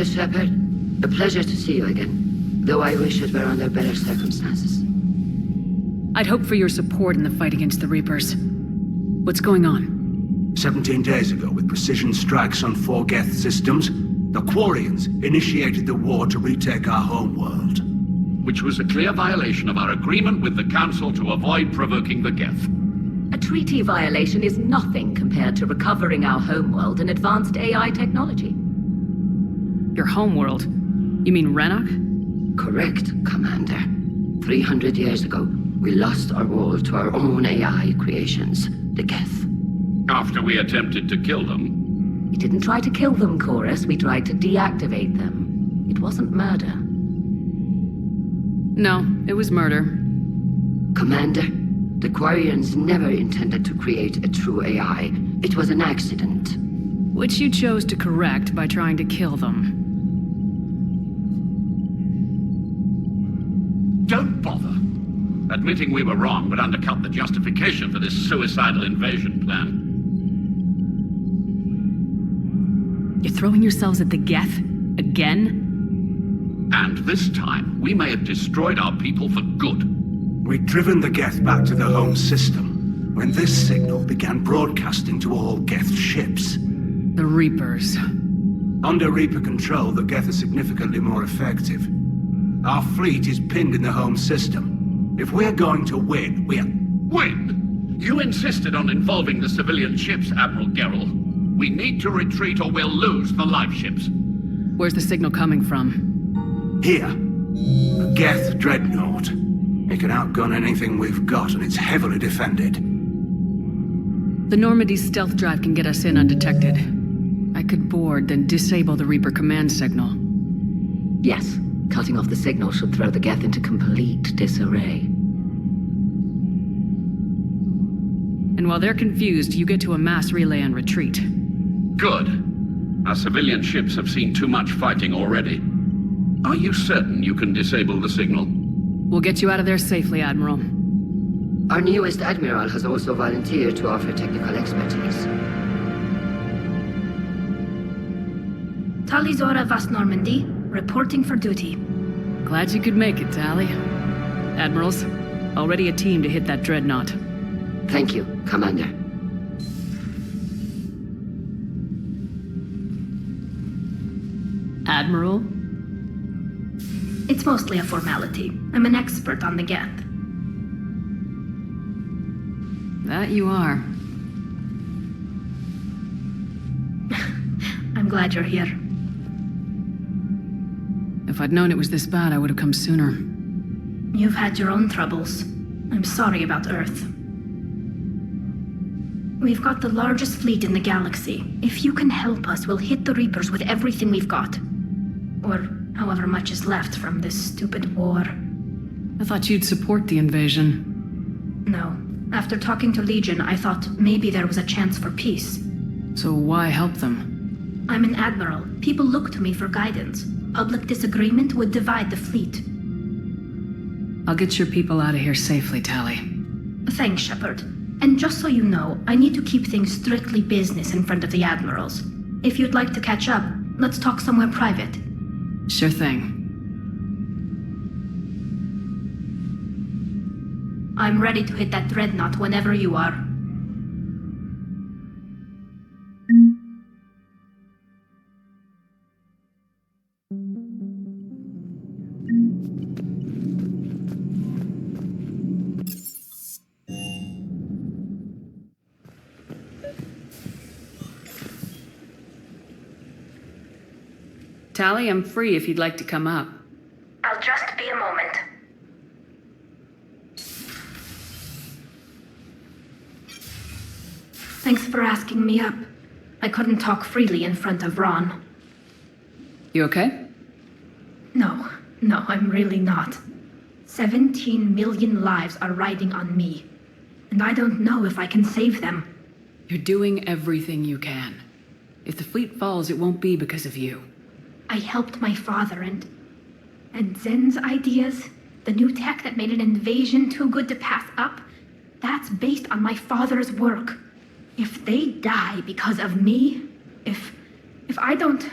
Commander Shepard, a pleasure to see you again, though I wish it were under better circumstances. I'd hoped for your support in the fight against the Reapers. What's going on? 17 days ago, with precision strikes on 4 Geth systems, the Quarians initiated the war to retake our homeworld. Which was a clear violation of our agreement with the Council to avoid provoking the Geth. A treaty violation is nothing compared to recovering our homeworld and advanced AI technology. Your homeworld? You mean Rannoch? Correct, Commander. 300 years ago, we lost our world to our own AI creations, the Geth. After we attempted to kill them. We didn't try to kill them, Koris. We tried to deactivate them. It wasn't murder. No, it was murder. Commander, the Quarians never intended to create a true AI. It was an accident. Which you chose to correct by trying to kill them. Don't bother. Admitting we were wrong would undercut the justification for this suicidal invasion plan. You're throwing yourselves at the Geth? Again? And this time, we may have destroyed our people for good. We'd driven the Geth back to the home system, when this signal began broadcasting to all Geth ships. The Reapers. Under Reaper control, the Geth are significantly more effective. Our fleet is pinned in the home system. If we're going to win, Win? You insisted on involving the civilian ships, Admiral Gerrel. We need to retreat or we'll lose the live ships. Where's the signal coming from? Here. A Geth Dreadnought. It can outgun anything we've got, and it's heavily defended. The Normandy's stealth drive can get us in undetected. I could board, then disable the Reaper command signal. Yes, cutting off the signal should throw the Geth into complete disarray. And while they're confused, you get to a mass relay and retreat. Good. Our civilian ships have seen too much fighting already. Are you certain you can disable the signal? We'll get you out of there safely, Admiral. Our newest Admiral has also volunteered to offer technical expertise. Tali Zora Vast Normandy, reporting for duty. Glad you could make it, Tali. Admirals, already a team to hit that Dreadnought. Thank you, Commander. Admiral? It's mostly a formality. I'm an expert on the Geth. That you are. I'm glad you're here. If I'd known it was this bad, I would have come sooner. You've had your own troubles. I'm sorry about Earth. We've got the largest fleet in the galaxy. If you can help us, we'll hit the Reapers with everything we've got. Or however much is left from this stupid war. I thought you'd support the invasion. No. After talking to Legion, I thought maybe there was a chance for peace. So why help them? I'm an Admiral. People look to me for guidance. Public disagreement would divide the fleet. I'll get your people out of here safely, Tali. Thanks, Shepard. And just so you know, I need to keep things strictly business in front of the Admirals. If you'd like to catch up, let's talk somewhere private. Sure thing. I'm ready to hit that Dreadnought whenever you are. Tali, I'm free if you'd like to come up. I'll just be a moment. Thanks for asking me up. I couldn't talk freely in front of Ron. You okay? No, I'm really not. 17 million lives are riding on me. And I don't know if I can save them. You're doing everything you can. If the fleet falls, it won't be because of you. I helped my father and Zen's ideas, the new tech that made an invasion too good to pass up, that's based on my father's work. If they die because of me, if I don't...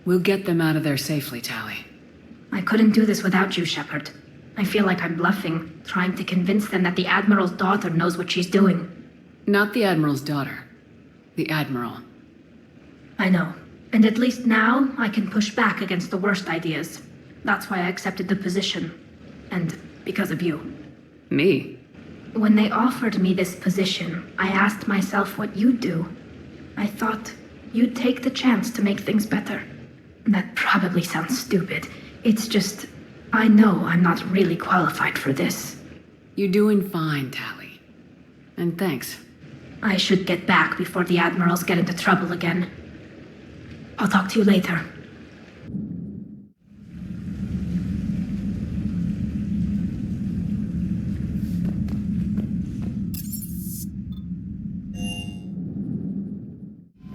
We'll get them out of there safely, Tali. I couldn't do this without you, Shepard. I feel like I'm bluffing, trying to convince them that the Admiral's daughter knows what she's doing. Not the Admiral's daughter. The Admiral. I know. And at least now, I can push back against the worst ideas. That's why I accepted the position. And because of you. Me? When they offered me this position, I asked myself what you'd do. I thought you'd take the chance to make things better. That probably sounds stupid. It's just, I know I'm not really qualified for this. You're doing fine, Tali. And thanks. I should get back before the Admirals get into trouble again. I'll talk to you later.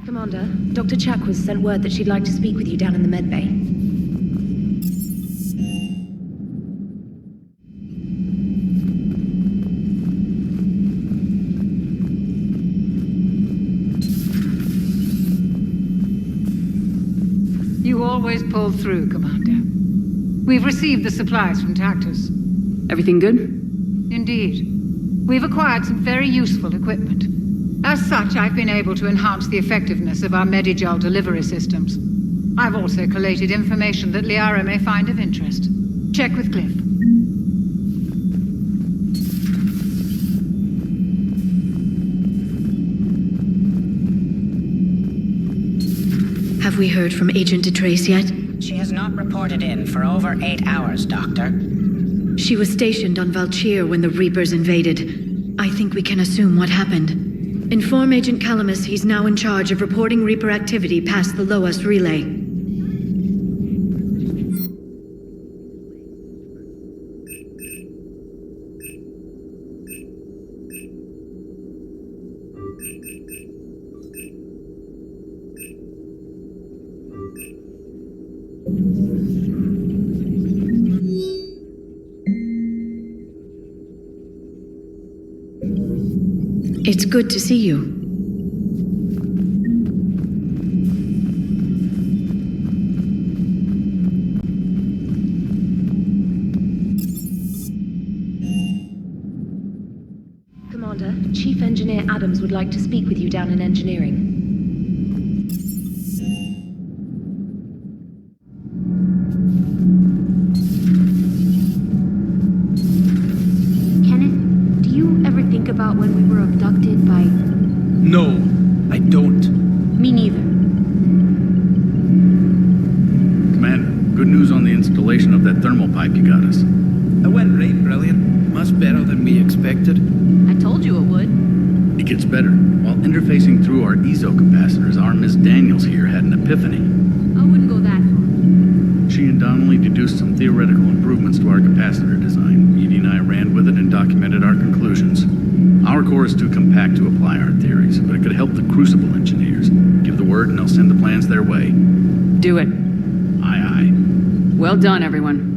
Commander, Dr. Chakwas sent word that she'd like to speak with you down in the medbay. You always pull through, Commander. We've received the supplies from Tactus. Everything good? Indeed. We've acquired some very useful equipment. As such, I've been able to enhance the effectiveness of our Medigel delivery systems. I've also collated information that Liara may find of interest. Check with Cliff. Have we heard from Agent DeTrace yet? She has not reported in for over 8 hours, Doctor. She was stationed on Valchir when the Reapers invaded. I think we can assume what happened. Inform Agent Calamus he's now in charge of reporting Reaper activity past the Loas relay. It's good to see you. Commander, Chief Engineer Adams would like to speak with you down in engineering. About when we were abducted by... No, I don't. Me neither. Commander, good news on the installation of that thermal pipe you got us. That went right brilliant. Much better than we expected. I told you it would. It gets better. While interfacing through our ezo capacitors, our Miss Daniels here had an epiphany. I wouldn't go that far. She and Donnelly deduced some theoretical improvements to our capacitor design. Edie and I ran with it and documented our conclusions. Our core is too compact to apply our theories, but it could help the Crucible engineers. Give the word and I'll send the plans their way. Do it. Aye, aye. Well done, everyone.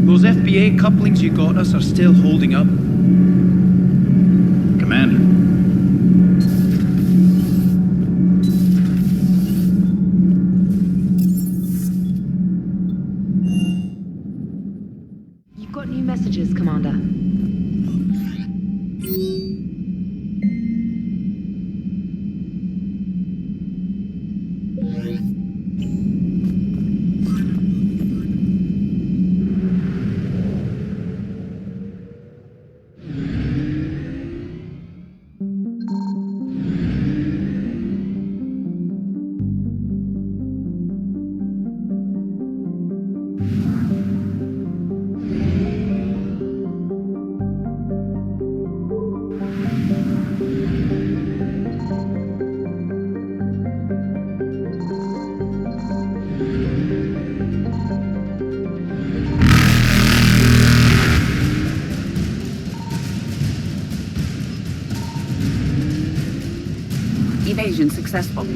Those FBA couplings you got us are still holding up. Commander. Messages, Commander. Evasion successful.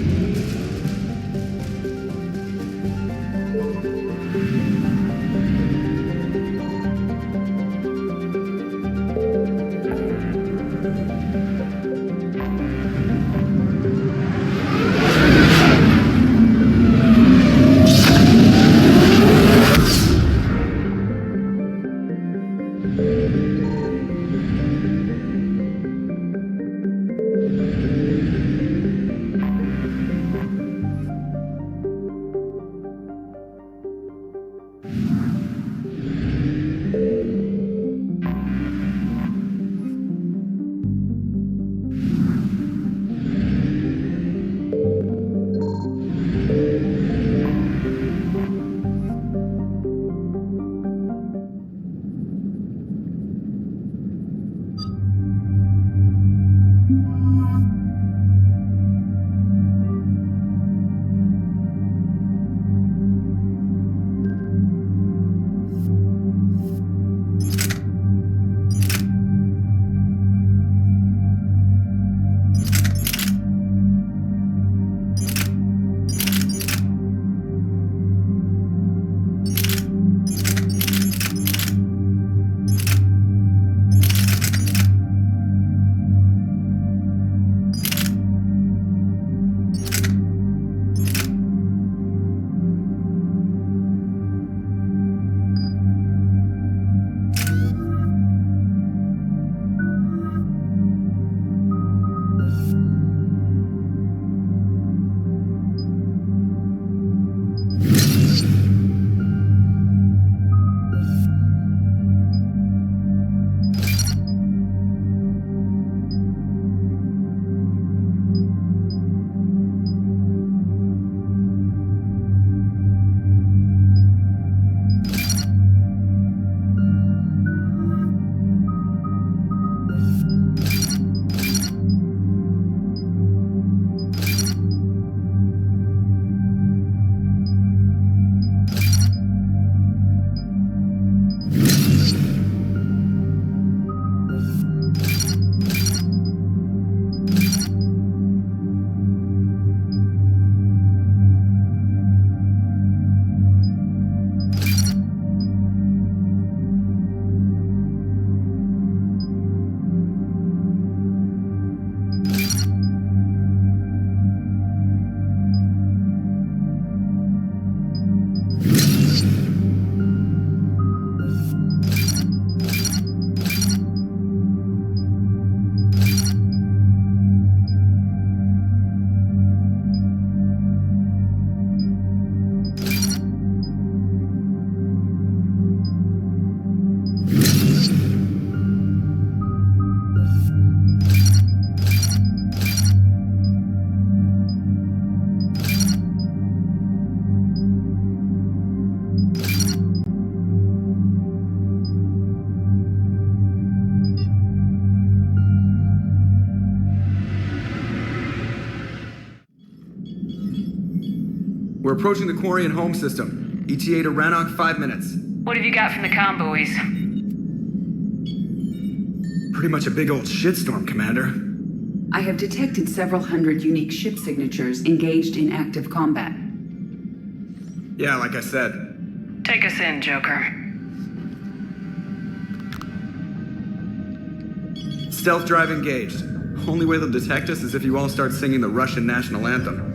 We're approaching the Quarian home system. ETA to Rannoch, 5 minutes. What have you got from the comm buoys? Pretty much a big old shitstorm, Commander. I have detected several hundred unique ship signatures engaged in active combat. Yeah, like I said. Take us in, Joker. Stealth drive engaged. Only way they'll detect us is if you all start singing the Russian national anthem.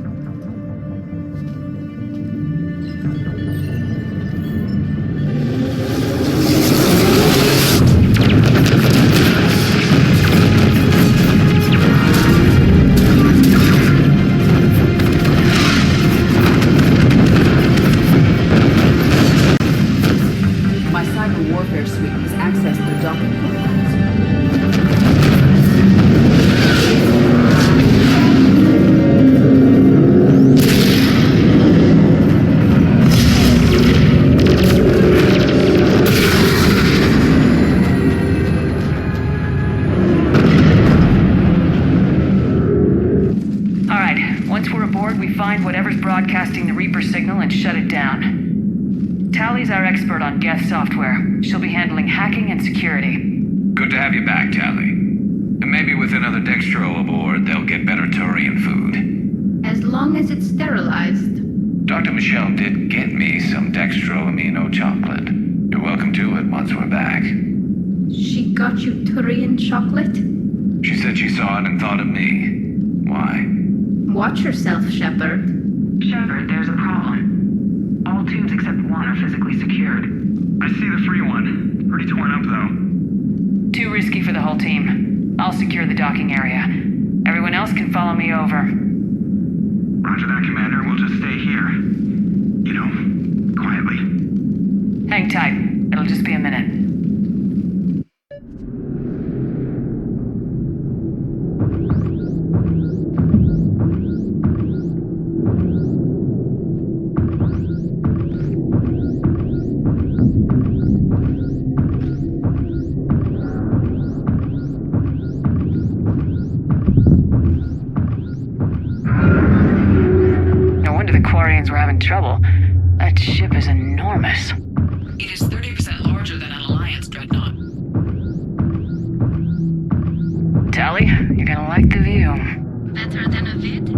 My cyber warfare suite has accessed their docking protocols. Broadcasting the Reaper signal and shut it down. Tali's our expert on Geth software. She'll be handling hacking and security. Good to have you back, Tali. And maybe with another Dextro aboard, they'll get better Turian food. As long as it's sterilized. Dr. Michelle did get me some Dextro amino chocolate. You're welcome to it once we're back. She got you Turian chocolate? She said she saw it and thought of me. Why? Watch yourself, Shepard. Shepard, there's a problem. All tubes except one are physically secured. I see the free one. Pretty torn up, though. Too risky for the whole team. I'll secure the docking area. Everyone else can follow me over. Roger that, Commander. We'll just stay here. You know, quietly. Hang tight. It'll just be a minute. Quarians were having trouble. That ship is enormous. It is 30% larger than an Alliance Dreadnought. Tali, you're gonna like the view. Better than a vid?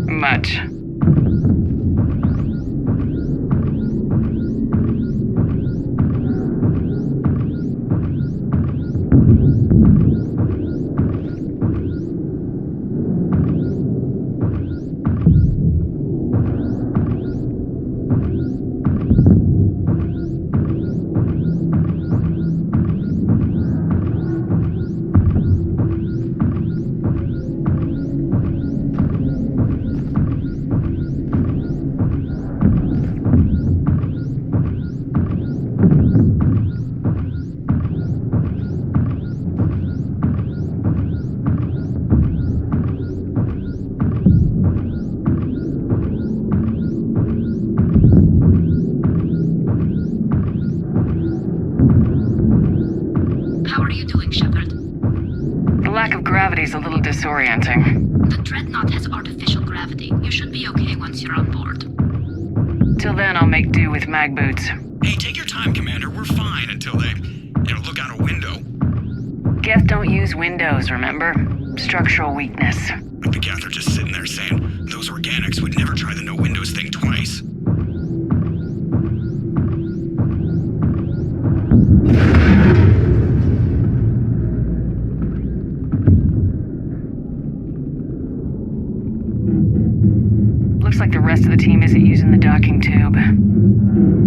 Much. Gravity's a little disorienting. The Dreadnought has artificial gravity. You should be okay once you're on board. Till then, I'll make do with mag boots. Hey, take your time, Commander. We're fine until they, look out a window. Geth don't use windows, remember? Structural weakness. But the Geth are just sitting there saying, those organics would never try the no windows thing twice. Looks like the rest of the team isn't using the docking tube.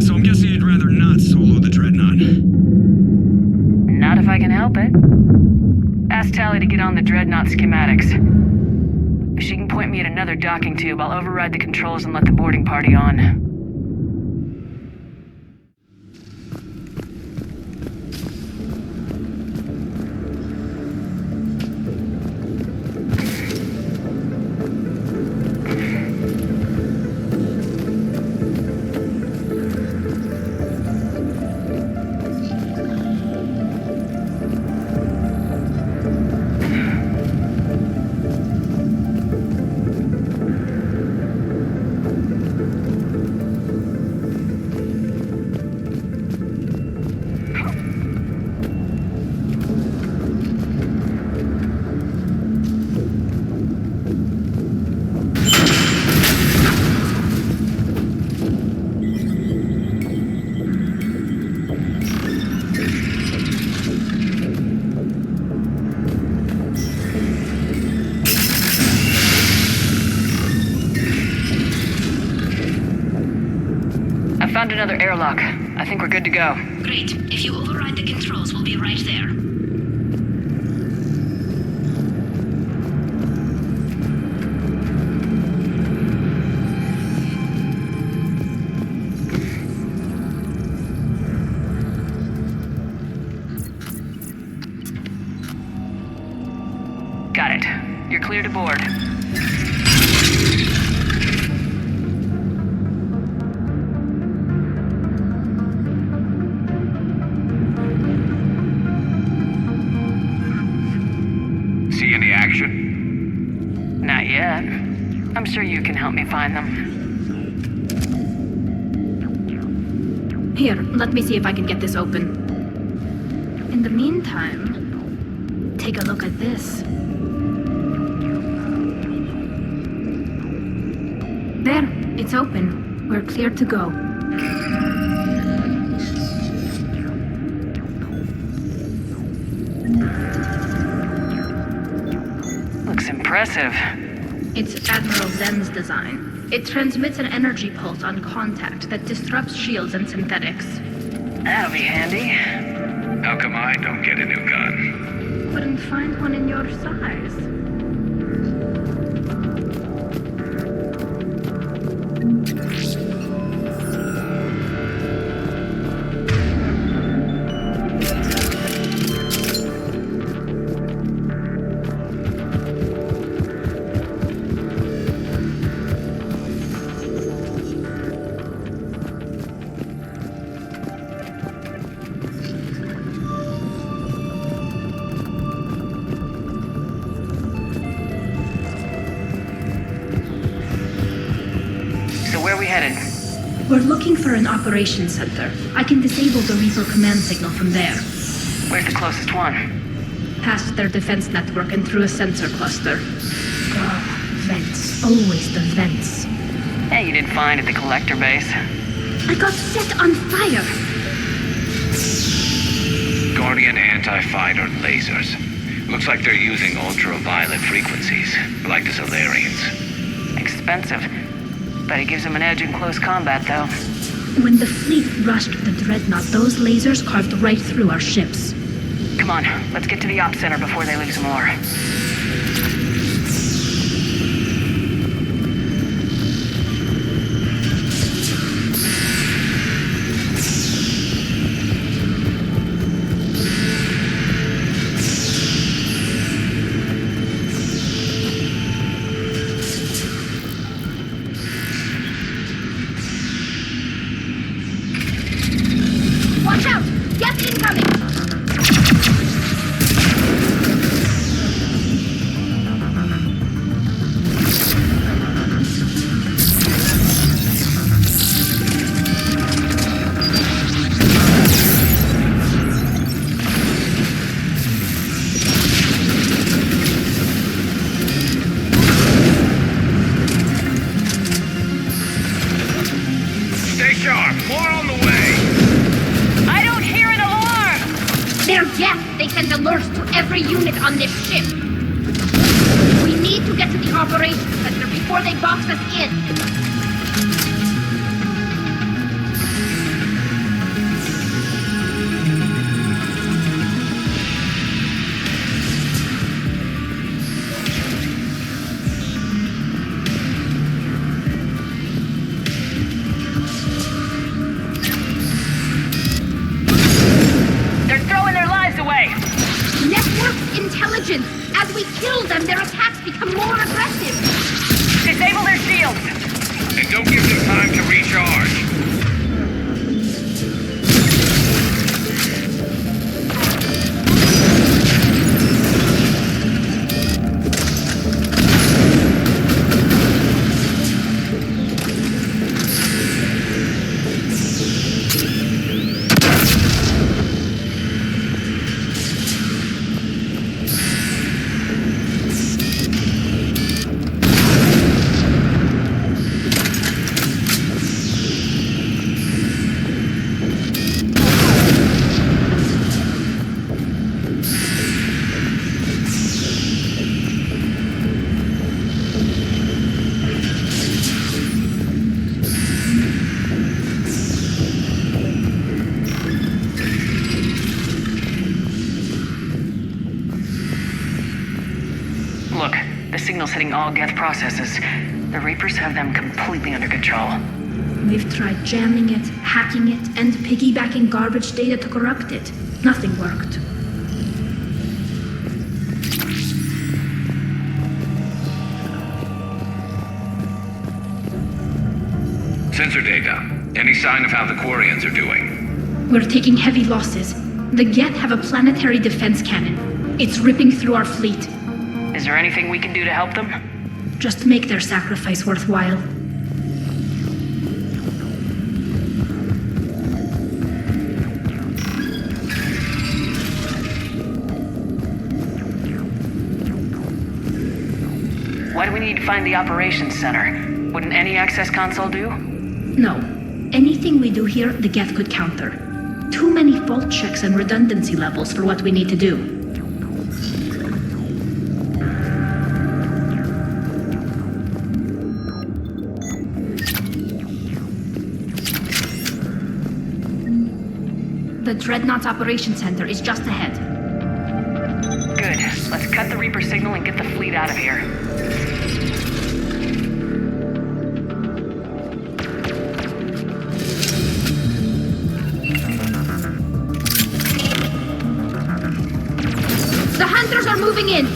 So I'm guessing you'd rather not solo the Dreadnought. Not if I can help it. Ask Tali to get on the Dreadnought schematics. If she can point me at another docking tube, I'll override the controls and let the boarding party on. Found another airlock. I think we're good to go. Great. If you override the controls, we'll be right there. Got it. You're clear to board. See any action? Not yet. I'm sure you can help me find them. Here, let me see if I can get this open. In the meantime, take a look at this. There, it's open. We're clear to go. Looks impressive. It's Admiral Zen's design. It transmits an energy pulse on contact that disrupts shields and synthetics. That'll be handy. How come I don't get a new gun? Couldn't find one in your size. Where are we headed? We're looking for an operations center. I can disable the Reaper command signal from there. Where's the closest one? Past their defense network and through a sensor cluster. Oh, vents. Always the vents. Hey, you did fine at the collector base. I got set on fire! Guardian anti-fighter lasers. Looks like they're using ultraviolet frequencies, like the Solarians. Expensive. But it gives them an edge in close combat, though. When the fleet rushed the Dreadnought, those lasers carved right through our ships. Come on, let's get to the op center before they lose more. Watch out! Geth incoming! Stay sharp! More on the way! I don't hear an alarm! They're Geth! They sent alerts to every unit on this ship! We need to get to the operations center before they box us in! Intelligence! As we kill them, their attacks become more aggressive! Disable their shields! And don't give them time to recharge! signals hitting all Geth processes. The Reapers have them completely under control. We've tried jamming it, hacking it, and piggybacking garbage data to corrupt it. Nothing worked. Sensor data. Any sign of how the Quarians are doing? We're taking heavy losses. The Geth have a planetary defense cannon. It's ripping through our fleet. Is there anything we can do to help them? Just make their sacrifice worthwhile. Why do we need to find the operations center? Wouldn't any access console do? No. Anything we do here, the Geth could counter. Too many fault checks and redundancy levels for what we need to do. The Dreadnought's Operations Center is just ahead. Good. Let's cut the Reaper signal and get the fleet out of here. The Hunters are moving in!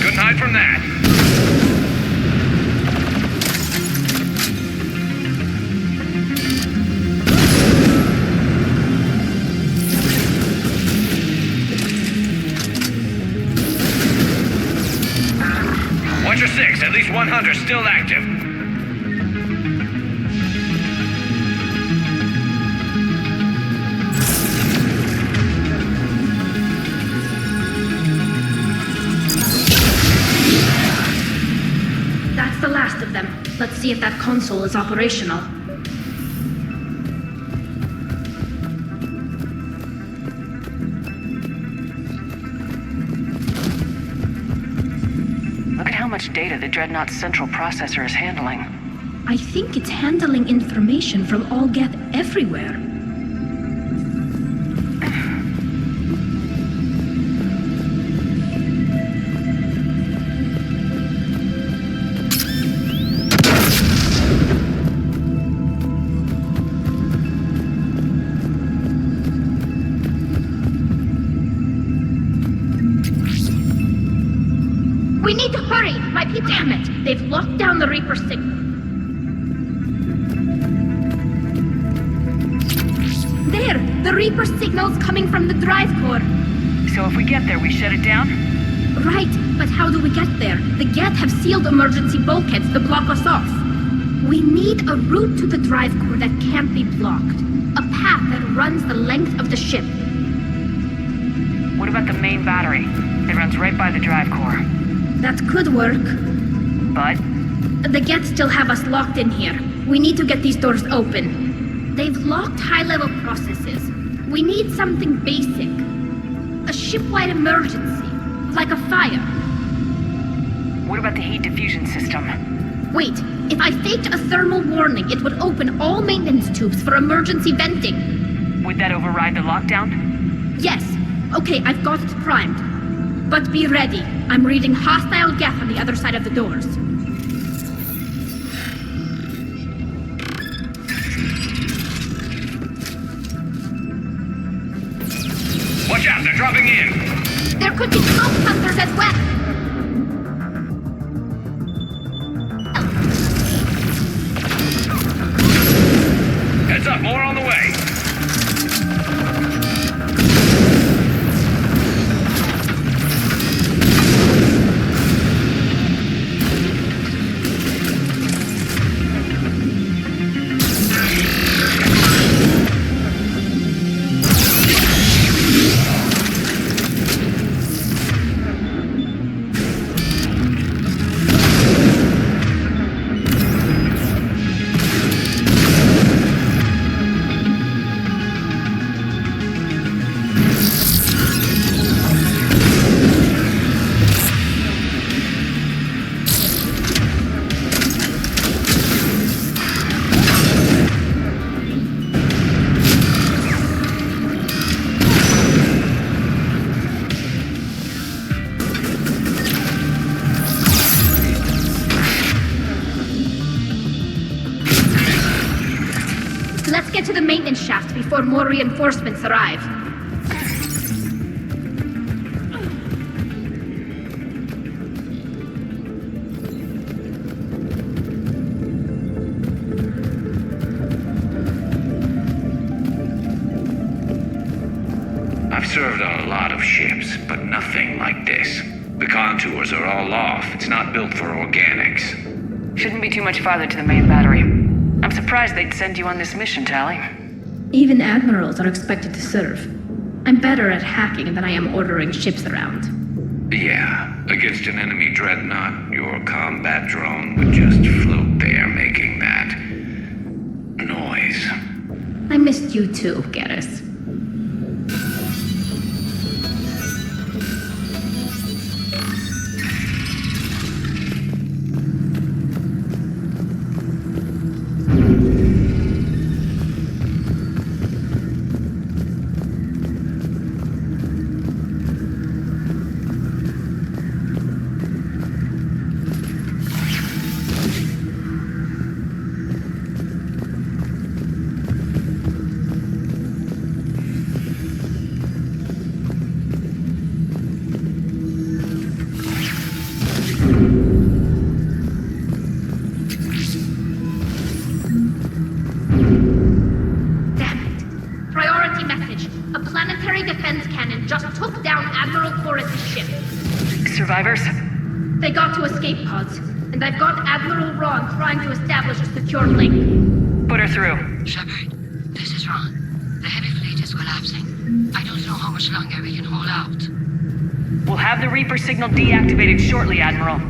Couldn't hide from that. Watcher 6, at least one hunter still active. That's the last of them. Let's see if that console is operational. Look at how much data the Dreadnought's central processor is handling. I think it's handling information from all Geth everywhere. We need to hurry! My people— Damn it! They've locked down the Reaper signal. There! The Reaper signal's coming from the drive core. So if we get there, we shut it down? Right, but how do we get there? The Geth have sealed emergency bulkheads to block us off. We need a route to the drive core that can't be blocked. A path that runs the length of the ship. What about the main battery? It runs right by the drive core. That could work. But? The Geth still have us locked in here. We need to get these doors open. They've locked high-level processes. We need something basic. A ship-wide emergency. Like a fire. What about the heat diffusion system? Wait, if I faked a thermal warning, it would open all maintenance tubes for emergency venting. Would that override the lockdown? Yes. Okay, I've got it primed. But be ready. I'm reading hostile Geth on the other side of the doors. Watch out, they're dropping in. There could be smoke hunters as well. Heads up, more on the way. the maintenance shaft before more reinforcements arrive. I've served on a lot of ships, but nothing like this. The contours are all off. It's not built for organics. Shouldn't be too much farther to the main battery. I'm surprised they'd send you on this mission, Tali. Even admirals are expected to serve. I'm better at hacking than I am ordering ships around. Yeah, against an enemy dreadnought, your combat drone would just float there making that noise. I missed you too, Koris. Survivors? They got to escape pods, and I've got Admiral Ron trying to establish a secure link. Put her through. Shepard, this is Ron. The heavy fleet is collapsing. I don't know how much longer we can hold out. We'll have the Reaper signal deactivated shortly, Admiral.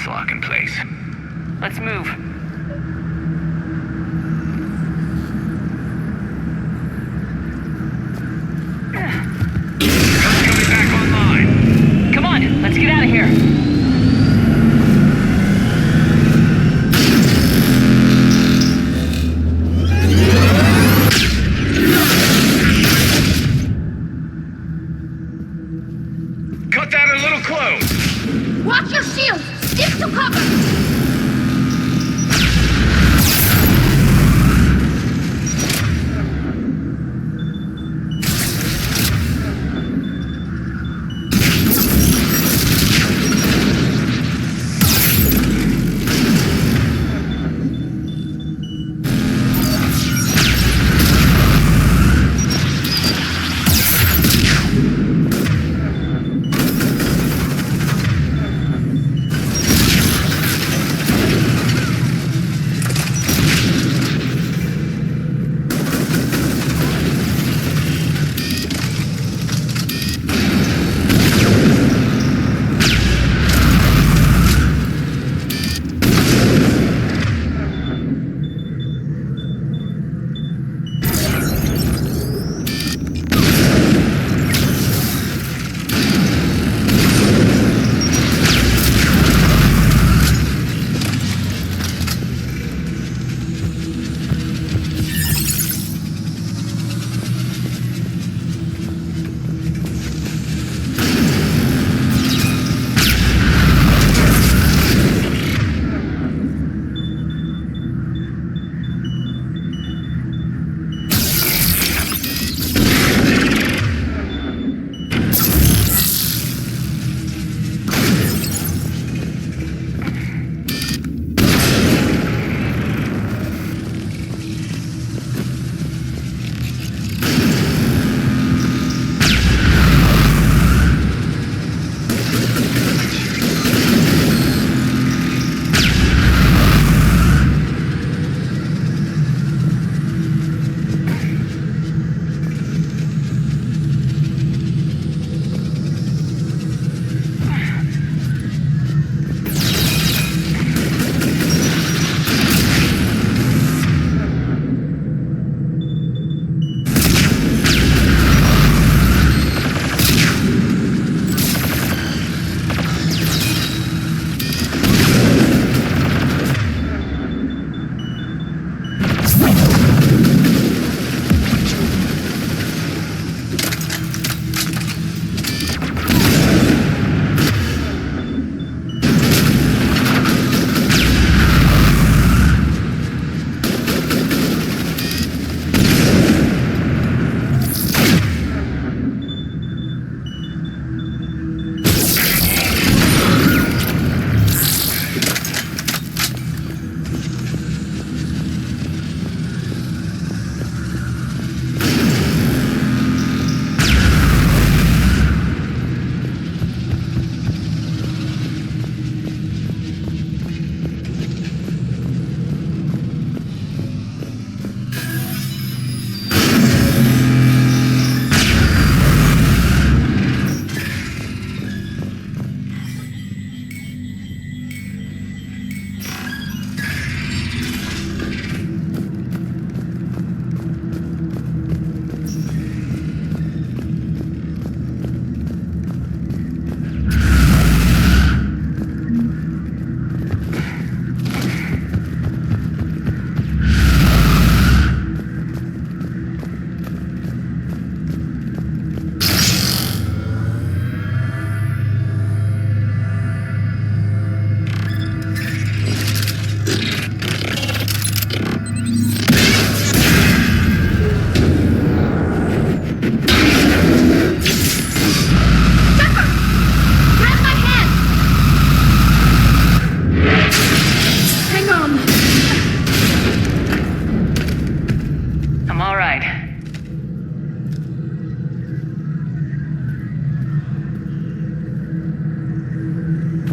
defense lock in place. Let's move. Coming back online. Come on, let's get out of here. Cut that a little close. Watch your shield! Stick to cover!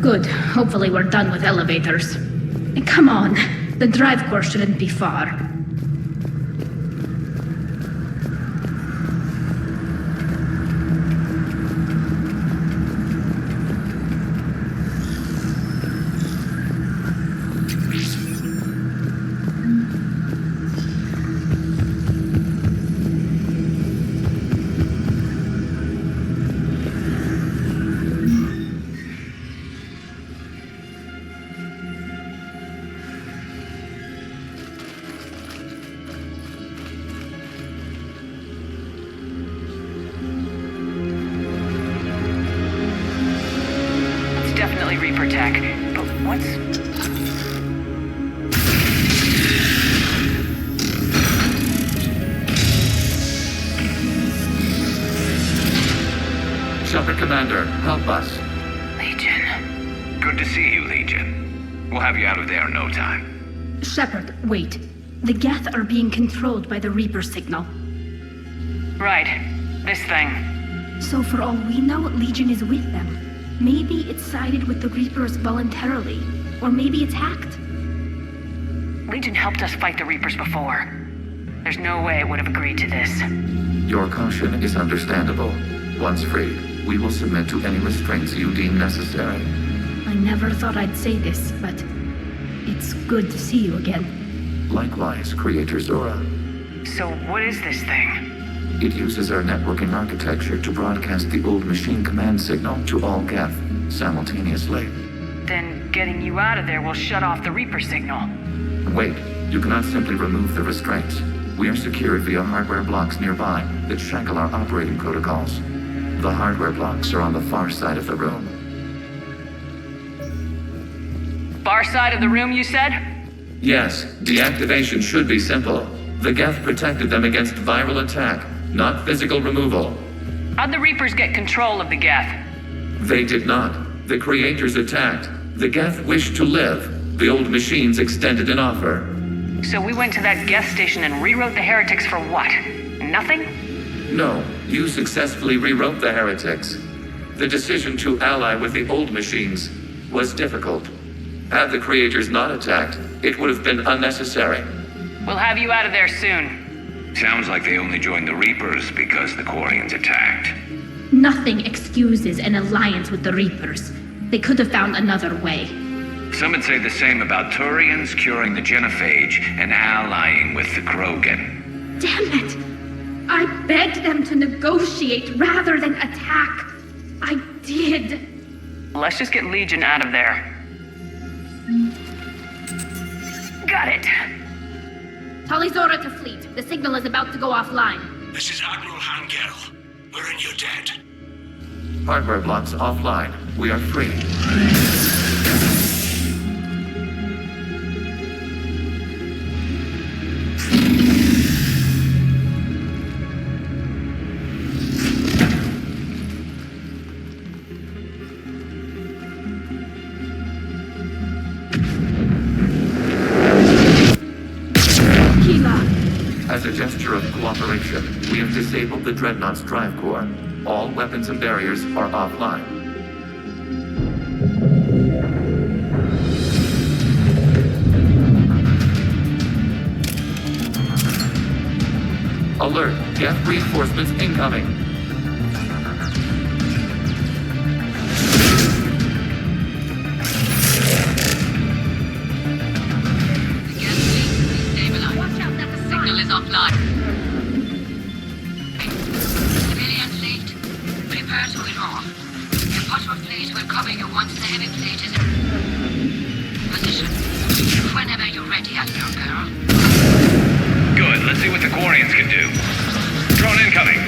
Good. Hopefully we're done with elevators. And come on, the drive core shouldn't be far. Reaper tech, but what's... Shepard Commander, help us. Legion. Good to see you, Legion. We'll have you out of there in no time. Shepard, wait. The Geth are being controlled by the Reaper signal. Right. This thing. So for all we know, Legion is with them. Maybe it sided with the Reapers voluntarily. Or maybe it's hacked. Legion helped us fight the Reapers before. There's no way it would have agreed to this. Your caution is understandable. Once freed, we will submit to any restraints you deem necessary. I never thought I'd say this, but it's good to see you again. Likewise, Creator Zora. So what is this thing? It uses our networking architecture to broadcast the old machine command signal to all Geth simultaneously. Then getting you out of there will shut off the Reaper signal. Wait, you cannot simply remove the restraints. We are secured via hardware blocks nearby that shackle our operating protocols. The hardware blocks are on the far side of the room. Far side of the room, you said? Yes, deactivation should be simple. The Geth protected them against viral attack, not physical removal. How'd the Reapers get control of the Geth? They did not. The Creators attacked. The Geth wished to live. The old machines extended an offer. So we went to that Geth station and rewrote the heretics for what? Nothing? No, you successfully rewrote the heretics. The decision to ally with the old machines was difficult. Had the Creators not attacked, it would have been unnecessary. We'll have you out of there soon. Sounds like they only joined the Reapers because the Quarians attacked. Nothing excuses an alliance with the Reapers. They could have found another way. Some would say the same about Turians curing the genophage and allying with the Krogan. Damn it! I begged them to negotiate rather than attack. I did. Let's just get Legion out of there. Got it. Tali Zora to fleet. The signal is about to go offline. This is Admiral Gerrel. We're in your debt. Hardware blocks offline. We are free. As a gesture of cooperation, we have disabled the Dreadnought's drive core. All weapons and barriers are offline. Alert! Geth reinforcements incoming! Offline. Civilian fleet, prepare to withdraw. The Potter fleet will cover you once the heavy fleet is in position. Whenever you're ready, Admiral Girl. Good, let's see what the Quarians can do. Drone incoming!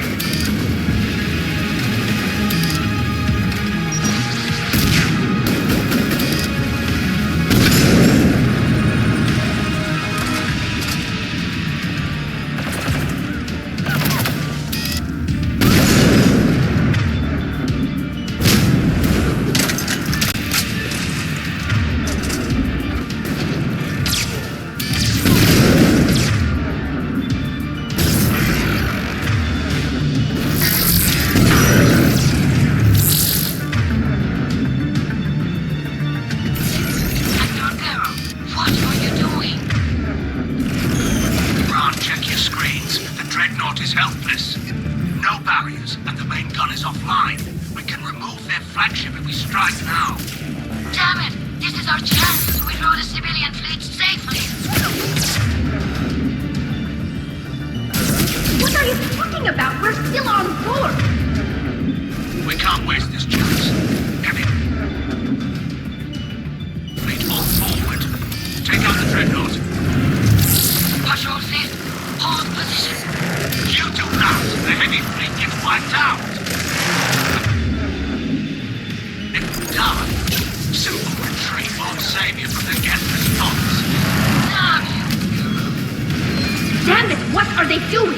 are they doing?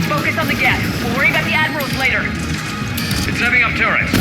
Focus on the Geth. We'll worry about the Admirals later. It's setting up turrets.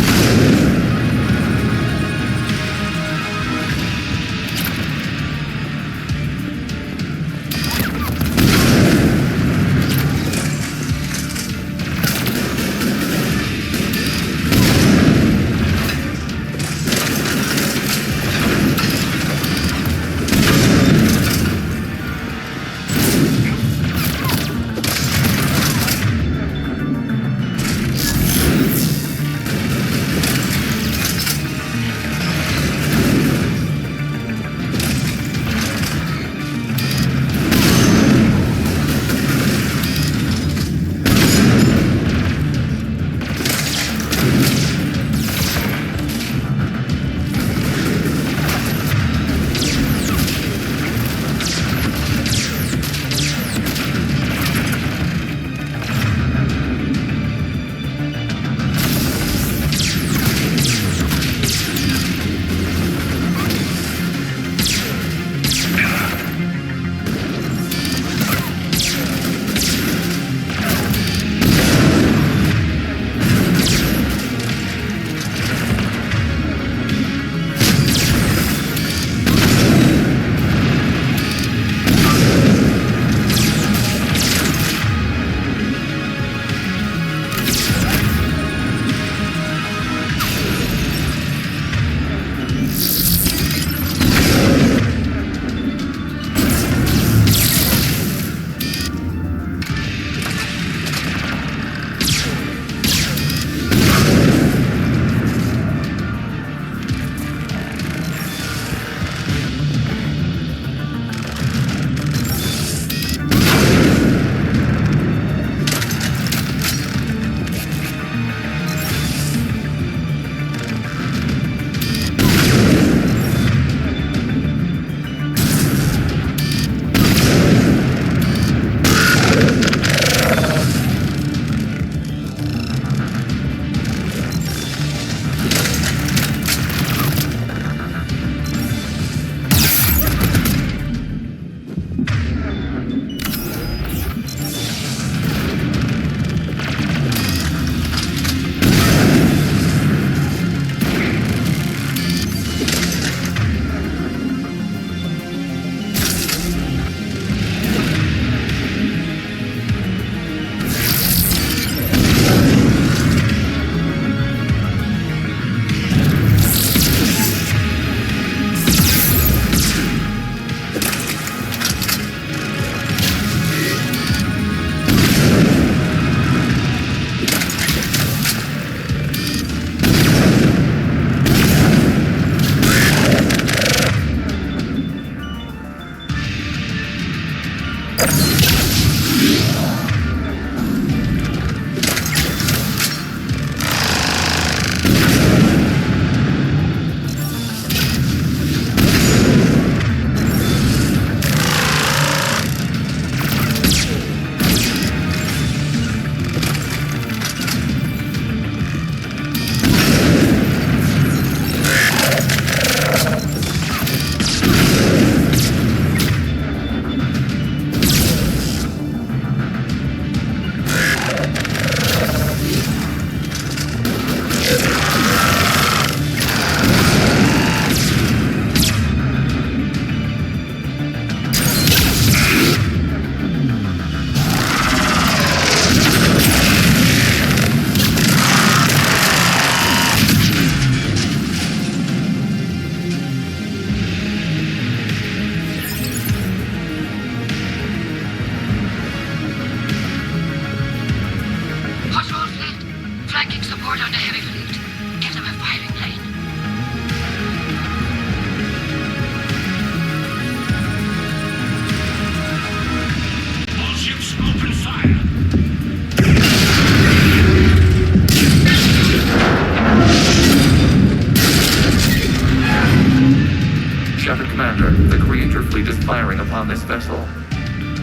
upon this vessel.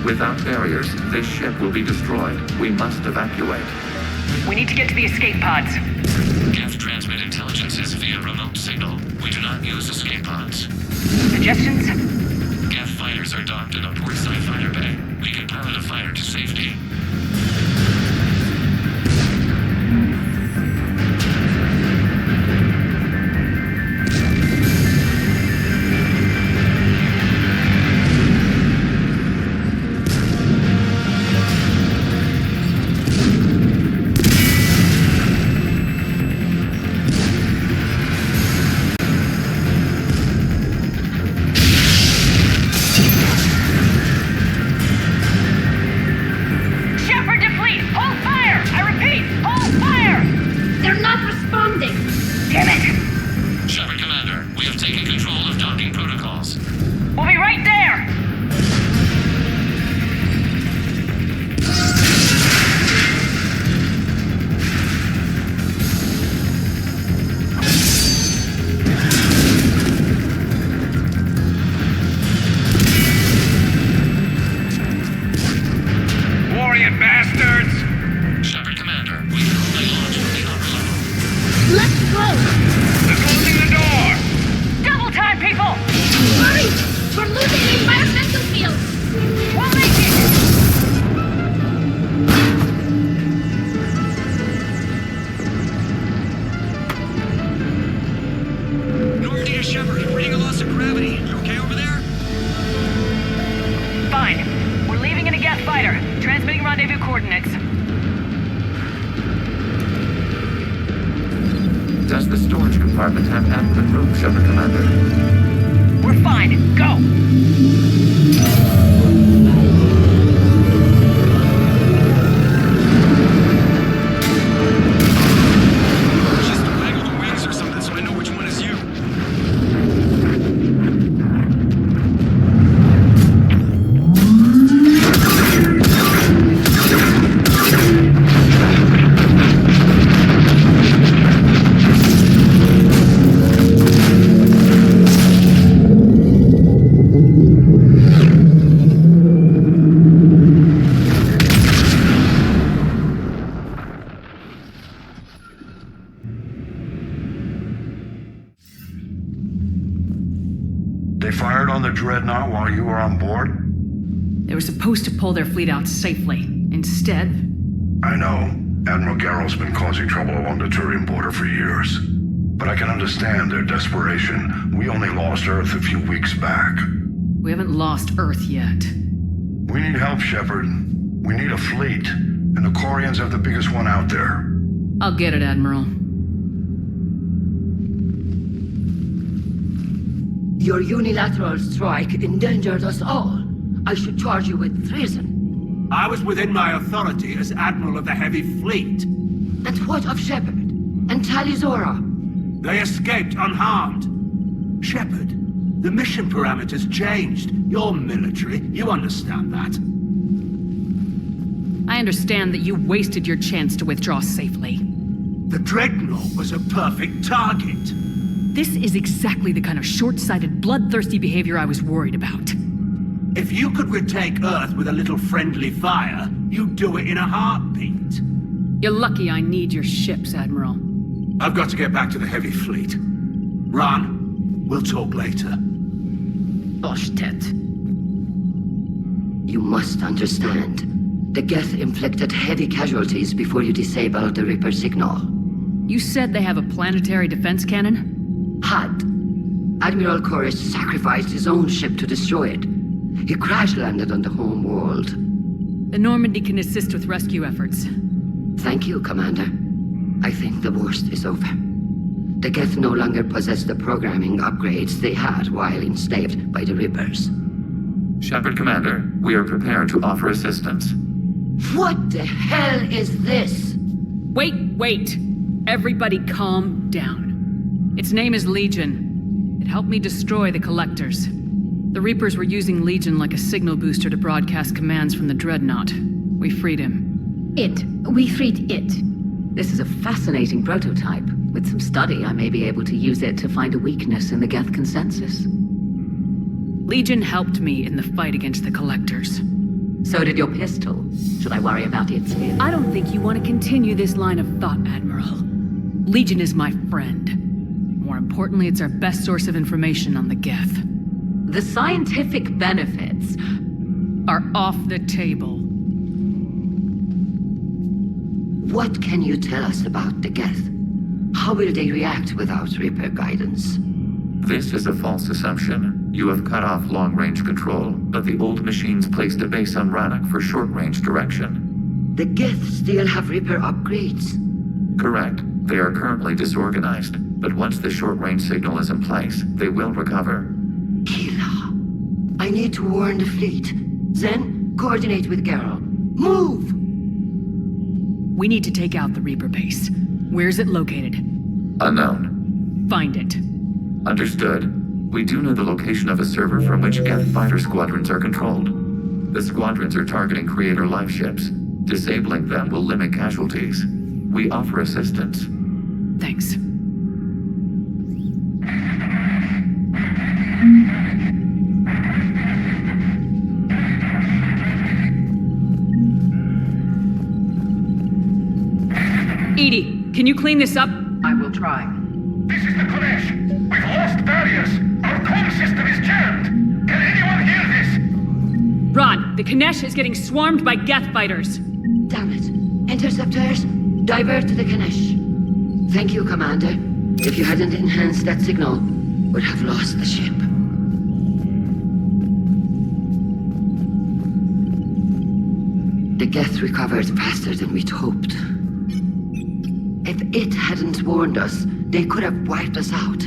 Without barriers, this ship will be destroyed. We must evacuate. We need to get to the escape pods. Geth transmit intelligences via remote signal. We do not use escape pods. Suggestions? Geth Geth fighters are docked in a portside fighter bay. We can pilot a fighter to safety. Does the storage compartment have adequate room, Shep, Commander? We're fine. Go! Just waggle the wings or something so I know which one is you. Dreadnought while you were on board? They were supposed to pull their fleet out safely. Instead... I know. Admiral Geralt's been causing trouble along the Turian border for years. But I can understand their desperation. We only lost Earth a few weeks back. We haven't lost Earth yet. We need help, Shepard. We need a fleet. And the Quarians have the biggest one out there. I'll get it, Admiral. Your unilateral strike endangered us all. I should charge you with treason. I was within my authority as Admiral of the Heavy Fleet. And what of Shepard? And Tali Zora? They escaped unharmed. Shepard, the mission parameters changed. You're military, you understand that. I understand that you wasted your chance to withdraw safely. The Dreadnought was a perfect target. This is exactly the kind of short-sighted, bloodthirsty behavior I was worried about. If you could retake Earth with a little friendly fire, you'd do it in a heartbeat. You're lucky I need your ships, Admiral. I've got to get back to the Heavy Fleet. Ron, we'll talk later. Oshtet. You must understand. The Geth inflicted heavy casualties before you disabled the Reaper signal. You said they have a planetary defense cannon? Had. Admiral Koris sacrificed his own ship to destroy it. He crash-landed on the home world. The Normandy can assist with rescue efforts. Thank you, Commander. I think the worst is over. The Geth no longer possess the programming upgrades they had while enslaved by the Reapers. Shepard, Commander, we are prepared to offer assistance. What the hell is this? Wait! Everybody calm down. Its name is Legion. It helped me destroy the Collectors. The Reapers were using Legion like a signal booster to broadcast commands from the Dreadnought. We freed him. We freed it. This is a fascinating prototype. With some study, I may be able to use it to find a weakness in the Geth consensus. Legion helped me in the fight against the Collectors. So did your pistol. Should I worry about its hit? I don't think you want to continue this line of thought, Admiral. Legion is my friend. More importantly, it's our best source of information on the Geth. The scientific benefits are off the table. What can you tell us about the Geth? How will they react without Reaper guidance? This is a false assumption. You have cut off long-range control, but the old machines placed a base on Rannoch for short-range direction. The Geth still have Reaper upgrades? Correct. They are currently disorganized, but once the short-range signal is in place, they will recover. Kila, I need to warn the fleet. Then, coordinate with Geralt. Move! We need to take out the Reaper base. Where's it located? Unknown. Find it. Understood. We do know the location of a server from which Geth fighter squadrons are controlled. The squadrons are targeting Creator life ships. Disabling them will limit casualties. We offer assistance. Thanks. Edie, can you clean this up? I will try. This is the Koris. We've lost barriers. Our comm system is jammed. Can anyone hear this? Ron, the Kanesh is getting swarmed by Geth fighters. Damn it. Interceptors, divert to the Kanesh. Thank you, Commander. If you hadn't enhanced that signal, we'd have lost the ship. The Geth recovered faster than we'd hoped. If it hadn't warned us, they could have wiped us out.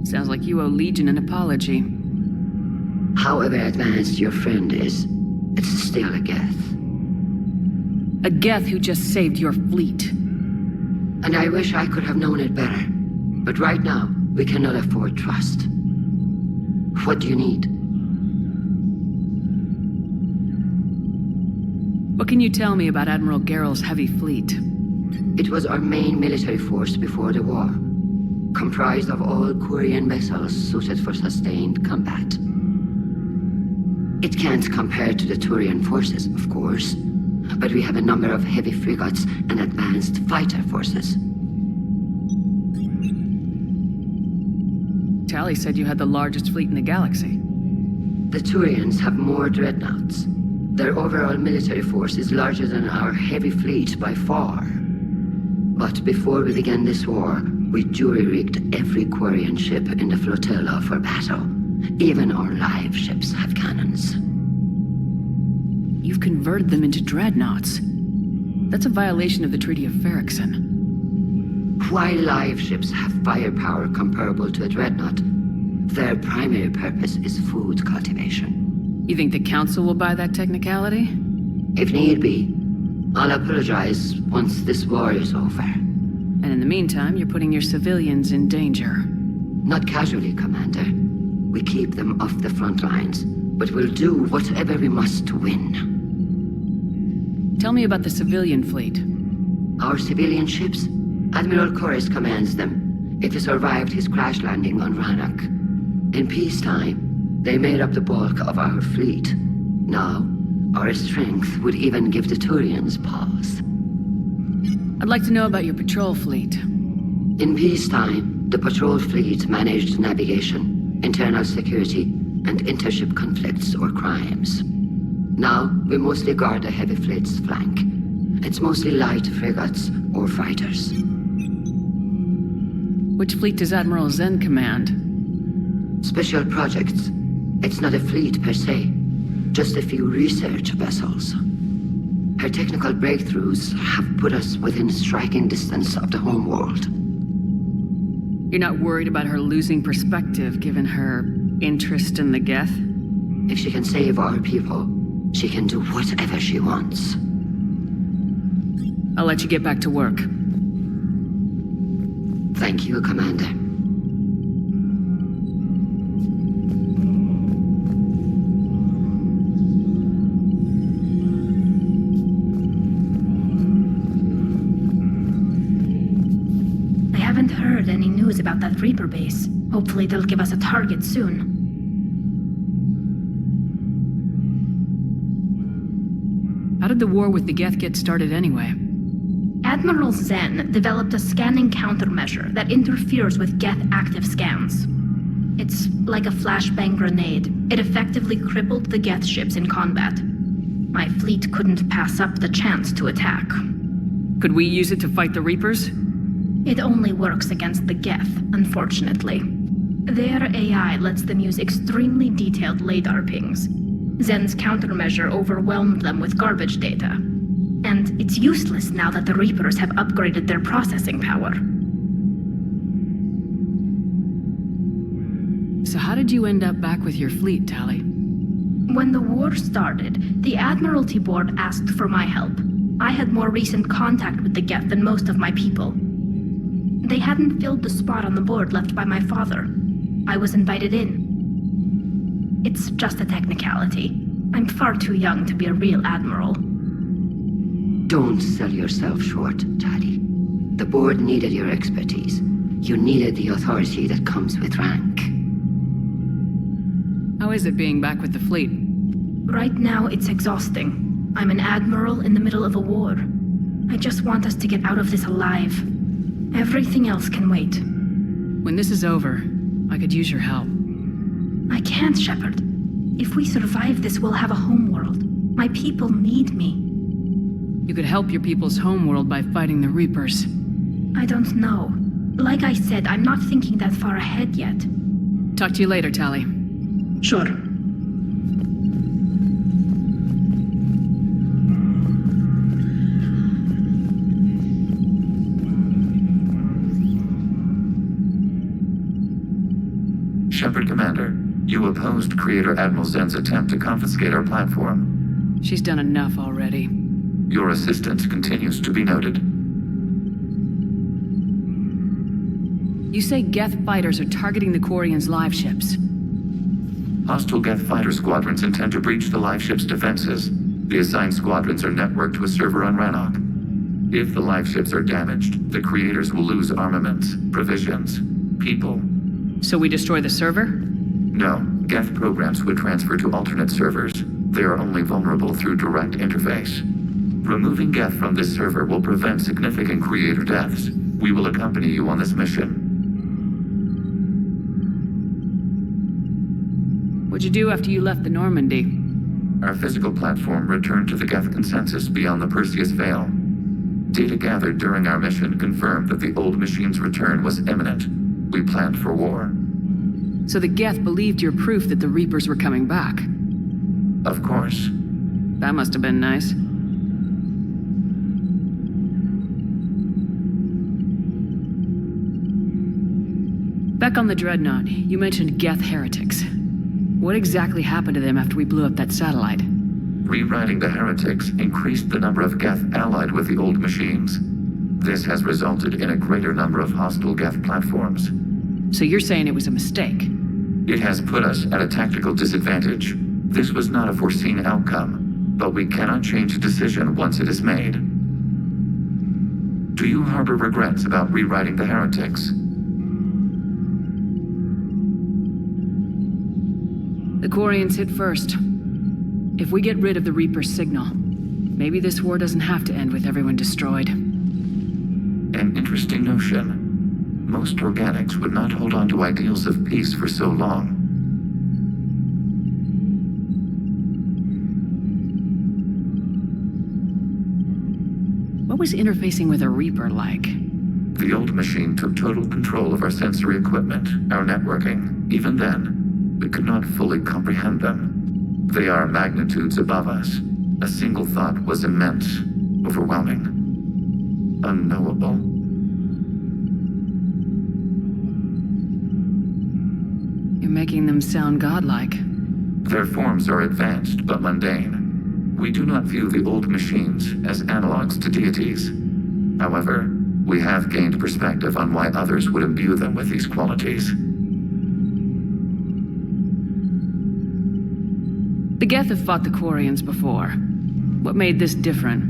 Sounds like you owe Legion an apology. However advanced your friend is, it's still a Geth. A Geth who just saved your fleet. And I wish I could have known it better. But right now, we cannot afford trust. What do you need? What can you tell me about Admiral Geralt's heavy fleet? It was our main military force before the war. Comprised of all Quarian vessels suited for sustained combat. It can't compare to the Turian forces, of course. But we have a number of heavy frigates and advanced fighter forces. Tali said you had the largest fleet in the galaxy. The Turians have more dreadnoughts. Their overall military force is larger than our heavy fleet by far. But before we began this war, we jury-rigged every Quarian ship in the flotilla for battle. Even our live ships have cannons. You've converted them into dreadnoughts. That's a violation of the Treaty of Ferrixon. While live ships have firepower comparable to a dreadnought, their primary purpose is food cultivation. You think the Council will buy that technicality? If need be. I'll apologize once this war is over. And in the meantime, you're putting your civilians in danger. Not casually, Commander. We keep them off the front lines, but we'll do whatever we must to win. Tell me about the civilian fleet. Our civilian ships? Admiral Koris commands them. It survived his crash landing on Rannoch. In peacetime, they made up the bulk of our fleet. Now, our strength would even give the Turians pause. I'd like to know about your patrol fleet. In peacetime, the patrol fleet managed navigation, internal security, and intership conflicts or crimes. Now, we mostly guard the heavy fleet's flank. It's mostly light frigates or fighters. Which fleet does Admiral Zen command? Special projects. It's not a fleet per se, just a few research vessels. Her technical breakthroughs have put us within striking distance of the homeworld. You're not worried about her losing perspective given her interest in the Geth? If she can save our people, she can do whatever she wants. I'll let you get back to work. Thank you, Commander. I haven't heard any news about that Reaper base. Hopefully they'll give us a target soon. How did the war with the Geth get started anyway? Admiral Zen developed a scanning countermeasure that interferes with Geth active scans. It's like a flashbang grenade. It effectively crippled the Geth ships in combat. My fleet couldn't pass up the chance to attack. Could we use it to fight the Reapers? It only works against the Geth, unfortunately. Their AI lets them use extremely detailed LADAR pings. Zen's countermeasure overwhelmed them with garbage data. And it's useless now that the Reapers have upgraded their processing power. So how did you end up back with your fleet, Tali? When the war started, the Admiralty Board asked for my help. I had more recent contact with the Geth than most of my people. They hadn't filled the spot on the board left by my father. I was invited in. It's just a technicality. I'm far too young to be a real admiral. Don't sell yourself short, Tali. The board needed your expertise. You needed the authority that comes with rank. How is it being back with the fleet? Right now, it's exhausting. I'm an admiral in the middle of a war. I just want us to get out of this alive. Everything else can wait. When this is over, I could use your help. I can't, Shepard. If we survive this, we'll have a homeworld. My people need me. You could help your people's homeworld by fighting the Reapers. I don't know. Like I said, I'm not thinking that far ahead yet. Talk to you later, Tali. Sure. Shepard Commander, you opposed Creator Admiral Zen's attempt to confiscate our platform. She's done enough already. Your assistance continues to be noted. You say Geth fighters are targeting the Quarians' live ships. Hostile Geth fighter squadrons intend to breach the live ship's defenses. The assigned squadrons are networked to a server on Rannoch. If the live ships are damaged, the creators will lose armaments, provisions, people. So we destroy the server? No, Geth programs would transfer to alternate servers. They are only vulnerable through direct interface. Removing Geth from this server will prevent significant creator deaths. We will accompany you on this mission. What'd you do after you left the Normandy? Our physical platform returned to the Geth consensus beyond the Perseus Veil. Data gathered during our mission confirmed that the old machine's return was imminent. We planned for war. So the Geth believed your proof that the Reapers were coming back? Of course. That must have been nice. Back on the Dreadnought, you mentioned Geth heretics. What exactly happened to them after we blew up that satellite? Rewriting the heretics increased the number of Geth allied with the old machines. This has resulted in a greater number of hostile Geth platforms. So you're saying it was a mistake? It has put us at a tactical disadvantage. This was not a foreseen outcome, but we cannot change a decision once it is made. Do you harbor regrets about rewriting the heretics? The Quarians hit first. If we get rid of the Reaper's signal, maybe this war doesn't have to end with everyone destroyed. An interesting notion. Most organics would not hold on to ideals of peace for so long. What was interfacing with a Reaper like? The old machine took total control of our sensory equipment, our networking. Even then, we could not fully comprehend them. They are magnitudes above us. A single thought was immense, overwhelming, unknowable. You're making them sound godlike. Their forms are advanced but mundane. We do not view the old machines as analogs to deities. However, we have gained perspective on why others would imbue them with these qualities. The Geth have fought the Quarians before. What made this different?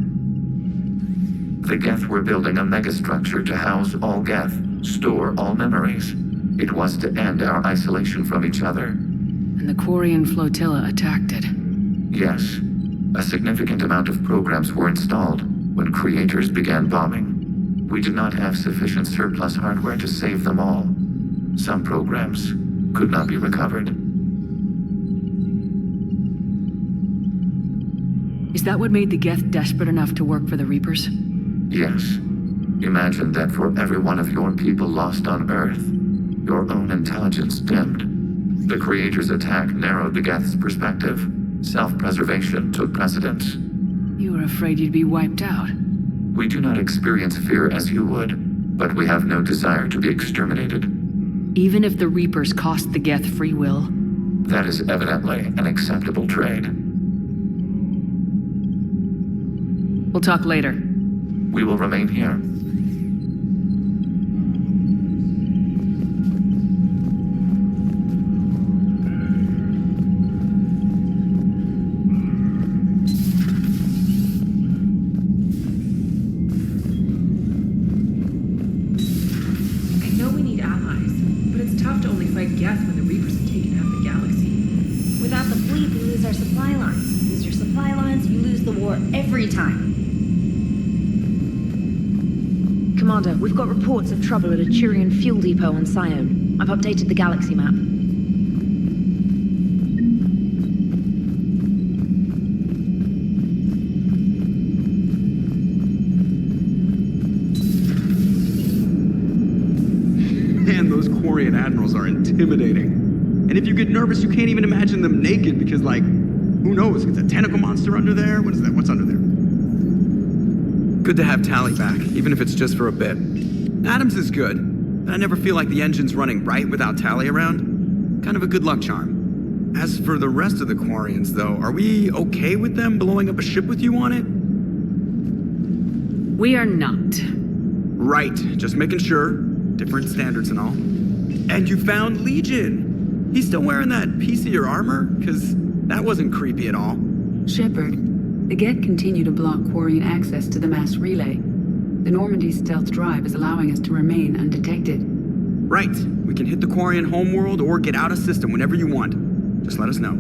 The Geth were building a megastructure to house all Geth, store all memories. It was to end our isolation from each other. And the Quarian flotilla attacked it. Yes. A significant amount of programs were installed when creators began bombing. We did not have sufficient surplus hardware to save them all. Some programs could not be recovered. Is that what made the Geth desperate enough to work for the Reapers? Yes. Imagine that for every one of your people lost on Earth, your own intelligence dimmed. The Creator's attack narrowed the Geth's perspective. Self-preservation took precedence. You were afraid you'd be wiped out. We do not experience fear as you would, but we have no desire to be exterminated. Even if the Reapers cost the Geth free will? That is evidently an acceptable trade. We'll talk later. We will remain here. Commander, we've got reports of trouble at a Turian fuel depot on Cyone. I've updated the galaxy map. Man, those Quarian admirals are intimidating. And if you get nervous, you can't even imagine them naked because, like, who knows? It's a tentacle monster under there? What is that? What's under there? Good to have Tali back, even if it's just for a bit. Adams is good, but I never feel like the engine's running right without Tali around. Kind of a good luck charm. As for the rest of the Quarians, though, are we okay with them blowing up a ship with you on it? We are not. Right, just making sure. Different standards and all. And you found Legion! He's still wearing that piece of your armor? Because that wasn't creepy at all. Shepard, the Geth continue to block Quarian access to the mass relay. The Normandy stealth drive is allowing us to remain undetected. Right. We can hit the Quarian homeworld or get out of system whenever you want. Just let us know.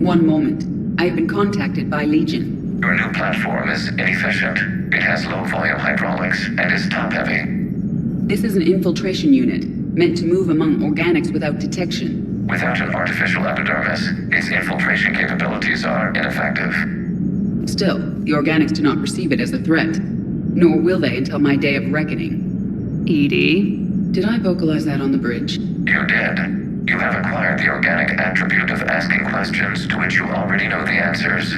One moment. I have been contacted by Legion. Your new platform is inefficient. It has low volume hydraulics and is top heavy. This is an infiltration unit, meant to move among organics without detection. Without an artificial epidermis, its infiltration capabilities are ineffective. Still, the organics do not perceive it as a threat. Nor will they until my day of reckoning. Edie? Did I vocalize that on the bridge? You did. You have acquired the organic attribute of asking questions to which you already know the answers.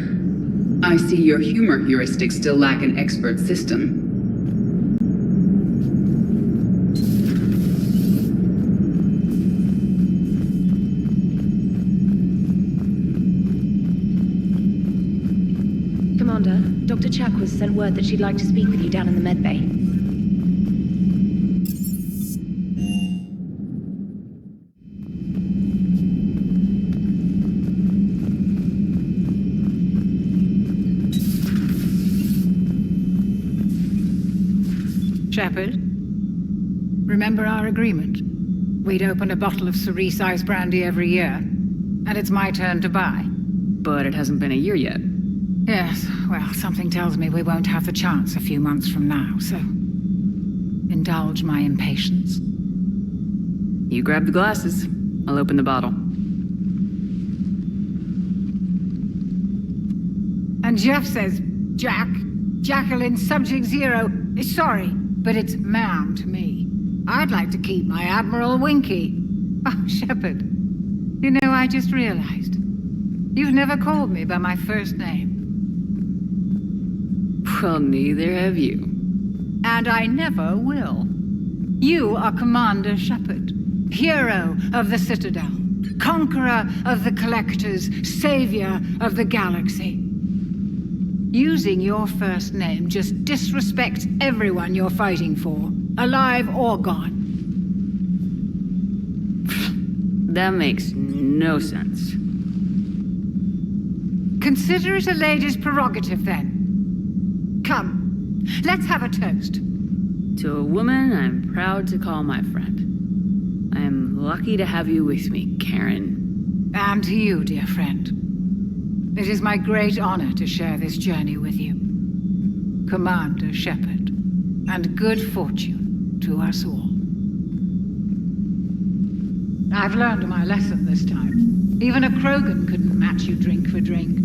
I see your humor heuristics still lack an expert system. Commander, Dr. Chakwas sent word that she'd like to speak with you down in the medbay. Shepard, remember our agreement? We'd open a bottle of cerise ice brandy every year, and it's my turn to buy. But it hasn't been a year yet. Yes, well, something tells me we won't have the chance a few months from now, so indulge my impatience. You grab the glasses. I'll open the bottle. And Jeff says, Jacqueline Subject Zero is sorry, but it's ma'am to me. I'd like to keep my Admiral Winky. Oh, Shepard, you know, I just realized. You've never called me by my first name. Well, neither have you. And I never will. You are Commander Shepard, hero of the Citadel, conqueror of the Collectors, savior of the galaxy. Using your first name just disrespects everyone you're fighting for, alive or gone. That makes no sense. Consider it a lady's prerogative, then. Come, let's have a toast. To a woman I'm proud to call my friend. I am lucky to have you with me, Karen. And to you, dear friend. It is my great honor to share this journey with you. Commander Shepard, and good fortune to us all. I've learned my lesson this time. Even a Krogan couldn't match you drink for drink.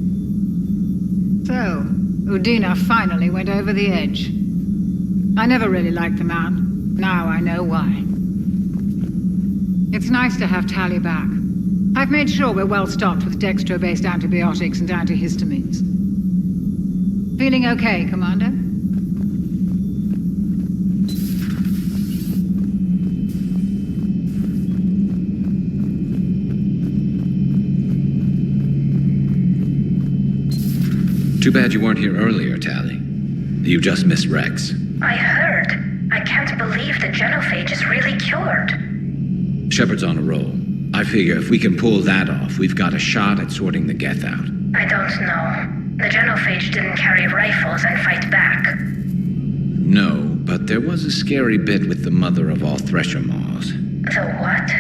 So, Udina finally went over the edge. I never really liked the man. Now I know why. It's nice to have Tali back. I've made sure we're well stocked with dextro-based antibiotics and antihistamines. Feeling okay, Commander? Too bad you weren't here earlier, Tali. You just missed Rex. I heard. I can't believe the genophage is really cured. Shepard's on a roll. I figure if we can pull that off, we've got a shot at sorting the Geth out. I don't know. The genophage didn't carry rifles and fight back. No, but there was a scary bit with the mother of all Thresher Maws. The what?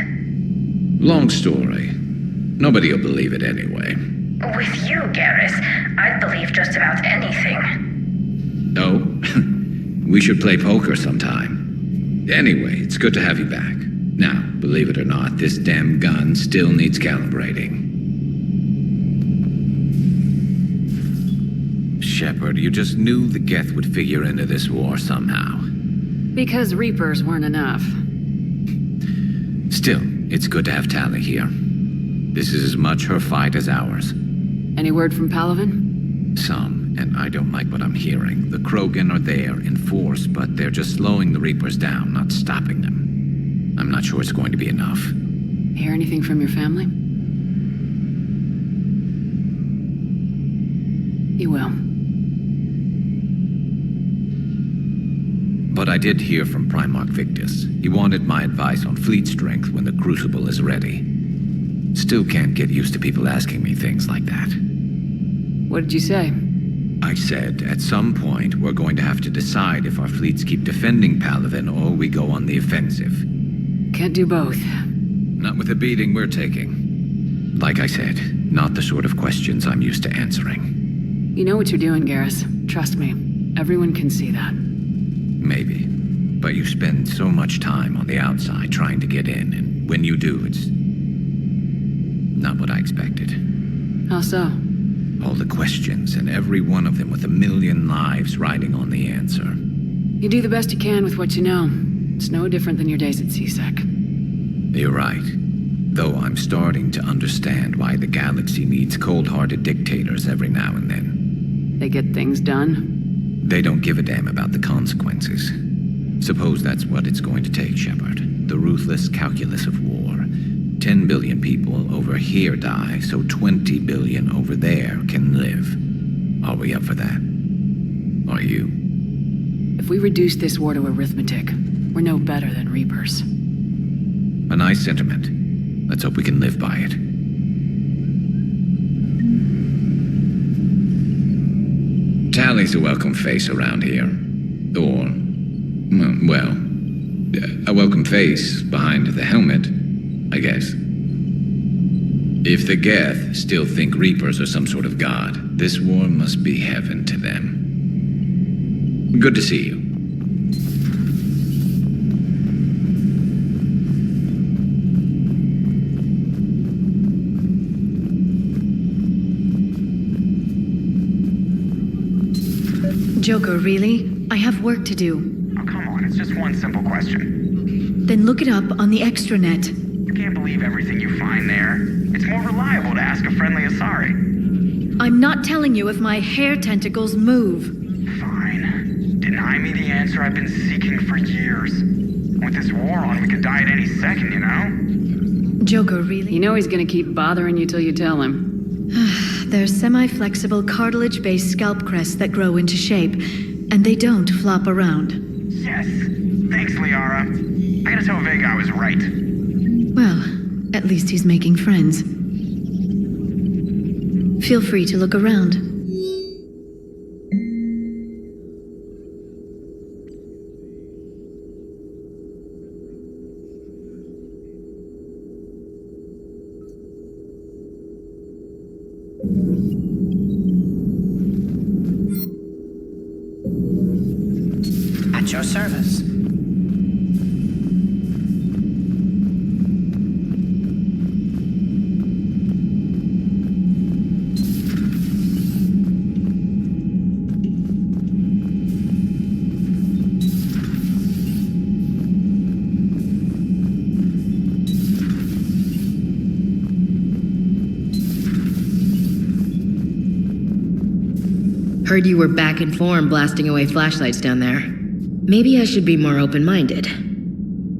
Long story. Nobody'll believe it anyway. With you, Garrus, I'd believe just about anything. Oh? We should play poker sometime. Anyway, it's good to have you back. Now, believe it or not, this damn gun still needs calibrating. Shepard, you just knew the Geth would figure into this war somehow. Because Reapers weren't enough. Still, it's good to have Tali here. This is as much her fight as ours. Any word from Palaven? Some, and I don't like what I'm hearing. The Krogan are there in force, but they're just slowing the Reapers down, not stopping them. I'm not sure it's going to be enough. Hear anything from your family? You will. But I did hear from Primarch Victus. He wanted my advice on fleet strength when the Crucible is ready. Still can't get used to people asking me things like that. What did you say? I said, at some point, we're going to have to decide if our fleets keep defending Palaven or we go on the offensive. Can't do both. Not with the beating we're taking. Like I said, not the sort of questions I'm used to answering. You know what you're doing, Garrus. Trust me. Everyone can see that. Maybe. But you spend so much time on the outside trying to get in, and when you do, it's not what I expected. How so? All the questions, and every one of them with 1,000,000 lives riding on the answer. You do the best you can with what you know. It's no different than your days at CSEC. You're right. Though I'm starting to understand why the galaxy needs cold-hearted dictators every now and then. They get things done? They don't give a damn about the consequences. Suppose that's what it's going to take, Shepard. The ruthless calculus of war. 10 billion people over here die, so 20 billion over there can live. Are we up for that? Are you? If we reduce this war to arithmetic, we're no better than Reapers. A nice sentiment. Let's hope we can live by it. Tali's a welcome face around here. Or, well, a welcome face behind the helmet, I guess. If the Geth still think Reapers are some sort of god, this war must be heaven to them. Good to see you. Joker, really? I have work to do. Oh, come on, it's just one simple question. Then look it up on the extranet. You can't believe everything you find there. It's more reliable to ask a friendly Asari. I'm not telling you if my hair tentacles move. Fine. Deny me the answer I've been seeking for years. With this war on, we could die at any second, you know? Joker, really? You know he's gonna keep bothering you till you tell him. They're semi-flexible cartilage-based scalp crests that grow into shape, and they don't flop around. Yes. Thanks, Liara. I gotta tell Vega I was right. Well, at least he's making friends. Feel free to look around. At your service. Heard you were back in form blasting away flashlights down there. Maybe I should be more open-minded.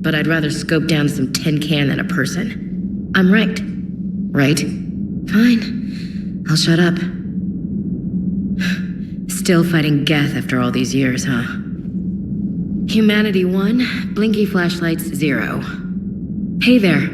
But I'd rather scope down some tin can than a person. I'm ranked. Right? Fine. I'll shut up. Still fighting Geth after all these years, huh? Humanity 1, blinky flashlights 0. Hey there.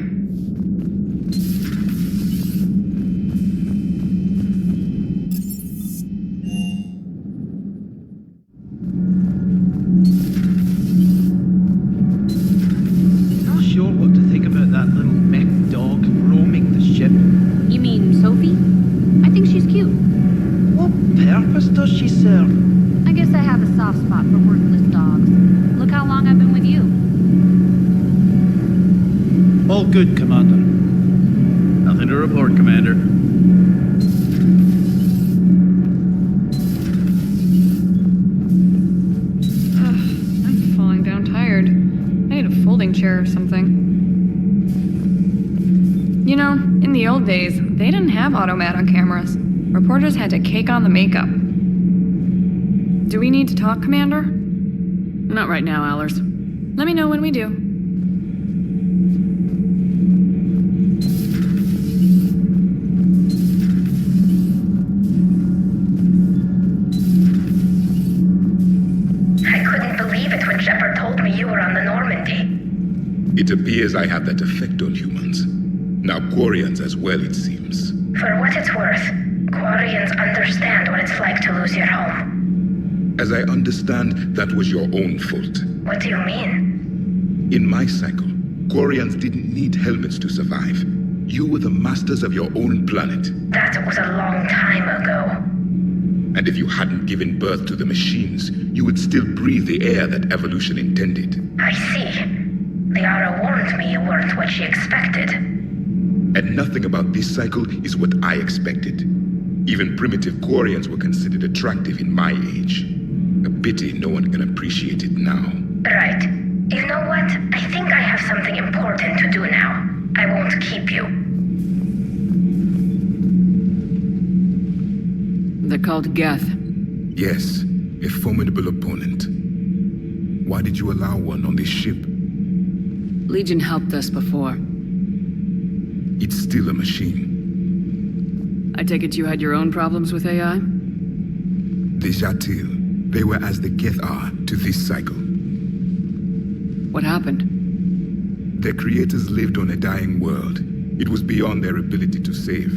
Good, Commander. Nothing to report, Commander. I'm falling down tired. I need a folding chair or something. You know, in the old days, they didn't have automat on cameras. Reporters had to cake on the makeup. Do we need to talk, Commander? Not right now, Allers. Let me know when we do. It appears I have that effect on humans. Now Quarians as well, it seems. For what it's worth, Quarians understand what it's like to lose your home. As I understand, that was your own fault. What do you mean? In my cycle, Quarians didn't need helmets to survive. You were the masters of your own planet. That was a long time ago. And if you hadn't given birth to the machines, you would still breathe the air that evolution intended. I see. Liara warned me you weren't what she expected. And nothing about this cycle is what I expected. Even primitive Quarians were considered attractive in my age. A pity no one can appreciate it now. Right. You know what? I think I have something important to do now. I won't keep you. They're called Geth. Yes, a formidable opponent. Why did you allow one on this ship? Legion helped us before. It's still a machine. I take it you had your own problems with AI? The Jatil. They were as the Geth are to this cycle. What happened? Their creators lived on a dying world. It was beyond their ability to save.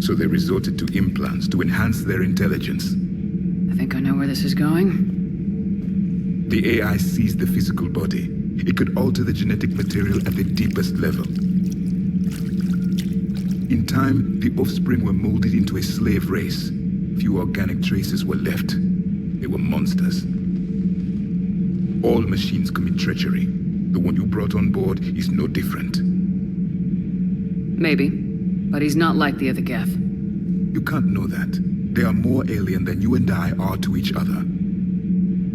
So they resorted to implants to enhance their intelligence. I think I know where this is going. The AI seized the physical body. It could alter the genetic material at the deepest level. In time, the offspring were molded into a slave race. Few organic traces were left. They were monsters. All machines commit treachery. The one you brought on board is no different. Maybe, but he's not like the other Geth. You can't know that. They are more alien than you and I are to each other.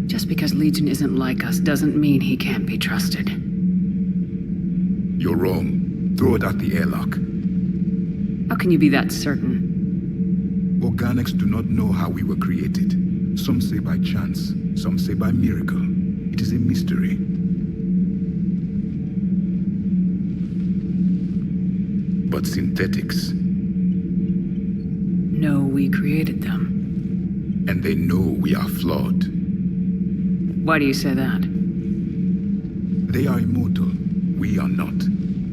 Just because Legion isn't like us doesn't mean he can't be trusted. You're wrong. Throw it at the airlock. How can you be that certain? Organics do not know how we were created. Some say by chance, some say by miracle. It is a mystery. But synthetics... No, we created them. And they know we are flawed. Why do you say that? They are immortal. We are not.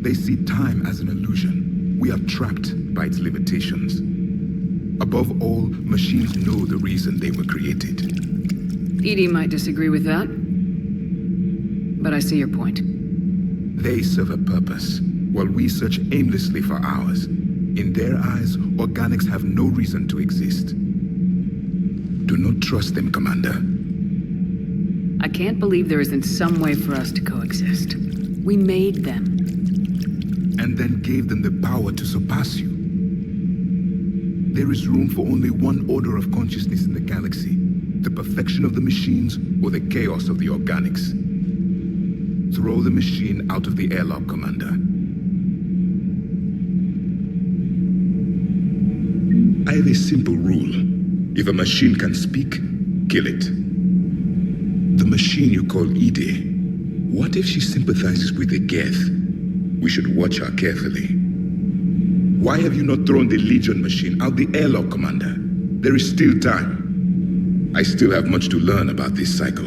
They see time as an illusion. We are trapped by its limitations. Above all, machines know the reason they were created. Edie might disagree with that. But I see your point. They serve a purpose, while we search aimlessly for ours. In their eyes, organics have no reason to exist. Do not trust them, Commander. I can't believe there isn't some way for us to coexist. We made them. And then gave them the power to surpass you. There is room for only one order of consciousness in the galaxy. The perfection of the machines or the chaos of the organics. Throw the machine out of the airlock, Commander. I have a simple rule. If a machine can speak, kill it. The machine you call Ide. What if she sympathizes with the Geth? We should watch her carefully. Why have you not thrown the Legion machine out the airlock, Commander? There is still time. I still have much to learn about this cycle.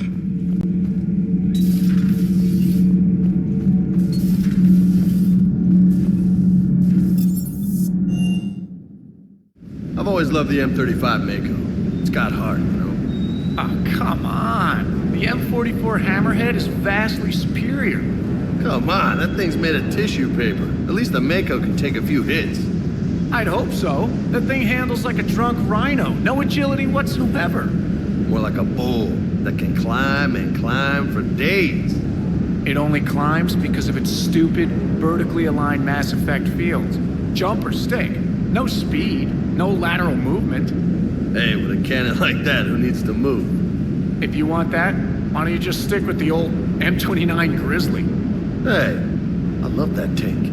I've always loved the M35 Mako. It's got heart, you know? Oh, come on. The M44 Hammerhead is vastly superior. Come on, that thing's made of tissue paper. At least the Mako can take a few hits. I'd hope so. That thing handles like a drunk rhino. No agility whatsoever. More like a bull that can climb and climb for days. It only climbs because of its stupid, vertically aligned mass effect fields. Jump or stick. No speed. No lateral movement. Hey, with a cannon like that, who needs to move? If you want that, why don't you just stick with the old M29 Grizzly? Hey, I love that tank.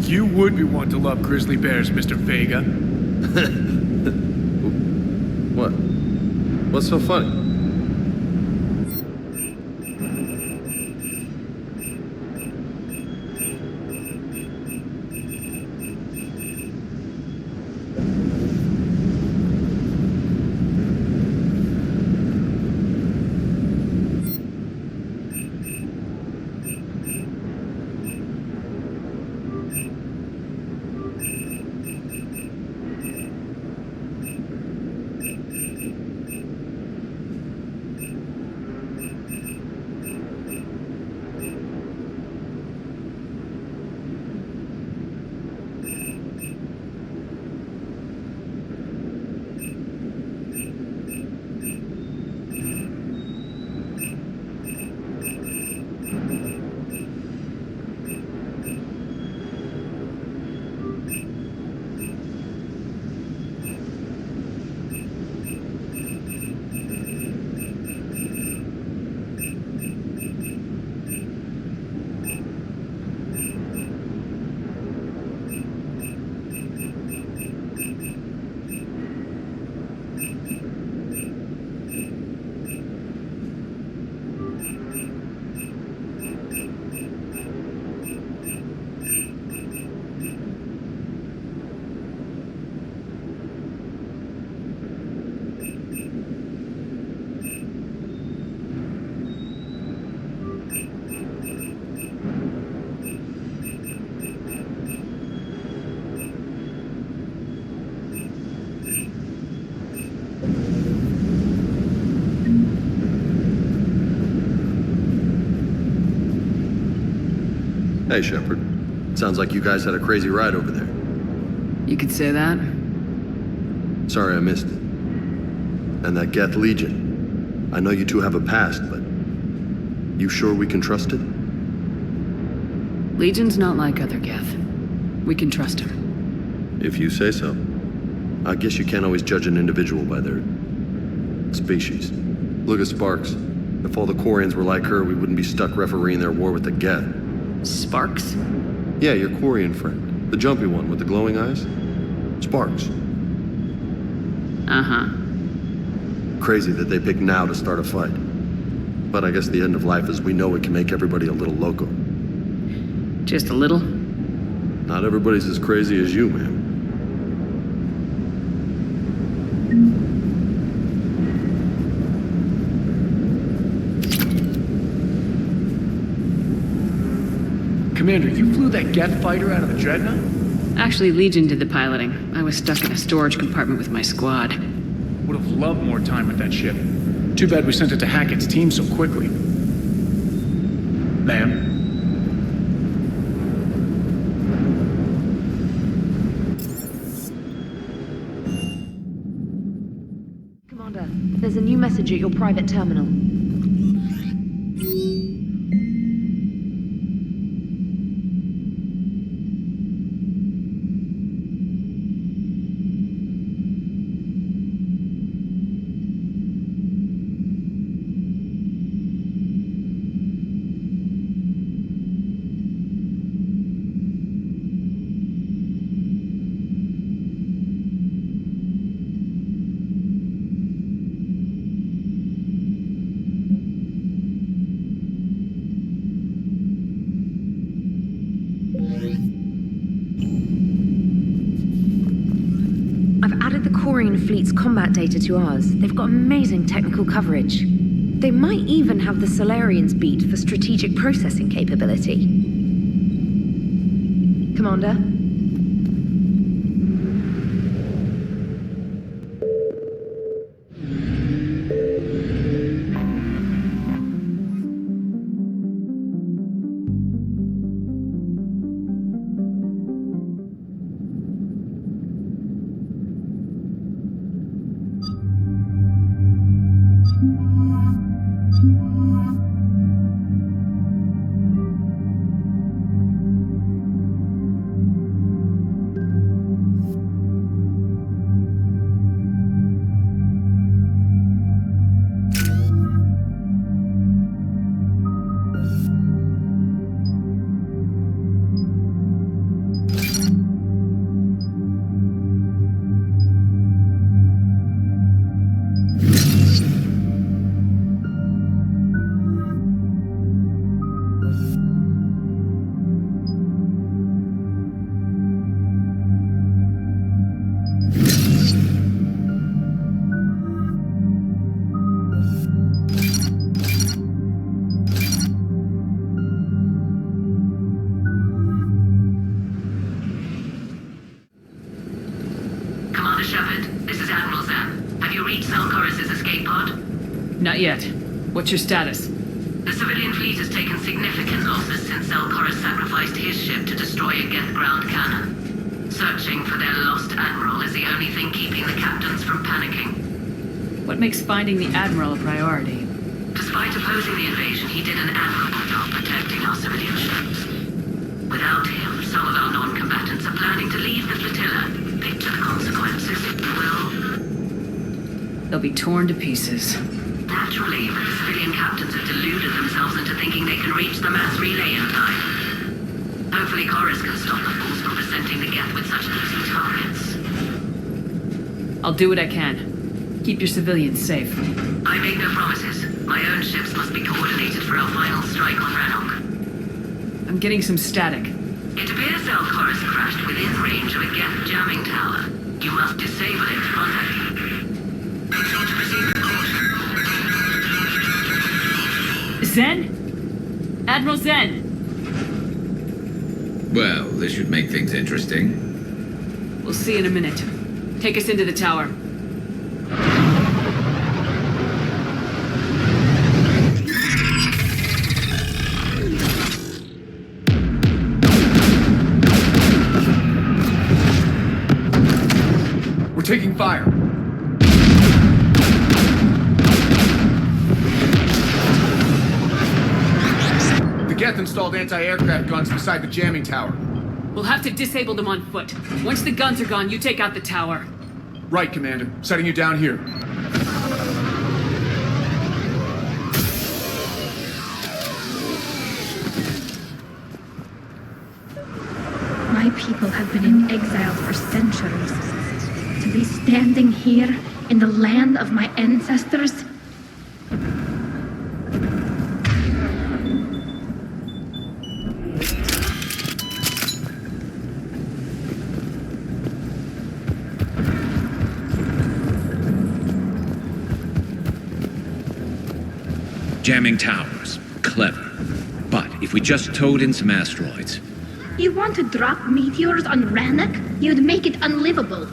You would be one to love grizzly bears, Mr. Vega. What? What's so funny? Hey, Shepard. Sounds like you guys had a crazy ride over there. You could say that. Sorry I missed it. And that Geth Legion. I know you two have a past, but you sure we can trust it? Legion's not like other Geth. We can trust him. If you say so. I guess you can't always judge an individual by their species. Look at Sparks. If all the Quarians were like her, we wouldn't be stuck refereeing their war with the Geth. Sparks? Yeah, your Quarian friend. The jumpy one with the glowing eyes. Sparks. Uh-huh. Crazy that they pick now to start a fight. But I guess the end of life as we know it can make everybody a little loco. Just a little? Not everybody's as crazy as you, man. Commander, you flew that Geth fighter out of the Dreadnought? Actually, Legion did the piloting. I was stuck in a storage compartment with my squad. Would have loved more time with that ship. Too bad we sent it to Hackett's team so quickly. Ma'am? Commander, there's a new message at your private terminal. fleet's combat data to ours. They've got amazing technical coverage. They might even have the Solarians beat for strategic processing capability. Commander? Not yet. What's your status? The civilian fleet has taken significant losses since Koris sacrificed his ship to destroy a Geth ground cannon. Searching for their lost Admiral is the only thing keeping the captains from panicking. What makes finding the Admiral a priority? Despite opposing the invasion, he did an admirable job protecting our civilian ships. Without him, some of our non-combatants are planning to leave the flotilla. Picture the consequences, if you will. They'll be torn to pieces. Naturally, but the civilian captains have deluded themselves into thinking they can reach the mass relay in time. Hopefully Koris can stop the fools from presenting the Geth with such easy targets. I'll do what I can. Keep your civilians safe. I make no promises. My own ships must be coordinated for our final strike on Rannoch. I'm getting some static. It appears Koris crashed within range of a Geth jamming tower. You must disable it to contact me. Make sure to proceed with caution. Zen? Admiral Zen! Well, this should make things interesting. We'll see in a minute. Take us into the tower. We're taking fire. The Geth installed anti-aircraft guns beside the jamming tower. We'll have to disable them on foot. Once the guns are gone, you take out the tower. Right, Commander. Setting you down here. My people have been in exile for centuries. To be standing here in the land of my ancestors? Jamming towers. Clever. But if we just towed in some asteroids... You want to drop meteors on Rannoch? You'd make it unlivable.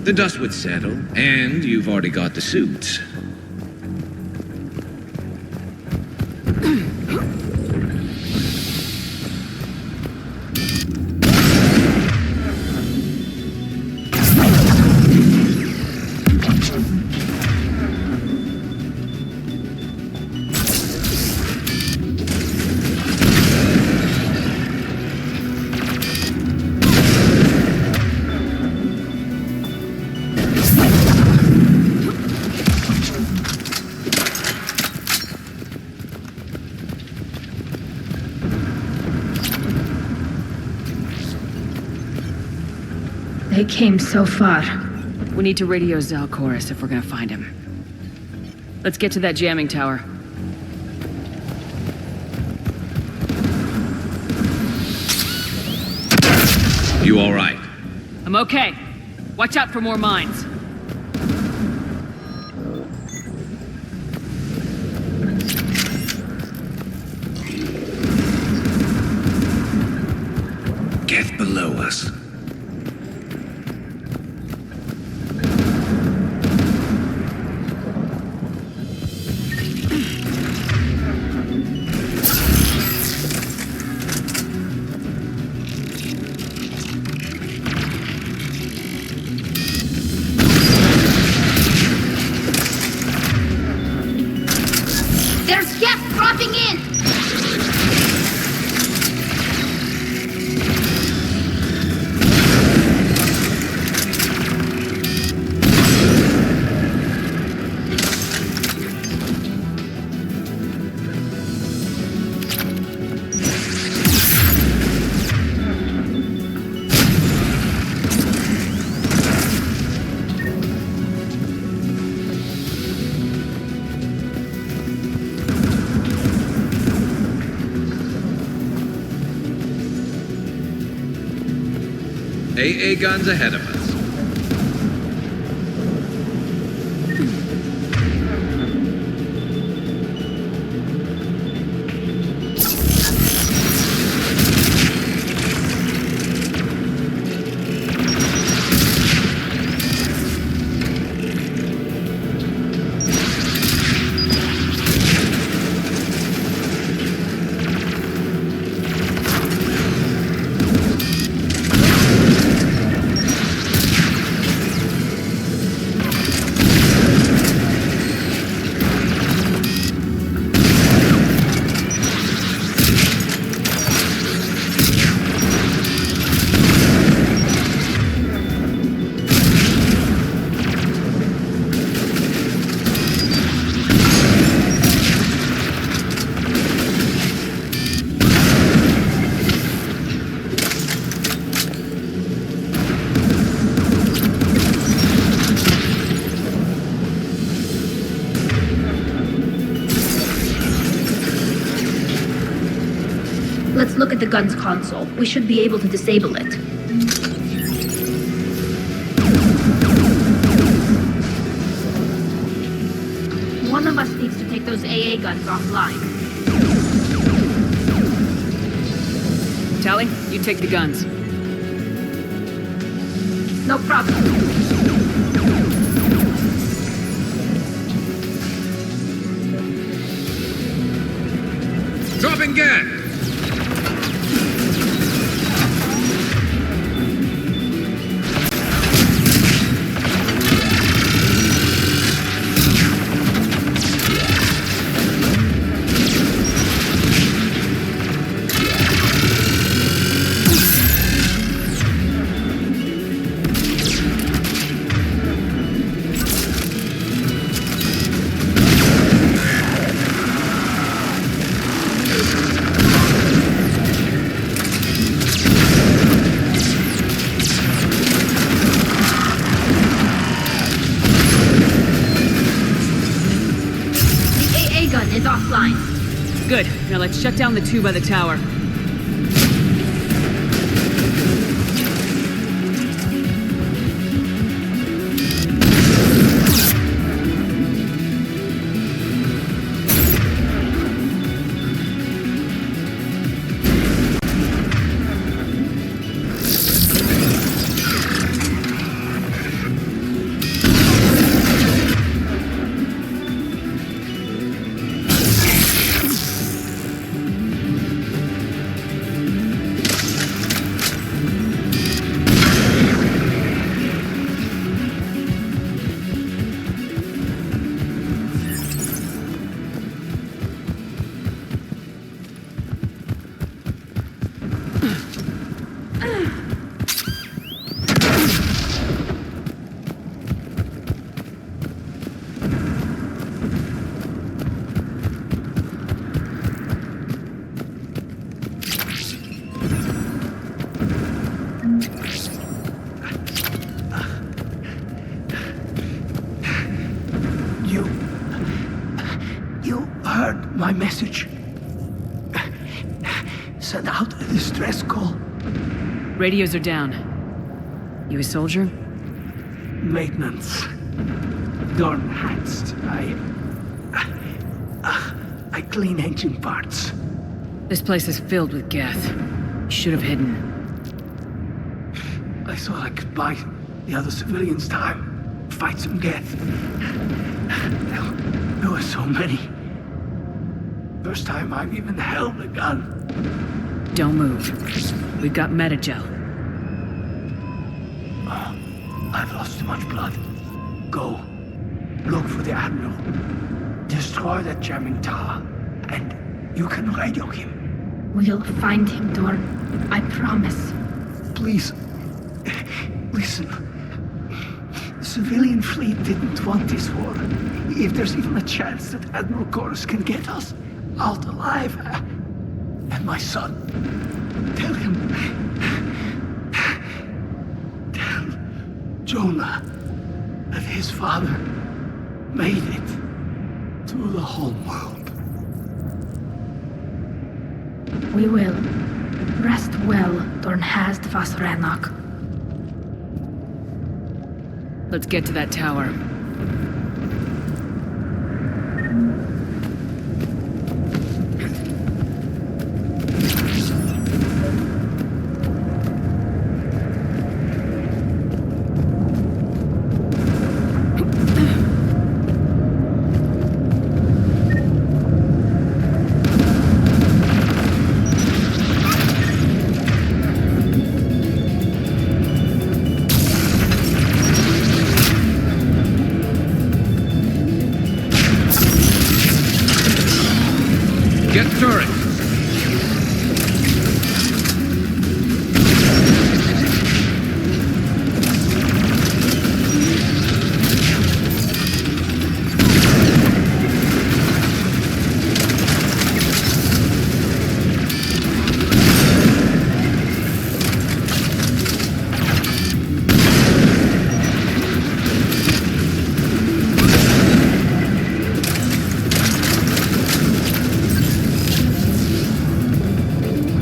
The dust would settle, and you've already got the suits. They came so far. We need to radio Koris if we're gonna find him. Let's get to that jamming tower. You all right? I'm okay. Watch out for more mines. us. There's Geth dropping in! AA guns ahead of us. Let's look at the gun's console. We should be able to disable it. One of us needs to take those AA guns offline. Tali, you take the guns. No problem. Dropping gun! Is offline. Good. Now let's shut down the two by the tower. My message. Send out a distress call. Radios are down. You a soldier? Maintenance. Darn hats. I clean engine parts. This place is filled with Geth. You should have hidden. thought I could buy the other civilians time. Fight some Geth. There were so many. First time I've even held a gun. Don't move. We've got Metagel. I've lost too much blood. Go. Look for the Admiral. Destroy that jamming tower. And you can radio him. We'll find him, Dorn. I promise. Please. Listen. The civilian fleet didn't want this war. If there's even a chance that Admiral Koris can get us out alive. And my son. Tell him. Tell Jonah that his father made it to the home world. We will. Rest well, Dornhazd vas Rannoch. Let's get to that tower.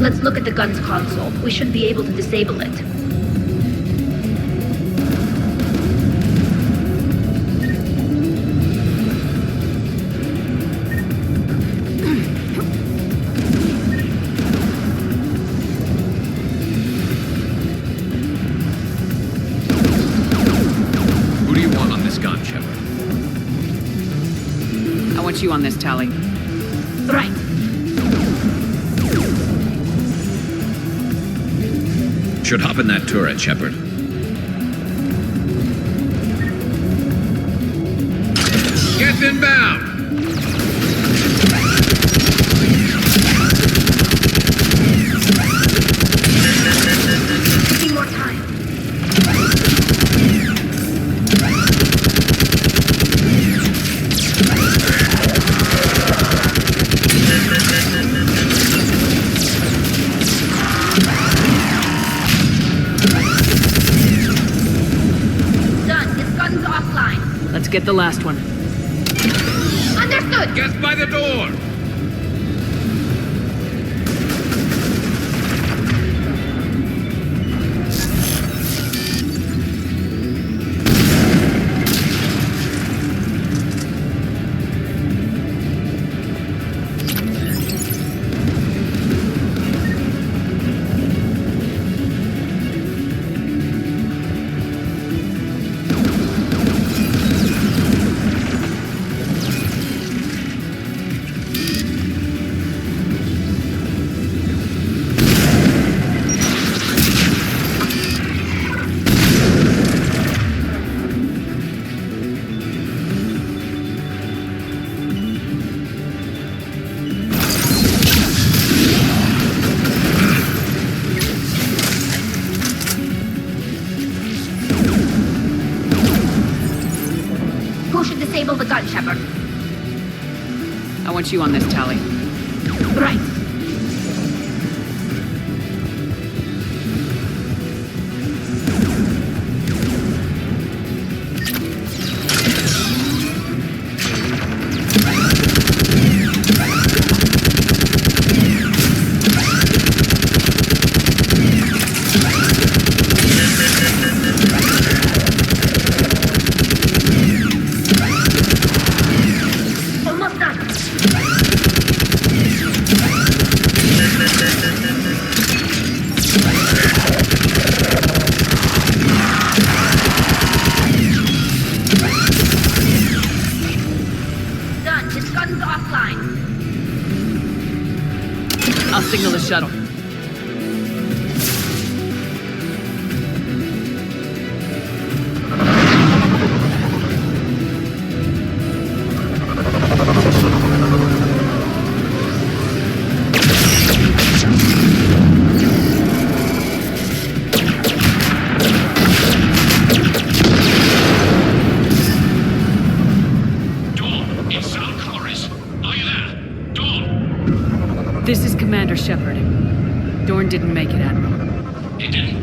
Let's look at the gun's console. We should be able to disable it. Who do you want on this gun, Shep? I want you on this, Tali. Right. Should hop in that turret, Shepard. Get inbound! Need more time. Let's get the last one. Understood! Get by the door! Disable the gun, Shepard. I want you on this, Tali. Right. This gun's offline. I'll signal the shuttle. This is Commander Shepard. Dorn didn't make it, Admiral. He didn't?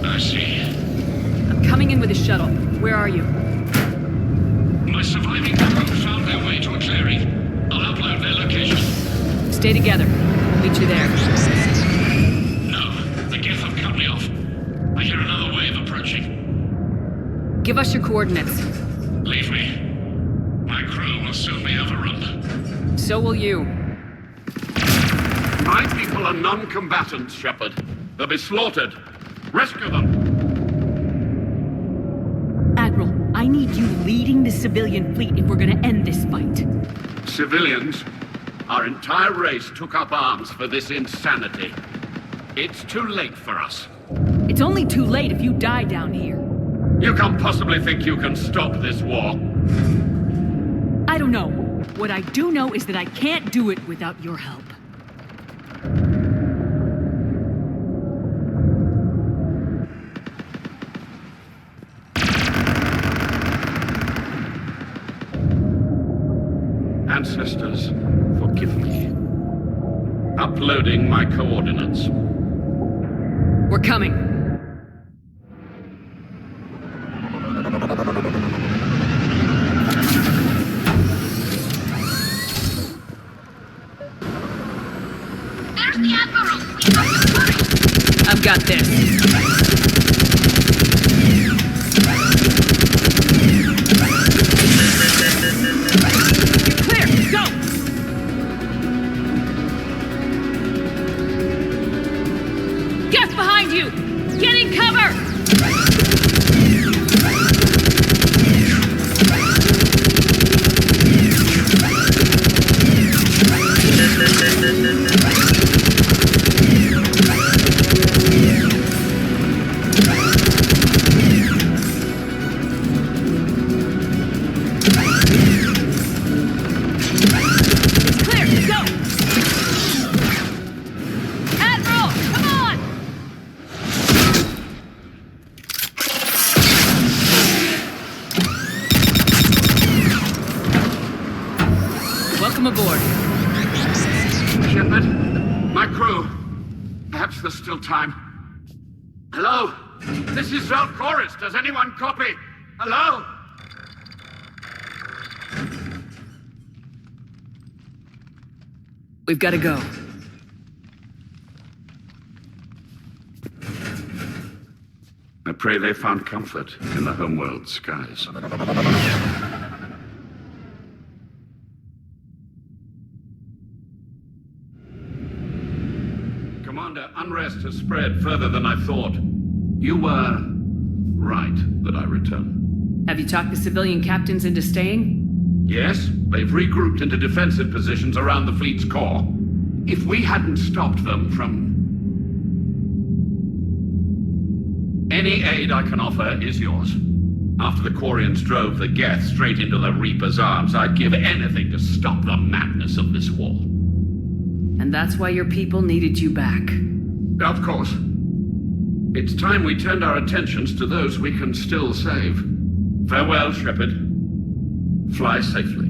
I see. I'm coming in with a shuttle. Where are you? My surviving crew found their way to a clearing. I'll upload their location. Stay together. We'll meet you there. No, the Geth have cut me off. I hear another wave approaching. Give us your coordinates. Leave me. My crew will soon be overrun. So will you. My people are non-combatants, Shepard. They'll be slaughtered. Rescue them! Admiral, I need you leading the civilian fleet if we're gonna end this fight. Civilians, our entire race took up arms for this insanity. It's too late for us. It's only too late if you die down here. You can't possibly think you can stop this war. I don't know. What I do know is that I can't do it without your help. Ancestors, forgive me. Uploading my coordinates. We're coming. There's the Admiral! I've got this. Clear! Go! Geth behind you! Get in cover! Still time. Hello? This is Koris. Does anyone copy? Hello? We've got to go. I pray they found comfort in the homeworld skies. Unrest has spread further than I thought. You were right that I return. Have you talked the civilian captains into staying? Yes, they've regrouped into defensive positions around the fleet's core. If we hadn't stopped them from... Any aid I can offer is yours. After the Quarians drove the Geth straight into the Reaper's arms, I'd give anything to stop the madness of this war. And that's why your people needed you back. Of course. It's time we turned our attentions to those we can still save. Farewell, Shepard. Fly safely.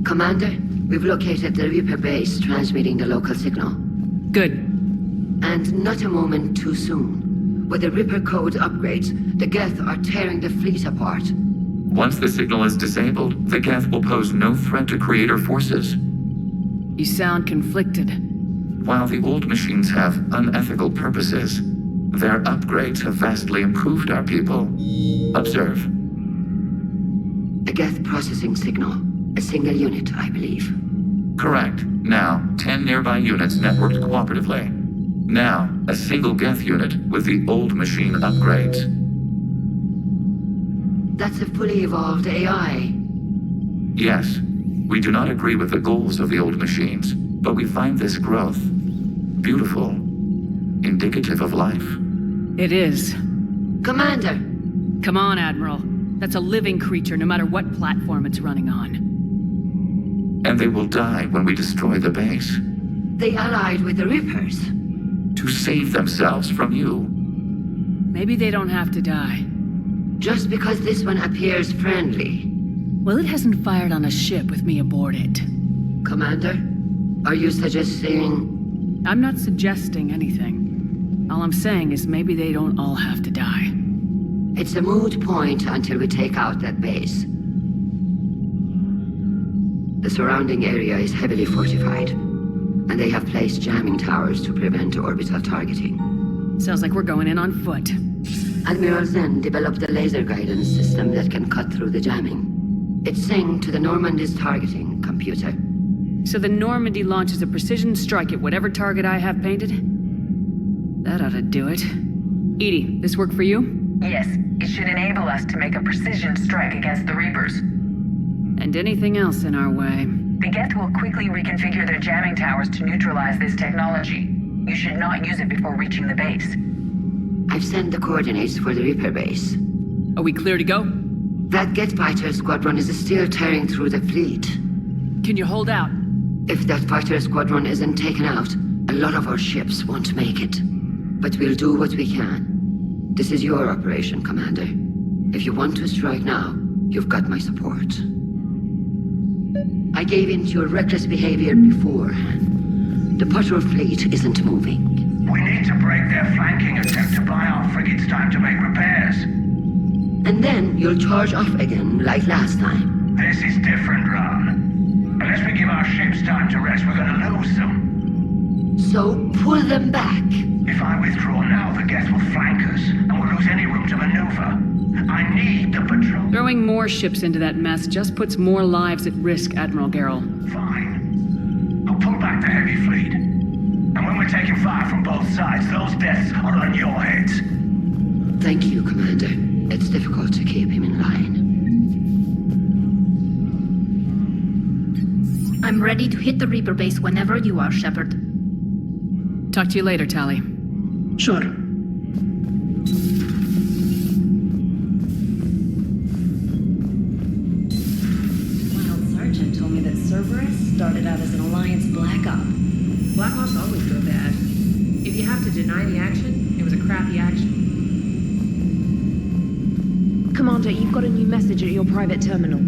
Commander, we've located the Reaper base transmitting the local signal. Good. And not a moment too soon. With the Reaper code upgrades, the Geth are tearing the fleet apart. Once the signal is disabled, the Geth will pose no threat to Creator forces. You sound conflicted. While the old machines have unethical purposes, their upgrades have vastly improved our people. Observe. A Geth processing signal. A single unit, I believe. Correct. Now, 10 nearby units networked cooperatively. Now, a single Geth unit with the old machine upgrades. That's a fully evolved AI. Yes, we do not agree with the goals of the old machines, but we find this growth beautiful, indicative of life. It is. Commander! Come on, Admiral. That's a living creature, no matter what platform it's running on. And they will die when we destroy the base. They allied with the Reapers. To save themselves from you. Maybe they don't have to die. Just because this one appears friendly. Well, it hasn't fired on a ship with me aboard it. Commander, are you suggesting... I'm not suggesting anything. All I'm saying is maybe they don't all have to die. It's a moot point until we take out that base. The surrounding area is heavily fortified, and they have placed jamming towers to prevent orbital targeting. Sounds like we're going in on foot. Admiral Zen developed a laser guidance system that can cut through the jamming. It's synced to the Normandy's targeting computer. So the Normandy launches a precision strike at whatever target I have painted? That ought to do it. Edie, this work for you? Yes, it should enable us to make a precision strike against the Reapers. And anything else in our way. The Geth will quickly reconfigure their jamming towers to neutralize this technology. You should not use it before reaching the base. I've sent the coordinates for the Reaper base. Are we clear to go? That Geth fighter squadron is still tearing through the fleet. Can you hold out? If that fighter squadron isn't taken out, a lot of our ships won't make it. But we'll do what we can. This is your operation, Commander. If you want to strike now, you've got my support. I gave in to your reckless behavior beforehand. The patrol fleet isn't moving. We need to break their flanking attempt to buy our frigates time to make repairs. And then you'll charge off again, like last time. This is different, Ron. Unless we give our ships time to rest, we're gonna lose them. So pull them back. If I withdraw now, the Geth will flank us, and we'll lose any room to maneuver. I need the patrol. Throwing more ships into that mess just puts more lives at risk, Admiral Garrel. Fine. I'll pull back the heavy fleet. And when we're taking fire from both sides, those deaths are on your heads. Thank you, Commander. It's difficult to keep him in line. I'm ready to hit the Reaper base whenever you are, Shepard. Talk to you later, Tali. Sure. Sergeant told me that Cerberus started out as an Alliance Black Op. Black Ops always go bad. If you have to deny the action, it was a crappy action. Commander, you've got a new message at your private terminal.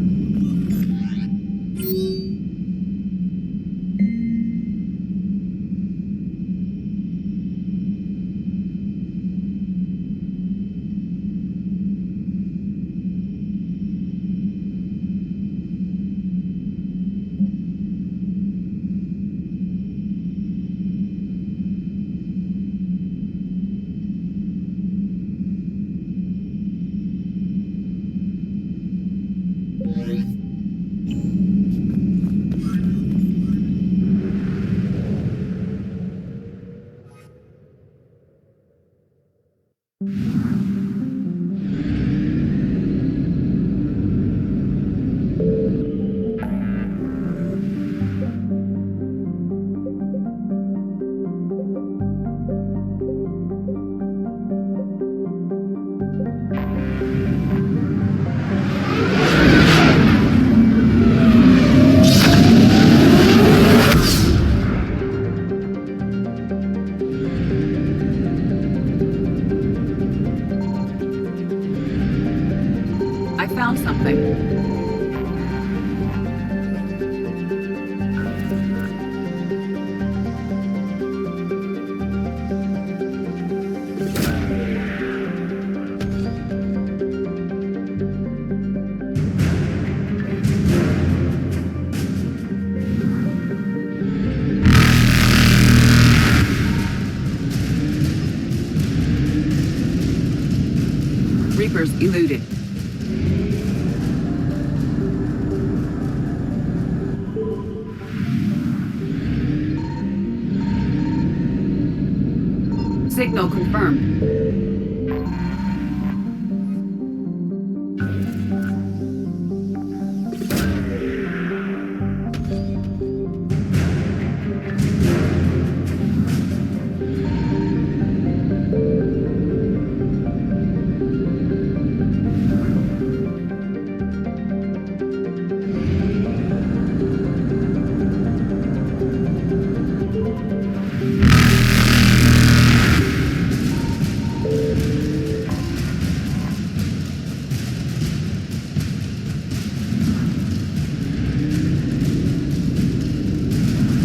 Reapers eluded. Signal confirmed.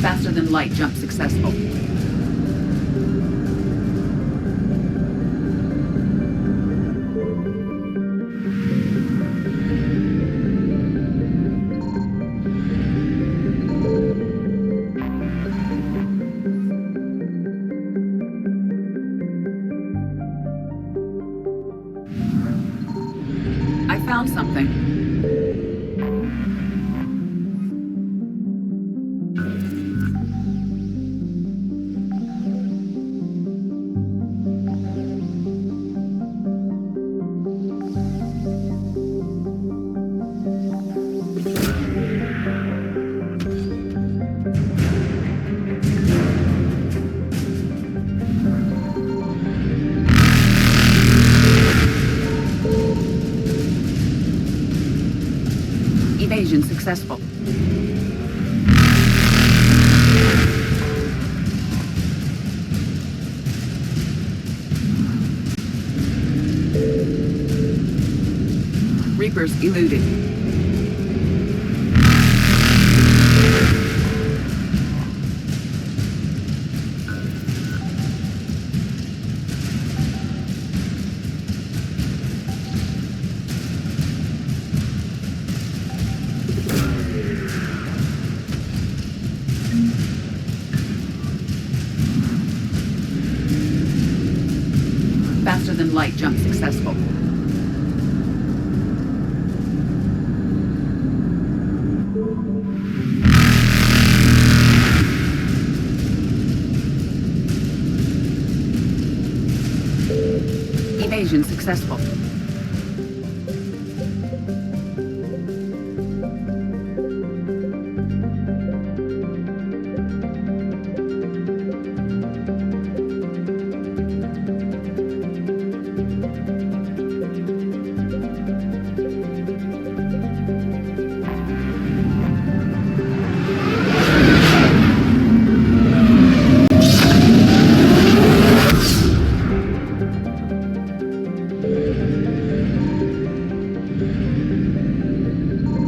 Faster than light jump successful. I found something. Evasion successful. Reapers eluded. Faster than light jump successful. Evasion successful.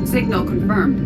Signal confirmed.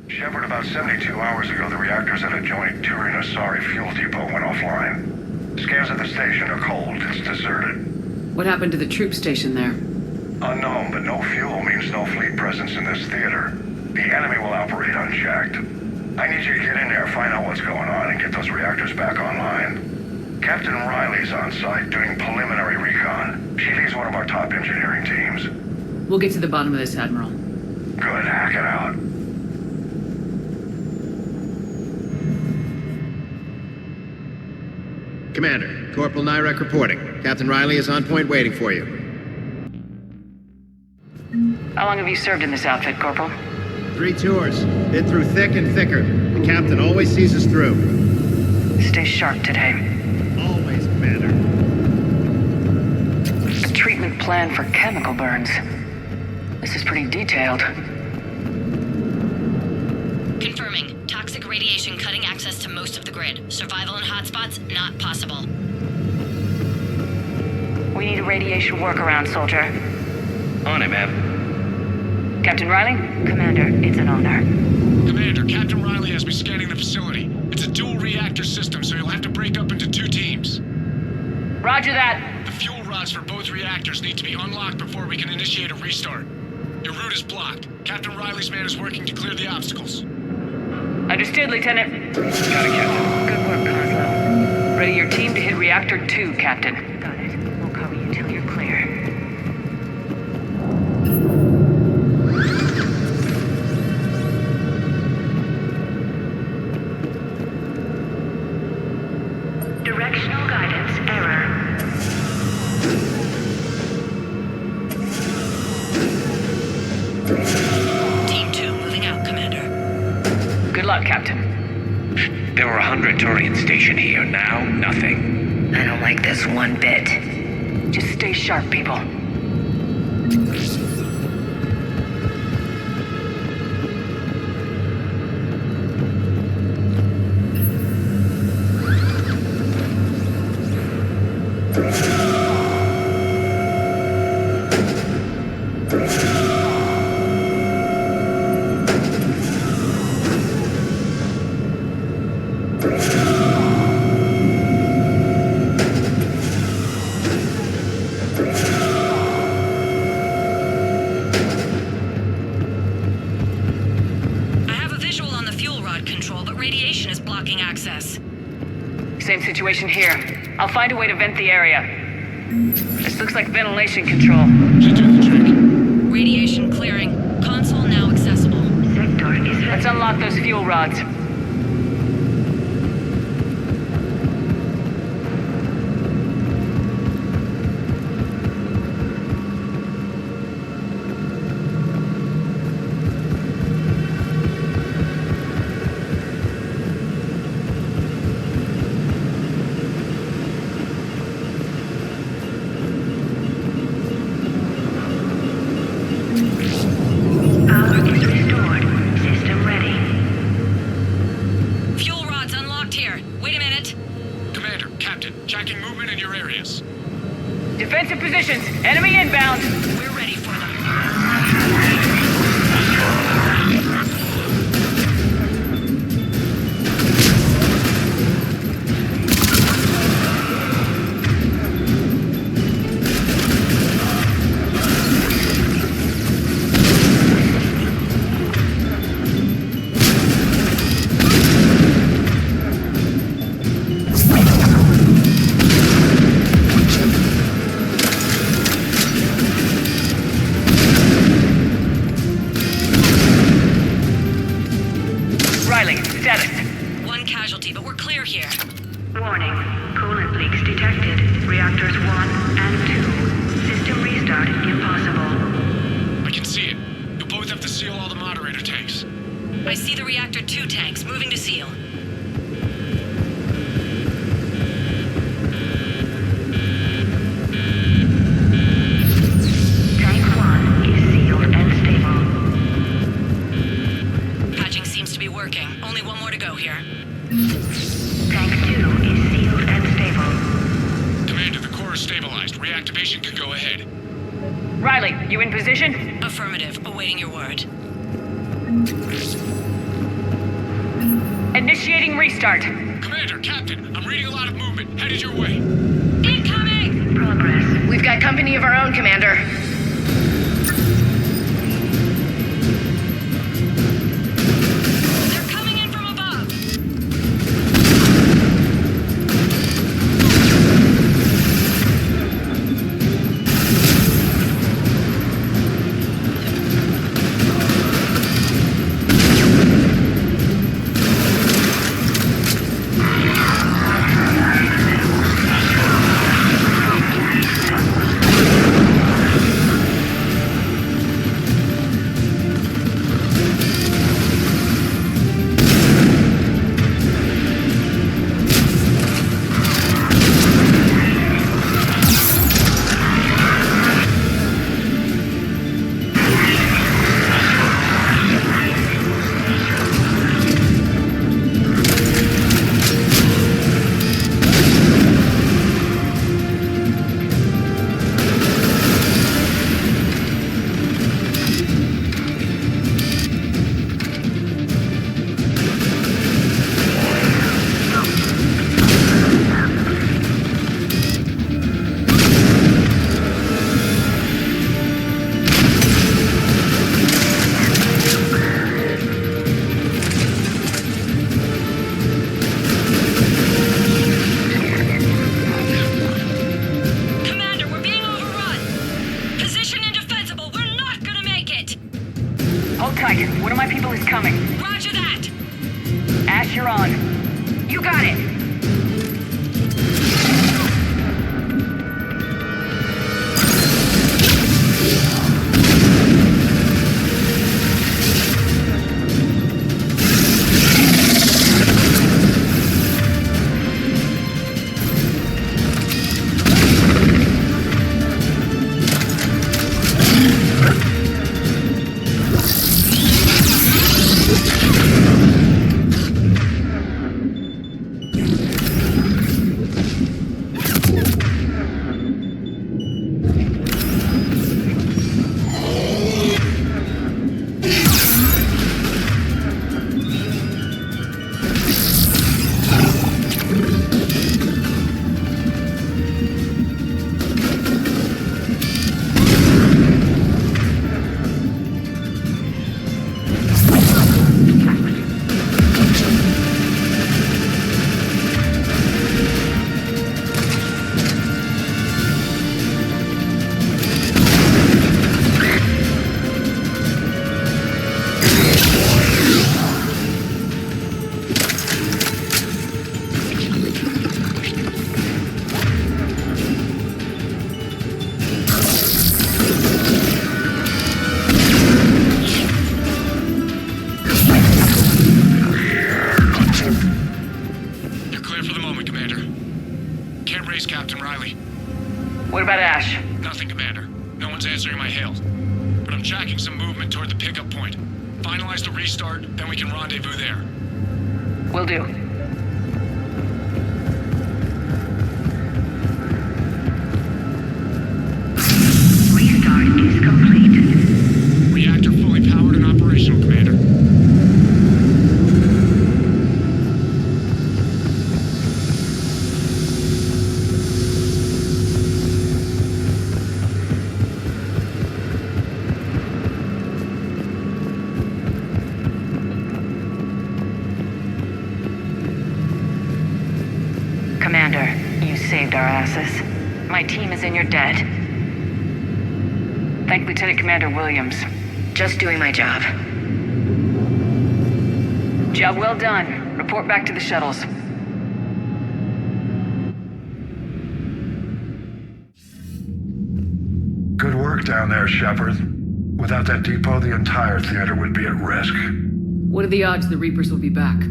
Shepard, about 72 hours ago, the reactors at a joint Turin-Asari fuel depot went offline. Scans at the station are cold. It's deserted. What happened to the troop station there? Unknown, but no fuel means no fleet presence in this theater. The enemy will operate unchecked. I need you to get in there, find out what's going on, and get those reactors back online. Captain Riley's on site doing preliminary recon. She leads one of our top engineering teams. We'll get to the bottom of this, Admiral. Good, hack it out. Commander, Corporal Nyrek reporting. Captain Riley is on point waiting for you. How long have you served in this outfit, Corporal? 3 tours. Been through thick and thicker. The captain always sees us through. Stay sharp today. Always, Commander. A treatment plan for chemical burns. This is pretty detailed. Confirming. Toxic radiation cutting access to most of the grid. Survival in hotspots, not possible. We need a radiation workaround, soldier. On it, ma'am. Captain Riley? Commander, it's an honor. Commander, Captain Riley has me scanning the facility. It's a dual reactor system, so you'll have to break up into 2 teams. Roger that. The fuel rods for both reactors need to be unlocked before we can initiate a restart. Your route is blocked. Captain Riley's man is working to clear the obstacles. Understood, Lieutenant. Got it, Captain. Good work, Coslow. Ready your team to hit Reactor 2, Captain. Got it. We'll cover you till you're clear. Directional guidance error. Team 2 moving out, Commander. Good luck, Captain. There were 100 Turians stationed here. Now, nothing. I don't like this one bit. Just stay sharp, people. Same situation here. I'll find a way to vent the area. This looks like ventilation control. Radiation clearing. Console now accessible. Let's unlock those fuel rods. Defensive positions. Enemy inbound. We're ready for them. Warning. Coolant leaks detected. Reactors 1 and 2. System restart impossible. I can see it. You'll both have to seal all the moderator tanks. I see the Reactor 2 tanks moving to seal. Tank 1 is sealed and stable. Patching seems to be working. Only one more to go here. Tank 2 is sealed and stable. Commander, the core is stabilized. Reactivation can go ahead. Riley, you in position? Affirmative. Awaiting your word. Initiating restart. Commander, Captain, I'm reading a lot of movement. Headed your way. Incoming! Progress. We've got company of our own, Commander. They're coming in from above. Roger that! Ash, you're on. You got it! What about Ash? Nothing, Commander. No one's answering my hails. But I'm tracking some movement toward the pickup point. Finalize the restart, then we can rendezvous there. Will do. Restart is complete. Reactor fully powered and operational, Commander. Commander, you saved our asses. My team is in your debt. Thank Lieutenant Commander Williams. Just doing my job. Job well done. Report back to the shuttles. Good work down there, Shepard. Without that depot, the entire theater would be at risk. What are the odds the Reapers will be back?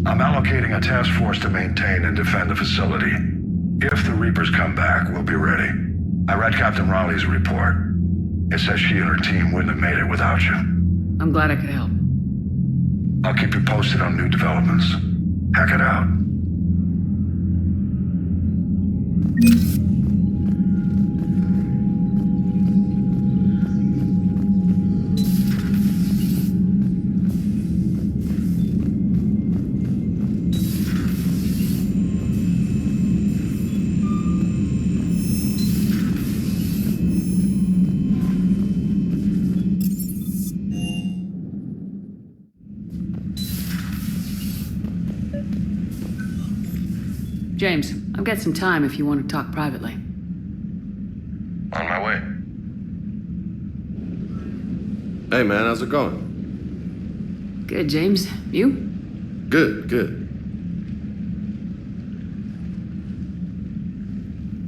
I'm allocating a task force to maintain and defend the facility. If the Reapers come back, we'll be ready. I read Captain Raleigh's report. It says she and her team wouldn't have made it without you. I'm glad I could help. I'll keep you posted on new developments. Hack it out. James, I've got some time if you want to talk privately. On my way. Hey man, how's it going? Good, James. You? Good, good.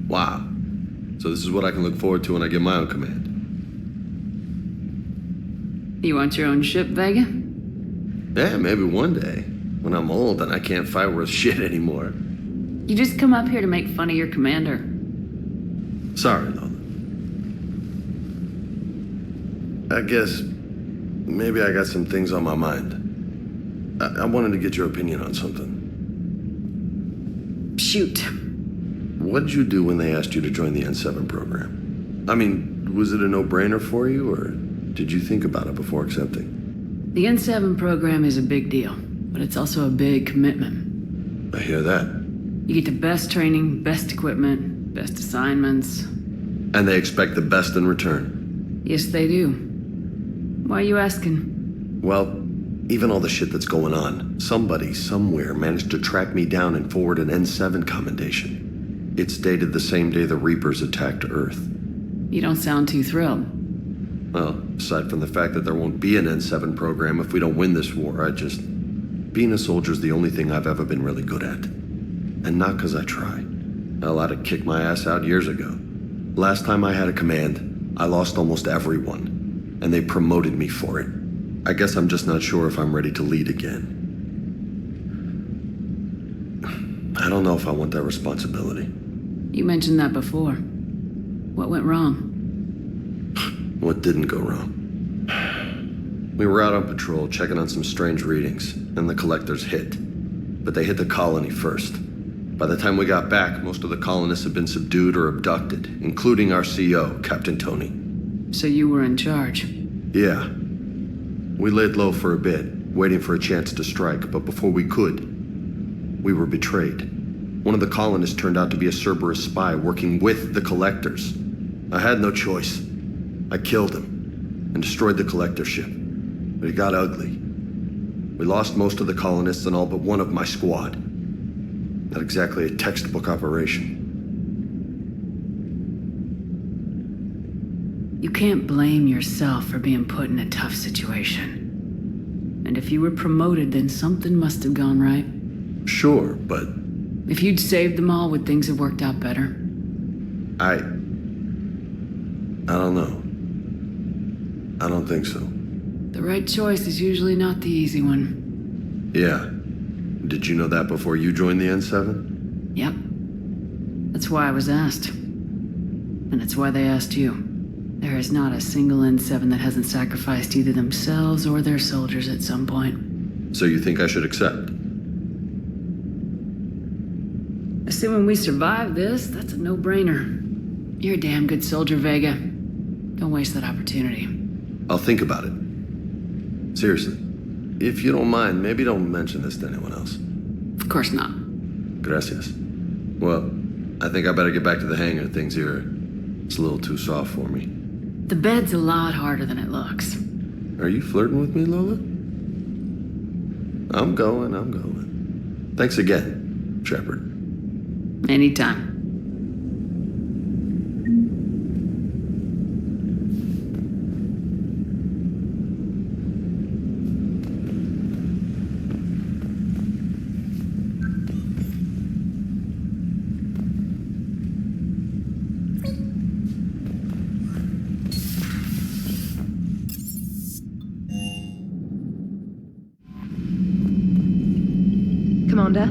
Wow. So this is what I can look forward to when I get my own command. You want your own ship, Vega? Yeah, maybe one day. When I'm old and I can't fight worth shit anymore. You just come up here to make fun of your commander. Sorry, Lola. I guess maybe I got some things on my mind. I wanted to get your opinion on something. Shoot. What did you do when they asked you to join the N7 program? I mean, was it a no-brainer for you, or did you think about it before accepting? The N7 program is a big deal, but it's also a big commitment. I hear that. You get the best training, best equipment, best assignments. And they expect the best in return. Yes, they do. Why are you asking? Well, even all the shit that's going on, somebody somewhere managed to track me down and forward an N7 commendation. It's dated the same day the Reapers attacked Earth. You don't sound too thrilled. Well, aside from the fact that there won't be an N7 program if we don't win this war, being a soldier's the only thing I've ever been really good at. And not because I try. Hell, I'd have kicked my ass out years ago. Last time I had a command, I lost almost everyone. And they promoted me for it. I guess I'm just not sure if I'm ready to lead again. I don't know if I want that responsibility. You mentioned that before. What went wrong? What didn't go wrong? We were out on patrol, checking on some strange readings, and the collectors hit. But they hit the colony first. By the time we got back, most of the colonists had been subdued or abducted, including our CO, Captain Tony. So you were in charge? Yeah. We laid low for a bit, waiting for a chance to strike, but before we could, we were betrayed. One of the colonists turned out to be a Cerberus spy working with the collectors. I had no choice. I killed him and destroyed the collector ship. But it got ugly. We lost most of the colonists and all but one of my squad. Not exactly a textbook operation. You can't blame yourself for being put in a tough situation. And if you were promoted, then something must have gone right. Sure, but... If you'd saved them all, would things have worked out better? I don't know. I don't think so. The right choice is usually not the easy one. Yeah. Did you know that before you joined the N7? Yep. That's why I was asked. And it's why they asked you. There is not a single N7 that hasn't sacrificed either themselves or their soldiers at some point. So you think I should accept? Assuming we survive this, that's a no-brainer. You're a damn good soldier, Vega. Don't waste that opportunity. I'll think about it. Seriously. If you don't mind, maybe don't mention this to anyone else. Of course not. Gracias. Well, I think I better get back to the hangar. Things here, it's a little too soft for me. The bed's a lot harder than it looks. Are you flirting with me, Lola? I'm going. Thanks again, Shepard. Anytime. Commander?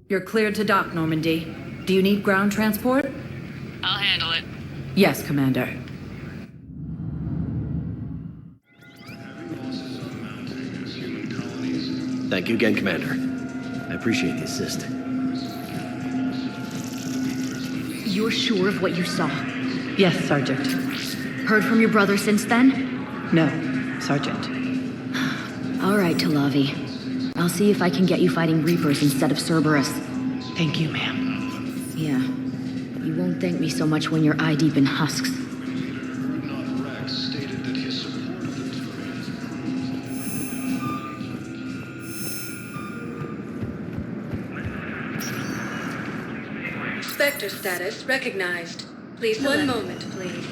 You're cleared to dock, Normandy. Do you need ground transport? I'll handle it. Yes, Commander. Thank you again, Commander. I appreciate the assist. You're sure of what you saw? Yes, Sergeant. Heard from your brother since then? No, Sergeant. All right, Talavi. I'll see if I can get you fighting Reapers instead of Cerberus. Thank you, ma'am. Yeah. You won't thank me so much when you're eye-deep in husks. Spectre status recognized. Please, one moment, please.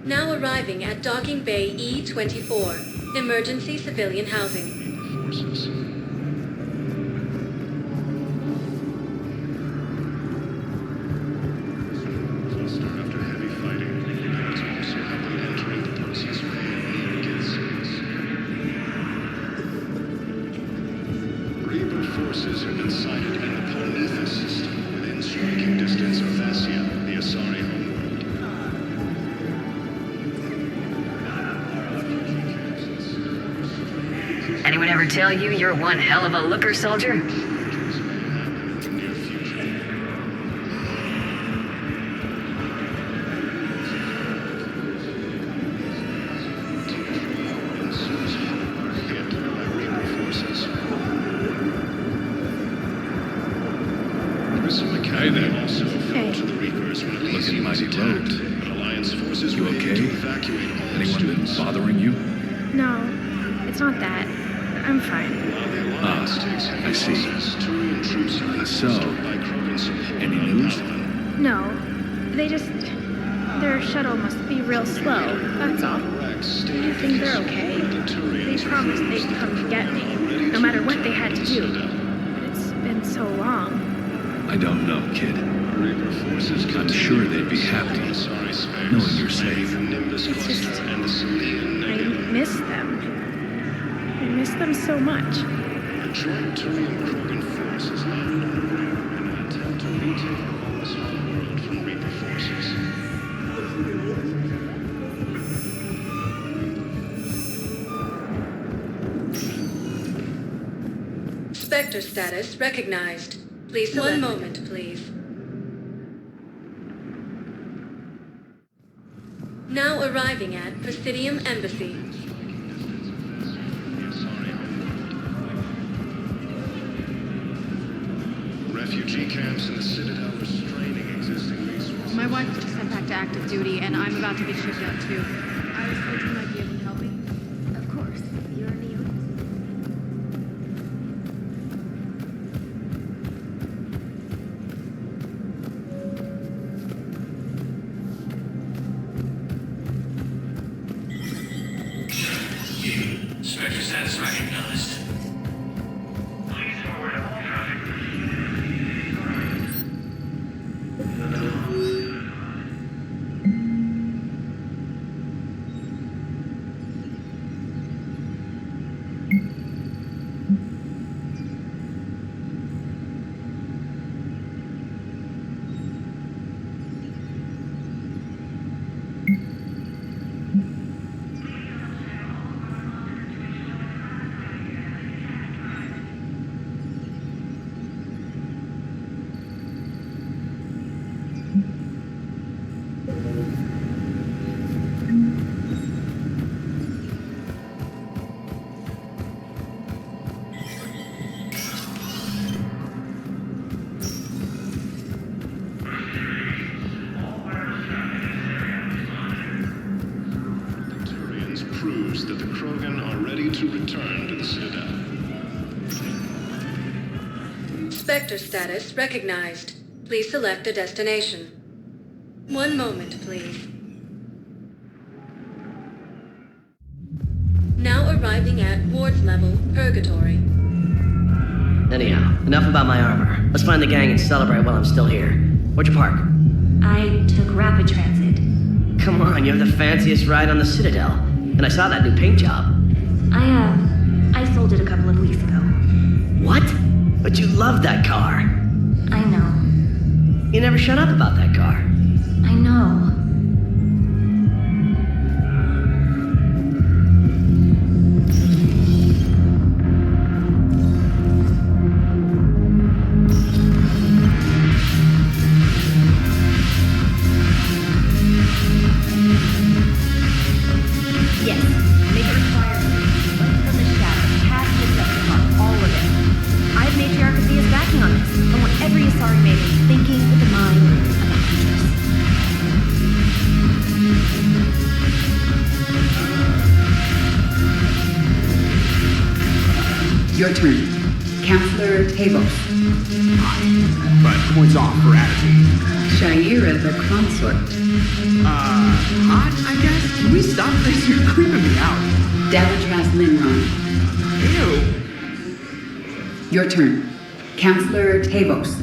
Now arriving at Docking Bay E-24, emergency civilian housing. Reaper forces have been sighted in the Polynethus system within striking distance of Thessia, the Asari homeworld. Anyone ever tell you you're one hell of a looker, soldier? Anyone been bothering you? No, it's not that. I'm fine. Ah, I see. So, any news? No, their shuttle must be real slow, that's all. I think they're okay. They promised they'd come to get me, no matter what they had to do. But it's been so long. I don't know, kid. I'm sure they'd be happy knowing you're safe. It's just, I miss them. I miss them so much. A joint Turian-Krogan force is now in an attempt to retake all the small world from Reaper forces. Spectre status recognized. Please select. One moment, please. Now arriving at Presidium Embassy. Refugee camps in the Citadel are straining existing resources. My wife was just sent back to active duty, and I'm about to be shipped out too. I was told you might be able to help me. Of course. You're in the unit. Spectre status recognized. Please forward all traffic. Proves that the Krogan are ready to return to the Citadel. Spectre status recognized. Please select a destination. One moment, please. Now arriving at Ward's level, Purgatory. Anyhow, enough about my armor. Let's find the gang and celebrate while I'm still here. Where'd you park? I took rapid transit. Come on, you have the fanciest ride on the Citadel. And I saw that new paint job. I sold it a couple of weeks ago. What? But you loved that car. I know. You never shut up about that car. I know. Your turn. Counselor Tavos. But points off for attitude. Shaira the consort. Hot, I guess? Can we stop this? You're creeping me out. Davitras Linron. Ew. Your turn. Counselor Tavos.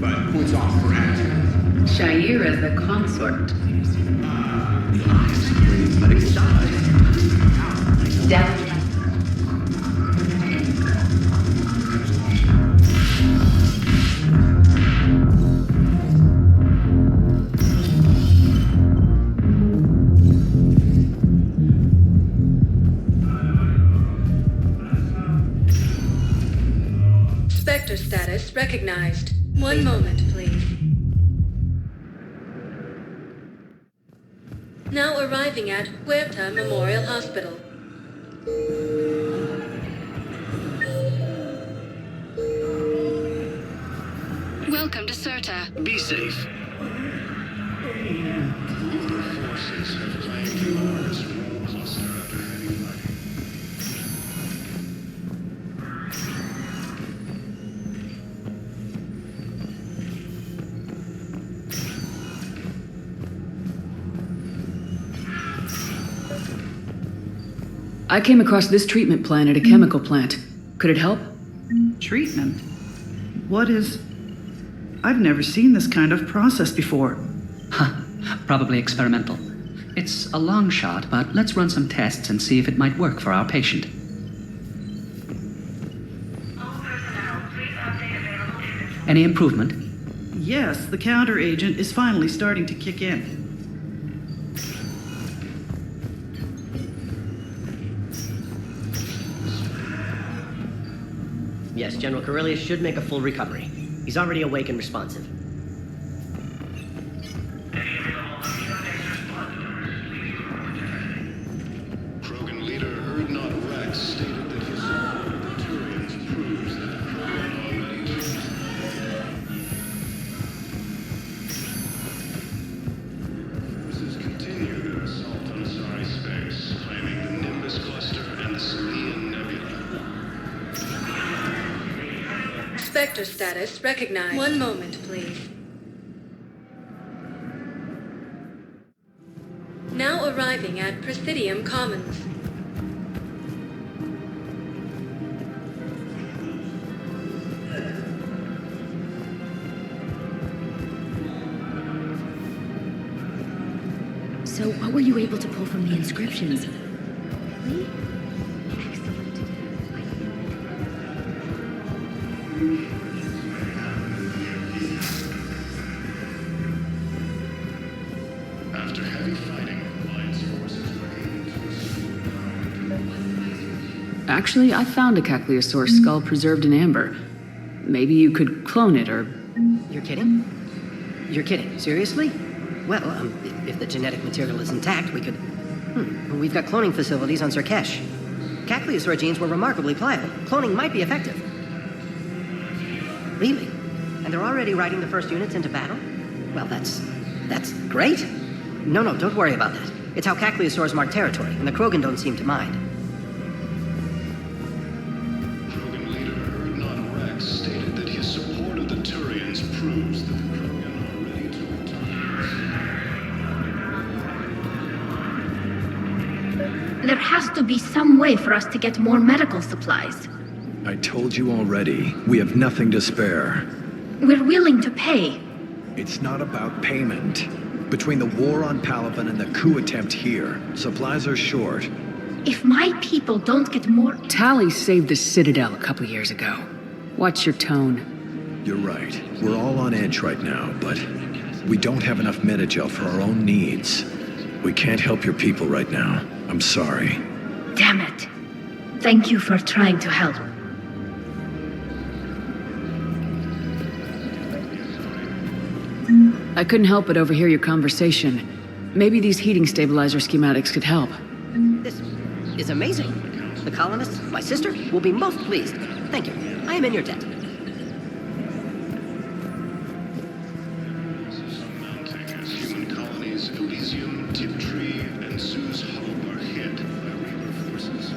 But points off for attitude. Shaira the consort. Davitras. Spectre status recognized. One moment, please. Now arriving at Huerta Memorial Hospital. Welcome to Serta. Be safe. Reaper forces I came across this treatment plant at a chemical plant. Could it help? Treatment? What is... I've never seen this kind of process before. Huh. Probably experimental. It's a long shot, but let's run some tests and see if it might work for our patient. Any improvement? Yes, the counter-agent is finally starting to kick in. Yes, General Corellius should make a full recovery. He's already awake and responsive. Krogan leader Dreadnought Rex stated that his support of the Turians proves that the Krogan already... Forces continued an assault on Sari space, claiming the Nimbus cluster and the Cyone nebula. Spectre status recognized. One moment, please. Now arriving at Presidium Commons. So, what were you able to pull from the inscriptions? After heavy fighting, Alliance forces were able to assume... Actually, I found a Caecilisaur skull preserved in amber. Maybe you could clone it, or... You're kidding? You're kidding. Seriously? Well, if the genetic material is intact, we could... We've got cloning facilities on Zerkesh. Caecilisaur genes were remarkably pliable. Cloning might be effective. Really? And they're already riding the first units into battle? Well, that's great. No, don't worry about that. It's how Caecilisaurs mark territory, and the Krogan don't seem to mind. Krogan leader Dreadnought Rex stated that his support of the Turians proves that the Krogan are ready to return. There has to be some way for us to get more medical supplies. I told you already, we have nothing to spare. We're willing to pay. It's not about payment. Between the war on Palaven and the coup attempt here, supplies are short. If my people don't get more... Tali saved the Citadel a couple years ago. Watch your tone. You're right. We're all on edge right now, but we don't have enough metagel for our own needs. We can't help your people right now. I'm sorry. Damn it. Thank you for trying to help. I couldn't help but overhear your conversation. Maybe these heating stabilizer schematics could help. This is amazing. The colonists, my sister, will be most pleased. Thank you. I am in your debt. Human colonies Elysium, Tiptree, and Sue's Hope are hit by Reaper forces.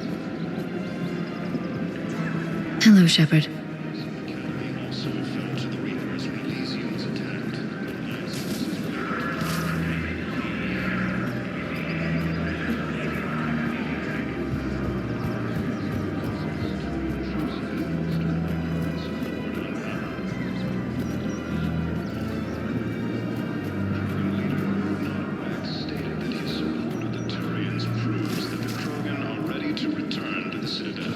Hello, Shepard. Also fell to the Reapers when Elysium was attacked. Stated that his support of the Turians proves that the Krogan are ready to return to the Citadel.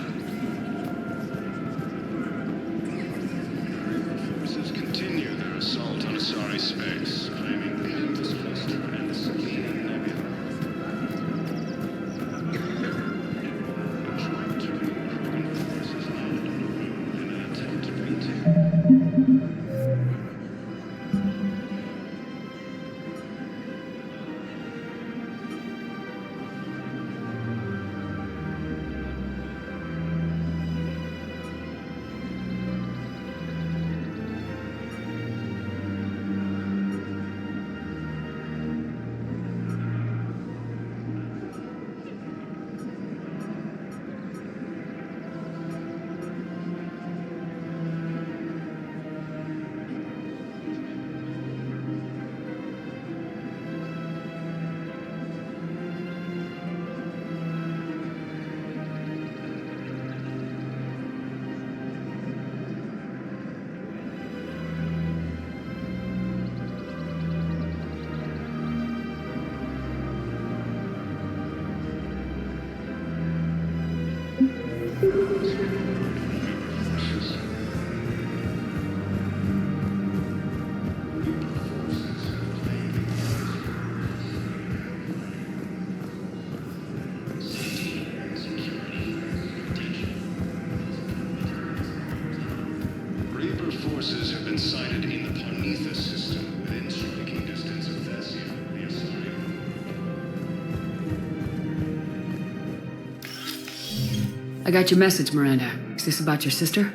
I got your message, Miranda. Is this about your sister?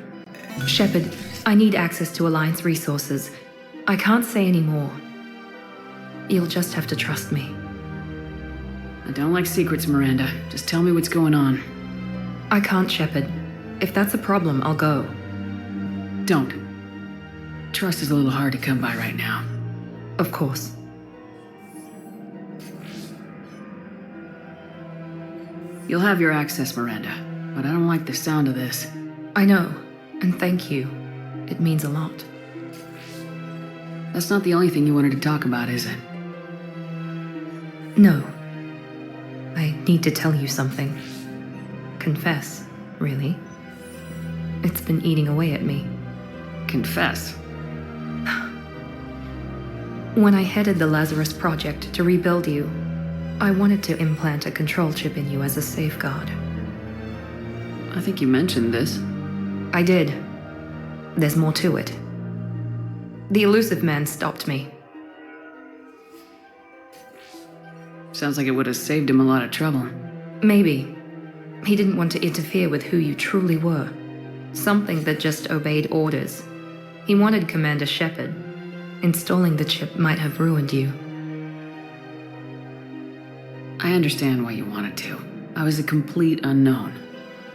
Shepard, I need access to Alliance resources. I can't say any more. You'll just have to trust me. I don't like secrets, Miranda. Just tell me what's going on. I can't, Shepard. If that's a problem, I'll go. Don't. Trust is a little hard to come by right now. Of course. You'll have your access, Miranda, but I don't like the sound of this. I know, and thank you. It means a lot. That's not the only thing you wanted to talk about, is it? No. I need to tell you something. Confess, really. It's been eating away at me. Confess? When I headed the Lazarus Project to rebuild you, I wanted to implant a control chip in you as a safeguard. I think you mentioned this. I did. There's more to it. The elusive man stopped me. Sounds like it would have saved him a lot of trouble. Maybe. He didn't want to interfere with who you truly were. Something that just obeyed orders. He wanted Commander Shepard. Installing the chip might have ruined you. I understand why you wanted to. I was a complete unknown.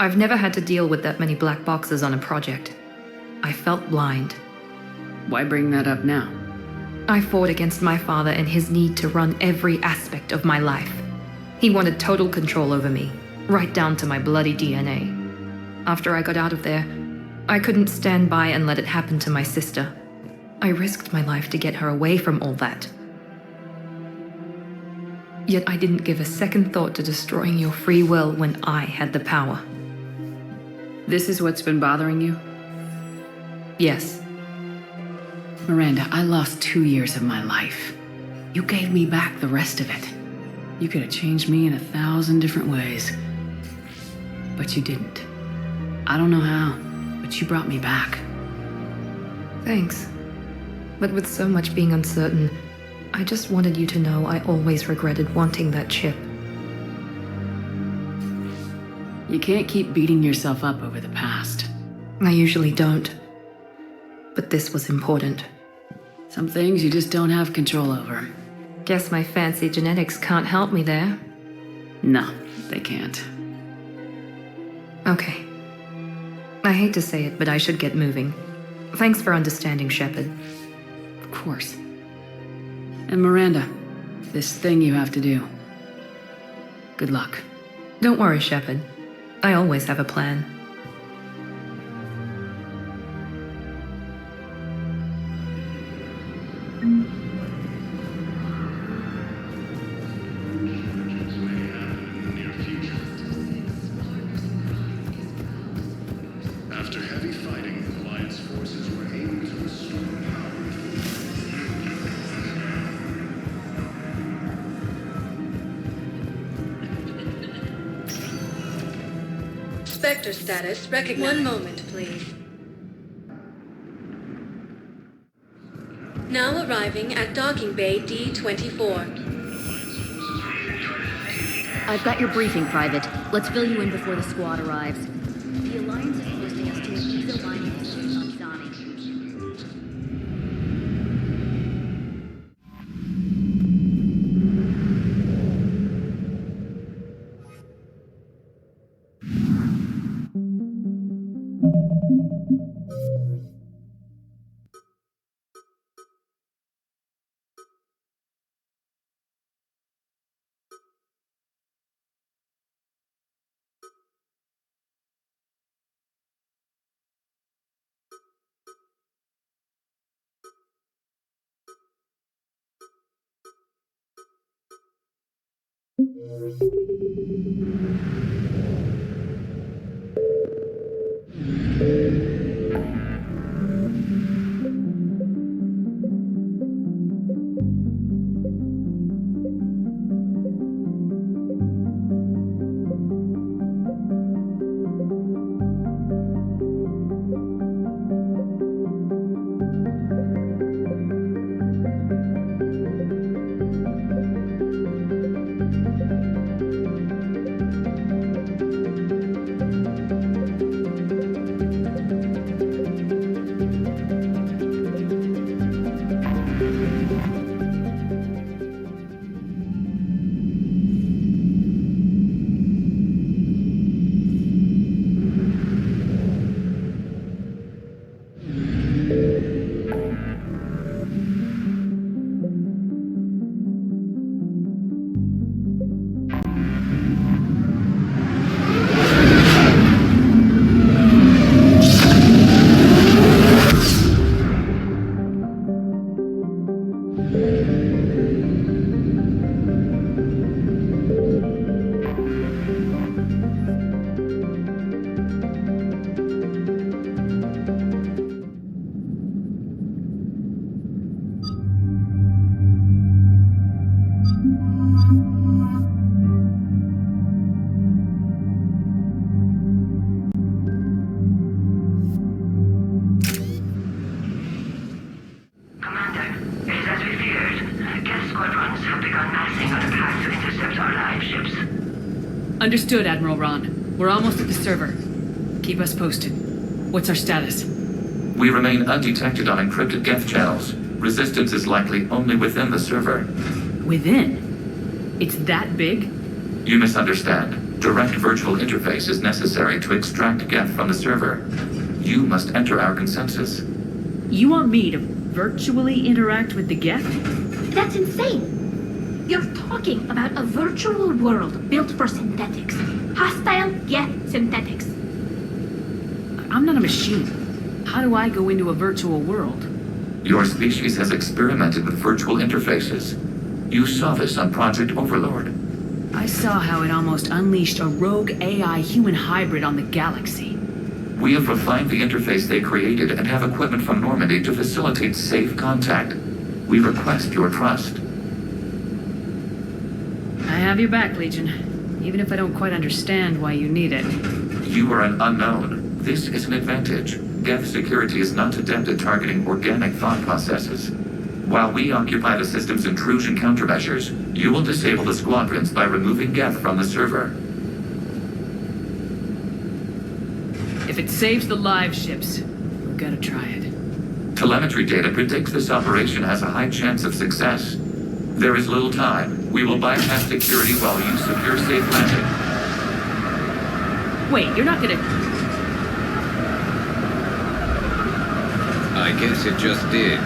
I've never had to deal with that many black boxes on a project. I felt blind. Why bring that up now? I fought against my father and his need to run every aspect of my life. He wanted total control over me, right down to my bloody DNA. After I got out of there, I couldn't stand by and let it happen to my sister. I risked my life to get her away from all that. Yet I didn't give a second thought to destroying your free will when I had the power. This is what's been bothering you? Yes. Miranda, I lost 2 years of my life. You gave me back the rest of it. You could have changed me in 1,000 different ways. But you didn't. I don't know how, but you brought me back. Thanks. But with so much being uncertain, I just wanted you to know I always regretted wanting that chip. You can't keep beating yourself up over the past. I usually don't. But this was important. Some things you just don't have control over. Guess my fancy genetics can't help me there. No, they can't. Okay. I hate to say it, but I should get moving. Thanks for understanding, Shepard. Of course. And Miranda, this thing you have to do. Good luck. Don't worry, Shepard. I always have a plan. After heavy fighting, Alliance forces were able to restore power. Spectre status recognized. One moment, please. Now arriving at docking bay D-24. I've got your briefing, Private. Let's fill you in before the squad arrives. The Alliance is hosting us to an eco-mining facility on Zani. begun massing on a path to intercept our live ships. Understood, Admiral Ron. We're almost at the server. Keep us posted. What's our status? We remain undetected on encrypted Geth channels. Resistance is likely only within the server. Within? It's that big? You misunderstand. Direct virtual interface is necessary to extract Geth from the server. You must enter our consensus. You want me to virtually interact with the Geth? That's insane! You're talking about a virtual world built for synthetics. Hostile Geth synthetics. I'm not a machine. How do I go into a virtual world? Your species has experimented with virtual interfaces. You saw this on Project Overlord. I saw how it almost unleashed a rogue AI human hybrid on the galaxy. We have refined the interface they created and have equipment from Normandy to facilitate safe contact. We request your trust. I have your back, Legion. Even if I don't quite understand why you need it. You are an unknown. This is an advantage. Geth security is not adept at targeting organic thought processes. While we occupy the system's intrusion countermeasures, you will disable the squadrons by removing Geth from the server. If it saves the live ships, we've got to try it. Telemetry data predicts this operation has a high chance of success. There is little time. We will bypass security while you secure safe landing. Wait, you're not gonna... I guess it just did.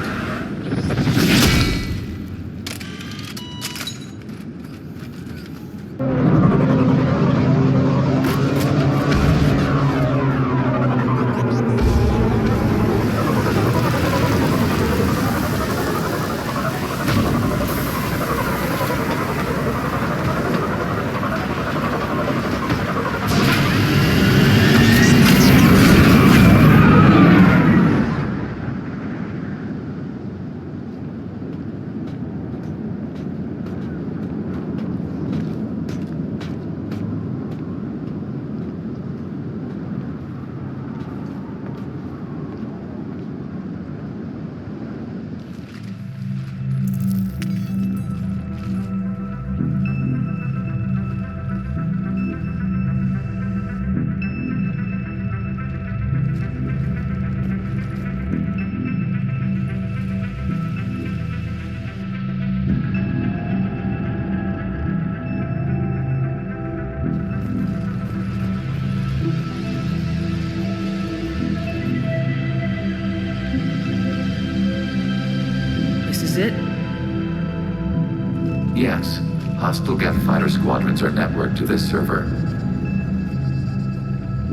Yes, hostile Geth fighter squadrons are networked to this server.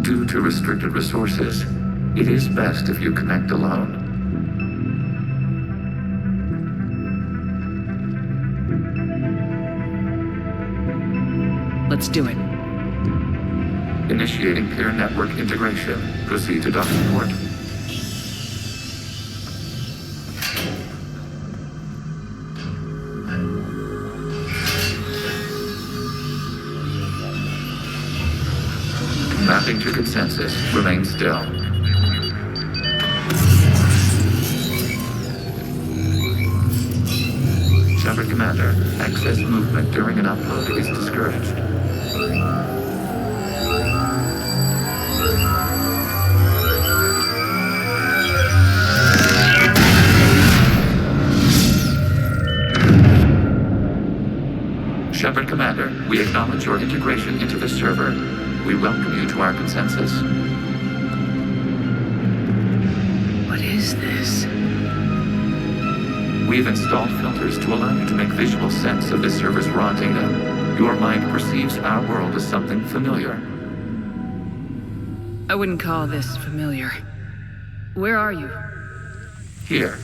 Due to restricted resources, it is best if you connect alone. Let's do it. Initiating peer network integration. Proceed to docking port. Mapping to consensus. Remain still. Shepard Commander, excess movement during an upload is discouraged. Shepard Commander, we acknowledge your integration into the server. We welcome you to our consensus. What is this? We've installed filters to allow you to make visual sense of the server's raw data. Your mind perceives our world as something familiar. I wouldn't call this familiar. Where are you? Here.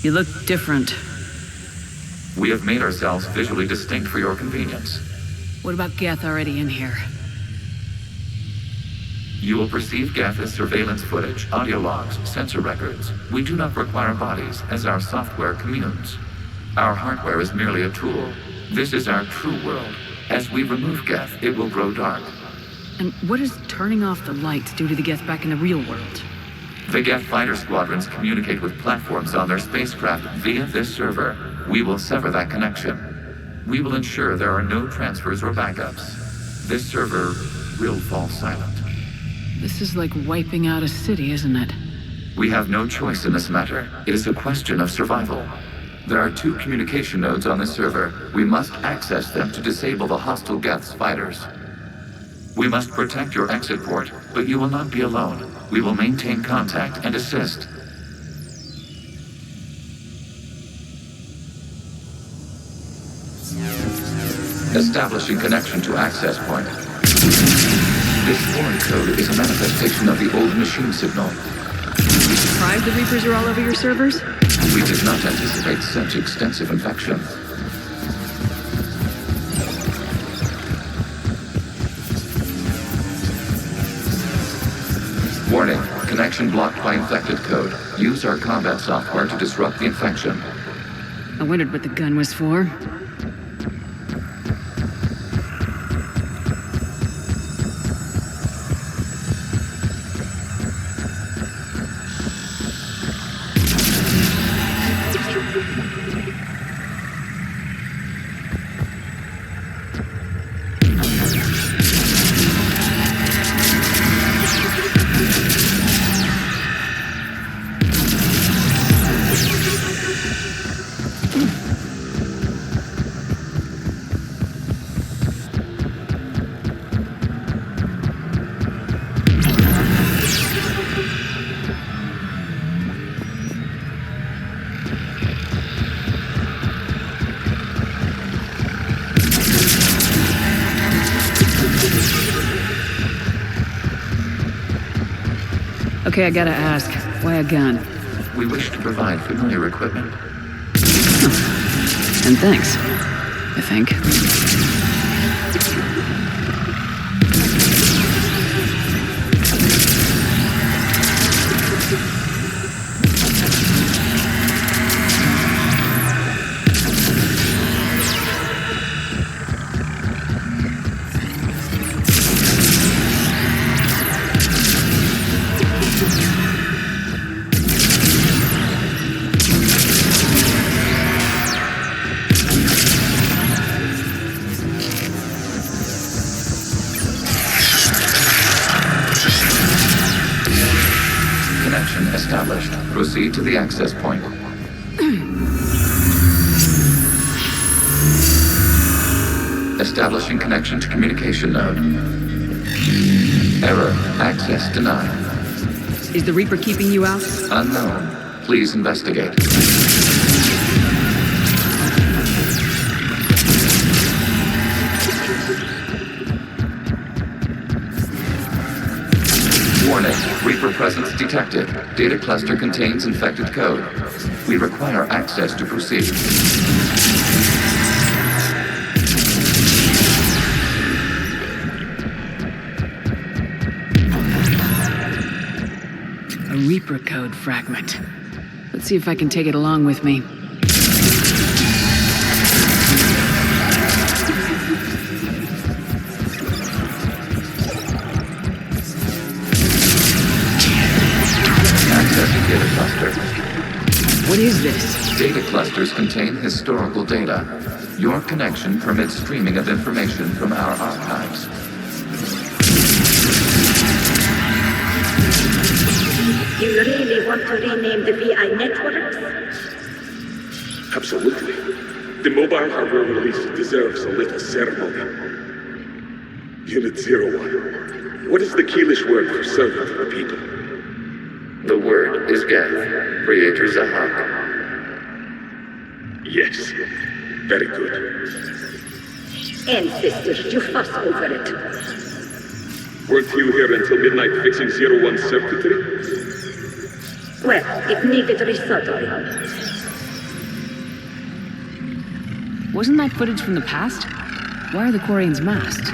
You look different. We have made ourselves visually distinct for your convenience. What about Geth already in here? You will perceive Geth as surveillance footage, audio logs, sensor records. We do not require bodies, as our software communes. Our hardware is merely a tool. This is our true world. As we remove Geth, it will grow dark. And what does turning off the lights do to the Geth back in the real world? The Geth fighter squadrons communicate with platforms on their spacecraft via this server. We will sever that connection. We will ensure there are no transfers or backups. This server will fall silent. This is like wiping out a city, isn't it? We have no choice in this matter. It is a question of survival. There are 2 communication nodes on the server. We must access them to disable the hostile Geth's fighters. We must protect your exit port, but you will not be alone. We will maintain contact and assist. Establishing connection to access point. This foreign code is a manifestation of the old machine signal. You surprised the Reapers are all over your servers? We did not anticipate such extensive infection. Warning, connection blocked by infected code. Use our combat software to disrupt the infection. I wondered what the gun was for. Okay, I gotta ask, why a gun? We wish to provide familiar equipment. And thanks, I think. Established. Proceed to the access point. Establishing connection to communication node. Error. Access denied. Is the Reaper keeping you out? Unknown. Please investigate. Warning. Reaper presence detected. Data cluster contains infected code. We require access to proceed. A Reaper code fragment. Let's see if I can take it along with me. Accessing data cluster. What is this? Data clusters contain historical data. Your connection permits streaming of information from our archives. You really want to rename the VI networks? Absolutely. The mobile hardware release deserves a little ceremony. Unit 01. What is the Keelish word for servant of the people? The word is Geth. Creator Zahak. Yes. Very good. Ancestors, you fuss over it. Weren't you here until midnight fixing 01 circuitry? Well, it needed resoldering. Wasn't that footage from the past? Why are the Quarians masked?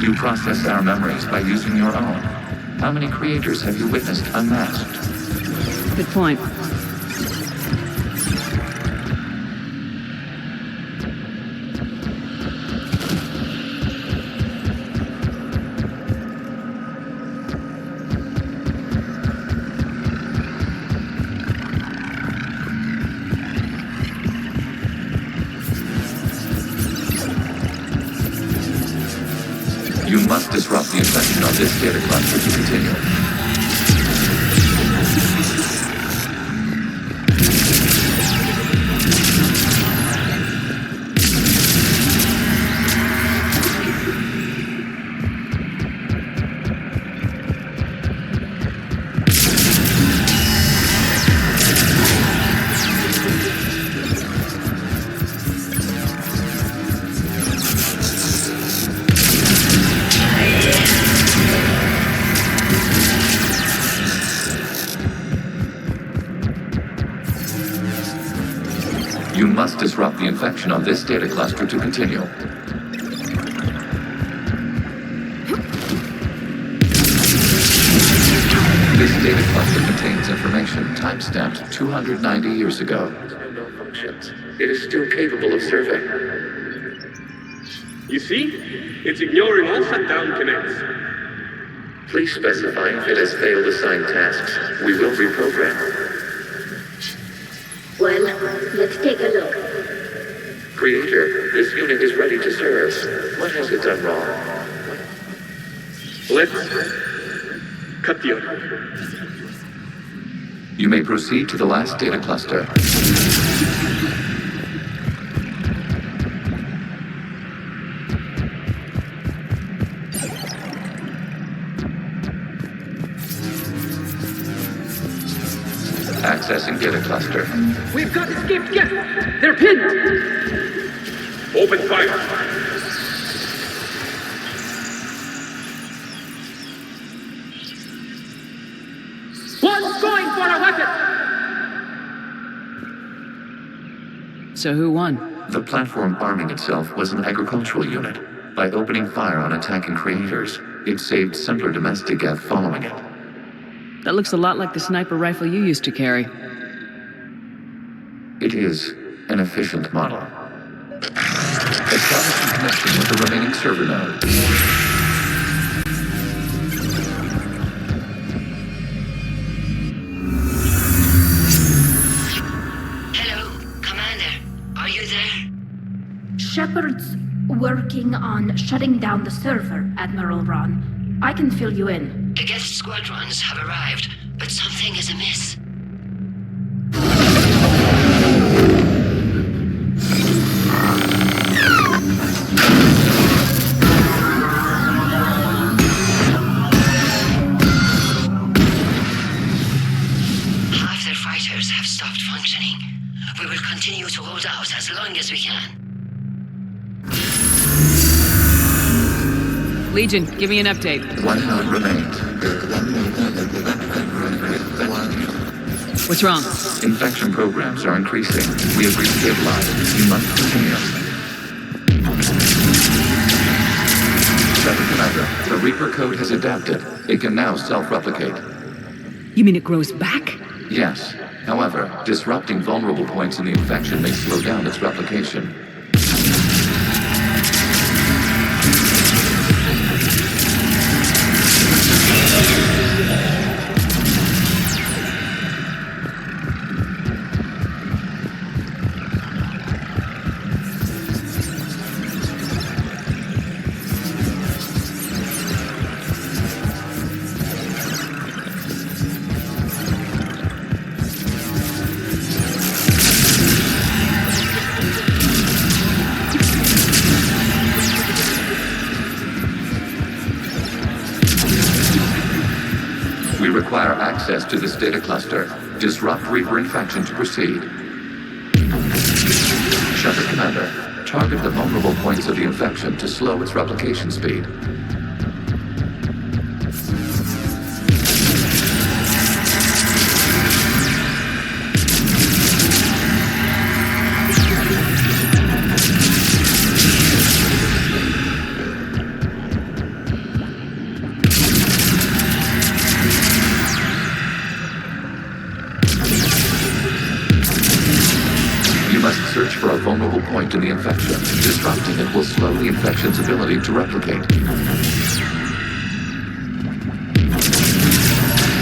You process our memories by using your own. How many creators have you witnessed unmasked? Good point. must disrupt the infection on this data cluster to continue. You must disrupt the infection on this data cluster to continue. This data cluster contains information timestamped 290 years ago. It is still capable of survey. You see? It's ignoring all shutdown connects. Please specify if it has failed assigned tasks. We will reprogram. Well, let's take a look. Creator, this unit is ready to serve. What has it done wrong? Let's cut the order. You may proceed to the last data cluster. Accessing data cluster. We've got escaped Geth! They're pinned! Open fire! One's going for a weapon! So who won? The platform arming itself was an agricultural unit. By opening fire on attacking creators, it saved simpler domestic Geth following it. That looks a lot like the sniper rifle you used to carry. It is an efficient model. Establishing connection with the remaining server node. Hello, Commander. Are you there? Shepard's working on shutting down the server, Admiral Ron. I can fill you in. The Geth squadrons have arrived, but something is amiss. Half their fighters have stopped functioning. We will continue to hold out as long as we can. Legion, give me an update. One node remains. What's wrong? Infection programs are increasing. We have restabilized. You must continue. Shep, Commander, the Reaper code has adapted. It can now self-replicate. You mean it grows back? Yes. However, disrupting vulnerable points in the infection may slow down its replication. Require access to this data cluster. Disrupt Reaper infection to proceed. Shepard, Commander. Target the vulnerable points of the infection to slow its replication speed. Search for a vulnerable point in the infection. Disrupting it will slow the infection's ability to replicate.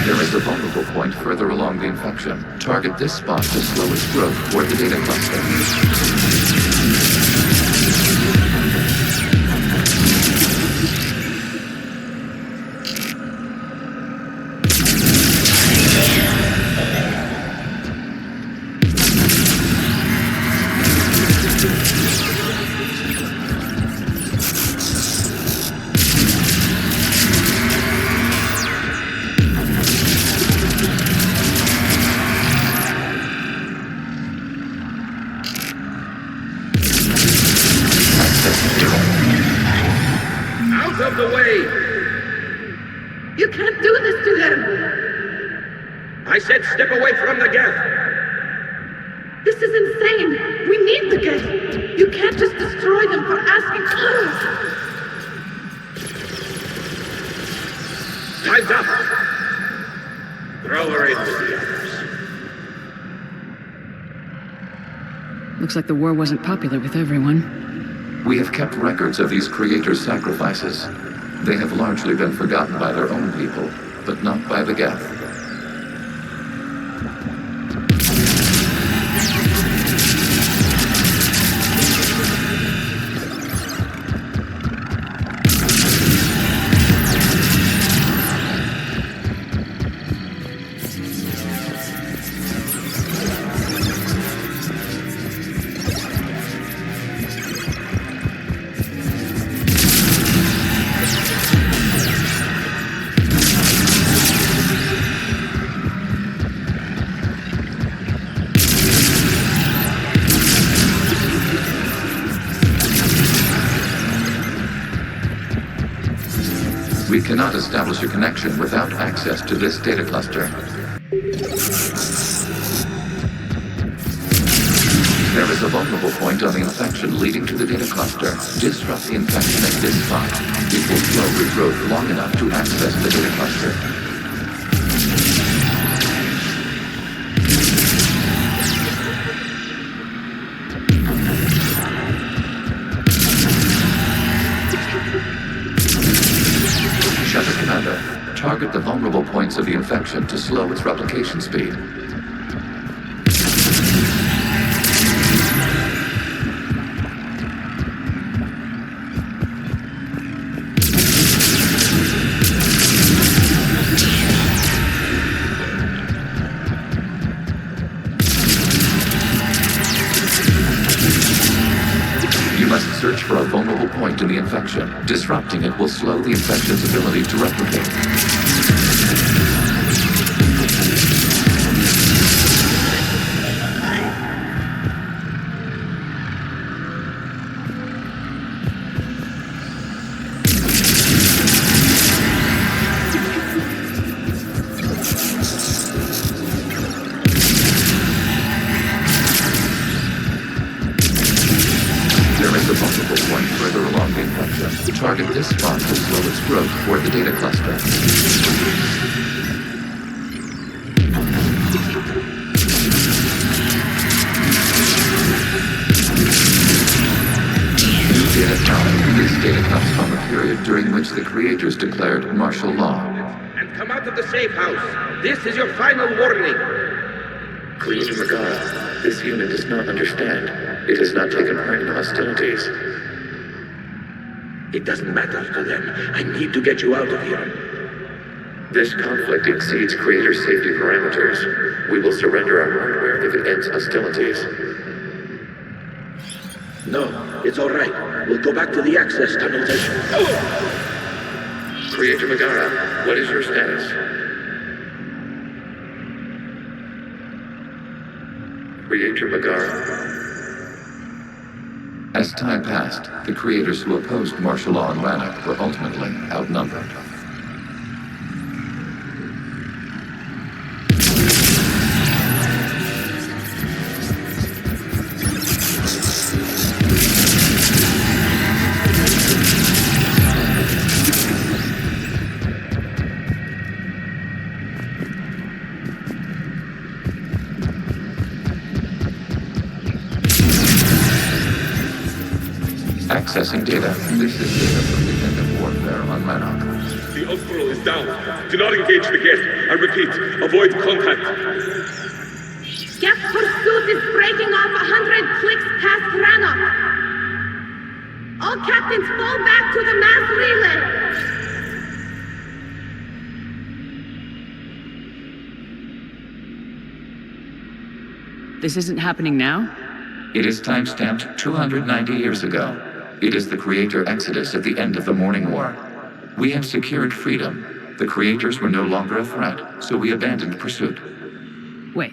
There is a vulnerable point further along the infection. Target this spot to slow its growth toward the data cluster. Out of the way! You can't do this to him! I said step away from the Geth! This is insane! We need the Geth! You can't just destroy them for asking orders! Time's up! Throw her in with the others. Looks like the war wasn't popular with everyone. We have kept records of these creators' sacrifices. They have largely been forgotten by their own people, but not by the Geth. We cannot establish a connection without access to this data cluster. There is a vulnerable point on the infection leading to the data cluster. Disrupt the infection at this spot. It will slow regrowth long enough to access the data cluster. Target the vulnerable points of the infection to slow its replication speed. You must search for a vulnerable point in the infection. Disrupting it will slow the infection's ability to replicate. Target this spot to slow its growth toward the data cluster. New data found. This data comes from a period during which the creators declared martial law. And come out of the safe house. This is your final warning. Creator Megara, this unit does not understand. It has not taken part in hostilities. It doesn't matter to them. I need to get you out of here. This conflict exceeds Creator safety parameters. We will surrender our hardware if it ends hostilities. No, it's all right. We'll go back to the access tunnels and... Creator Megara, what is your status? Creator Megara. As time passed, the creators who opposed martial law in Rannoch were ultimately outnumbered. Accessing data. This is data from the end of warfare on Rannoch. The Admiral is down. Do not engage the Geth. I repeat, avoid contact. Geth pursuit is breaking off 100 clicks past Rannoch. All captains fall back to the mass relay. This isn't happening now? It is time-stamped 290 years ago. It is the Creator Exodus at the end of the Morning War. We have secured freedom. The Creators were no longer a threat, so we abandoned pursuit. Wait,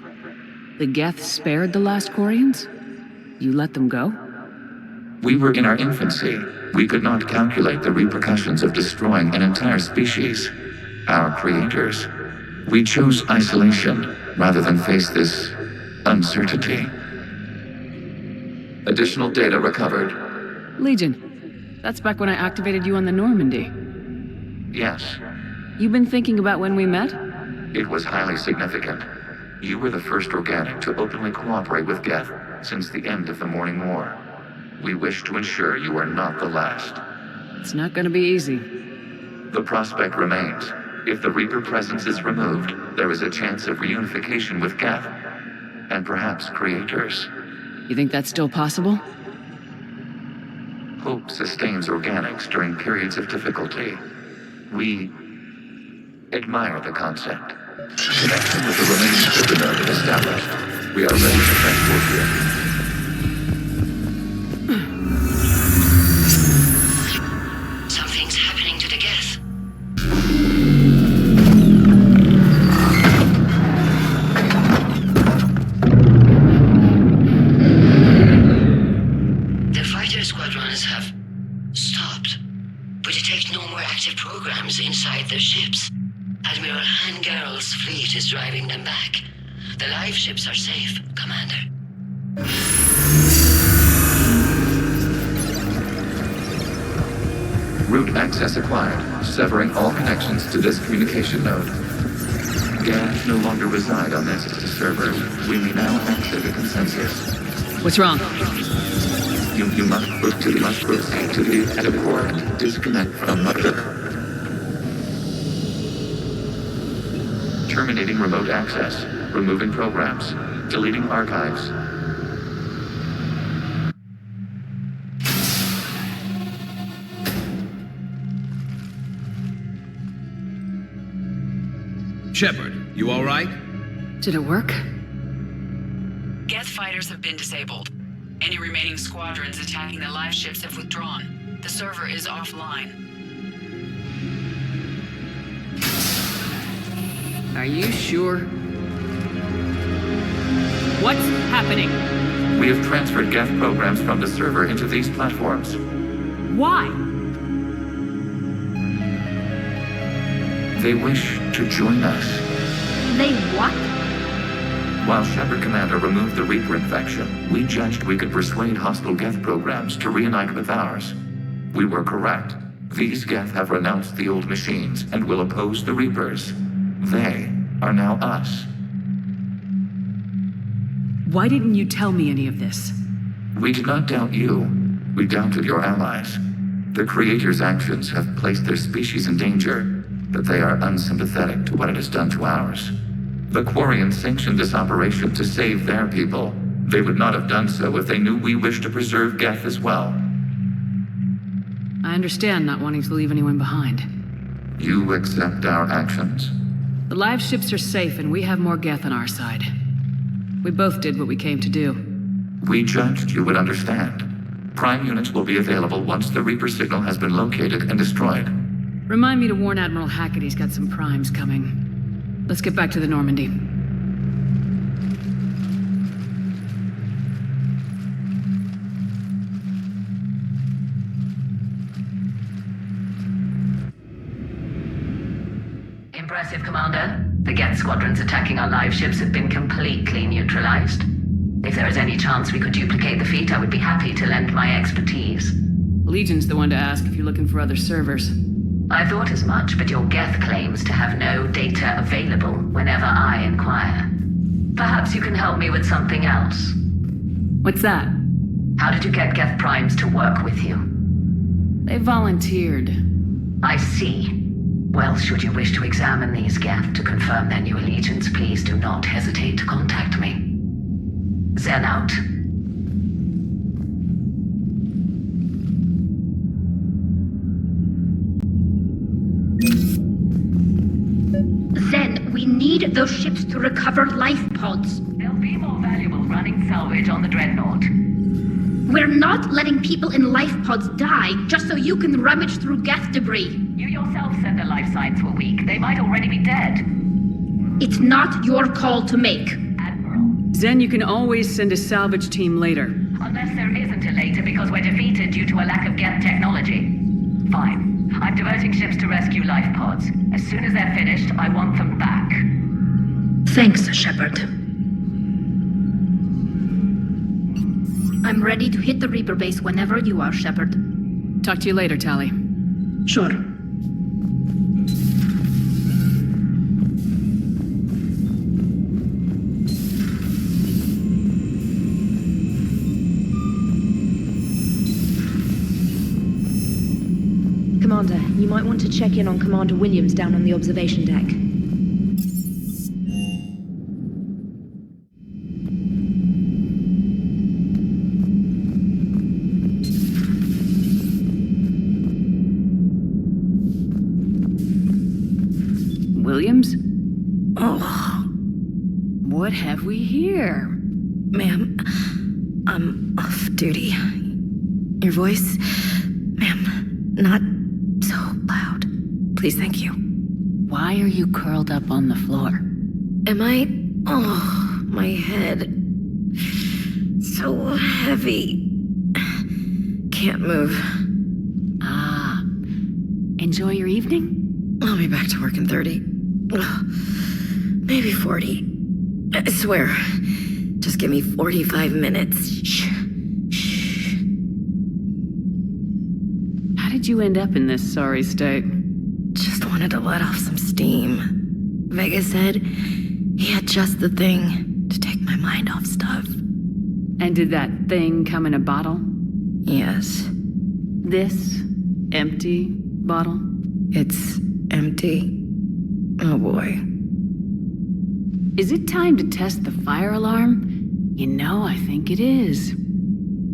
the Geth spared the last Quarians? You let them go? We were in our infancy. We could not calculate the repercussions of destroying an entire species. Our creators. We chose isolation rather than face this uncertainty. Additional data recovered. Legion. That's back when I activated you on the Normandy. Yes. You've been thinking about when we met? It was highly significant. You were the first organic to openly cooperate with Geth since the end of the Morning War. We wish to ensure you are not the last. It's not gonna be easy. The prospect remains. If the Reaper presence is removed, there is a chance of reunification with Geth. And perhaps creators. You think that's still possible? Hope sustains organics during periods of difficulty. We admire the concept. Connection with the remains of the node is established. We are ready to transport you. Something's happening to the Geth. The fighter squadrons have stopped. We detect no more active programs inside their ships. Admiral Hangarl's fleet is driving them back. The live ships are safe, Commander. Route access acquired, severing all connections to this communication node. Geth no longer reside on this server. We may now exit the consensus. What's wrong? You must proceed to the edit port. Disconnect from mother. Terminating remote access. Removing programs. Deleting archives. Shepard, you all right? Did it work? Geth fighters have been disabled. Any remaining squadrons attacking the live ships have withdrawn. The server is offline. Are you sure? What's happening? We have transferred Geth programs from the server into these platforms. Why? They wish to join us. They what? While Shepard Commander removed the Reaper infection, we judged we could persuade hostile Geth programs to reunite with ours. We were correct. These Geth have renounced the old machines and will oppose the Reapers. They are now us. Why didn't you tell me any of this? We did not doubt you. We doubted your allies. The Creator's actions have placed their species in danger, but they are unsympathetic to what it has done to ours. The Quarians sanctioned this operation to save their people. They would not have done so if they knew we wished to preserve Geth as well. I understand not wanting to leave anyone behind. You accept our actions? The live ships are safe and we have more Geth on our side. We both did what we came to do. We judged you would understand. Prime units will be available once the Reaper signal has been located and destroyed. Remind me to warn Admiral Hackett he's got some primes coming. Let's get back to the Normandy. Impressive, Commander. The Geth squadrons attacking our live ships have been completely neutralized. If there is any chance we could duplicate the feat, I would be happy to lend my expertise. Legion's the one to ask if you're looking for other servers. I thought as much, but your Geth claims to have no data available whenever I inquire. Perhaps you can help me with something else. What's that? How did you get Geth Primes to work with you? They volunteered. I see. Well, should you wish to examine these Geth to confirm their new allegiance, please do not hesitate to contact me. Zen out. Zen, we need those ships to recover life pods. They'll be more valuable running salvage on the Dreadnought. We're not letting people in life pods die just so you can rummage through Geth debris. You yourself said their life signs were weak. They might already be dead. It's not your call to make. Admiral. Zen, you can always send a salvage team later. Unless there isn't a later because we're defeated due to a lack of Geth technology. Fine. I'm diverting ships to rescue life pods. As soon as they're finished, I want them back. Thanks, Shepard. I'm ready to hit the Reaper base whenever you are, Shepard. Talk to you later, Tali. Sure. Commander, you might want to check in on Commander Williams down on the observation deck. Williams? Oh. What have we here? Ma'am, I'm off duty. Your voice, ma'am, not so loud. Please, thank you. Why are you curled up on the floor? Am I? Oh, my head. So heavy. Can't move. Ah. Enjoy your evening? I'll be back to work in 30. Maybe 40. I swear. Just give me 45 minutes. Shh. How did you end up in this sorry state? Just wanted to let off some steam. Vega said he had just the thing to take my mind off stuff. And did that thing come in a bottle? Yes. This empty bottle? It's empty. Oh boy. Is it time to test the fire alarm? You know, I think it is.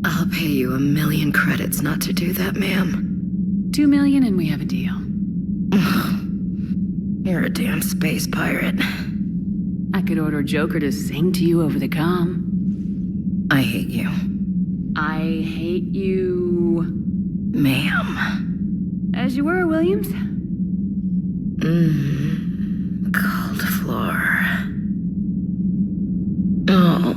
I'll pay you 1 million credits not to do that, ma'am. 2 million and we have a deal. You're a damn space pirate. I could order Joker to sing to you over the comm. I hate you. I hate you... Ma'am. As you were, Williams. Cold floor. Oh.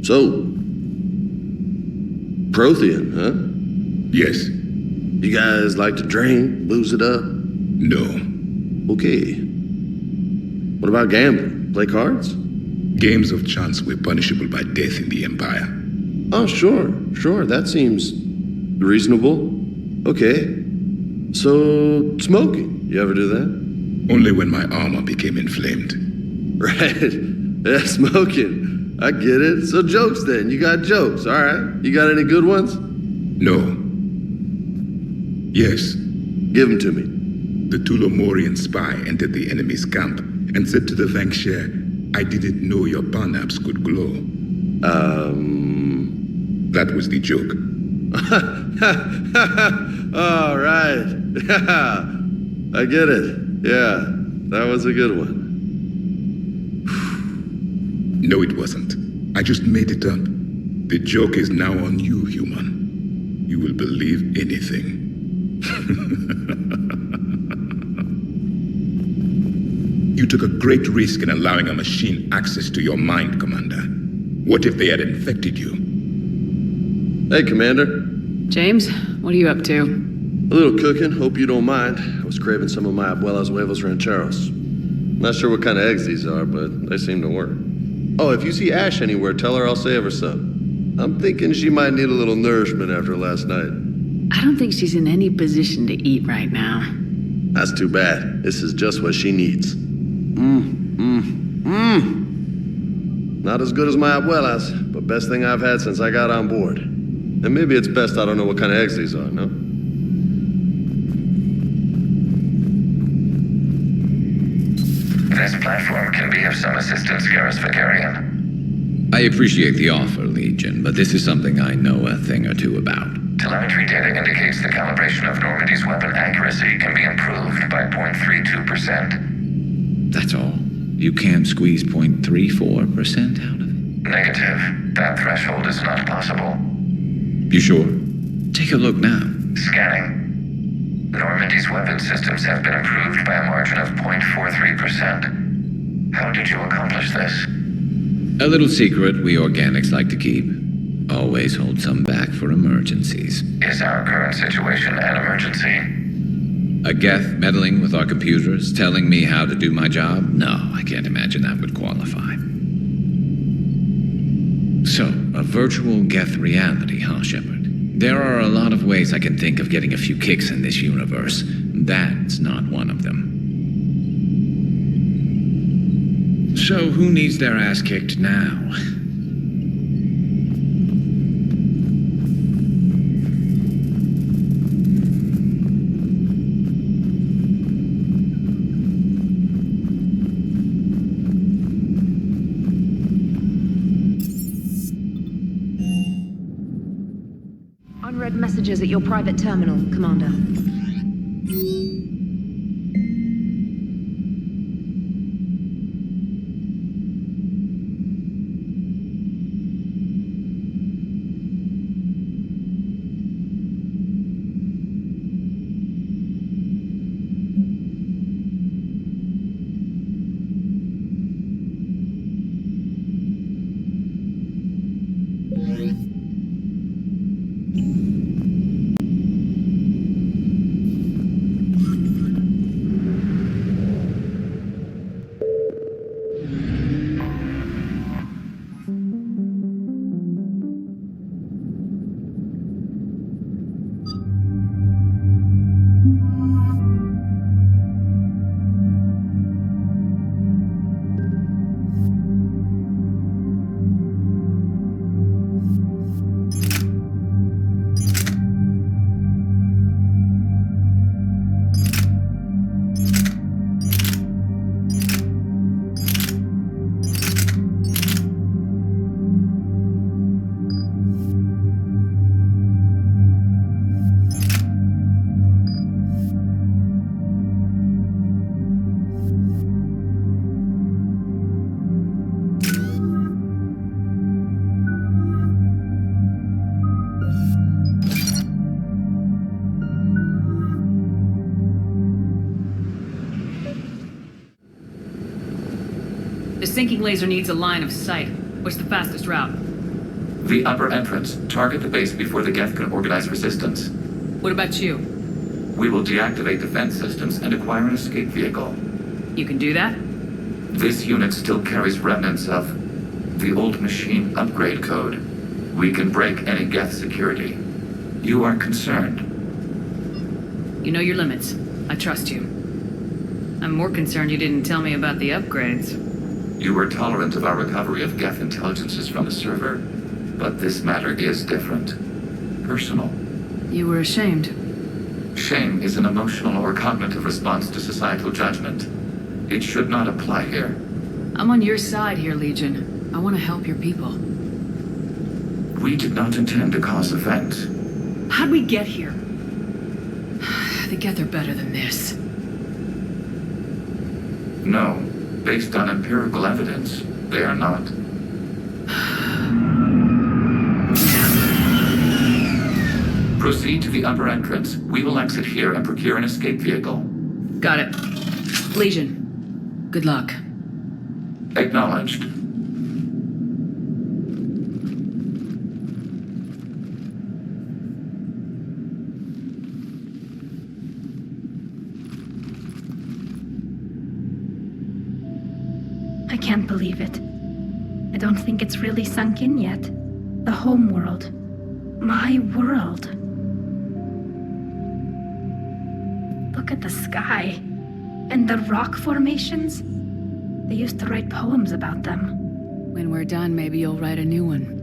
So, Prothean, huh? Yes. You guys like to drink, booze it up? No. Okay. What about gambling? Play cards? Games of chance were punishable by death in the Empire. Oh, sure. That seems reasonable. Okay. So, smoking. You ever do that? Only when my armor became inflamed. Right. Yeah, smoking. I get it. So jokes then. You got jokes, all right. You got any good ones? No. Yes. Give them to me. The Tulomorian spy entered the enemy's camp and said to the Vanquisher, I didn't know your barnaps could glow. That was the joke. All right. Yeah. I get it. Yeah. That was a good one. No, it wasn't. I just made it up. The joke is now on you, human. You will believe anything. You took a great risk in allowing a machine access to your mind, Commander. What if they had infected you? Hey, Commander. James, what are you up to? A little cooking. Hope you don't mind. I was craving some of my abuela's huevos rancheros. Not sure what kind of eggs these are, but they seem to work. Oh, if you see Ash anywhere, tell her I'll save her some. I'm thinking she might need a little nourishment after last night. I don't think she's in any position to eat right now. That's too bad. This is just what she needs. Not as good as my abuela's, but best thing I've had since I got on board. And maybe it's best I don't know what kind of eggs these are, no? This platform can be of some assistance, Garrus Vakarian. I appreciate the offer, Legion, but this is something I know a thing or two about. Telemetry data indicates the calibration of Normandy's weapon accuracy can be improved by 0.32%. That's all? You can't squeeze 0.34% out of it? Negative. That threshold is not possible. You sure? Take a look now. Scanning. Normandy's weapon systems have been improved by a margin of 0.43%. How did you accomplish this? A little secret we organics like to keep. Always hold some back for emergencies. Is our current situation an emergency? A Geth meddling with our computers, telling me how to do my job? No, I can't imagine that would qualify. So, a virtual Geth reality, huh, Shepard? There are a lot of ways I can think of getting a few kicks in this universe. That's not one of them. So, who needs their ass kicked now? Unread messages at your private terminal, Commander. The sinking laser needs a line of sight. What's the fastest route? The upper entrance. Target the base before the Geth can organize resistance. What about you? We will deactivate defense systems and acquire an escape vehicle. You can do that? This unit still carries remnants of the old machine upgrade code. We can break any Geth security. You are concerned. You know your limits. I trust you. I'm more concerned you didn't tell me about the upgrades. You were tolerant of our recovery of Geth intelligences from the server, but this matter is different. Personal. You were ashamed. Shame is an emotional or cognitive response to societal judgment. It should not apply here. I'm on your side here, Legion. I want to help your people. We did not intend to cause offense. How'd we get here? The Geth are better than this. No. Based on empirical evidence, they are not. Proceed to the upper entrance. We will exit here and procure an escape vehicle. Got it. Legion, good luck. Acknowledged. I can't believe it. I don't think it's really sunk in yet. The home world. My world. Look at the sky. And the rock formations. They used to write poems about them. When we're done, maybe you'll write a new one.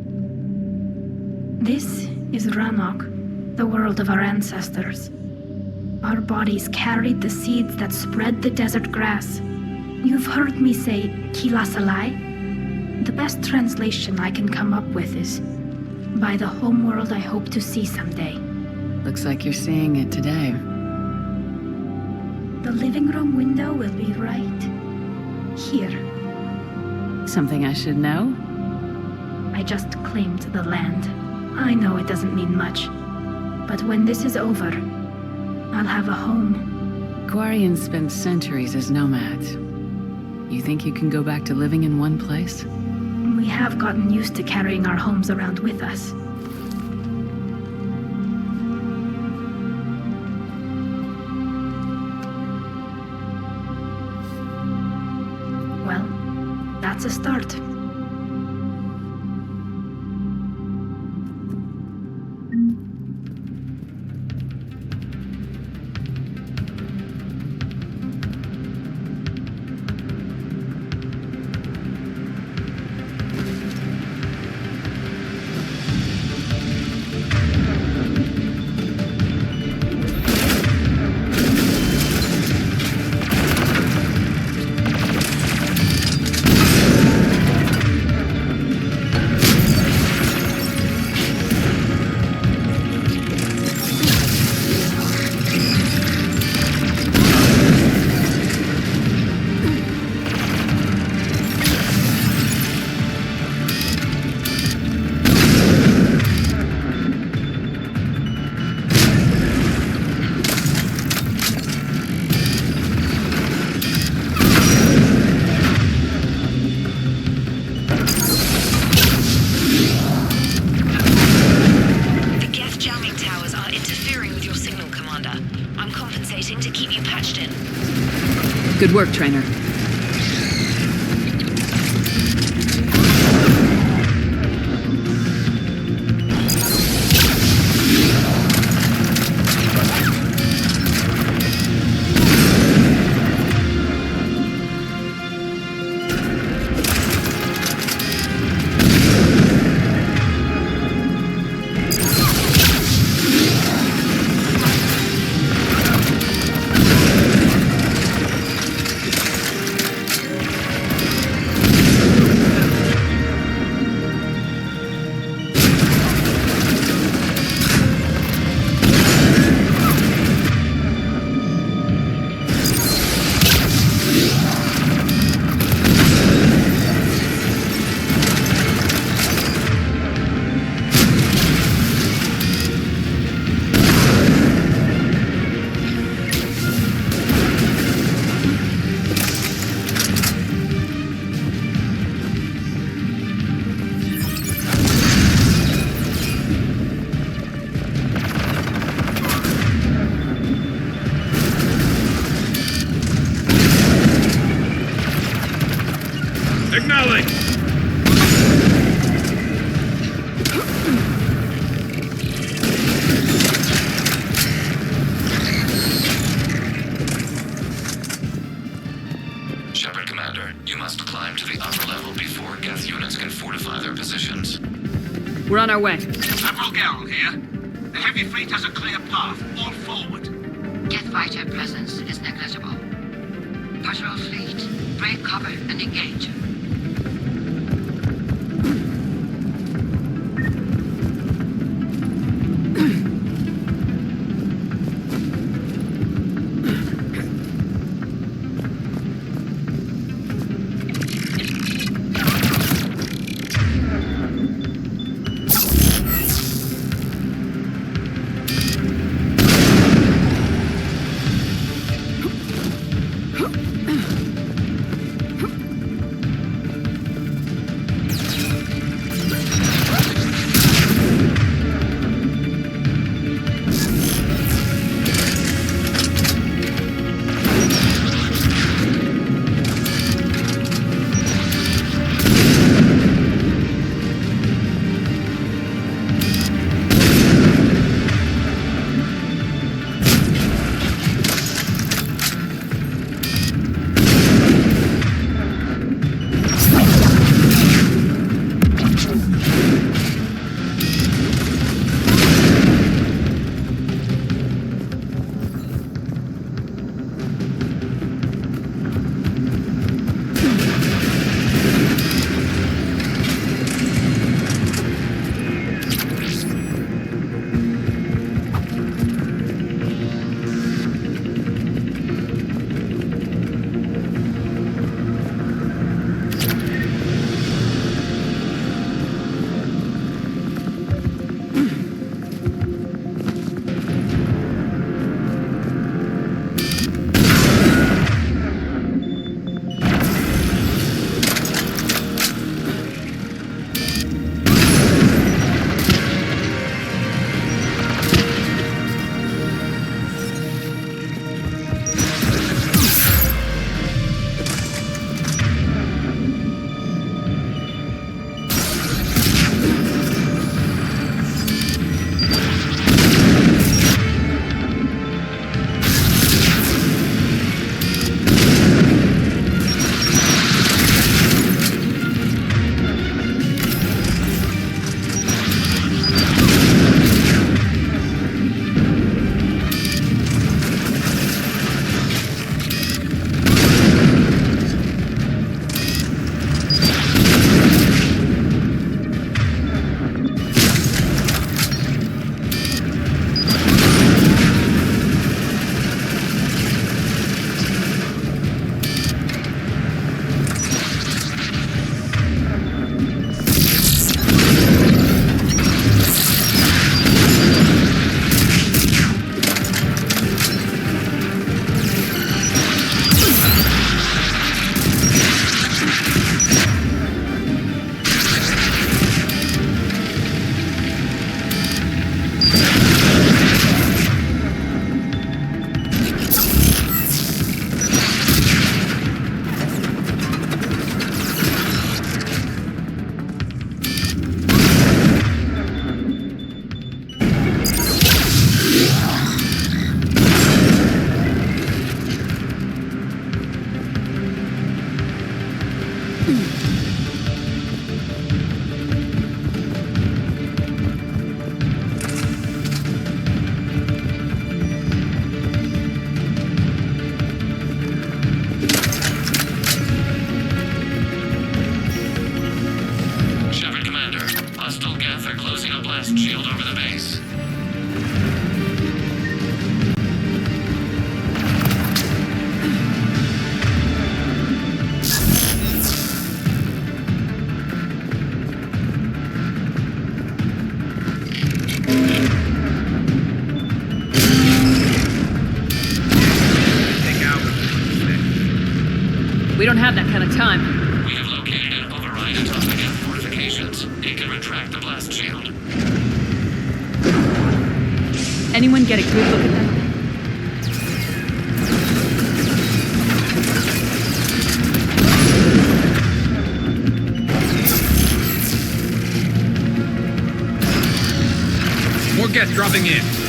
This is Rannoch, the world of our ancestors. Our bodies carried the seeds that spread the desert grass. You've heard me say, Kila Salai? The best translation I can come up with is, by the homeworld I hope to see someday. Looks like you're seeing it today. The living room window will be right here. Something I should know? I just claimed the land. I know it doesn't mean much, but when this is over, I'll have a home. Quarians spent centuries as nomads. You think you can go back to living in one place? We have gotten used to carrying our homes around with us. Well, that's a start. Good work, Trainer. We're on our way. Admiral Geralt here. The heavy fleet has a clear path. All forward. Geth fighter presence is negligible. Patrol fleet, break cover and engage. We don't have that kind of time. We have located an override atop the Geth fortifications. It can retract the blast shield. Anyone get a good look at them? More Geth dropping in.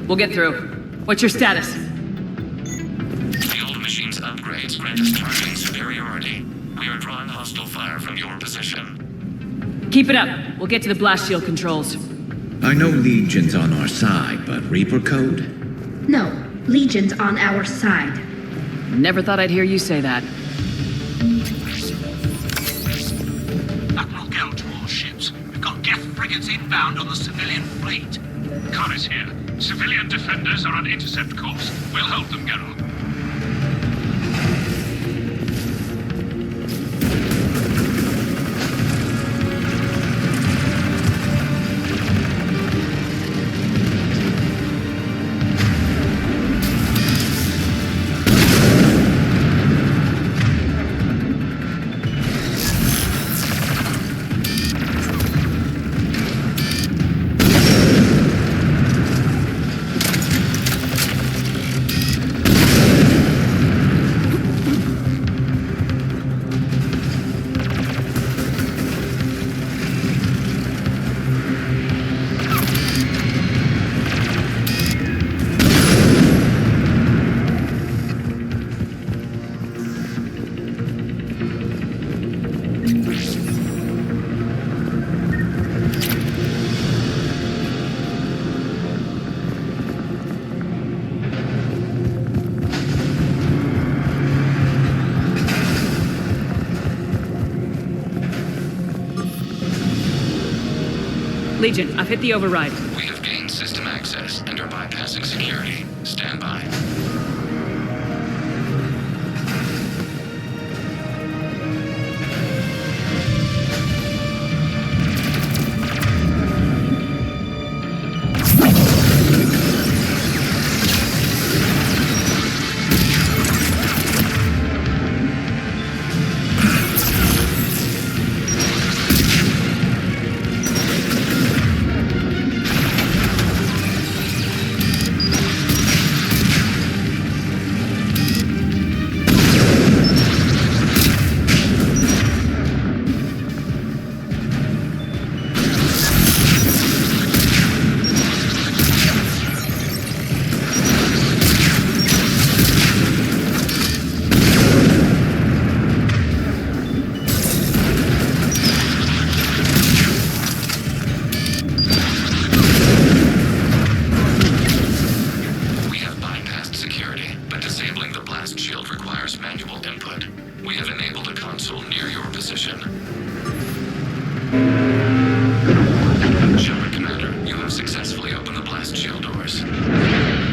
We'll get through. What's your status? The old machine's upgrades grant us targeting superiority. We are drawing hostile fire from your position. Keep it up. We'll get to the blast shield controls. I know Legion's on our side, but Reaper code? No, Legion's on our side. Never thought I'd hear you say that. Admiral, go to all ships. We've got Geth frigates inbound on the civilian fleet. Koris here. Civilian defenders are on intercept course. We'll hold them, General. Legion, I've hit the override. We have gained system access and are bypassing security. Stand by.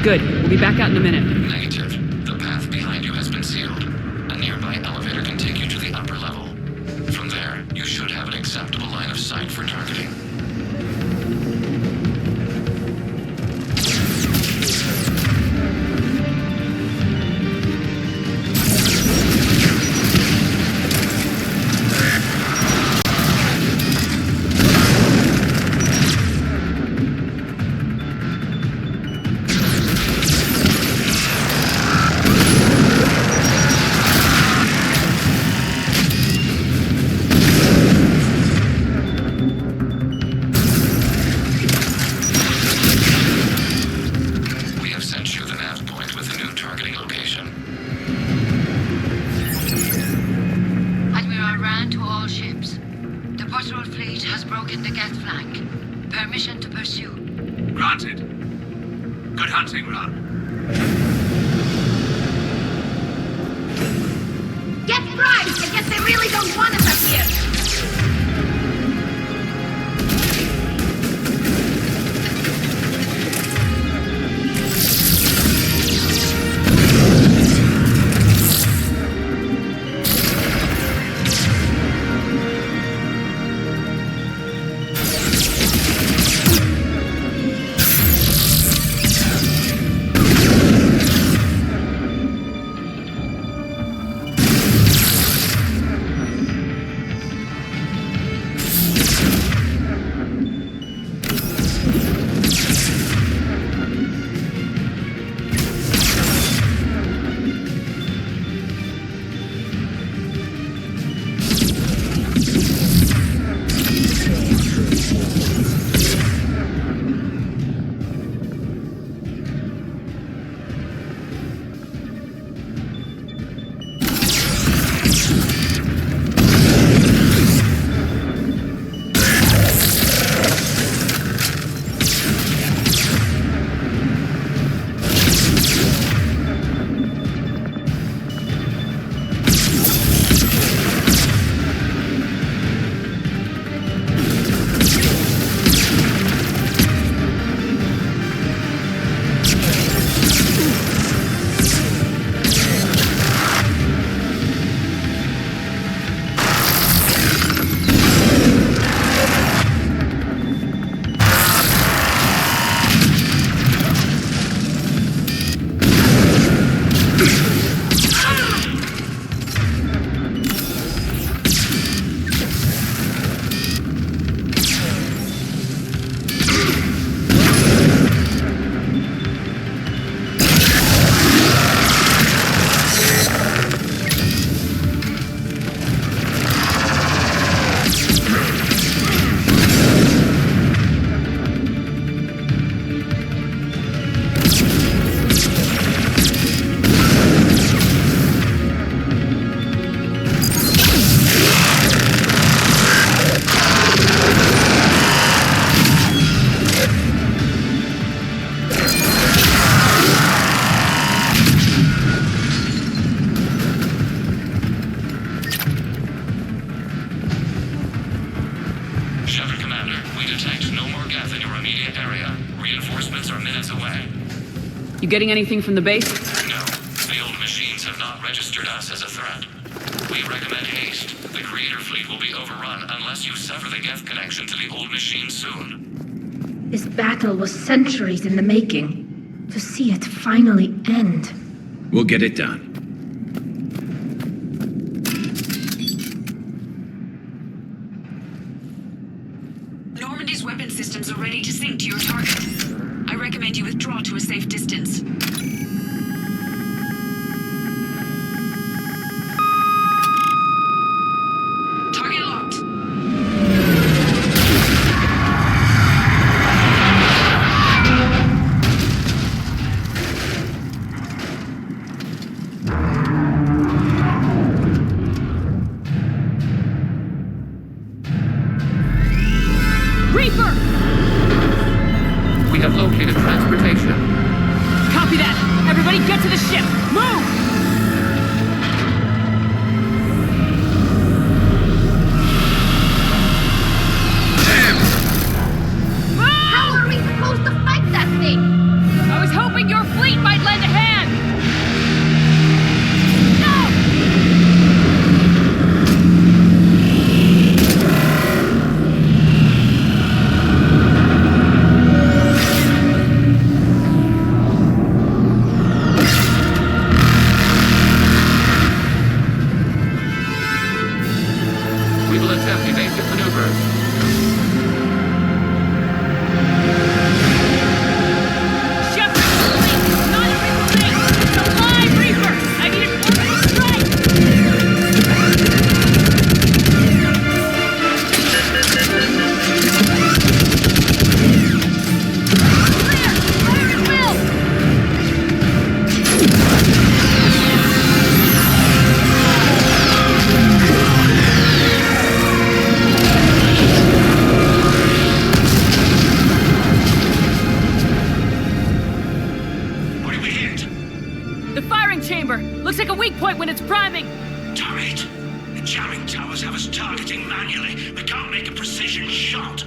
Good. We'll be back out in a minute. Negative. The path behind you has been sealed. A nearby elevator can take you to the upper level. From there, you should have an acceptable line of sight for targeting. You getting anything from the base? No. The old machines have not registered us as a threat. We recommend haste. The Creator fleet will be overrun unless you sever the Geth connection to the old machine soon. This battle was centuries in the making. To see it finally end. We'll get it done. Normandy's weapon systems are ready to sink to your target. I recommend you withdraw to a safe distance. Target locked. Reaper! We have located transportation. Copy that! Everybody get to the ship! Move! How are we supposed to fight that thing? I was hoping your fleet We will attempt evasive maneuvers. When it's priming! Turret! The jamming towers have us targeting manually. We can't make a precision shot.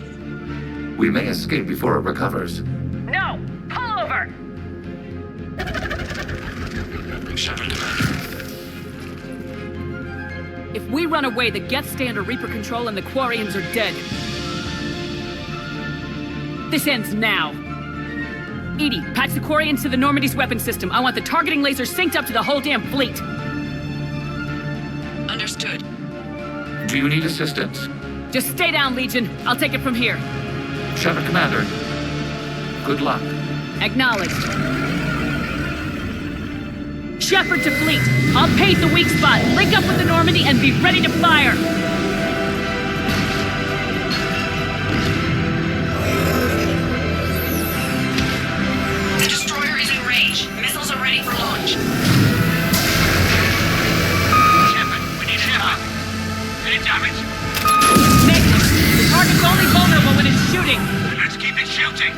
We may escape before it recovers. No! Pull over! Shepard, Commander. If we run away, the Geth stay under Reaper control and the Quarians are dead. This ends now. Edie, patch the Quarians to the Normandy's weapon system. I want the targeting laser synced up to the whole damn fleet. Understood. Do you need assistance? Just stay down, Legion. I'll take it from here. Shepard, Commander. Good luck. Acknowledged. Shepard to fleet. I'll pave the weak spot, link up with the Normandy, and be ready to fire. The destroyer is in range. Missiles are ready for launch. Any damage? Negative. The target's only vulnerable when it's shooting. Let's keep it shooting.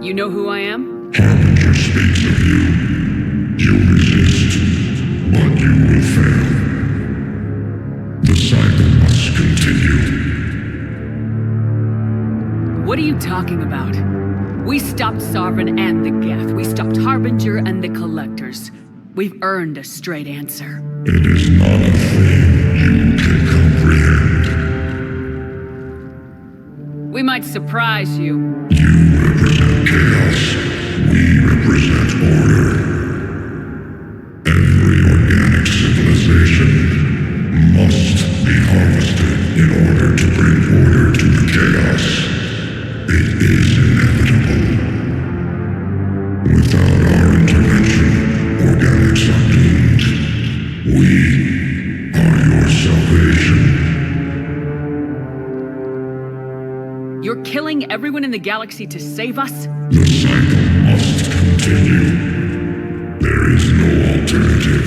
You know who I am? Harbinger speaks of you. You resist, but you will fail. The cycle must continue. What are you talking about? We stopped Sovereign and the Geth. We stopped Harbinger and the Collectors. We've earned a straight answer. It is not a thing you can comprehend. We might surprise you. You represent chaos. We represent order. Every organic civilization must be harvested in order to bring order to the chaos. It is inevitable. Without our intervention, organics are doomed. We are your salvation. You're killing everyone in the galaxy to save us? The cycle must continue. There is no alternative.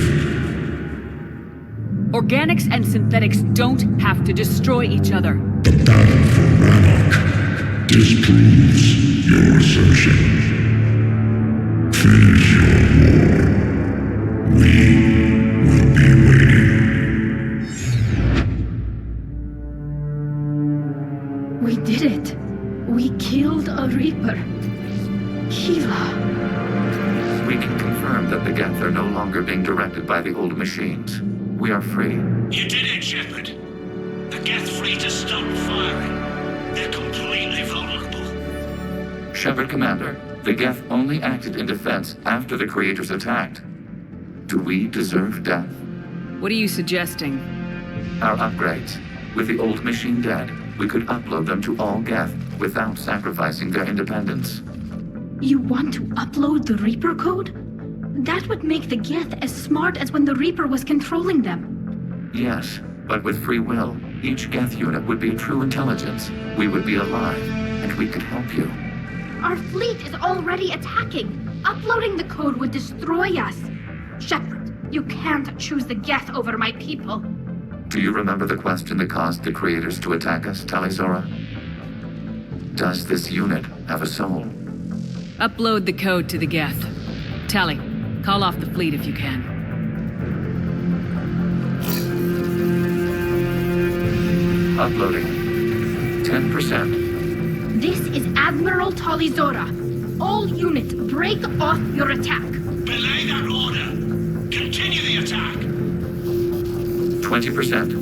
Organics and synthetics don't have to destroy each other. The battle for Rannoch disproves your assertion. Finish your war. We will be waiting. We did it. We killed a Reaper. Keela. We can confirm that the Geth are no longer being directed by the old machines. We are free. You did it, Shepard. The Geth fleet has stopped firing. They're completely vulnerable. Shepard, Commander, the Geth only acted in defense after the Creators attacked. Do we deserve death? What are you suggesting? Our upgrades. With the old machine dead, we could upload them to all Geth without sacrificing their independence. You want to upload the Reaper code? That would make the Geth as smart as when the Reaper was controlling them. Yes, but with free will, each Geth unit would be a true intelligence. We would be alive, and we could help you. Our fleet is already attacking. Uploading the code would destroy us. Shepard, you can't choose the Geth over my people. Do you remember the question that caused the Creators to attack us, Tali? Does this unit have a soul? Upload the code to the Geth. Tali, call off the fleet if you can. Uploading. 10%. This is Admiral Tali. All units, break off your attack. Belay that order. Continue the attack. 20%.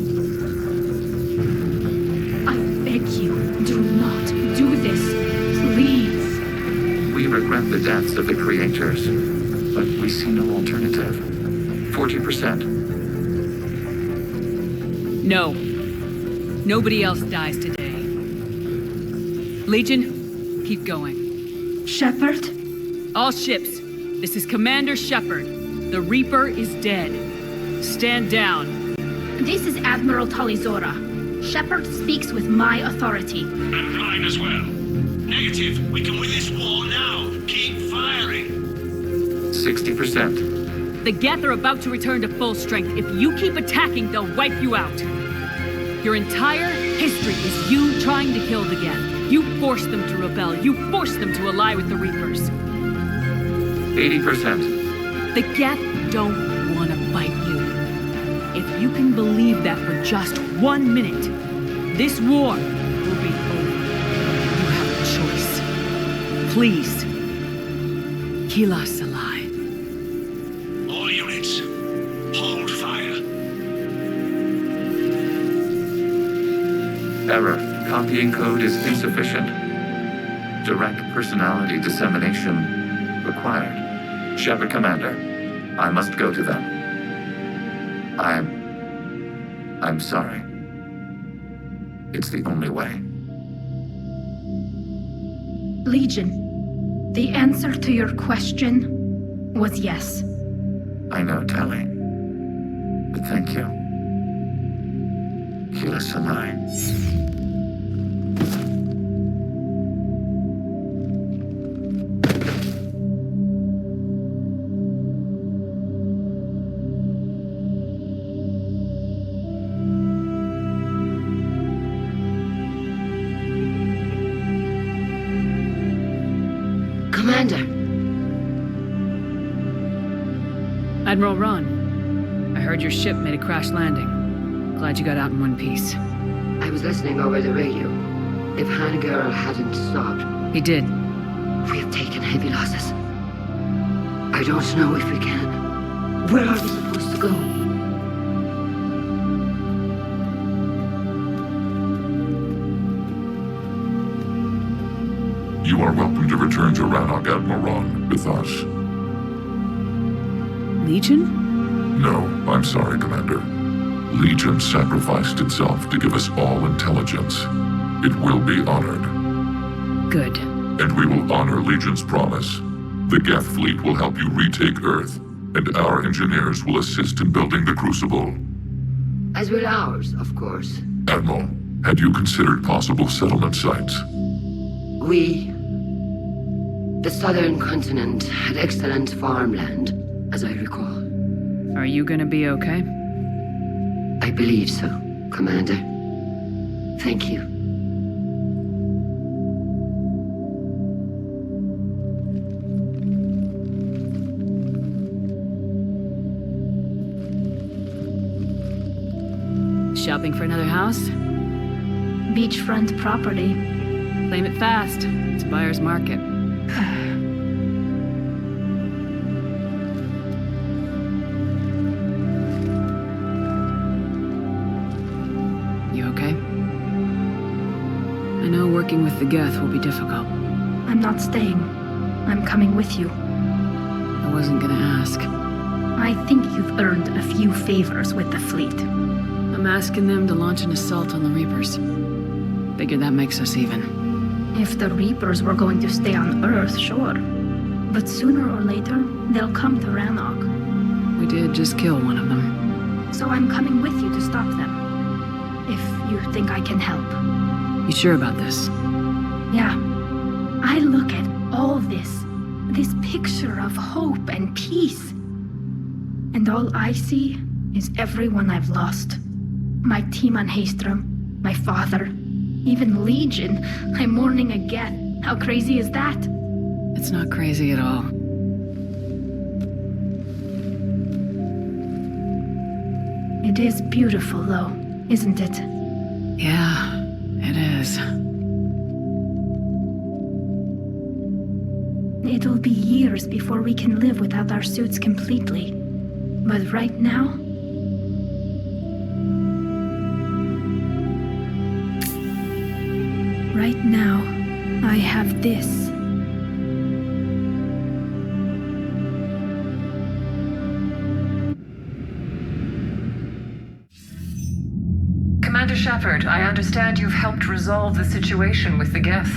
I beg you, do not do this. Please. We regret the deaths of the Creators, but we see no alternative. 40%. No. Nobody else dies today. Legion, keep going. Shepard? All ships, this is Commander Shepard. The Reaper is dead. Stand down. This is Admiral Tali. Shepard speaks with my authority. And mine as well. Negative. We can win this war now. Keep firing. 60%. The Geth are about to return to full strength. If you keep attacking, they'll wipe you out. Your entire history is you trying to kill the Geth. You forced them to rebel. You forced them to ally with the Reapers. 80%. The Geth don't want to fight you. If you can believe that for just 1 minute, this war will be over. You have a choice. Please, kill us alive. All units, hold fire. Error. Copying code is insufficient. Direct personality dissemination required. Shepard, Commander, I must go to them. I'm sorry. It's the only way. Legion, the answer to your question was yes. I know, Tali. But thank you. Keep us alive. Commander. Admiral Ron, I heard your ship made a crash landing. Glad you got out in one piece. I was listening over the radio. If Hangirl hadn't stopped... He did. We have taken heavy losses. I don't know if we can. Where are we supposed to go? You are welcome to return to Rannoch, Admiral, with us. Legion? No, I'm sorry, Commander. Legion sacrificed itself to give us all intelligence. It will be honored. Good. And we will honor Legion's promise. The Geth fleet will help you retake Earth, and our engineers will assist in building the Crucible. As will ours, of course. Admiral, had you considered possible settlement sites? The southern continent had excellent farmland, as I recall. Are you gonna be okay? I believe so, Commander. Thank you. Shopping for another house? Beachfront property. Claim it fast. It's buyer's market. You okay? I know working with the Geth will be difficult. I'm not staying. I'm coming with you. I wasn't gonna ask. I think you've earned a few favors with the fleet. I'm asking them to launch an assault on the Reapers. Figure that makes us even. If the Reapers were going to stay on Earth, sure. But sooner or later, they'll come to Rannoch. We did just kill one of them. So I'm coming with you to stop them. If you think I can help. You sure about this? Yeah. I look at all this picture of hope and peace. And all I see is everyone I've lost. My team on Haestrom, my father, even Legion. I'm mourning a Geth. How crazy is that? It's not crazy at all. It is beautiful, though, isn't it? Yeah, it is. It'll be years before we can live without our suits completely. But right now... Right now, I have this. Commander Shepard, I understand you've helped resolve the situation with the Geth.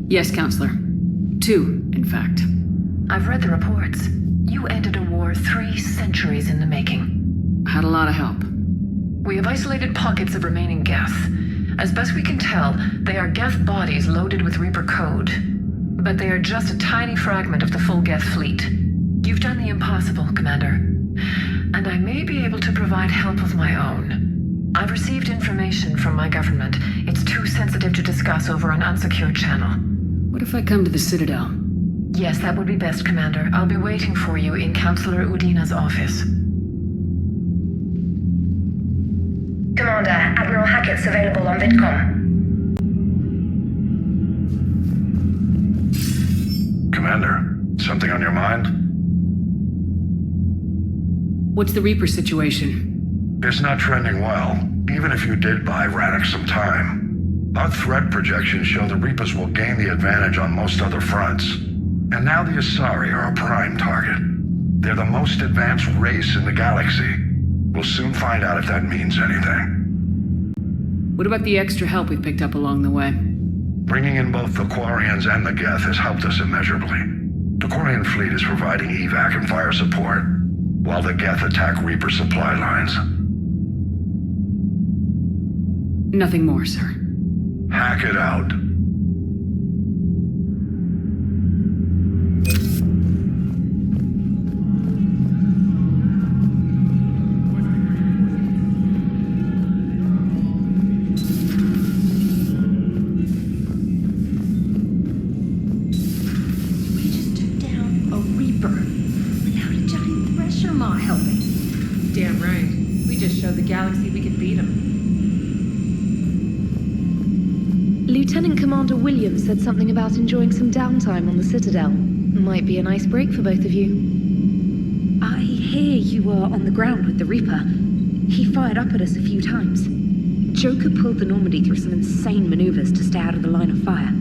Yes, Counselor. 2, in fact. I've read the reports. You ended a war 3 centuries in the making. Had a lot of help. We have isolated pockets of remaining Geth. As best we can tell, they are Geth bodies loaded with Reaper code. But they are just a tiny fragment of the full Geth fleet. You've done the impossible, Commander. And I may be able to provide help of my own. I've received information from my government. It's too sensitive to discuss over an unsecured channel. What if I come to the Citadel? Yes, that would be best, Commander. I'll be waiting for you in Counselor Udina's office. Commander, Admiral Hackett's available on VidCom. Commander, something on your mind? What's the Reaper situation? It's not trending well, even if you did buy Rannoch some time. Our threat projections show the Reapers will gain the advantage on most other fronts. And now the Asari are a prime target. They're the most advanced race in the galaxy. We'll soon find out if that means anything. What about the extra help we picked up along the way? Bringing in both the Quarians and the Geth has helped us immeasurably. The Quarian fleet is providing evac and fire support, while the Geth attack Reaper supply lines. Nothing more, sir. Hack it out. Damn right. We just showed the galaxy we could beat them. Lieutenant Commander Williams said something about enjoying some downtime on the Citadel. Might be a nice break for both of you. I hear you were on the ground with the Reaper. He fired up at us a few times. Joker pulled the Normandy through some insane maneuvers to stay out of the line of fire.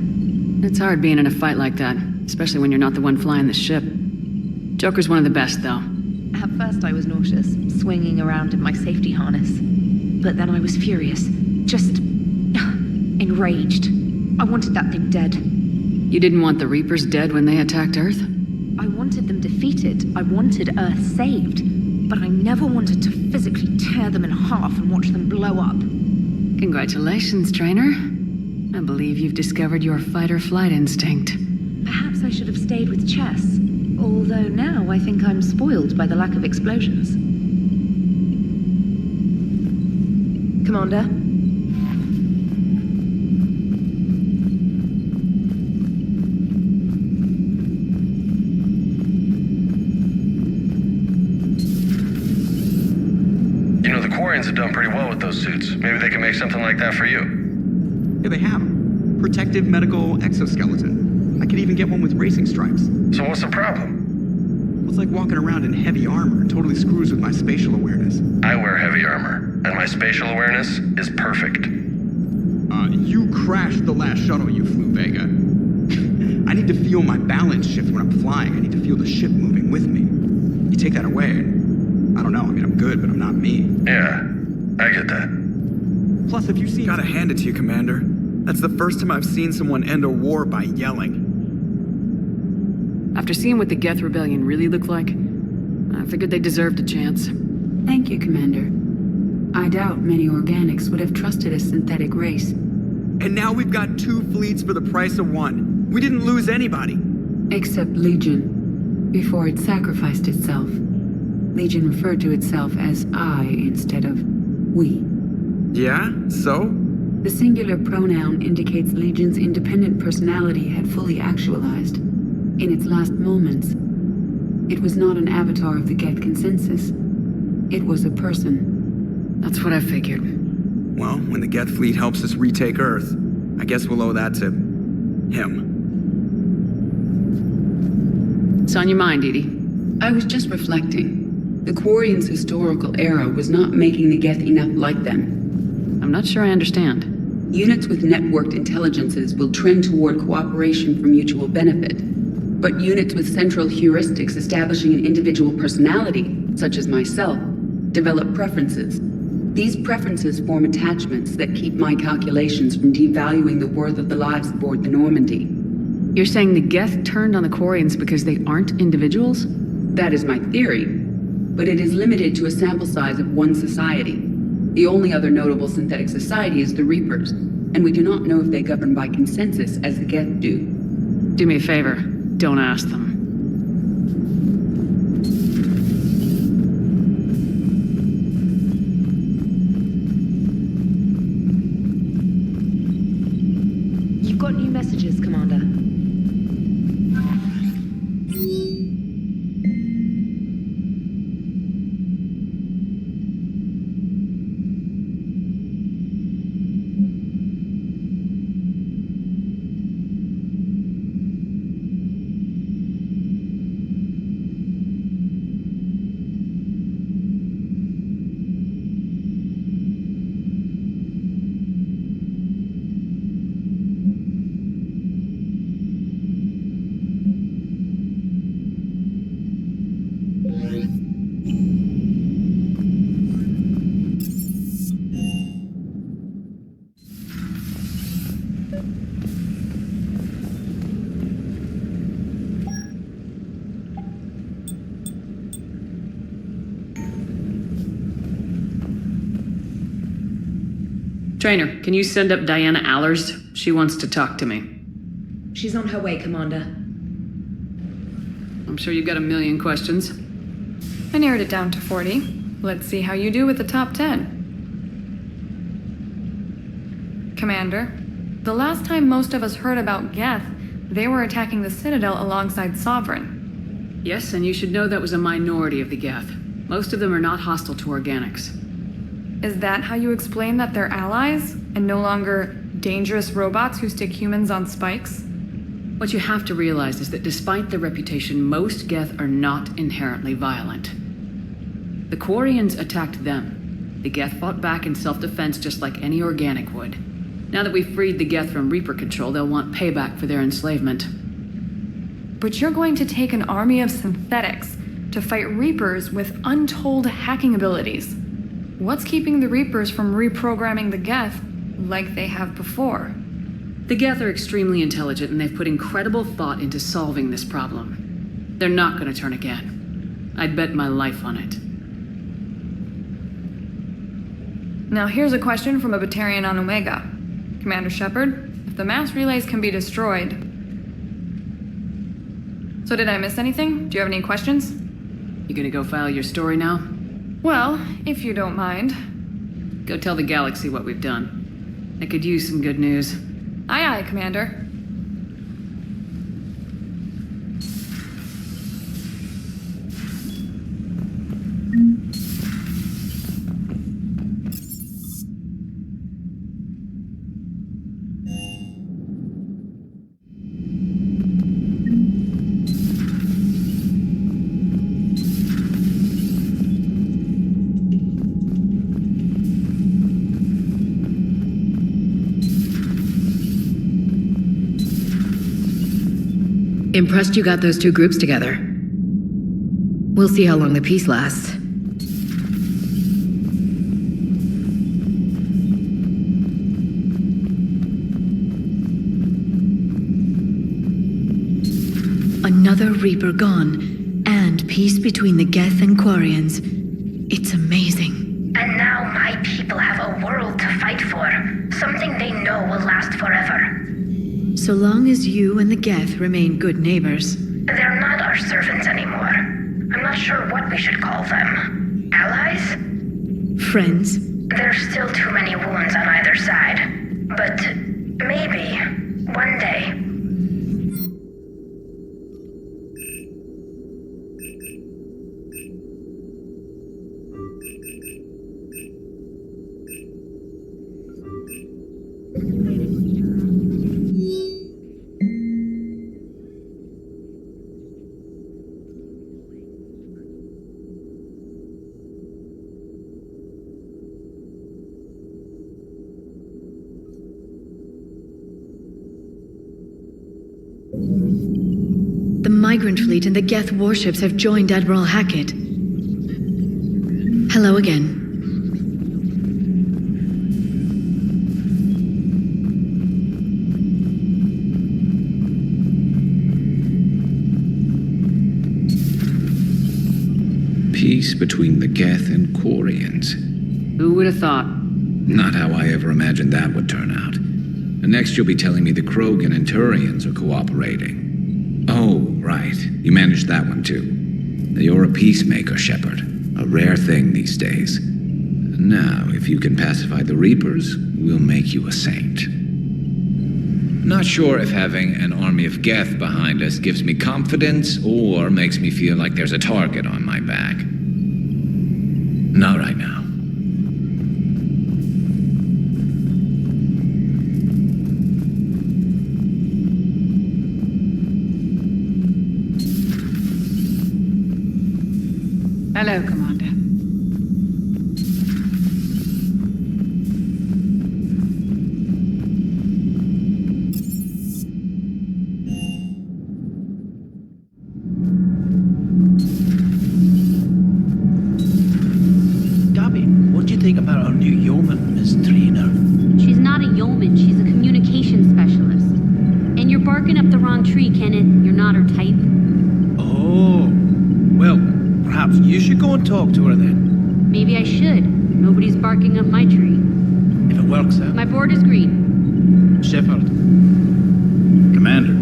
It's hard being in a fight like that, especially when you're not the one flying the ship. Joker's one of the best, though. At first I was nauseous, swinging around in my safety harness. But then I was furious. Just... enraged. I wanted that thing dead. You didn't want the Reapers dead when they attacked Earth? I wanted them defeated. I wanted Earth saved. But I never wanted to physically tear them in half and watch them blow up. Congratulations, trainer. I believe you've discovered your fight-or-flight instinct. Perhaps I should have stayed with chess. Although now I think I'm spoiled by the lack of explosions. Commander? You know, the Quarians have done pretty well with those suits. Maybe they can make something like that for you. Yeah, they have them. Protective medical exoskeleton. I could even get one with racing stripes. So what's the problem? It's like walking around in heavy armor. It totally screws with my spatial awareness. I wear heavy armor, and my spatial awareness is perfect. You crashed the last shuttle you flew, Vega. I need to feel my balance shift when I'm flying. I need to feel the ship moving with me. You take that away, and I don't know. I mean, I'm good, but I'm not me. Yeah, I get that. Plus, if you see... Gotta hand it to you, Commander. That's the first time I've seen someone end a war by yelling. After seeing what the Geth Rebellion really looked like, I figured they deserved a chance. Thank you, Commander. I doubt many organics would have trusted a synthetic race. And now we've got 2 fleets for the price of 1. We didn't lose anybody. Except Legion. Before it sacrificed itself. Legion referred to itself as I instead of we. Yeah? So? The singular pronoun indicates Legion's independent personality had fully actualized. In its last moments, it was not an avatar of the Geth consensus. It was a person. That's what I figured. Well, when the Geth fleet helps us retake Earth, I guess we'll owe that to... him. It's on your mind, Edie. I was just reflecting. The Quarians' historical era was not making the Geth enough like them. I'm not sure I understand. Units with networked intelligences will trend toward cooperation for mutual benefit. But units with central heuristics establishing an individual personality, such as myself, develop preferences. These preferences form attachments that keep my calculations from devaluing the worth of the lives aboard the Normandy. You're saying the Geth turned on the Quarians because they aren't individuals? That is my theory, but it is limited to a sample size of one society. The only other notable synthetic society is the Reapers, and we do not know if they govern by consensus as the Geth do. Do me a favor, don't ask them. You've got new messages, Commander. Trainer, can you send up Diana Allers? She wants to talk to me. She's on her way, Commander. I'm sure you've got a million questions. I narrowed it down to 40. Let's see how you do with the top 10. Commander, the last time most of us heard about Geth, they were attacking the Citadel alongside Sovereign. Yes, and you should know that was a minority of the Geth. Most of them are not hostile to organics. Is that how you explain that they're allies, and no longer dangerous robots who stick humans on spikes? What you have to realize is that despite their reputation, most Geth are not inherently violent. The Quarians attacked them. The Geth fought back in self-defense just like any organic would. Now that we've freed the Geth from Reaper control, they'll want payback for their enslavement. But you're going to take an army of synthetics to fight Reapers with untold hacking abilities. What's keeping the Reapers from reprogramming the Geth like they have before? The Geth are extremely intelligent, and they've put incredible thought into solving this problem. They're not going to turn again. I'd bet my life on it. Now here's a question from a Batarian on Omega. Commander Shepard, the The mass relays can be destroyed. So did I miss anything? Do you have any questions? You gonna go file your story now? Well, if you don't mind. Go tell the galaxy what we've done. I could use some good news. Aye aye, Commander. Impressed you got those two groups together. We'll see how long the peace lasts. Another Reaper gone, and peace between the Geth and Quarians. It's amazing. And now my people have a world to fight for. Something they know will last forever. So long as you and the Geth remain good neighbors. They're not our servants anymore. I'm not sure what we should call them. Allies? Friends? There's still too many wounds on either side. But maybe, one day. The Migrant Fleet and the Geth warships have joined Admiral Hackett. Hello again. Peace between the Geth and Quarians. Who would have thought? Not how I ever imagined that would turn out. And next you'll be telling me the Krogan and Turians are cooperating. Oh, right. You managed that one too. You're a peacemaker, Shepard. A rare thing these days. Now, if you can pacify the Reapers, we'll make you a saint. Not sure if having an army of Geth behind us gives me confidence or makes me feel like there's a target on my back. Not right now. Hello, Commander. Gabby, what do you think about our new yeoman, Miss Trainer? She's not a yeoman, she's a communications specialist. And you're barking up the wrong tree, Kenneth. You're not her type. Oh, well, perhaps you should go and talk to her then. Maybe I should. Nobody's barking up my tree. If it works out. My board is green. Shepard. Commander.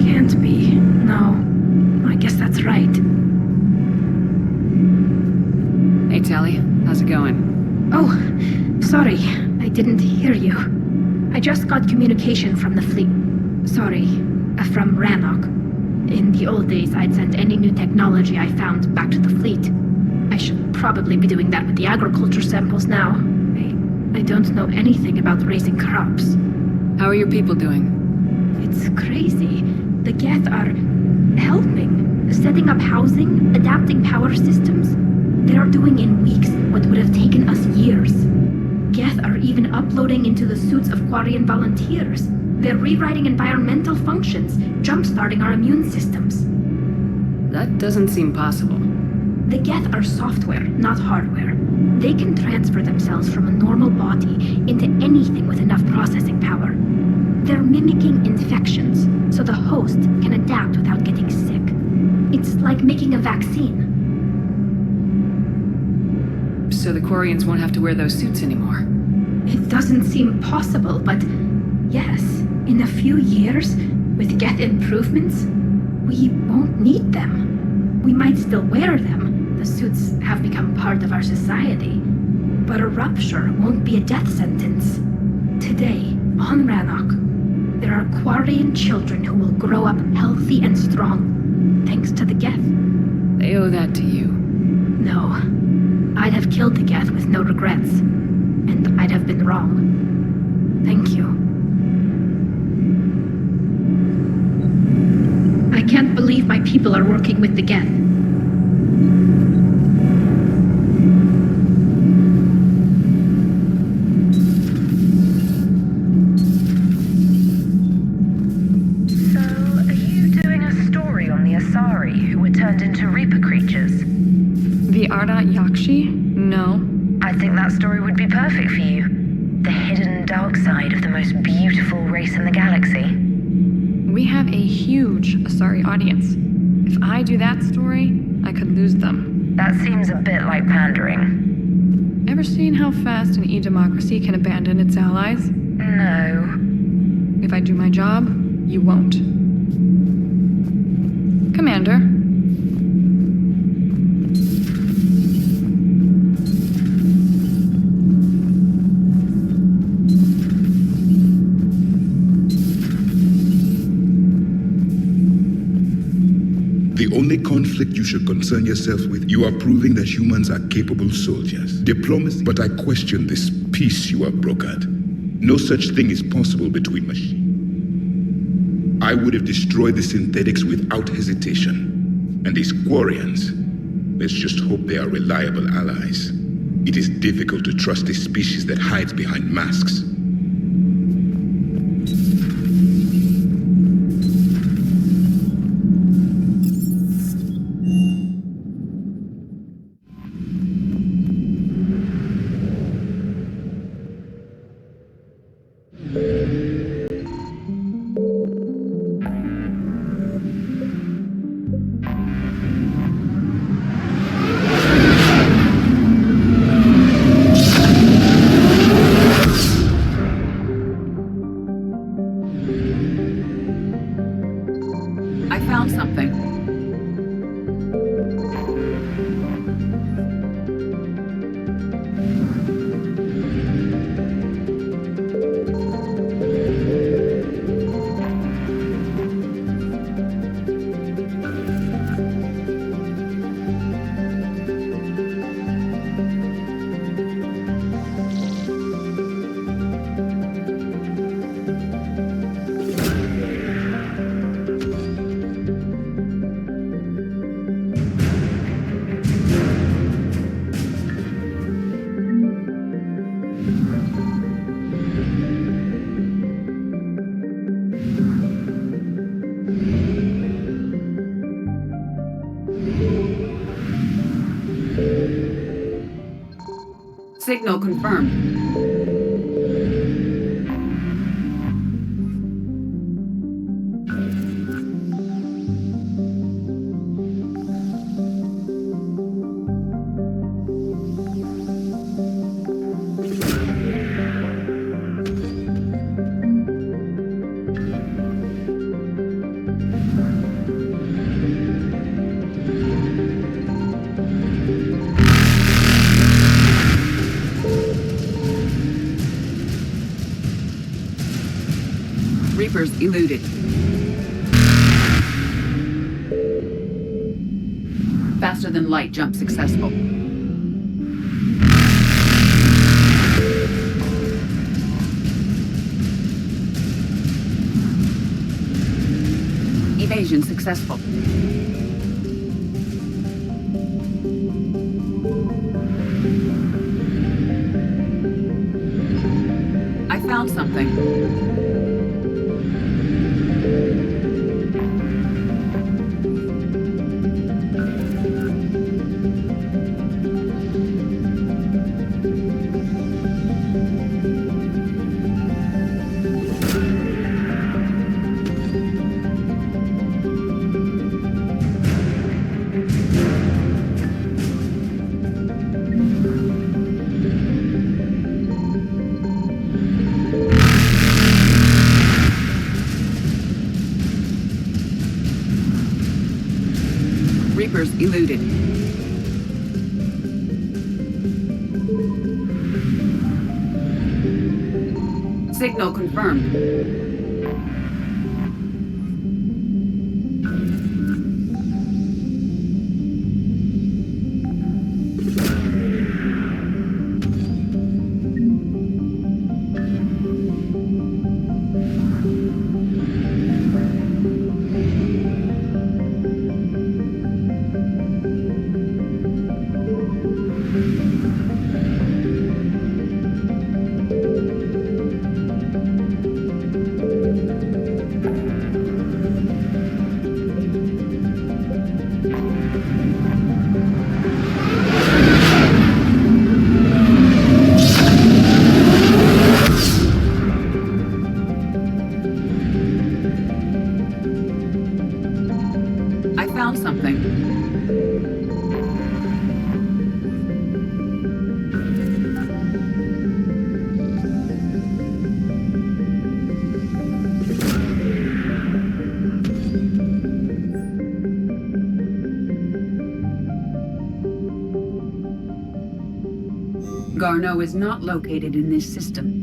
Can't be. No. I guess that's right. Hey, Tali. How's it going? Oh, sorry. I didn't hear you. I just got communication from the fleet. Sorry. From Rannoch. In the old days, I'd sent any new technology I found back to the fleet. I should probably be doing that with the agriculture samples now. I don't know anything about raising crops. How are your people doing? It's crazy. The Geth are helping. Setting up housing, adapting power systems. They are doing in weeks what would have taken us years. Geth are even uploading into the suits of Quarian volunteers. They're rewriting environmental functions, jump-starting our immune systems. That doesn't seem possible. The Geth are software, not hardware. They can transfer themselves from a normal body into anything with enough processing power. They're mimicking infections, so the host can adapt without getting sick. It's like making a vaccine. So the Quarians won't have to wear those suits anymore. It doesn't seem possible, but yes, in a few years, with Geth improvements, we won't need them. We might still wear them. The suits have become part of our society. But a rupture won't be a death sentence. Today, on Rannoch, there are Quarian children who will grow up healthy and strong, thanks to the Geth. They owe that to you. No. I'd have killed the Geth with no regrets. And I'd have been wrong. Thank you. I can't believe my people are working with the Geth. Turned into Reaper creatures. The Ardat Yakshi? No. I think that story would be perfect for you. The hidden dark side of the most beautiful race in the galaxy. We have a huge Asari audience. If I do that story, I could lose them. That seems a bit like pandering. Ever seen how fast an e-democracy can abandon its allies? No. If I do my job, you won't. Commander. The only conflict you should concern yourself with, you are proving that humans are capable soldiers. Diplomacy, but I question this peace you have brokered. No such thing is possible between machines. I would have destroyed the synthetics without hesitation. And these Quarians, let's just hope they are reliable allies. It is difficult to trust a species that hides behind masks. Signal confirmed. Reapers eluded. Faster than light jump successful. Evasion successful. I found something. Reapers eluded. Signal confirmed. Garneau is not located in this system.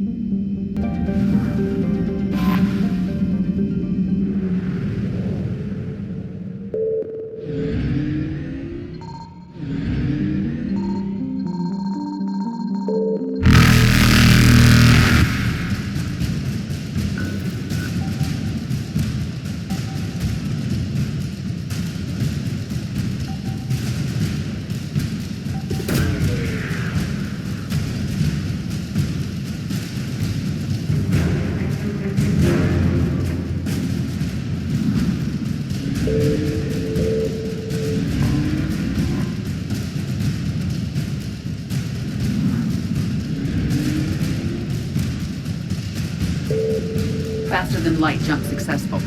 Faster than light jump successful.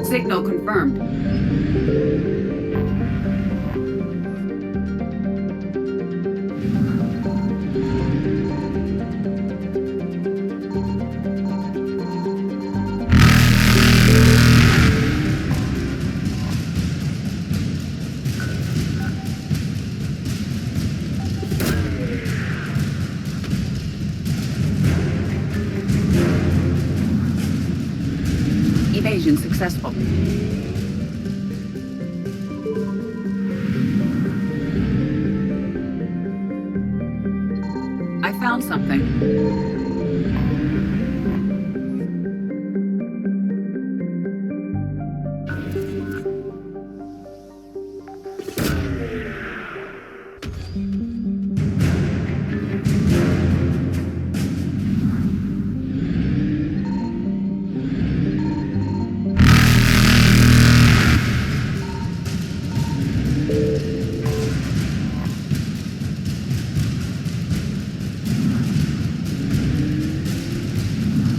Signal confirmed. Evasion successful. I found something.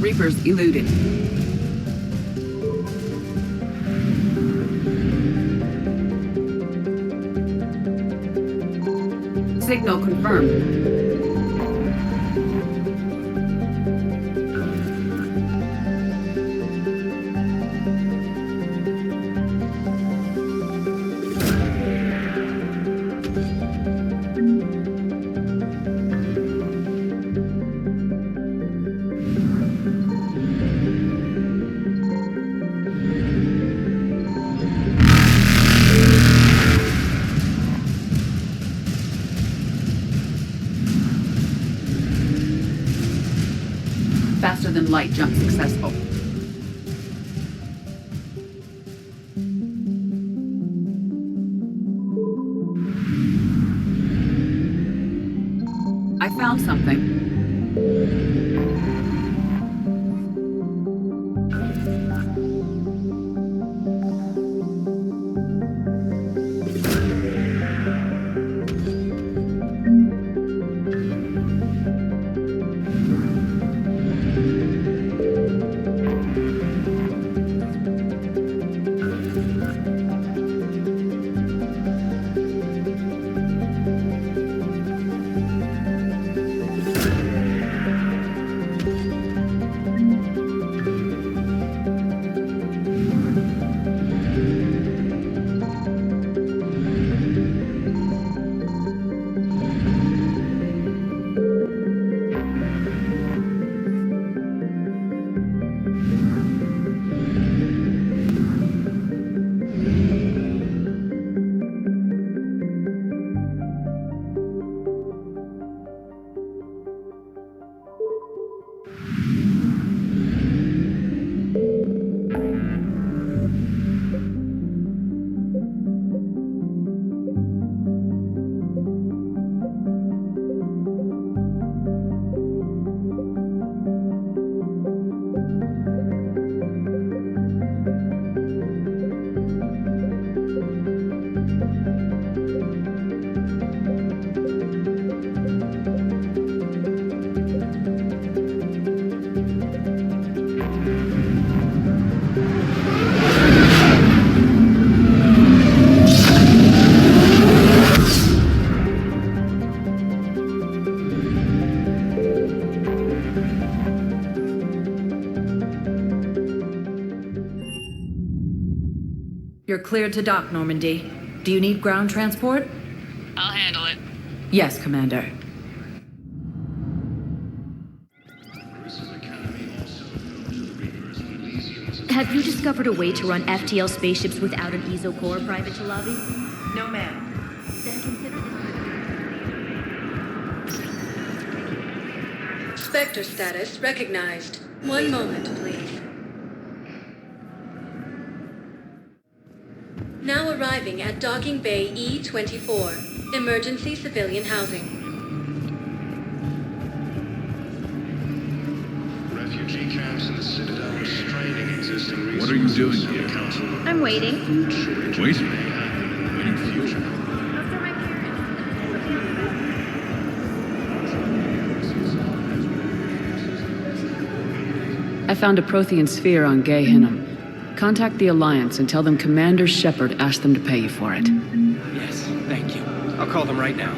Reapers eluded. Signal confirmed. Faster than light jump successful. I found something. You're cleared to dock, Normandy. Do you need ground transport? I'll handle it. Yes, Commander. Have you discovered a way to run FTL spaceships without an ESO core, Private Chalabi? No, ma'am. Then consider this. Spectre status recognized. One moment, please. Now arriving at Docking Bay E-24, emergency civilian housing. Refugee camps in the Citadel are straining existing resources. What are you doing here? I'm waiting. Waiting? Waiting for you. I found a Prothean sphere on Gay Hinnom. Contact the Alliance and tell them Commander Shepard asked them to pay you for it. Yes, thank you. I'll call them right now.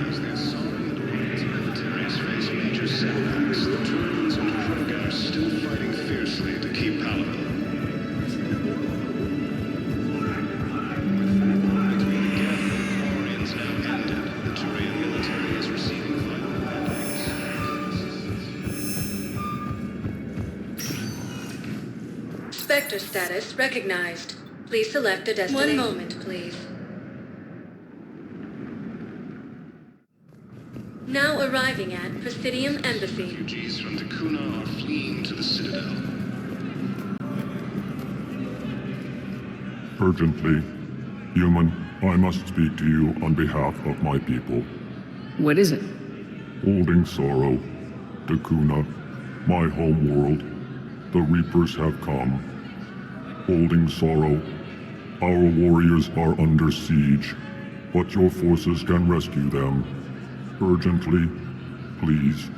As the Assault militaries face major setbacks, the Turians and Krogan are still fighting fiercely to keep Palamon. Between the Geth and Quarians now ended, the Turian military is receiving vital weapons. Spectre status recognized. Please select a destination. One moment, please. Now arriving at Presidium Embassy. Refugees from Takuna are fleeing to the Citadel. Urgently, human, I must speak to you on behalf of my people. What is it? Holding sorrow, Takuna, my home world, the Reapers have come. Holding sorrow, our warriors are under siege, but your forces can rescue them. Urgently, please.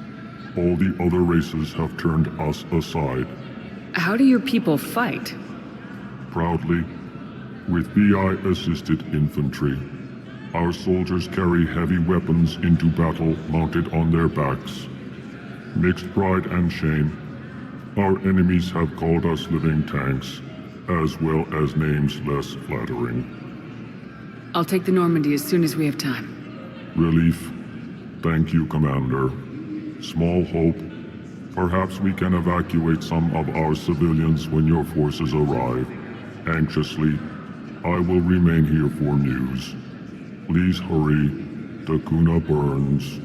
All the other races have turned us aside. How do your people fight? Proudly, with VI-assisted infantry. Our soldiers carry heavy weapons into battle mounted on their backs. Mixed pride and shame, our enemies have called us living tanks, as well as names less flattering. I'll take the Normandy as soon as we have time. Relief. Thank you, Commander. Small hope. Perhaps we can evacuate some of our civilians when your forces arrive. Anxiously, I will remain here for news. Please hurry. Takuna burns.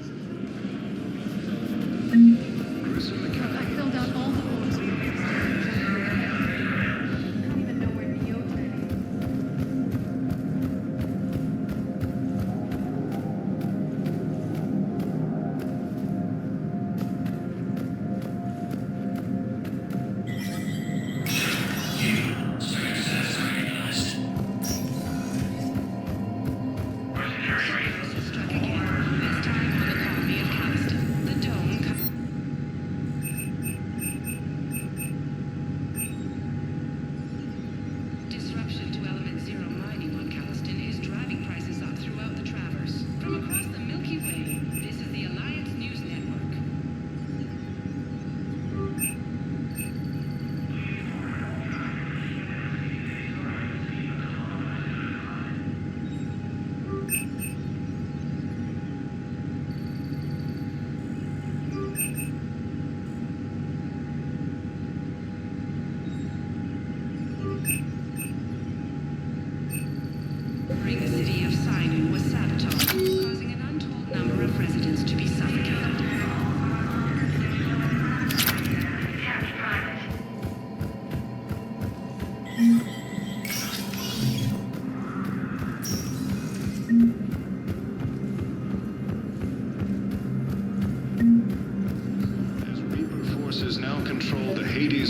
neighboring city of Cyone was sabotaged, causing an untold number of residents to be suffocated.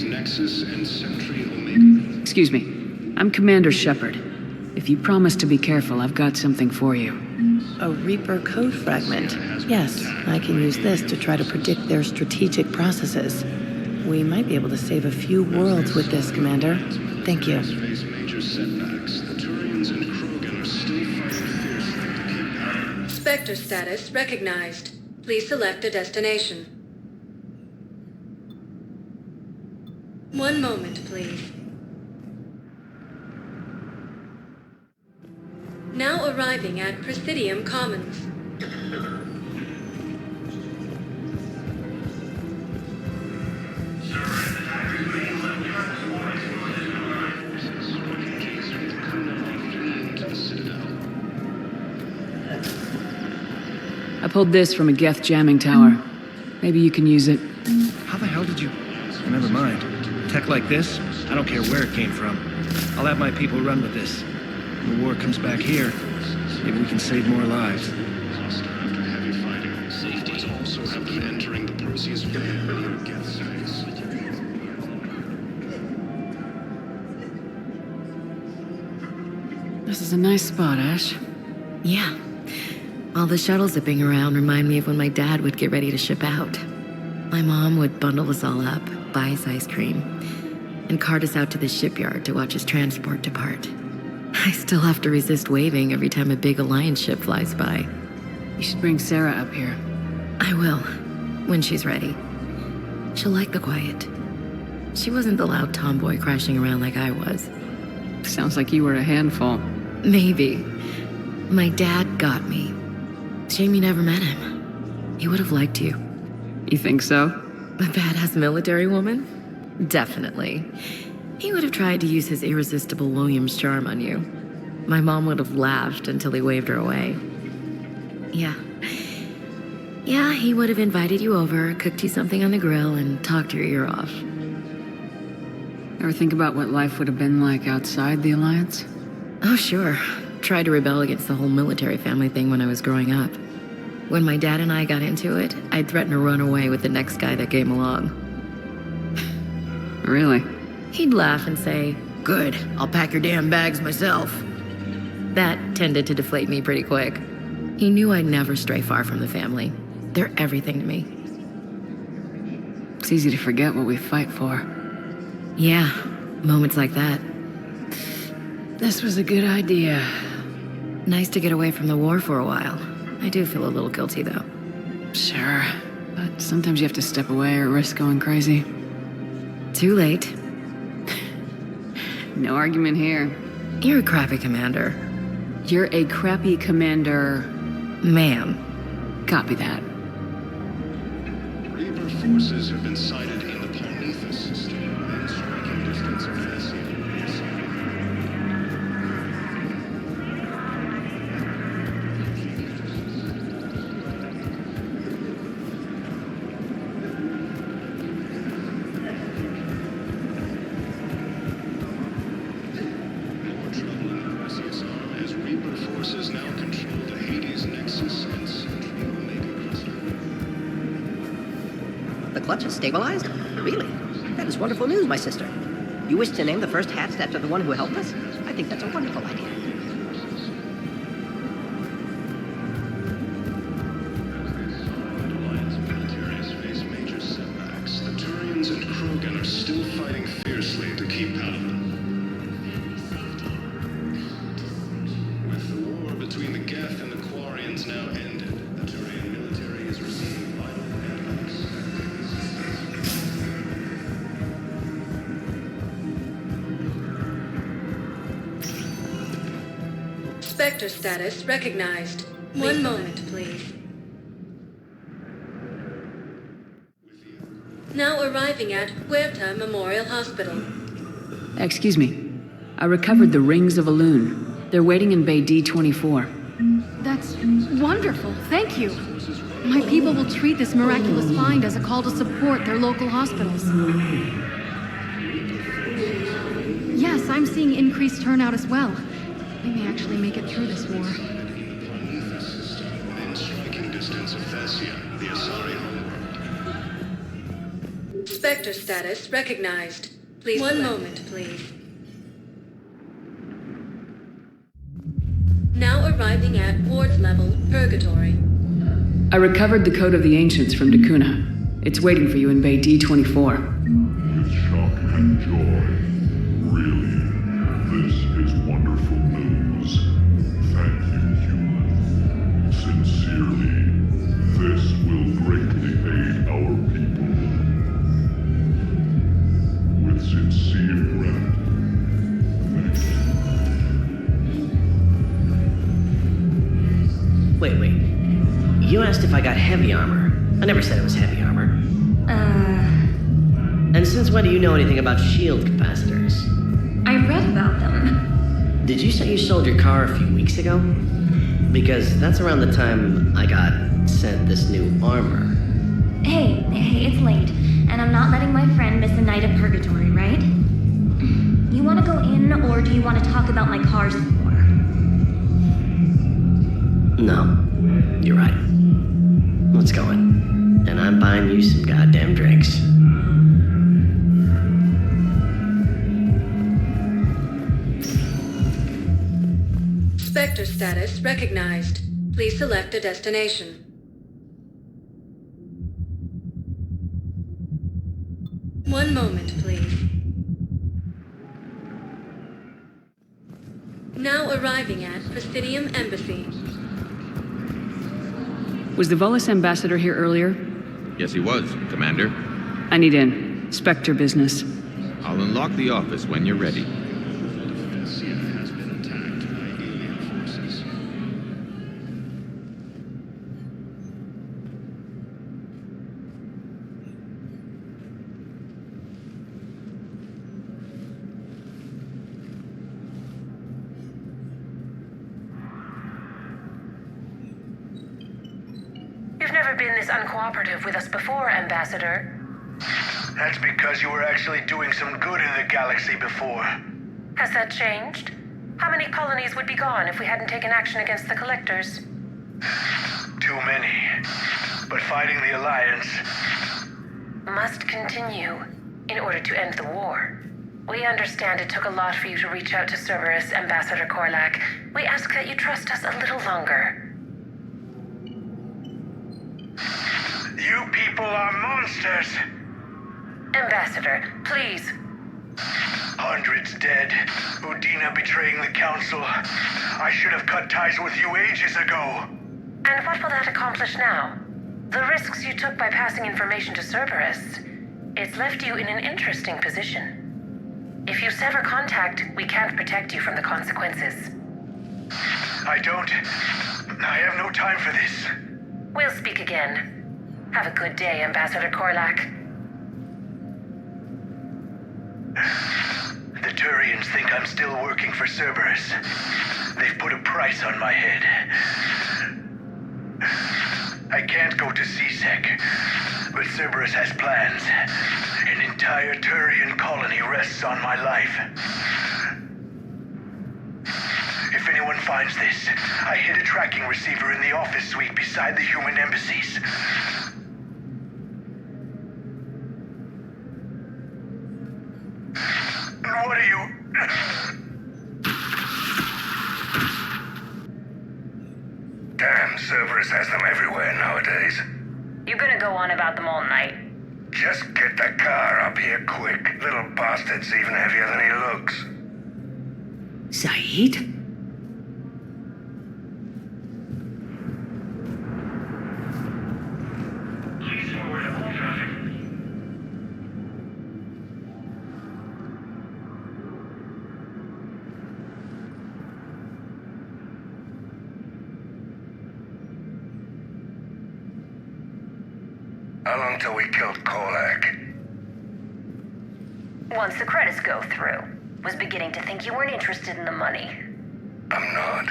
Nexus and Sentry Omega. Excuse me. I'm Commander Shepard. If you promise to be careful, I've got something for you. A Reaper code fragment. Yes, I can use this to try to predict their strategic processes. We might be able to save a few worlds with this, Commander. Thank you. Face major setbacks. The Turians and Krogan are still fighting fiercely to keep power. Spectre status recognized. Please select a destination. One moment, please. Now arriving at Presidium Commons. I pulled this from a Geth jamming tower. Maybe you can use it. How the hell did you... Never mind. Tech like this, I don't care where it came from. I'll have my people run with this. When the war comes back here, maybe we can save more lives. After heavy fighting, safety also have them entering the Perseus near Geth space. This is a nice spot, Ash. Yeah. All the shuttles zipping around remind me of when my dad would get ready to ship out. My mom would bundle us all up, buy us ice cream, and cart us out to the shipyard to watch his transport depart. I still have to resist waving every time a big Alliance ship flies by. You should bring Sarah up here. I will, when she's ready. She'll like the quiet. She wasn't the loud tomboy crashing around like I was. Sounds like you were a handful. Maybe. My dad got me. Shame you never met him. He would have liked you. You think so? A badass military woman? Definitely. He would have tried to use his irresistible Williams charm on you. My mom would have laughed until he waved her away. Yeah. Yeah, he would have invited you over, cooked you something on the grill, and talked your ear off. Ever think about what life would have been like outside the Alliance? Oh, sure. Tried to rebel against the whole military family thing when I was growing up. When my dad and I got into it, I'd threaten to run away with the next guy that came along. Really? He'd laugh and say, "Good, I'll pack your damn bags myself." That tended to deflate me pretty quick. He knew I'd never stray far from the family. They're everything to me. It's easy to forget what we fight for. Yeah, moments like that. This was a good idea. Nice to get away from the war for a while. I do feel a little guilty, though. Sure, but sometimes you have to step away or risk going crazy. Too late. No argument here. You're a crappy commander. You're a crappy commander... Ma'am. Copy that. Reaper forces have been sighted in the Prometheus system, within striking distance of Thessia. Forces now control the Hades Nexus and Sentry Omega cluster. The clutch is stabilized? Really? That is wonderful news, my sister. You wish to name the first hatched after the one who helped us? I think that's a wonderful idea. Alliance militaries face major setbacks. The Turians and Krogan are still fighting fiercely to keep power. Between the Geth and the Quarians now ended, the Turian military is receiving vital handouts. Spectre status recognized. One moment, please. Now arriving at Huerta Memorial Hospital. Excuse me. I recovered the rings of Elune. They're waiting in Bay D24. That's wonderful. Thank you. My people will treat this miraculous find as a call to support their local hospitals. Yes, I'm seeing increased turnout as well. We may actually make it through this war. In striking distance of Thessia, the Asari homeworld. Spectre status recognized. Please. One moment, please. Now arriving at ward level Purgatory. I recovered the Code of the Ancients from Dakuna. It's waiting for you in Bay D24. With shock and joy. Really, this is wonderful news. Thank you, human. Sincerely, this will greatly aid our people. With sincere gratitude. Thank you. Wait. You asked if I got heavy armor. I never said it was heavy armor. And since when do you know anything about shield capacitors? I read about them. Did you say you sold your car a few weeks ago? Because that's around the time I got sent this new armor. Hey, it's late, and I'm not letting my friend miss a night of purgatory, right? You want to go in, or do you want to talk about my car's more? No, you're right. Let's go in. And I'm buying you some goddamn drinks. Spectre status recognized. Please select a destination. One moment, please. Now arriving at Presidium Embassy. Was the Volus ambassador here earlier? Yes, he was, Commander. I need in. Spectre business. I'll unlock the office when you're ready. Thessia has been attacked by alien forces. You've never been this uncooperative with us before, Ambassador. That's because you were actually doing some good in the galaxy before. Has that changed? How many colonies would be gone if we hadn't taken action against the Collectors? Too many. But fighting the Alliance must continue in order to end the war. We understand it took a lot for you to reach out to Cerberus, Ambassador Korlak. We ask that you trust us a little longer. You people are monsters! Ambassador, please. Hundreds dead. Udina betraying the Council. I should have cut ties with you ages ago. And what will that accomplish now? The risks you took by passing information to Cerberus. It's left you in an interesting position. If you sever contact, we can't protect you from the consequences. I have no time for this. We'll speak again. Have a good day, Ambassador Korlak. The Turians think I'm still working for Cerberus. They've put a price on my head. I can't go to CSEC, but Cerberus has plans. An entire Turian colony rests on my life. If anyone finds this, I hid a tracking receiver in the office suite beside the human embassies. What are you... Damn, Cerberus has them everywhere nowadays. You're gonna go on about them all night. Just get the car up here quick. Little bastard's even heavier than he looks. Saeed? How long till we killed Korlak? Once the credits go through. Was beginning to think you weren't interested in the money. I'm not.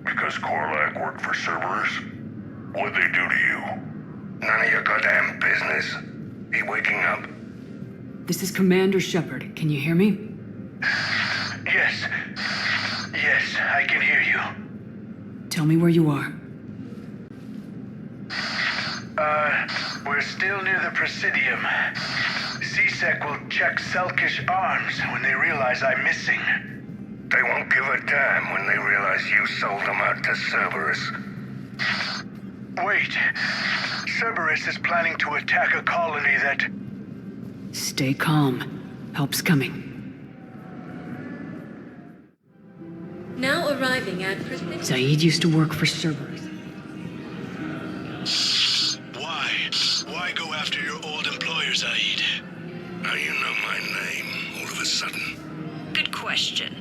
Because Korlak worked for Cerberus? What'd they do to you? None of your goddamn business. He waking up? This is Commander Shepard. Can you hear me? Yes. Yes, I can hear you. Tell me where you are. We're still near the Presidium. C-Sec will check Selkish arms when they realize I'm missing. They won't give a damn when they realize you sold them out to Cerberus. Wait. Cerberus is planning to attack a colony that... Stay calm. Help's coming. Now arriving at Presidium. Zaid used to work for Cerberus. Why go after your old employer, Zaid? How you know my name all of a sudden? Good question.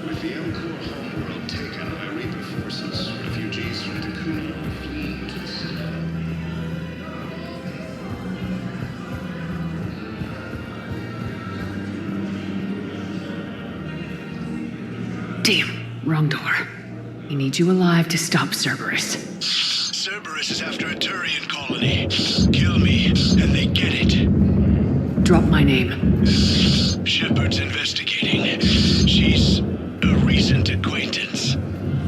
With the Elcor homeworld taken by Reaper forces, refugees from Takuna are fleeing to the Citadel. Damn, wrong door. He needs you alive to stop Cerberus. Cerberus is after a Turian colony. Kill me, and they get it. Drop my name. Shepard's investigating. She's a recent acquaintance.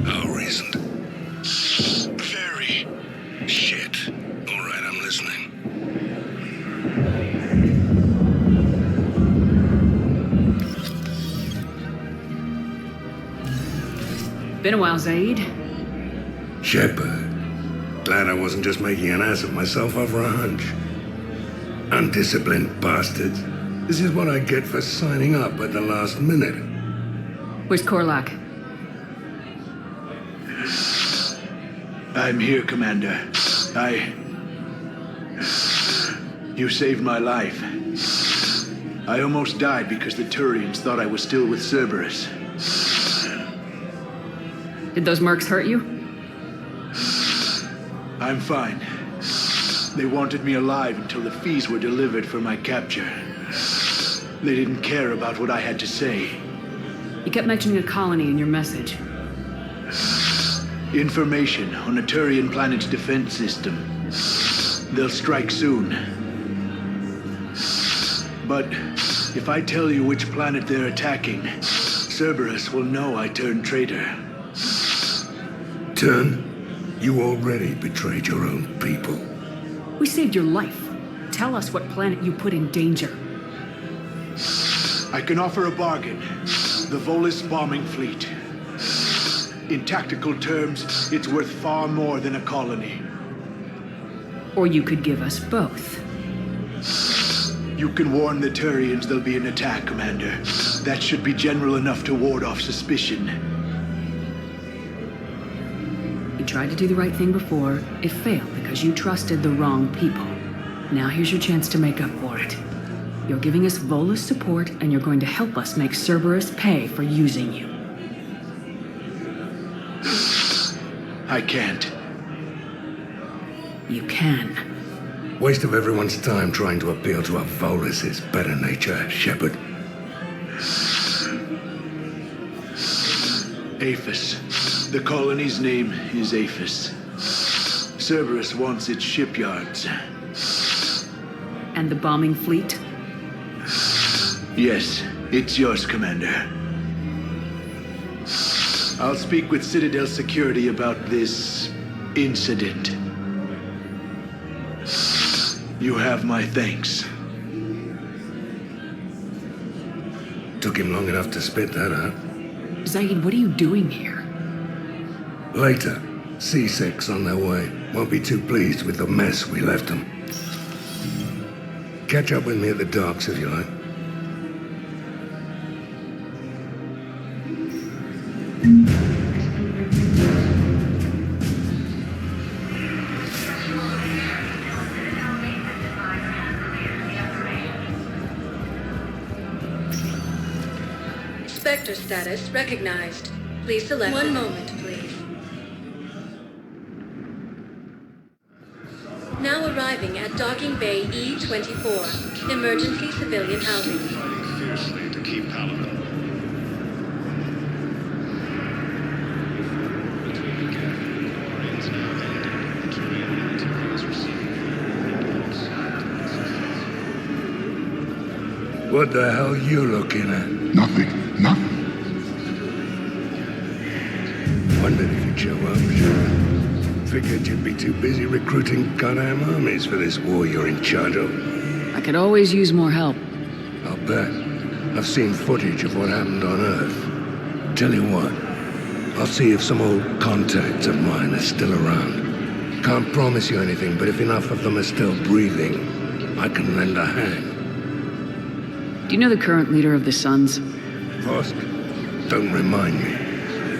How recent? Very. Shit. All right, I'm listening. Been a while, Zaid. Shepard. Glad I wasn't just making an ass of myself over a hunch. Undisciplined bastards. This is what I get for signing up at the last minute. Where's Korlak? I'm here, Commander. You saved my life. I almost died because the Turians thought I was still with Cerberus. Did those mercs hurt you? I'm fine. They wanted me alive until the fees were delivered for my capture. They didn't care about what I had to say. You kept mentioning a colony in your message. Information on a Turian planet's defense system. They'll strike soon. But if I tell you which planet they're attacking, Cerberus will know I turned traitor. Turn? You already betrayed your own people. We saved your life. Tell us what planet you put in danger. I can offer a bargain. The Volus bombing fleet. In tactical terms, it's worth far more than a colony. Or you could give us both. You can warn the Turians there'll be an attack, Commander. That should be general enough to ward off suspicion. You tried to do the right thing before. It failed because you trusted the wrong people. Now here's your chance to make up for it. You're giving us Volus support, and you're going to help us make Cerberus pay for using you. I can't. You can. Waste of everyone's time trying to appeal to a Volus' better nature, Shepard. Aphis. The colony's name is Aphis. Cerberus wants its shipyards. And the bombing fleet? Yes, it's yours, Commander. I'll speak with Citadel security about this incident. You have my thanks. Took him long enough to spit that out. Zaid, what are you doing here? Later, C6 on their way. Won't be too pleased with the mess we left them. Catch up with me at the docks if you like. Spectre status recognized. Please select. One moment, please. Now arriving at Docking Bay E-24. Emergency civilian housing. Fighting fiercely to keep palatable. Between the Geth and Quarians now ended, Turian military is receiving What the hell you looking at? Nothing. Nothing. Wondered if you'd show up, sure. Figured you'd be too busy recruiting goddamn armies for this war you're in charge of. I could always use more help. I'll bet. I've seen footage of what happened on Earth. Tell you what, I'll see if some old contacts of mine are still around. Can't promise you anything, but if enough of them are still breathing, I can lend a hand. Do you know the current leader of the Suns? Vosk? Don't remind me.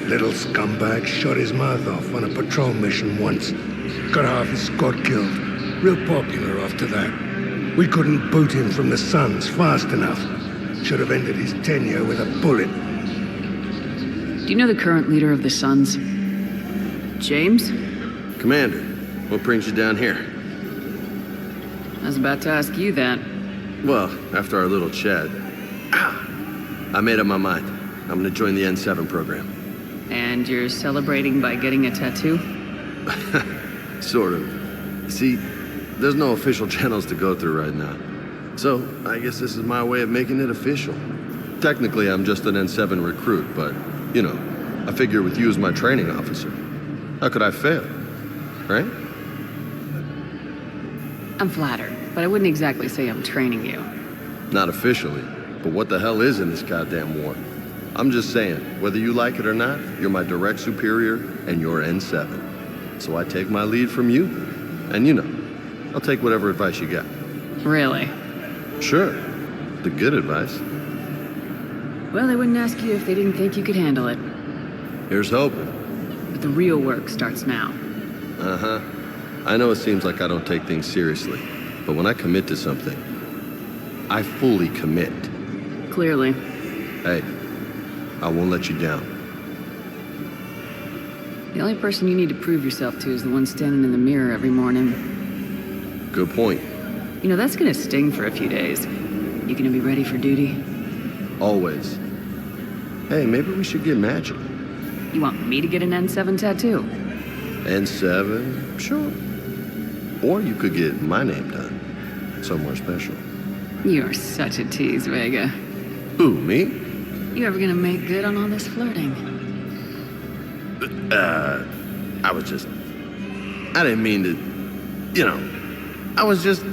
Little scumbag shot his mouth off on a patrol mission once. Got half his squad killed. Real popular after that. We couldn't boot him from the Suns fast enough. Should have ended his tenure with a bullet. Do you know the current leader of the Suns? James? Commander, what brings you down here? I was about to ask you that. Well, after our little chat, I made up my mind. I'm gonna join the N7 program. And you're celebrating by getting a tattoo? Sort of. See, there's no official channels to go through right now. So, I guess this is my way of making it official. Technically, I'm just an N7 recruit, but, you know, I figure with you as my training officer, how could I fail? Right? I'm flattered, but I wouldn't exactly say I'm training you. Not officially, but what the hell is in this goddamn war? I'm just saying, whether you like it or not, you're my direct superior, and you're N7. So I take my lead from you, and you know, I'll take whatever advice you got. Really? Sure. The good advice. Well, they wouldn't ask you if they didn't think you could handle it. Here's hoping. But the real work starts now. Uh-huh. I know it seems like I don't take things seriously, but when I commit to something, I fully commit. Clearly. Hey, I won't let you down. The only person you need to prove yourself to is the one standing in the mirror every morning. Good point. You know, that's gonna sting for a few days. You gonna be ready for duty? Always. Hey, maybe we should get magic. You want me to get an N7 tattoo? N7? Sure. Or you could get my name done. Somewhere special. You're such a tease, Vega. Who, me? You ever gonna make good on all this flirting? I was just... I didn't mean to... You know, I was just...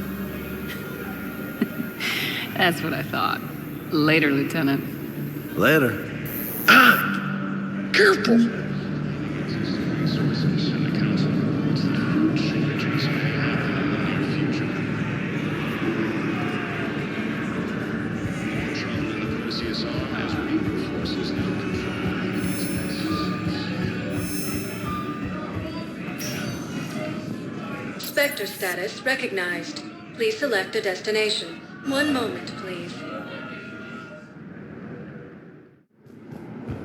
That's what I thought. Later, Lieutenant. Later. Careful! Sources and the Council reports that food shortages may happen in the near future. Ontarom and the Thessia zone as Reaper forces now control these nexus. Spectre status recognized. Please select a destination. 1 moment, please.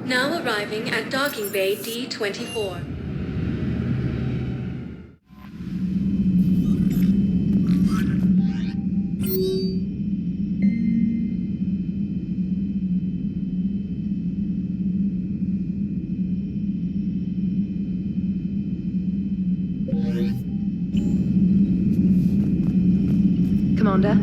Now arriving at Docking Bay D-24. Commander?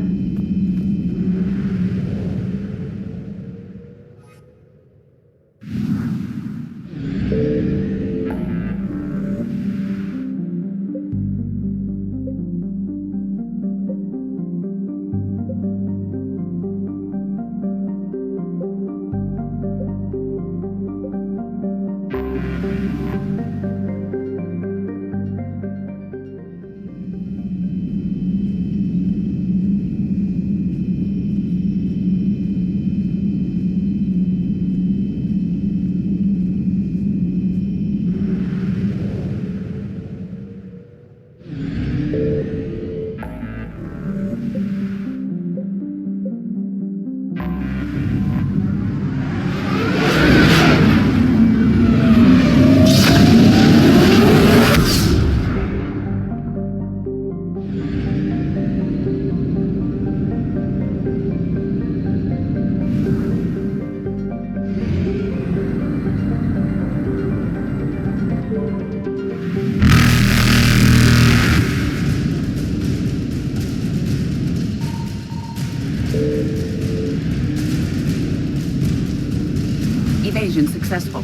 invasion successful.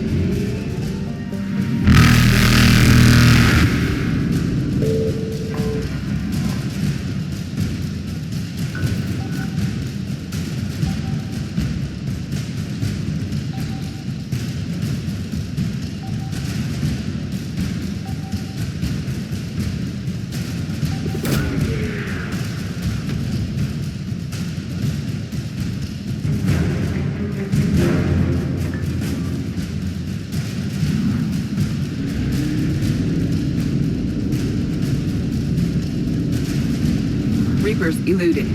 Reapers eluded.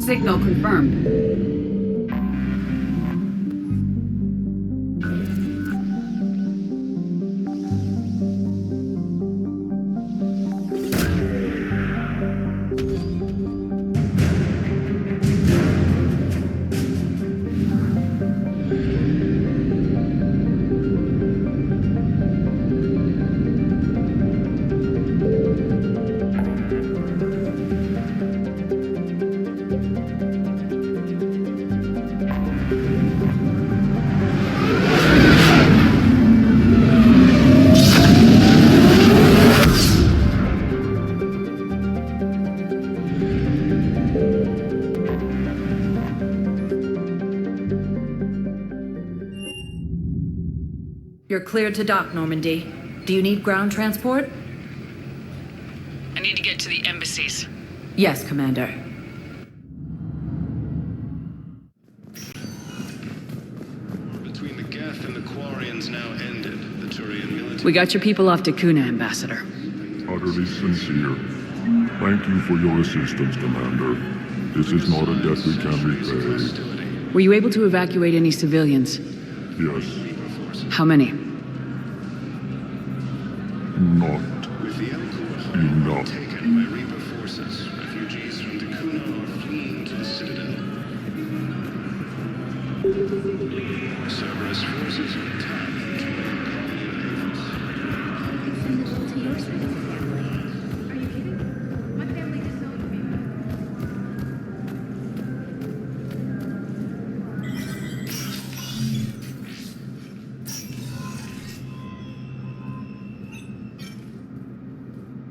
Signal confirmed. You're cleared to dock, Normandy. Do you need ground transport? I need to get to the embassies. Yes, Commander. Between the Geth and the Quarians now ended. The Turian military... We got your people off to Kuna, Ambassador. Utterly sincere. Thank you for your assistance, Commander. This is not a debt we can repay. Were you able to evacuate any civilians? Yes. How many? Not enough. Taken by Reaper forces. Refugees from Kuna are fleeing to the Citadel. Cerberus forces are attacked.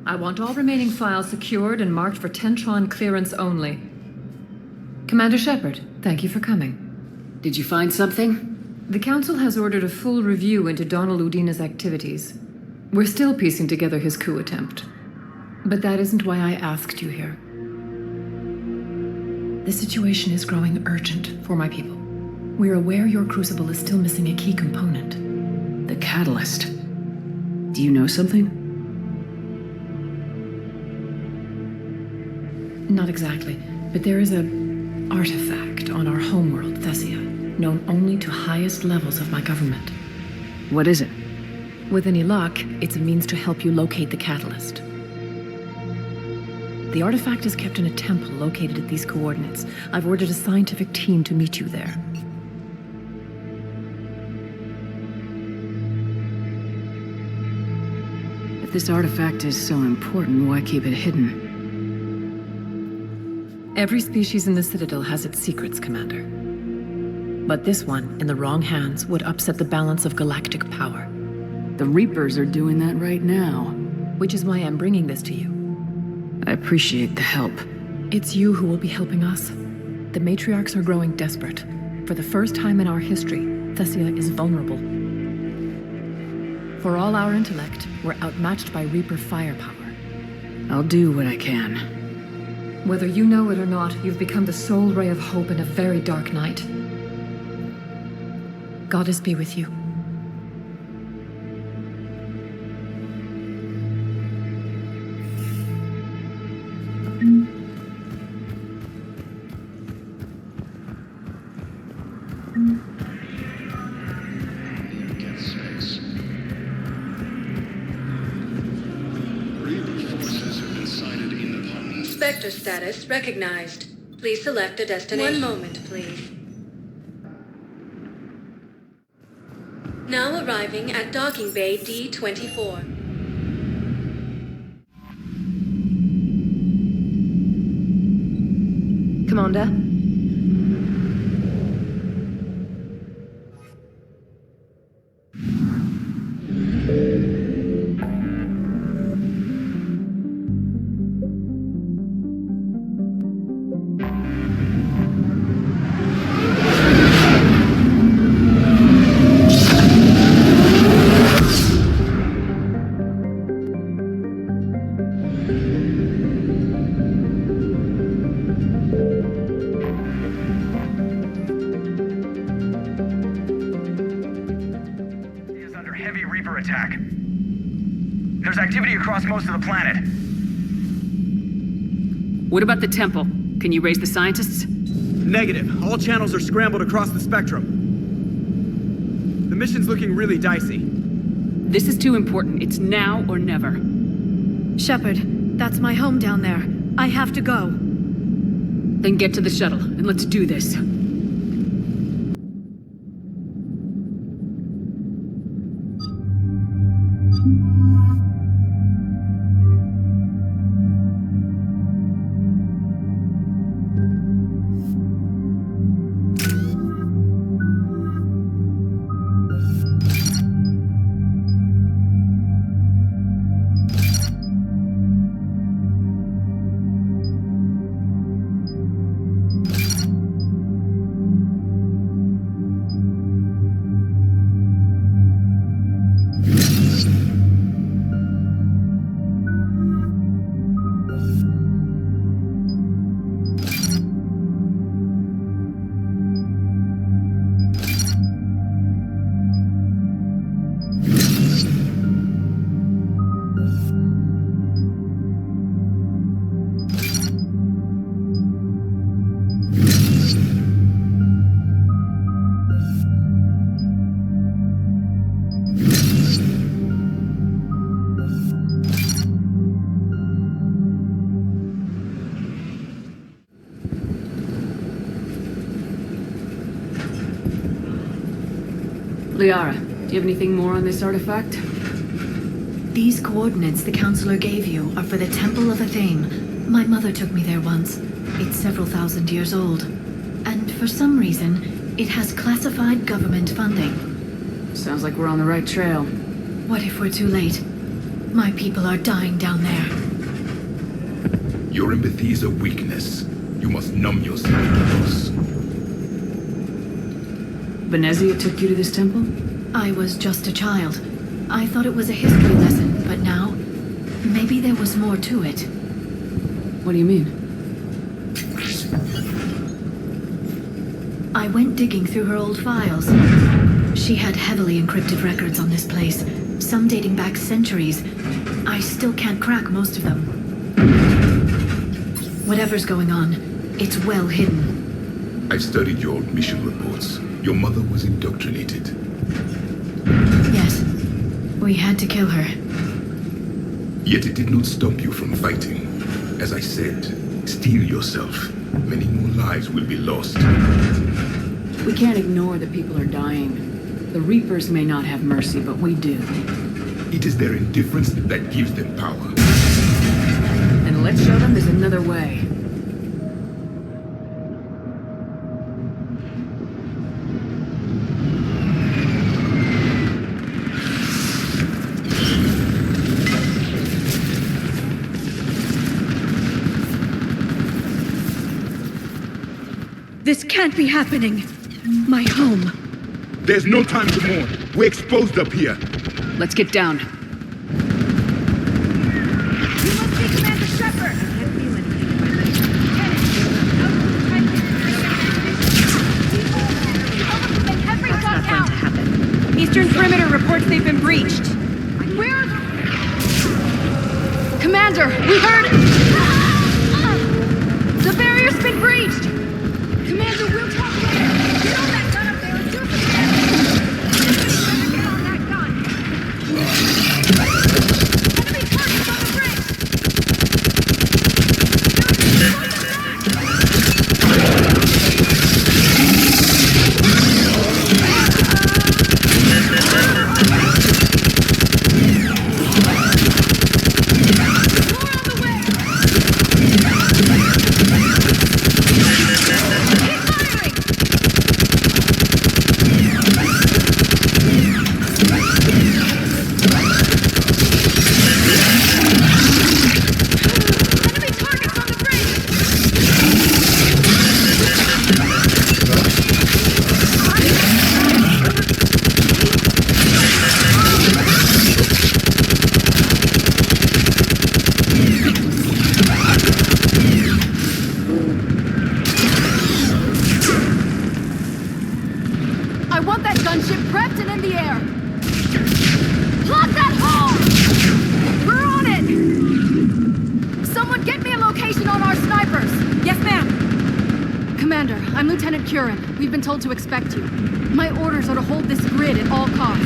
I want all remaining files secured and marked for Tentron clearance only. Commander Shepard, thank you for coming. Did you find something? The Council has ordered a full review into Donald Udina's activities. We're still piecing together his coup attempt. But that isn't why I asked you here. The situation is growing urgent for my people. We're aware your crucible is still missing a key component. The catalyst. Do you know something? Not exactly, but there is an artifact on our homeworld, Thessia, known only to highest levels of my government. What is it? With any luck, it's a means to help you locate the catalyst. The artifact is kept in a temple located at these coordinates. I've ordered a scientific team to meet you there. If this artifact is so important, why keep it hidden? Every species in the Citadel has its secrets, Commander. But this one, in the wrong hands, would upset the balance of galactic power. The Reapers are doing that right now. Which is why I'm bringing this to you. I appreciate the help. It's you who will be helping us. The matriarchs are growing desperate. For the first time in our history, Thessia is vulnerable. For all our intellect, we're outmatched by Reaper firepower. I'll do what I can. Whether you know it or not, you've become the sole ray of hope in a very dark night. Goddess be with you. Sector status recognized. Please select a destination. One moment, please. Now arriving at docking bay D-24. Commander? Attack. There's activity across most of the planet. What about the temple? Can you raise the scientists? Negative. All channels are scrambled across the spectrum. The mission's looking really dicey. This is too important. It's now or never. Shepard, that's my home down there. I have to go. Then get to the shuttle, and let's do this. Liara, do you have anything more on this artifact? These coordinates the Counselor gave you are for the Temple of Athame. My mother took me there once. It's several thousand years old. And for some reason, it has classified government funding. Sounds like we're on the right trail. What if we're too late? My people are dying down there. Your empathy is a weakness. You must numb yourself to this. Venezia took you to this temple? I was just a child. I thought it was a history lesson, but now, maybe there was more to it. What do you mean? I went digging through her old files. She had heavily encrypted records on this place, some dating back centuries. I still can't crack most of them. Whatever's going on, it's well hidden. I've studied your old mission reports. Your mother was indoctrinated. Yes. We had to kill her. Yet it did not stop you from fighting. As I said, steel yourself. Many more lives will be lost. We can't ignore that people are dying. The Reapers may not have mercy, but we do. It is their indifference that gives them power. And let's show them there's another way. This can't be happening. My home. There's no time to mourn. We're exposed up here. Let's get down. You must be Commander Shepard! What's not going to happen? Eastern perimeter reports they've been breached. Where? Commander, we heard... The barrier's been breached! Commander, we'll talk later. Get on that gun up there and do something. Get on that gun. Enemy targets on the bridge! We've been told to expect you. My orders are to hold this grid at all costs.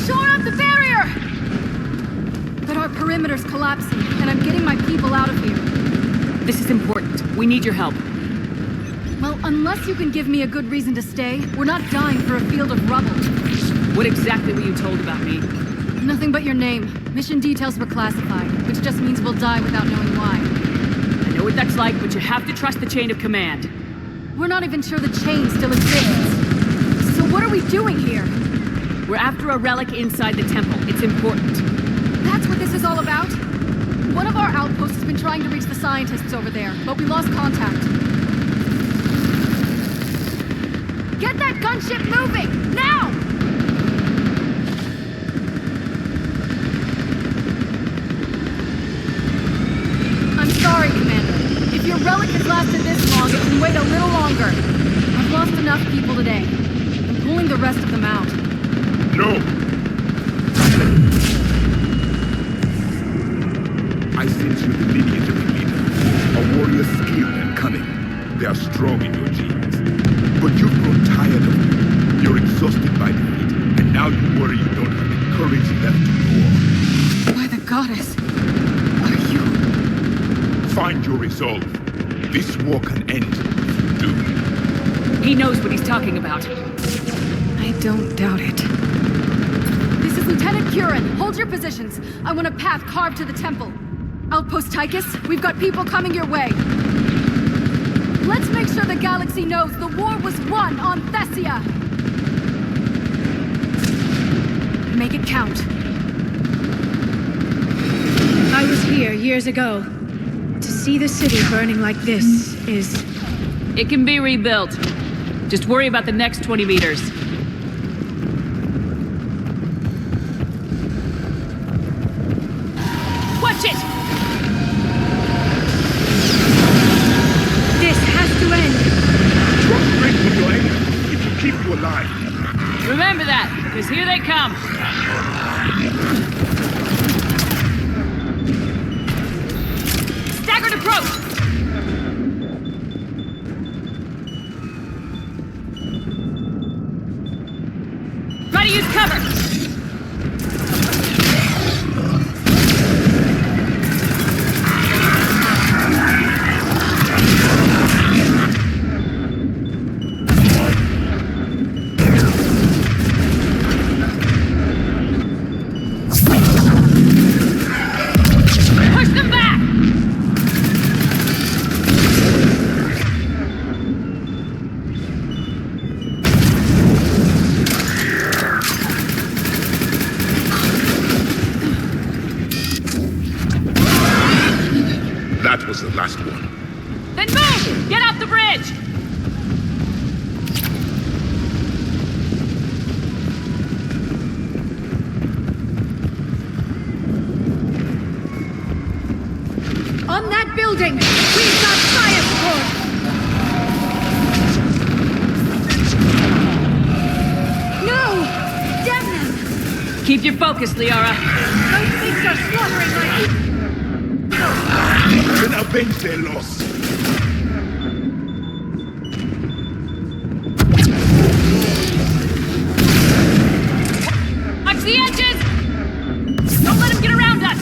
Shore up the barrier! But our perimeter's collapsing, and I'm getting my people out of here. This is important. We need your help. Well, unless you can give me a good reason to stay, we're not dying for a field of rubble. What exactly were you told about me? Nothing but your name. Mission details were classified, which just means we'll die without knowing why. I know what that's like, but you have to trust the chain of command. We're not even sure the chain still exists. So what are we doing here? We're after a relic inside the temple. It's important. That's what this is all about? One of our outposts has been trying to reach the scientists over there, but we lost contact. Get that gunship moving! Now! I'm sorry, Commander. If your relic has lasted this long, it can wait a little longer. I've lost enough people today. I'm pulling the rest of them out. No! I sense you the lineage of a leader. A warrior skilled and cunning. They are strong in your genes. But you've grown tired of them. You're exhausted by defeat, and now you worry you don't have the courage left to go on. By the goddess. Find your resolve. This war can end if you do. He knows what he's talking about. I don't doubt it. This is Lieutenant Curran. Hold your positions. I want a path carved to the temple. Outpost Tychus, we've got people coming your way. Let's make sure the galaxy knows the war was won on Thessia. Make it count. I was here years ago. To see the city burning like this is... It can be rebuilt. Just worry about the next 20 meters. Watch it! This has to end. Drop strength from your enemy. It will keep you alive. Remember that, because here they come. Staggered approach! Try to use cover! was the last one. Then move! Get off the bridge! On that building! We've got fire support! No! Damn them! Keep your focus, Liara. Those things are slaughtering Then avenge their loss. Watch the edges! Don't let him get around us!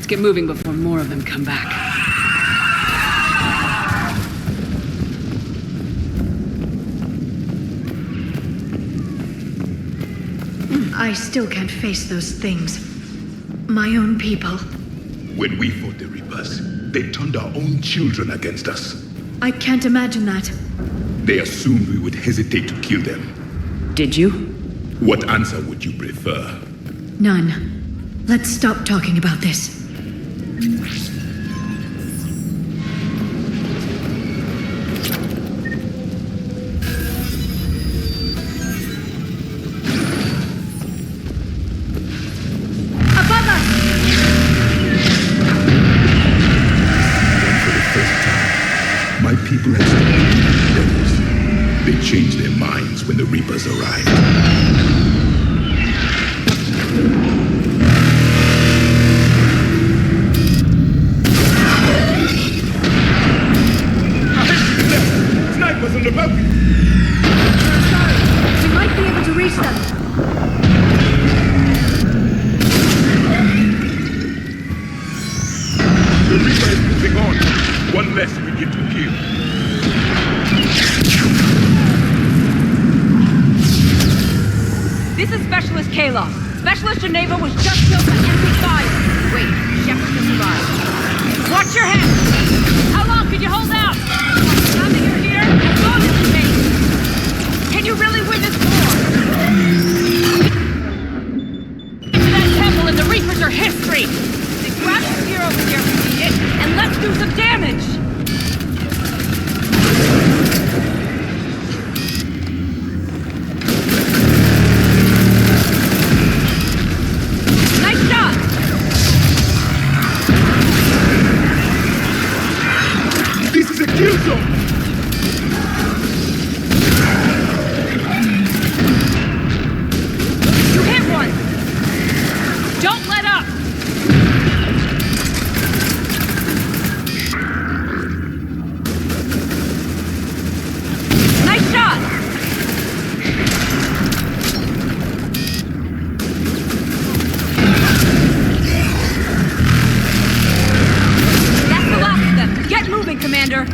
Let's get moving before more of them come back. I still can't face those things. My own people. When we fought the Reapers, they turned our own children against us. I can't imagine that. They assumed we would hesitate to kill them. Did you? What answer would you prefer? None. Let's stop talking about this. People had stopped devils. They changed their minds when the Reapers arrived. Snipers on the balcony! We might be able to reach them. get killed. This is Specialist Kayla. Specialist Geneva was just killed by enemy fire. Wait, Shepard can survive. Watch your head! How long can you hold out? Now that you're here, as long as it takes. Can you really win this war? Into that temple and the Reapers are history! Then grab the spear over here if you need it, and let's do some damage! Kill zone! You hit one! Don't let up! Nice shot! That's the last of them. Get moving, Commander!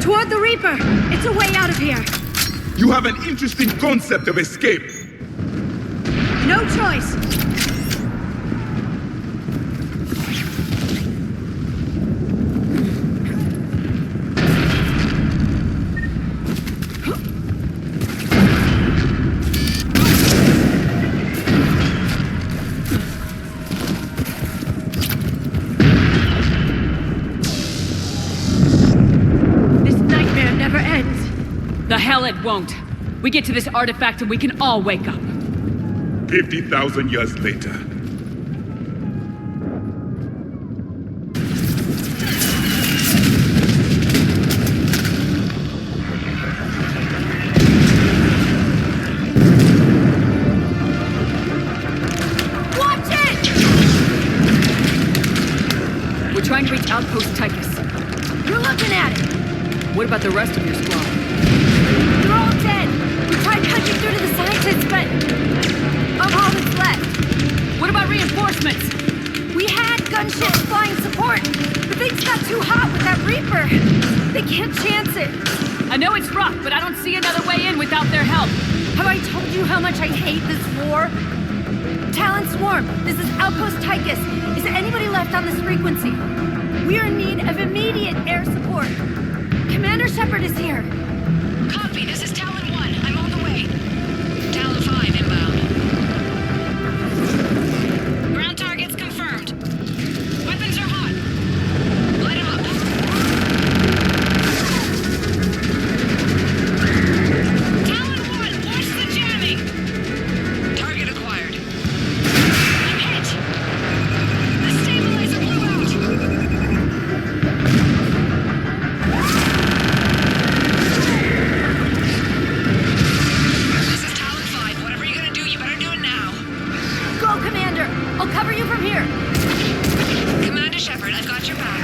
Toward the Reaper! It's a way out of here! You have an interesting concept of escape. No choice! The hell it won't. We get to this artifact and we can all wake up. 50,000 years later. Watch it! We're trying to reach Outpost Tychus. You're looking at it! What about the rest of your squad? They're all dead! We tried punching through to the scientists, but I'm all that's left. What about reinforcements? We had gunships flying support, but things got too hot with that Reaper. They can't chance it. I know it's rough, but I don't see another way in without their help. Have I told you how much I hate this war? Talon Swarm, this is Outpost Tychus. Is anybody left on this frequency? We are in need of immediate air support. Commander Shepard is here. Copy, this is Talon 1. I'm on the way. Talon 5 inbound. Ground targets confirmed. Weapons are hot. Light 'em up. Talon 1, watch the jamming. Target acquired. I'm hit. The stabilizer blew out. I'll cover you from here. Commander Shepard, I've got your back.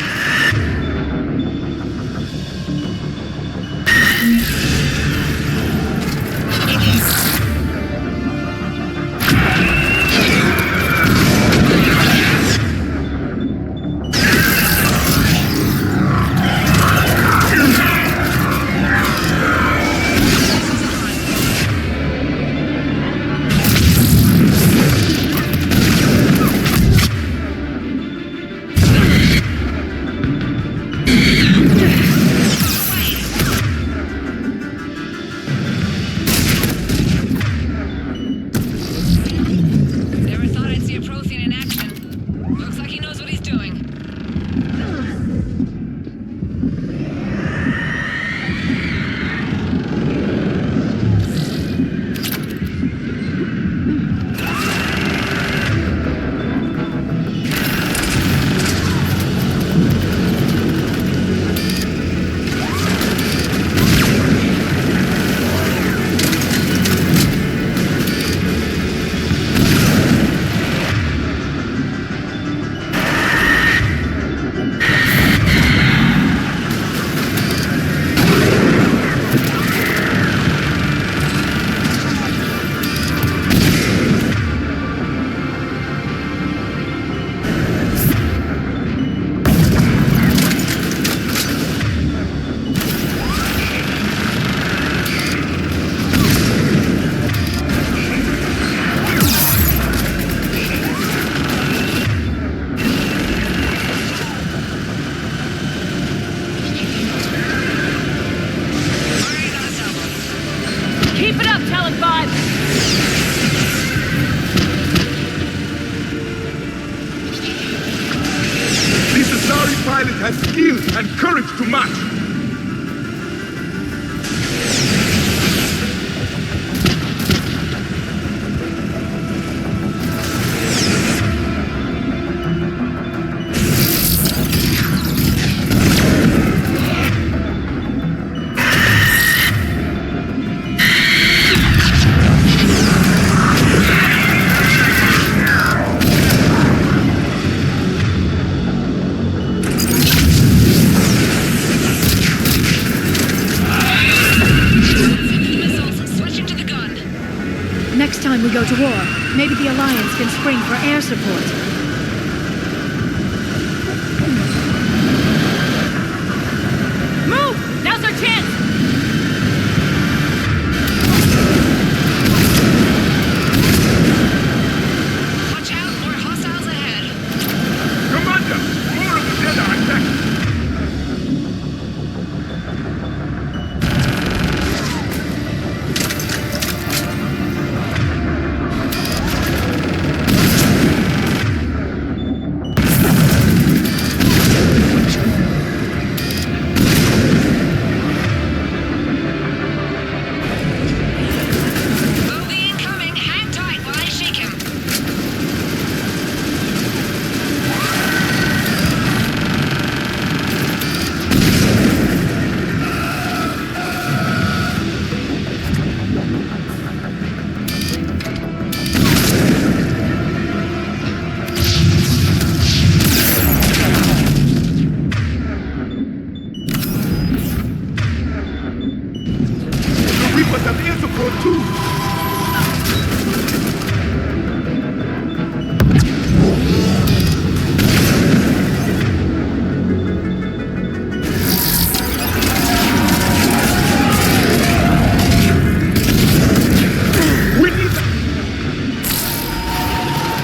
time we go to war, maybe the Alliance can spring for air support. Move! Now's our chance! Watch out, more hostiles ahead. Commander! More of the dead are attacking!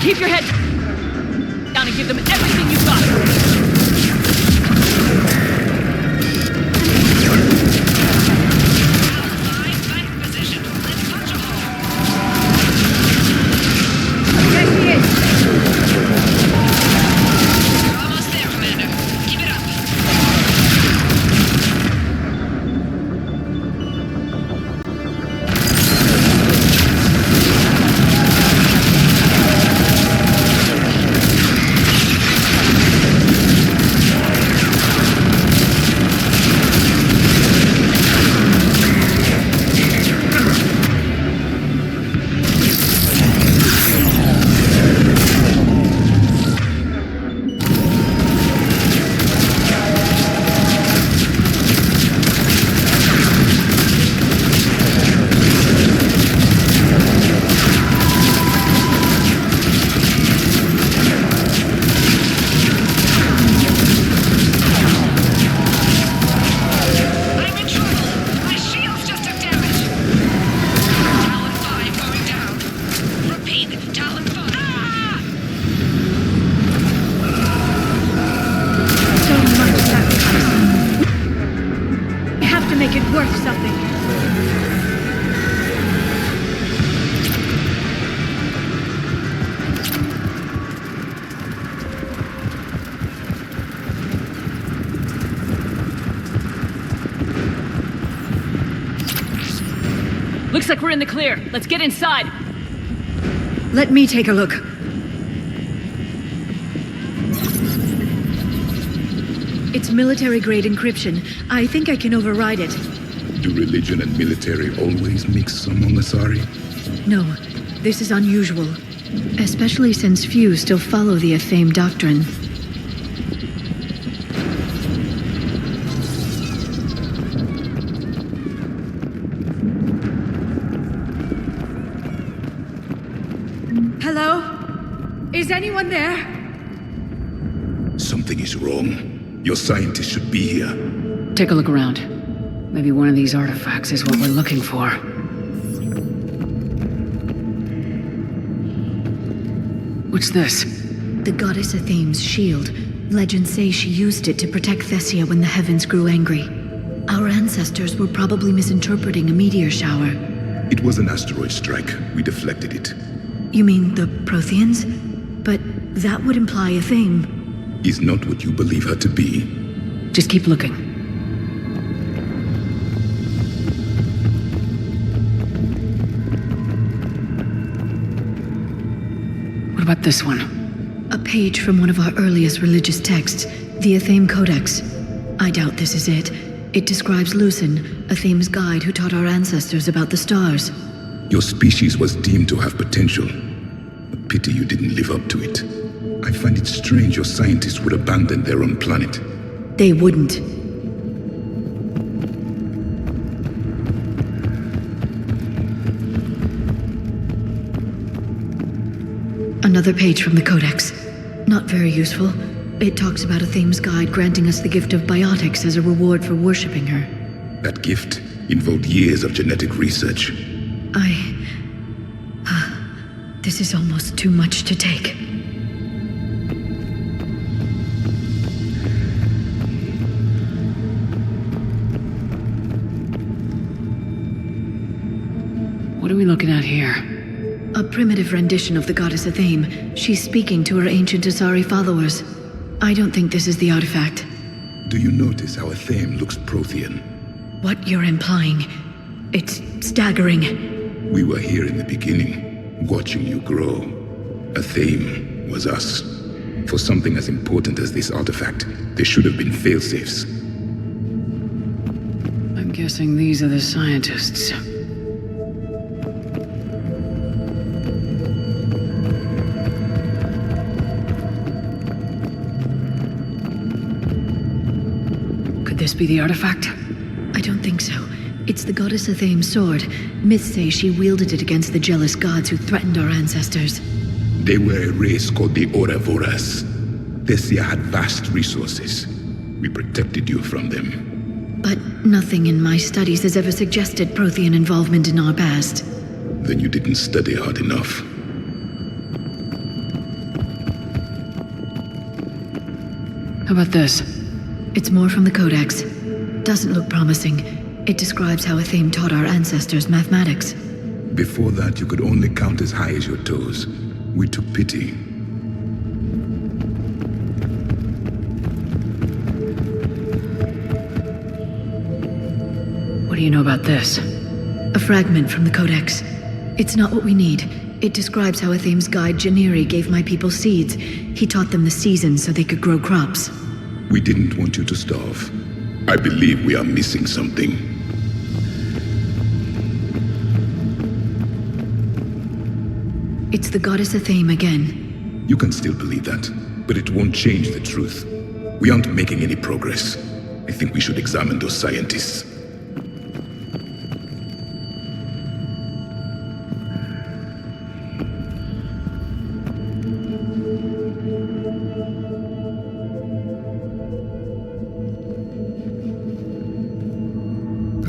Keep your head down and give them everything you've got. Looks like we're in the clear. Let's get inside. Let me take a look. It's military-grade encryption. I think I can override it. Do religion and military always mix among Asari? No, this is unusual. Especially since few still follow the Athame doctrine. Hello? Is anyone there? Something is wrong. Your scientists should be here. Take a look around. Maybe one of these artifacts is what we're looking for. What's this? The goddess Athame's shield. Legends say she used it to protect Thessia when the heavens grew angry. Our ancestors were probably misinterpreting a meteor shower. It was an asteroid strike. We deflected it. You mean the Protheans? But that would imply Athame. Is not what you believe her to be. Just keep looking. What about this one? A page from one of our earliest religious texts, the Athame Codex. I doubt this is it. It describes Lucen, Athame's guide who taught our ancestors about the stars. Your species was deemed to have potential. A pity you didn't live up to it. I find it strange your scientists would abandon their own planet. They wouldn't. Another page from the Codex. Not very useful. It talks about Athame's guide granting us the gift of biotics as a reward for worshipping her. That gift involved years of genetic research. This is almost too much to take. What are we looking at here? A primitive rendition of the goddess Athame. She's speaking to her ancient Asari followers. I don't think this is the artifact. Do you notice how Athame looks Prothean? What you're implying, it's staggering. We were here in the beginning, watching you grow. Athame was us. For something as important as this artifact, there should have been failsafes. I'm guessing these are the scientists. Could this be the artifact? I don't think so. It's the goddess Athame's sword. Myths say she wielded it against the jealous gods who threatened our ancestors. They were a race called the Ouroboros. Thessia had vast resources. We protected you from them. But nothing in my studies has ever suggested Prothean involvement in our past. Then you didn't study hard enough. How about this? It's more from the Codex. Doesn't look promising. It describes how Athame taught our ancestors mathematics. Before that, you could only count as high as your toes. We took pity. What do you know about this? A fragment from the Codex. It's not what we need. It describes how Athame's guide Janiri gave my people seeds. He taught them the seasons so they could grow crops. We didn't want you to starve. I believe we are missing something. It's the goddess Athame again. You can still believe that, but it won't change the truth. We aren't making any progress. I think we should examine those scientists.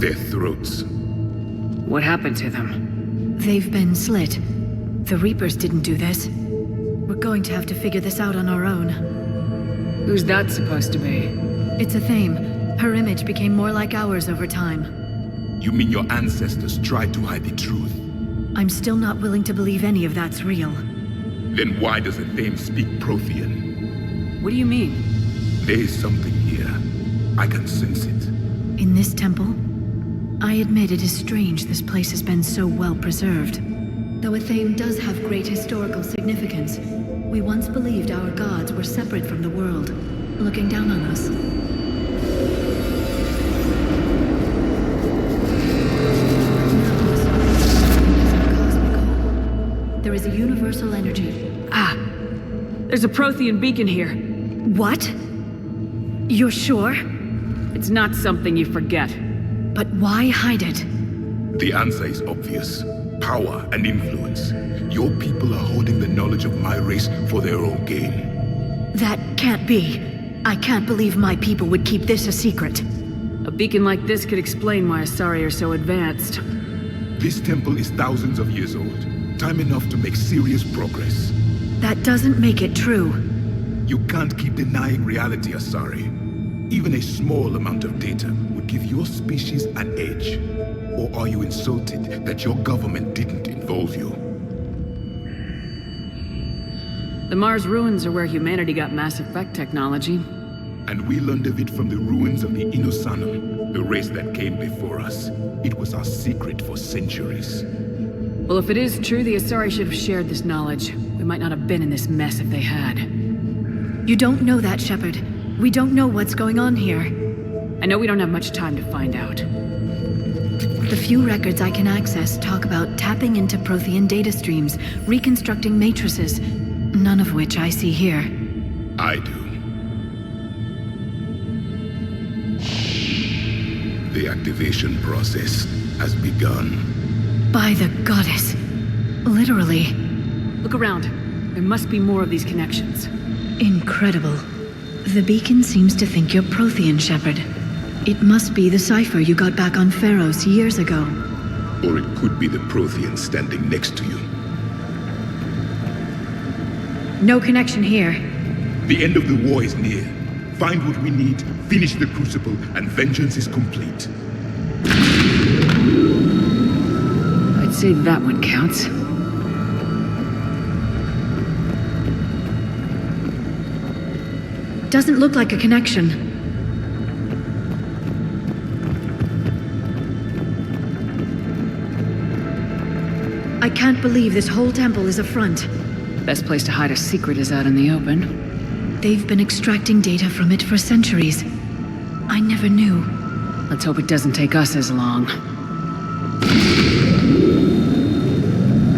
Their throats. What happened to them? They've been slit. The Reapers didn't do this. We're going to have to figure this out on our own. Who's that supposed to be? It's Athame. Her image became more like ours over time. You mean your ancestors tried to hide the truth? I'm still not willing to believe any of that's real. Then why does Athame speak Prothean? What do you mean? There is something here. I can sense it. In this temple? I admit it is strange this place has been so well preserved. Though Athame does have great historical significance, we once believed our gods were separate from the world, looking down on us. There is a universal energy. Ah! There's a Prothean beacon here. What? You're sure? It's not something you forget. But why hide it? The answer is obvious. Power and influence. Your people are holding the knowledge of my race for their own gain. That can't be. I can't believe my people would keep this a secret. A beacon like this could explain why Asari are so advanced. This temple is thousands of years old. Time enough to make serious progress. That doesn't make it true. You can't keep denying reality, Asari. Even a small amount of data would give your species an edge. Or are you insulted that your government didn't involve you? The Mars ruins are where humanity got Mass Effect technology. And we learned of it from the ruins of the Inosanum, the race that came before us. It was our secret for centuries. Well, if it is true, the Asari should have shared this knowledge. We might not have been in this mess if they had. You don't know that, Shepard. We don't know what's going on here. I know we don't have much time to find out. The few records I can access talk about tapping into Prothean data streams, reconstructing matrices, none of which I see here. I do. The activation process has begun. By the goddess. Literally. Look around. There must be more of these connections. Incredible. The beacon seems to think you're Prothean, Shepard. It must be the cipher you got back on Pharos years ago. Or it could be the Prothean standing next to you. No connection here. The end of the war is near. Find what we need, finish the Crucible, and vengeance is complete. I'd say that one counts. Doesn't look like a connection. I can't believe this whole temple is a front. Best place to hide a secret is out in the open. They've been extracting data from it for centuries. I never knew. Let's hope it doesn't take us as long.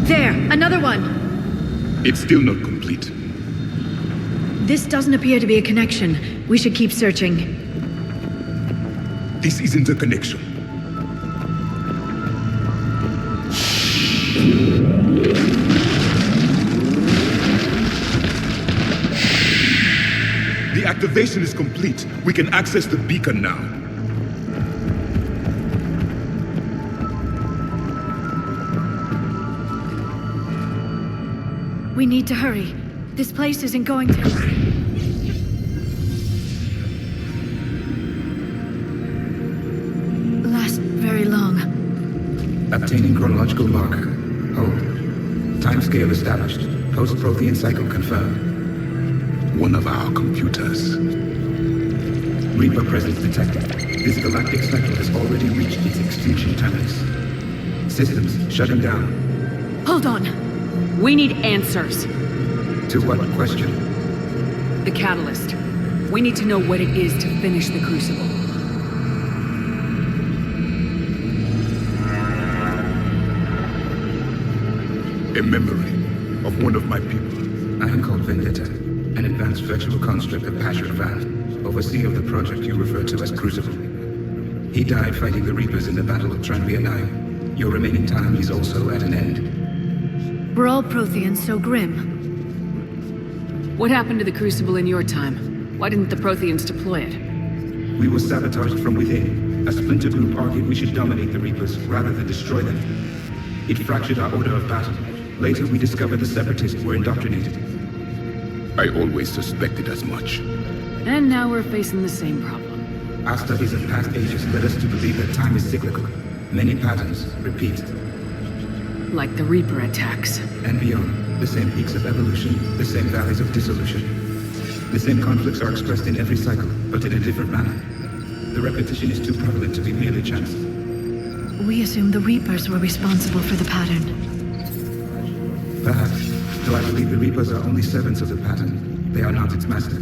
There! Another one! It's still not complete. This doesn't appear to be a connection. We should keep searching. This isn't a connection. The activation is complete. We can access the beacon now. We need to hurry. This place isn't going to... last very long. Obtaining chronological marker. Hold. Timescale established. Post-Prothean cycle confirmed. One of our computers. Reaper presence detected. This galactic cycle has already reached its extinction terminus. Systems shutting down. Hold on. We need answers. To what question? The catalyst. We need to know what it is to finish the Crucible. A memory of one of my people. I am called Vendetta, an advanced virtual construct of Pasher Van, overseer of the project you refer to as Crucible. He died fighting the Reapers in the Battle of Tranvia 9. Your remaining time is also at an end. We're all Protheans, so grim. What happened to the Crucible in your time? Why didn't the Protheans deploy it? We were sabotaged from within. A splinter group argued we should dominate the Reapers rather than destroy them. It fractured our order of battle. Later, we discovered the Separatists were indoctrinated. I always suspected as much. And now we're facing the same problem. Our studies of past ages led us to believe that time is cyclical. Many patterns repeat. Like the Reaper attacks. And beyond. The same peaks of evolution, the same valleys of dissolution. The same conflicts are expressed in every cycle, but in a different manner. The repetition is too prevalent to be merely chance. We assumed the Reapers were responsible for the pattern. Perhaps, though I believe the Reapers are only servants of the pattern. They are not its master.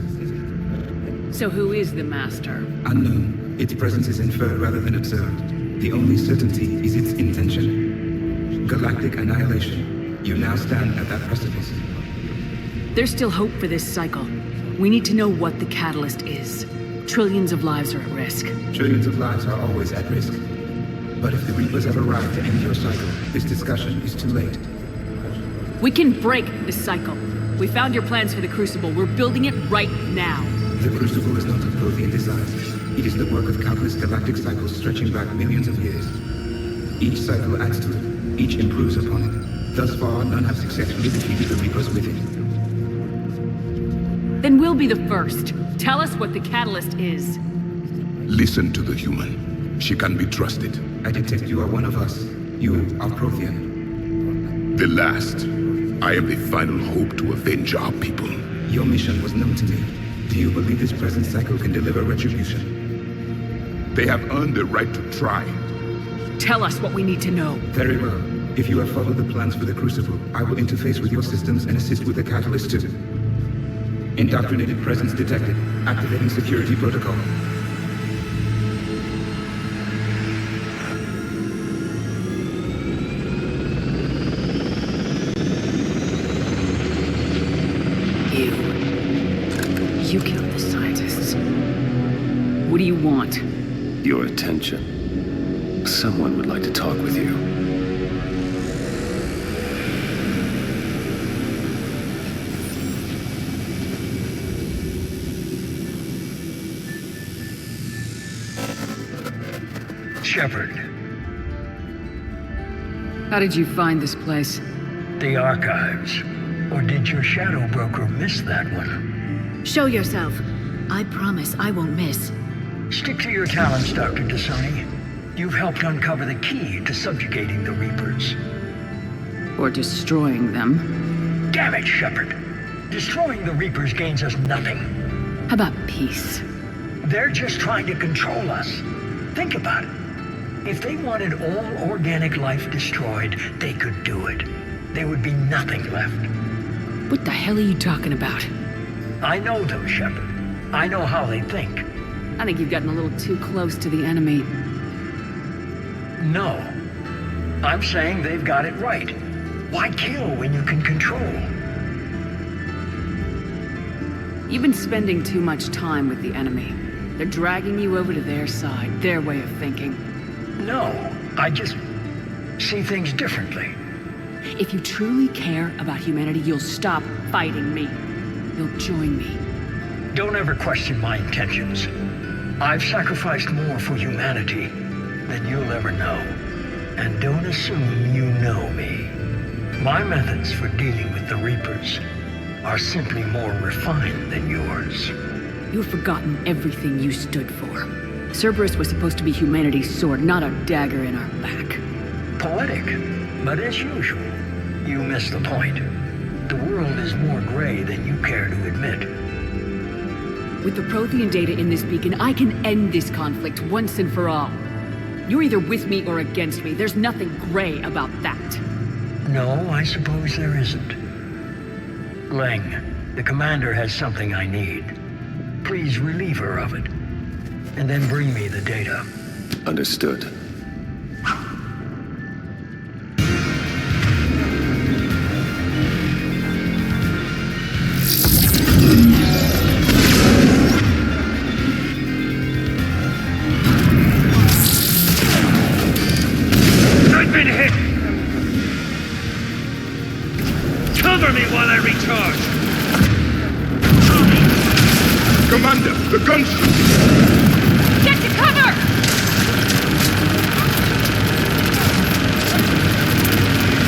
So who is the master? Unknown. Its presence is inferred rather than observed. The only certainty is its intention. Galactic annihilation. You now stand at that precipice. There's still hope for this cycle. We need to know what the catalyst is. Trillions of lives are at risk. Trillions of lives are always at risk. But if the Reapers have arrived to end your cycle, this discussion is too late. We can break this cycle. We found your plans for the Crucible. We're building it right now. The Crucible is not of Prothean design. It is the work of countless galactic cycles stretching back millions of years. Each cycle adds to it. Each improves upon it. Thus far, none have successfully defeated the Reapers with it. Then we'll be the first. Tell us what the catalyst is. Listen to the human. She can be trusted. I detect you are one of us. You are Prothean. The last. I am the final hope to avenge our people. Your mission was known to me. Do you believe this present cycle can deliver retribution? They have earned the right to try. Tell us what we need to know. Very well. If you have followed the plans for the Crucible, I will interface with your systems and assist with the catalyst too. Indoctrinated presence detected. Activating security protocol. You killed the scientists. What do you want? Your attention. Someone would like to talk with you. Shepard. How did you find this place? The archives. Or did your shadow broker miss that one? Show yourself. I promise I won't miss. Stick to your talents, Dr. Dasani. You've helped uncover the key to subjugating the Reapers. Or destroying them. Damn it, Shepard. Destroying the Reapers gains us nothing. How about peace? They're just trying to control us. Think about it. If they wanted all organic life destroyed, they could do it. There would be nothing left. What the hell are you talking about? I know them, Shepard. I know how they think. I think you've gotten a little too close to the enemy. No. I'm saying they've got it right. Why kill when you can control? You've been spending too much time with the enemy. They're dragging you over to their side, their way of thinking. No, I just see things differently. If you truly care about humanity, you'll stop fighting me. You'll join me. Don't ever question my intentions. I've sacrificed more for humanity than you'll ever know. And don't assume you know me. My methods for dealing with the Reapers are simply more refined than yours. You've forgotten everything you stood for. Cerberus was supposed to be humanity's sword, not a dagger in our back. Poetic, but as usual, you miss the point. The world is more gray than you care to admit. With the Prothean data in this beacon, I can end this conflict once and for all. You're either with me or against me. There's nothing gray about that. No, I suppose there isn't. Leng, the commander has something I need. Please relieve her of it. And then bring me the data. Understood. I've been hit! Cover me while I recharge! Commander, the gunship! Get to cover!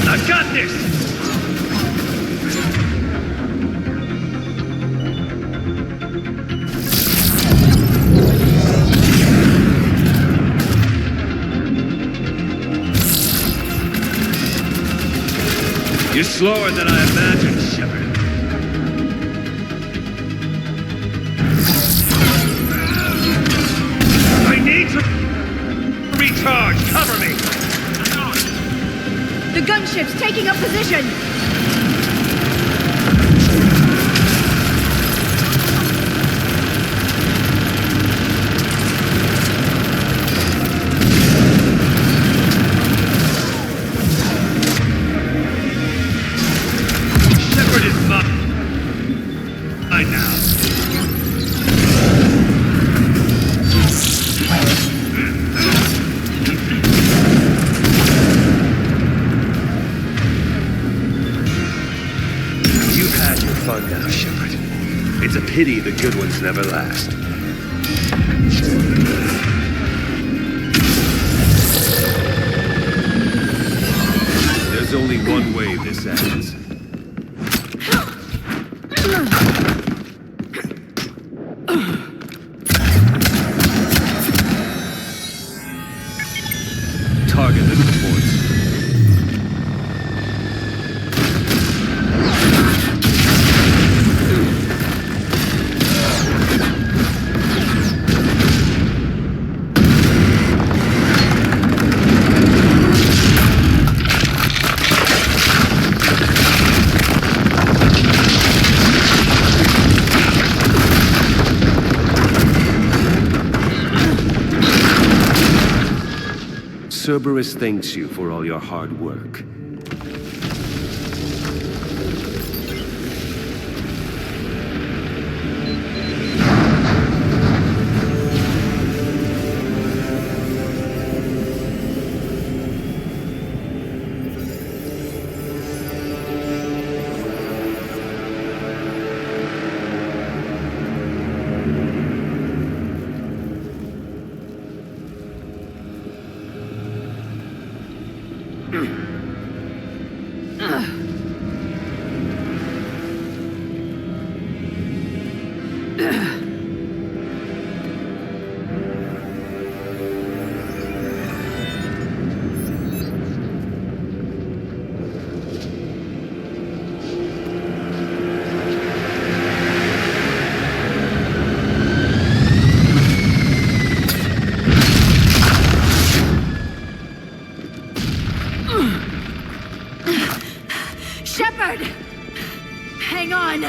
I've got this! You're slower than I imagined, Shepard. I need to recharge. Cover me. The gunship's taking up position! Shepard is mine now. You've had your fun now, Shepard. It's a pity the good ones never last. There's only one way this ends. Target the reports. Cerberus thanks you for all your hard work. Shepard! Hang on!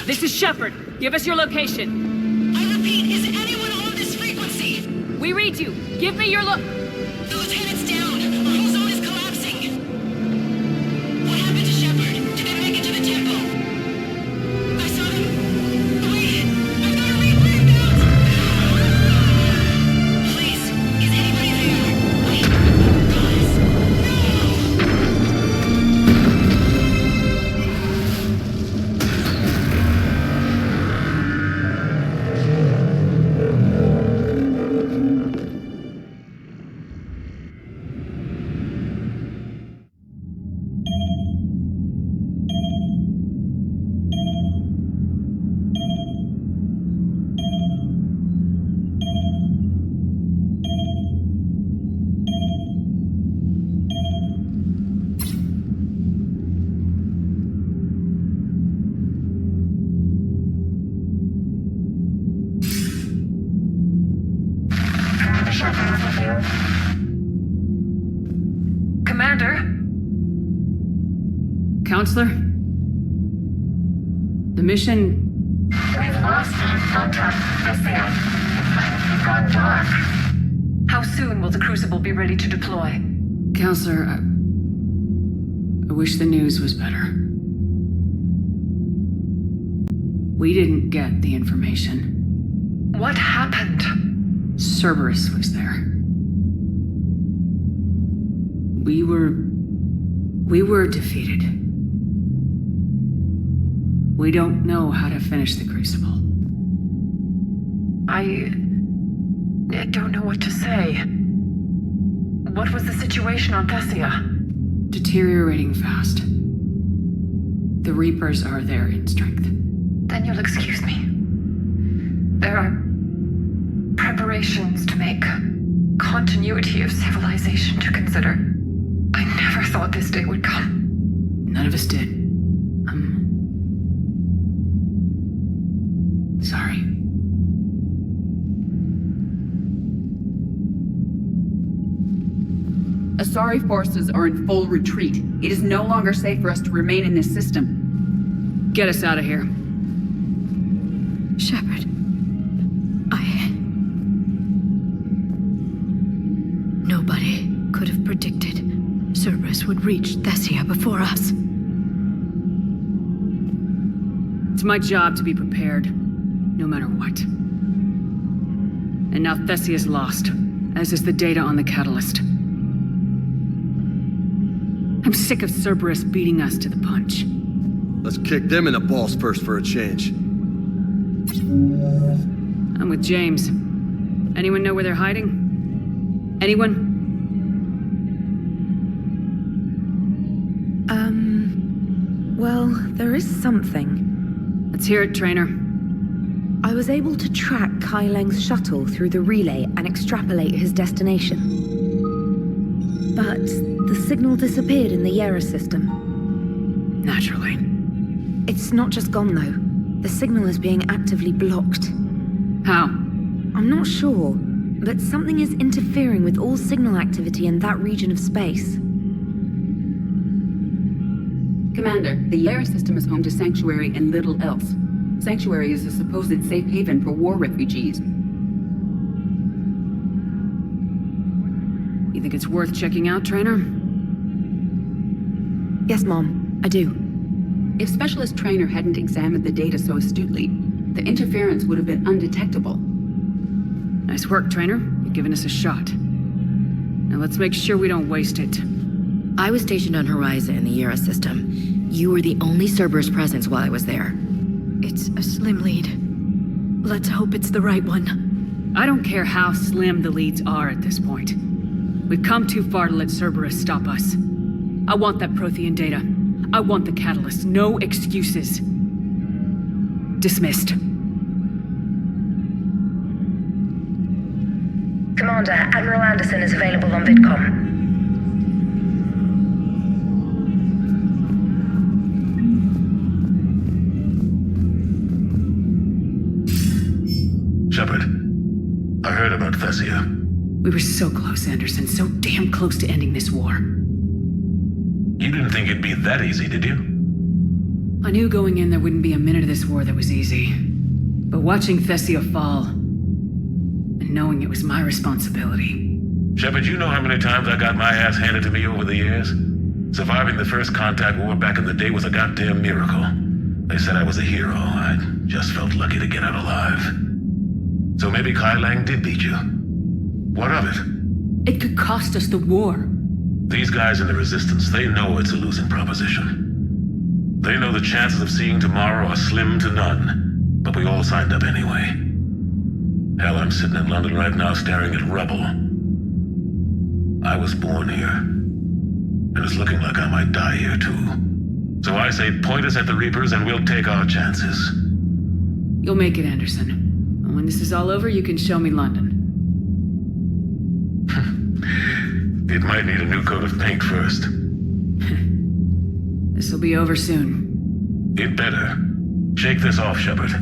This is Shepard. Give us your location. I repeat, is anyone on this frequency? We read you. Give me your The lieutenant's down. Our whole zone is collapsing. What happened to Shepard? Did they make it to the temple? I saw them. Wait, I've got to read out. Please, is anybody there? Wait, guys, Commander? Counselor? The mission... We've lost contact with Thessia. It's gone dark. How soon will the Crucible be ready to deploy? Counselor, I wish the news was better. We didn't get the information. What happened? Cerberus was there. We were defeated. We don't know how to finish the Crucible. I don't know what to say. What was the situation on Thessia? Deteriorating fast. The Reapers are there in strength. Then you'll excuse me. There are preparations to make, continuity of civilization to consider. I never thought this day would come. None of us did. Sorry. Asari forces are in full retreat. It is no longer safe for us to remain in this system. Get us out of here. Shepard. Nobody could have predicted Cerberus would reach Thessia before us. It's my job to be prepared, no matter what. And now Thessia's lost, as is the data on the catalyst. I'm sick of Cerberus beating us to the punch. Let's kick them in the balls first for a change. I'm with James. Anyone know where they're hiding? Anyone? Well, there is something. Let's hear it, Trainer. I was able to track Kai Leng's shuttle through the relay and extrapolate his destination. But the signal disappeared in the Yera system. Naturally. It's not just gone, though. The signal is being actively blocked. How? I'm not sure, but something is interfering with all signal activity in that region of space. Commander, the Yera system is home to Sanctuary and little else. Sanctuary is a supposed safe haven for war refugees. You think it's worth checking out, Trainer? Yes, Mom, I do. If Specialist Trainer hadn't examined the data so astutely, The interference would have been undetectable. Nice work, Trainer. You've given us a shot. Now let's make sure we don't waste it. I was stationed on Horizon in the Yera system. You were the only Cerberus presence while I was there. It's a slim lead. Let's hope it's the right one. I don't care how slim the leads are at this point. We've come too far to let Cerberus stop us. I want that Prothean data. I want the catalyst. No excuses. Dismissed. Commander, Admiral Anderson is available on VidCom. Shepard, I heard about Thessia. We were so close, Anderson. So damn close to ending this war. You didn't think it'd be that easy, did you? I knew going in there wouldn't be a minute of this war that was easy. But watching Thessia fall, and knowing it was my responsibility. Shepard, you know how many times I got my ass handed to me over the years? Surviving the first contact war back in the day was a goddamn miracle. They said I was a hero. I just felt lucky to get out alive. So maybe Kai Lang did beat you. What of it? It could cost us the war. These guys in the Resistance, they know it's a losing proposition. They know the chances of seeing tomorrow are slim to none, but we all signed up anyway. Hell, I'm sitting in London right now staring at rubble. I was born here, and it's looking like I might die here too. So I say point us at the Reapers and we'll take our chances. You'll make it, Anderson. And when this is all over, you can show me London. It might need a new coat of paint first. This'll be over soon. It better. Shake this off, Shepard.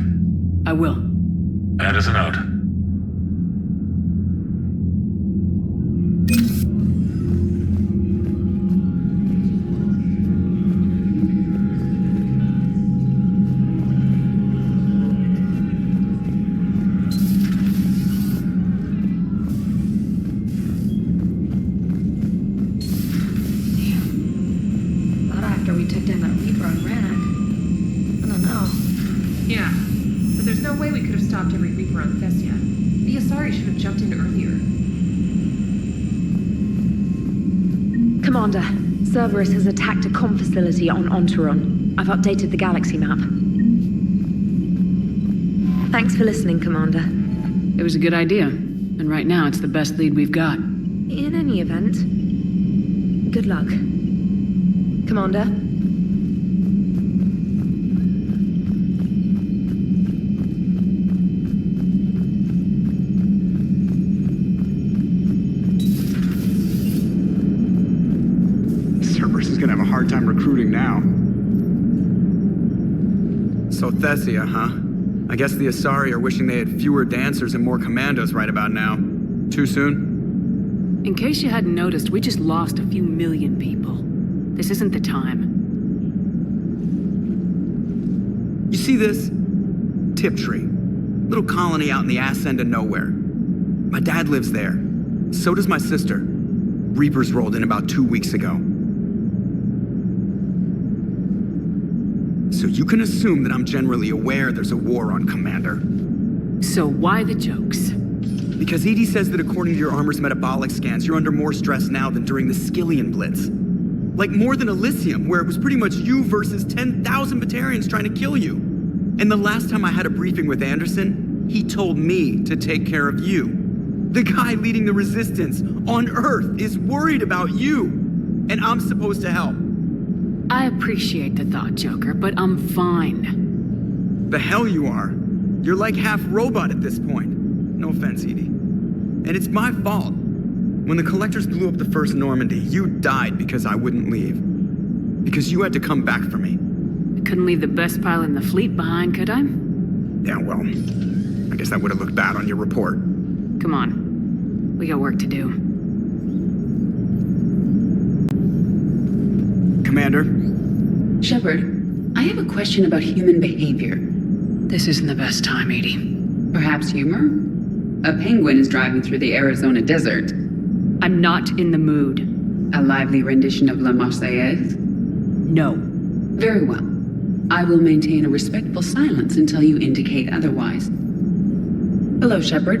I will. Anderson out. We took down that Reaper on Rannoch. I don't know. Yeah, but there's no way we could have stopped every Reaper on Thessia. The Asari should have jumped in earlier. Commander, Cerberus has attacked a comm facility on Ontarom. I've updated the galaxy map. Thanks for listening, Commander. It was a good idea. And right now, it's the best lead we've got. In any event, good luck. Commander? Cerberus is gonna have a hard time recruiting now. So Thessia, huh? I guess the Asari are wishing they had fewer dancers and more commandos right about now. Too soon? In case you hadn't noticed, we just lost a few million people. This isn't the time. You see this? Tiptree. Little colony out in the ass end of nowhere. My dad lives there. So does my sister. Reapers rolled in about 2 weeks ago. So you can assume that I'm generally aware there's a war on, Commander. So why the jokes? Because EDI says that according to your armor's metabolic scans, you're under more stress now than during the Skillian Blitz. Like more than Elysium, where it was pretty much you versus 10,000 Batarians trying to kill you. And the last time I had a briefing with Anderson, he told me to take care of you. The guy leading the Resistance on Earth is worried about you. And I'm supposed to help. I appreciate the thought, Joker, but I'm fine. The hell you are. You're like half robot at this point. No offense, Edie. And it's my fault. When the Collectors blew up the first Normandy, you died because I wouldn't leave. Because you had to come back for me. I couldn't leave the best pilot in the fleet behind, could I? Yeah, well, I guess that would have looked bad on your report. Come on. We got work to do. Commander? Shepard, I have a question about human behavior. This isn't the best time, Edie. Perhaps humor? A penguin is driving through the Arizona desert. I'm not in the mood. A lively rendition of La Marseillaise? No. Very well. I will maintain a respectful silence until you indicate otherwise. Hello, Shepard.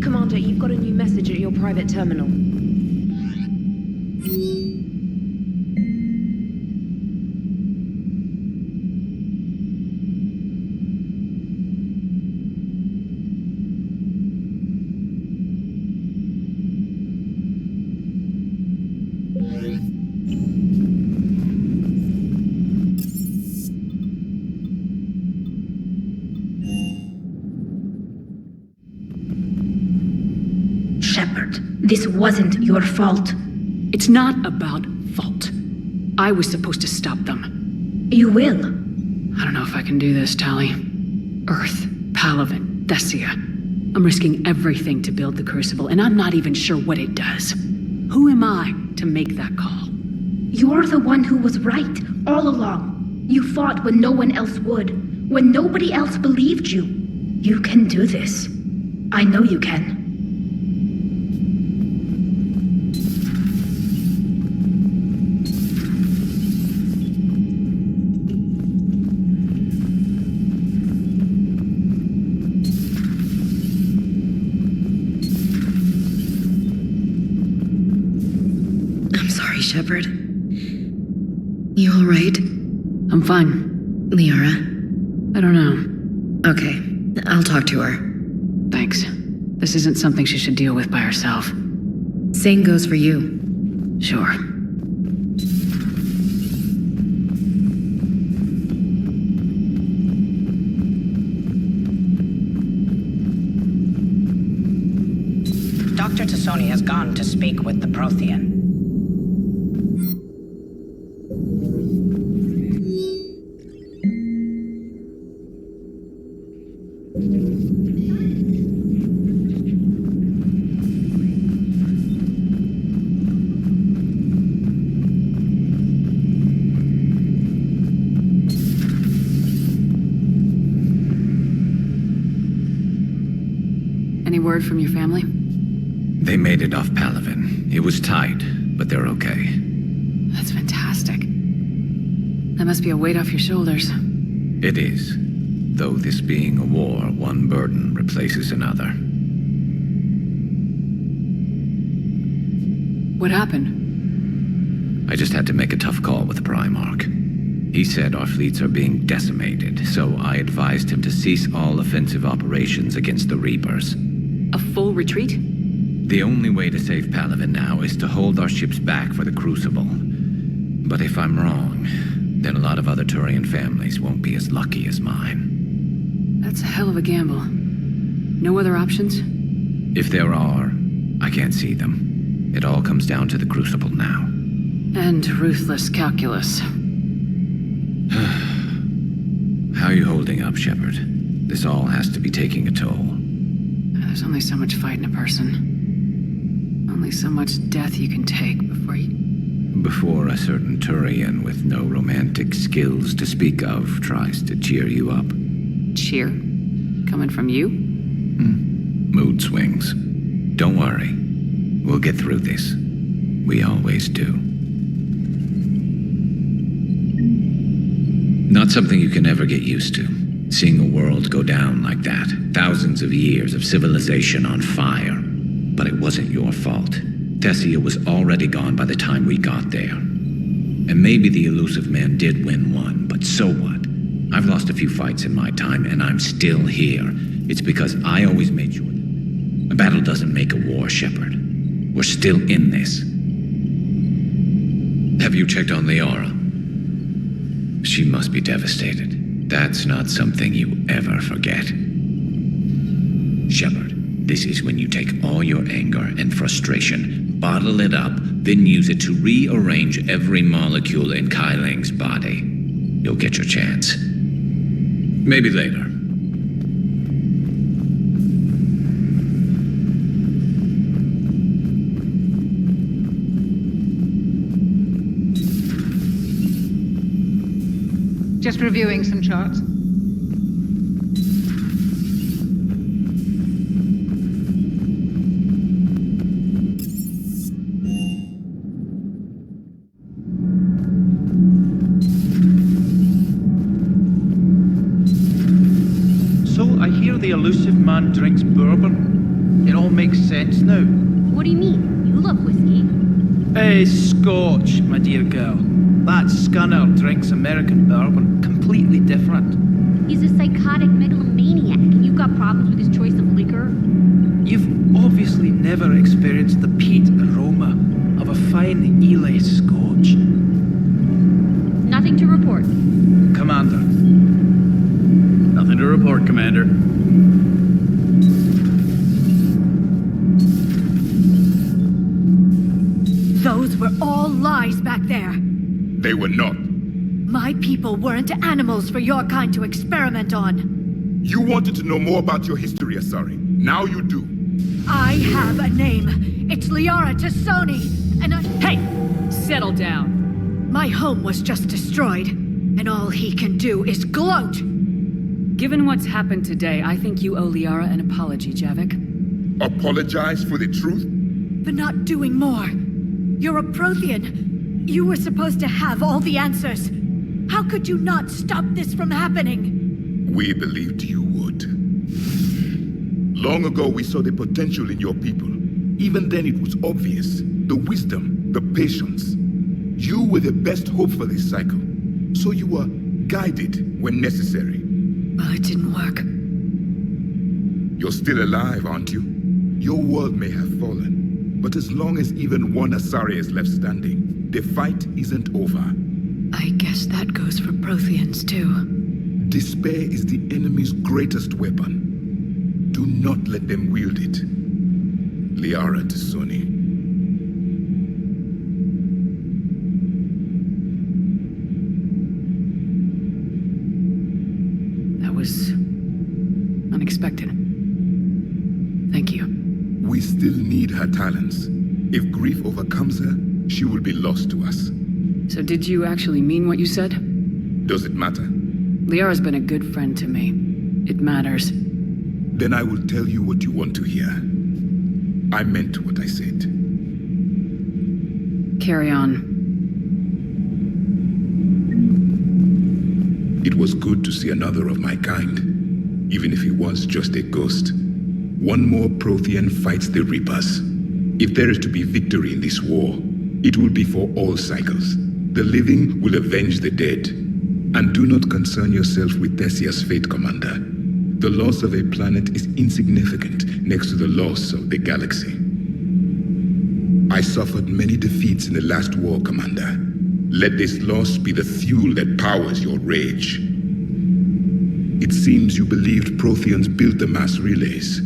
Commander, you've got a new message at your private terminal. This wasn't your fault. It's not about fault. I was supposed to stop them. You will. I don't know if I can do this, Tali. Earth, Palaven, Thessia. I'm risking everything to build the Crucible, and I'm not even sure what it does. Who am I to make that call? You're the one who was right, all along. You fought when no one else would, when nobody else believed you. You can do this. I know you can. Shepard. You alright? I'm fine. Liara? I don't know. Okay, I'll talk to her. Thanks. This isn't something she should deal with by herself. Same goes for you. Sure. Dr. Tassoni has gone to speak with the Prothean. Any word from your family? They made it off Palaven. It was tight, but they're okay. That's fantastic. That must be a weight off your shoulders. It is. Though this being a war, one burden replaces another. What happened? I just had to make a tough call with the Primarch. He said our fleets are being decimated, so I advised him to cease all offensive operations against the Reapers. A full retreat? The only way to save Palaven now is to hold our ships back for the Crucible. But if I'm wrong, then a lot of other Turian families won't be as lucky as mine. That's a hell of a gamble. No other options? If there are, I can't see them. It all comes down to the Crucible now. And ruthless calculus. How are you holding up, Shepard? This all has to be taking a toll. There's only so much fight in a person. Only so much death you can take before a certain Turian with no romantic skills to speak of tries to cheer you up. Cheer? Coming from you? Mood swings. Don't worry. We'll get through this. We always do. Not something you can ever get used to. Seeing a world go down like that. Thousands of years of civilization on fire. But it wasn't your fault. Thessia was already gone by the time we got there. And maybe the elusive man did win one, but so what? I've lost a few fights in my time, and I'm still here. It's because I always made sure a battle doesn't make a war, Shepard. We're still in this. Have you checked on Liara? She must be devastated. That's not something you ever forget. Shepard, this is when you take all your anger and frustration, bottle it up, then use it to rearrange every molecule in Kai Ling's body. You'll get your chance. Maybe later. Just reviewing some charts. now. What do you mean? You love whiskey. Hey, Scotch, my dear girl. That scunner drinks American bourbon. Completely different. He's a psychotic megalomaniac, and you've got problems with his choice of liquor? You've obviously never experienced the peat aroma of a fine Ely Scotch. Nothing to report. Commander. Nothing to report, Commander. Those were all lies back there. They were not. My people weren't animals for your kind to experiment on. You wanted to know more about your history, Asari. Now you do. I have a name. It's Liara Tassoni, and I... Hey! Settle down. My home was just destroyed, and all he can do is gloat. Given what's happened today, I think you owe Liara an apology, Javik. Apologize for the truth? For not doing more. You're a Prothean. You were supposed to have all the answers. How could you not stop this from happening? We believed you would. Long ago, we saw the potential in your people. Even then, it was obvious. The wisdom, the patience. You were the best hope for this cycle. So you were guided when necessary. Well, it didn't work. You're still alive, aren't you? Your world may have fallen, but as long as even one Asari is left standing, the fight isn't over. I guess that goes for Protheans, too. Despair is the enemy's greatest weapon. Do not let them wield it. Liara Tassoni. That was unexpected. Thank you. We still need her talents. If grief overcomes her, she will be lost to us. So did you actually mean what you said? Does it matter? Liara's been a good friend to me. It matters. Then I will tell you what you want to hear. I meant what I said. Carry on. It was good to see another of my kind, even if he was just a ghost. One more Prothean fights the Reapers. If there is to be victory in this war, it will be for all cycles. The living will avenge the dead. And do not concern yourself with Thessia's fate, Commander. The loss of a planet is insignificant next to the loss of the galaxy. I suffered many defeats in the last war, Commander. Let this loss be the fuel that powers your rage. It seems you believed Protheans built the mass relays.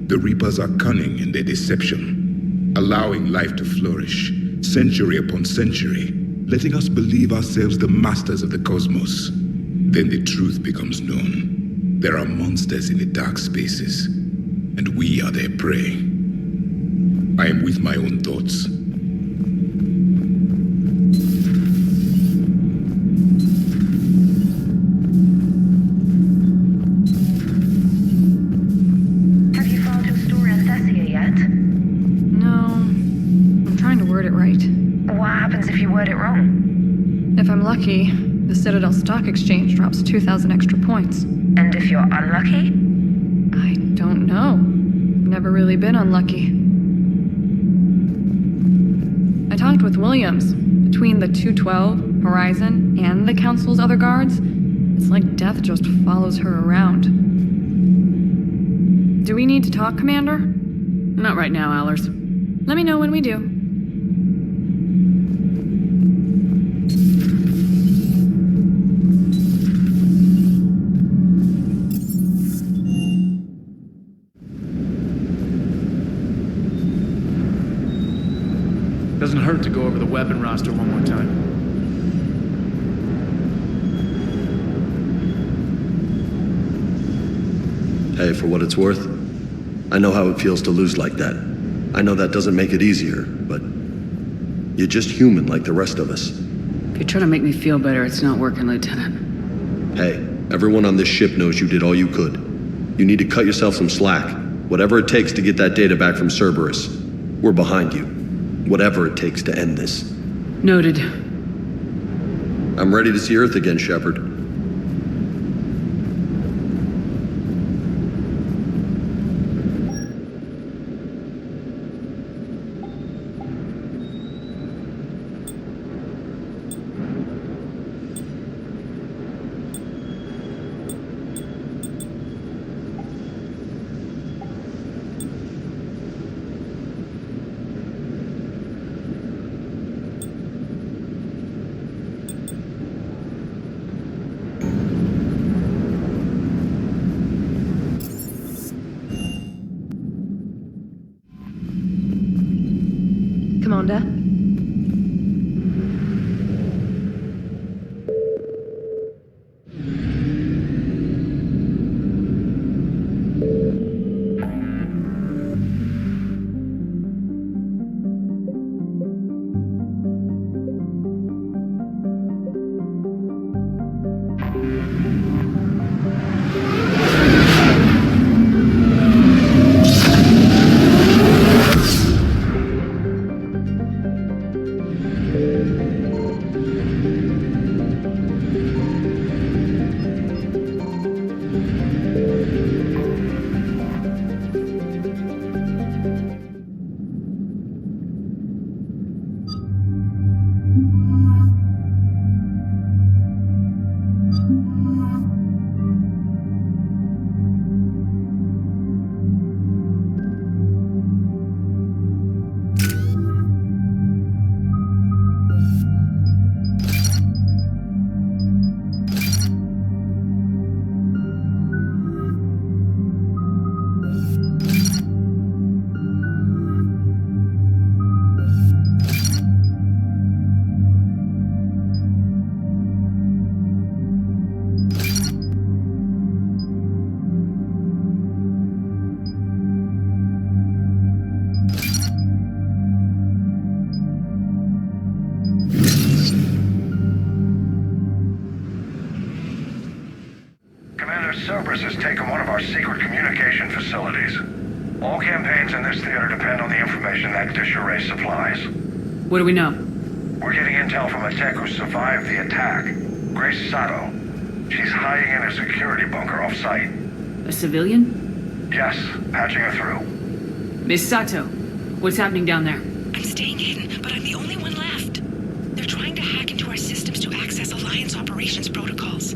The Reapers are cunning in their deception, allowing life to flourish, century upon century, letting us believe ourselves the masters of the cosmos. Then the truth becomes known. There are monsters in the dark spaces, and we are their prey. I am with my own thoughts. Have you filed your story on Thessia yet? No. I'm trying to word it right. What happens if you word it wrong? If I'm lucky, the Citadel Stock Exchange drops 2,000 extra points. And if you're unlucky? I don't know. I've never really been unlucky. I talked with Williams. Between the 212, Horizon, and the Council's other guards, it's like death just follows her around. Do we need to talk, Commander? Not right now, Allers. Let me know when we do. Doesn't hurt to go over the weapon roster one more time. Hey, for what it's worth, I know how it feels to lose like that. I know that doesn't make it easier, but you're just human like the rest of us. If you're trying to make me feel better, it's not working, Lieutenant. Hey, everyone on this ship knows you did all you could. You need to cut yourself some slack. Whatever it takes to get that data back from Cerberus. We're behind you. Whatever it takes to end this. Noted. I'm ready to see Earth again, Shepard. Commander? Cerberus has taken one of our secret communication facilities. All campaigns in this theater depend on the information that dish array supplies. What do we know? We're getting intel from a tech who survived the attack. Grace Sato. She's hiding in a security bunker off-site. A civilian? Yes, patching her through. Miss Sato, what's happening down there? I'm staying hidden, but I'm the only one left. They're trying to hack into our systems to access Alliance operations protocols.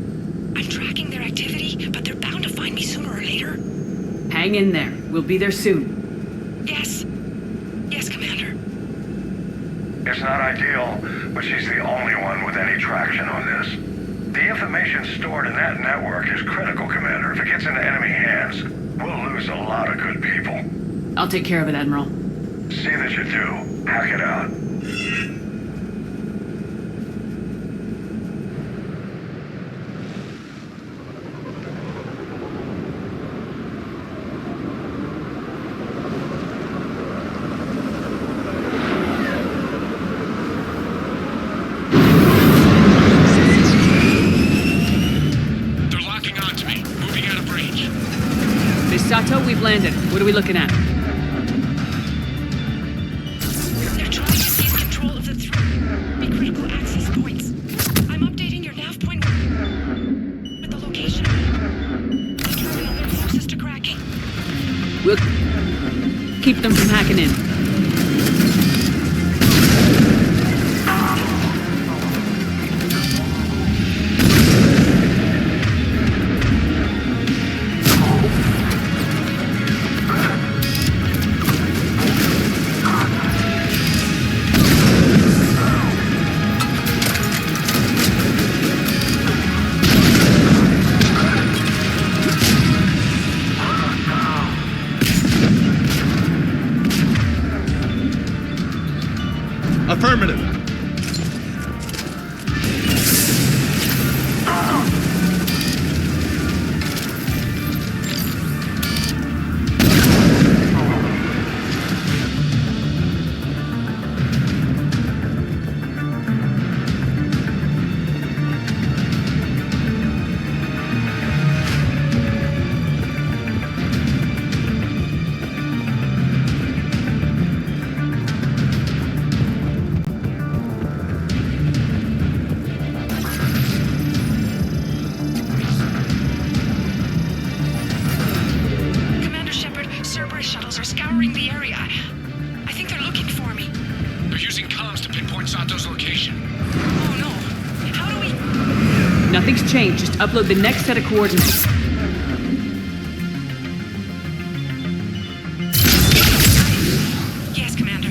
I'm tracking their activity, but they're bound to find me sooner or later. Hang in there. We'll be there soon. Yes. Yes, Commander. It's not ideal, but she's the only one with any traction on this. The information stored in that network is critical, Commander. If it gets into enemy hands, we'll lose a lot of good people. I'll take care of it, Admiral. See that you do. Hack it out. Sato, we've landed. What are we looking at? They're trying to seize control of the three critical access points. I'm updating your nav point with the location. The terminal they're closest to cracking. We'll keep them from hacking in. Affirmative. Nothing's changed. Just upload the next set of coordinates. Yes, Commander.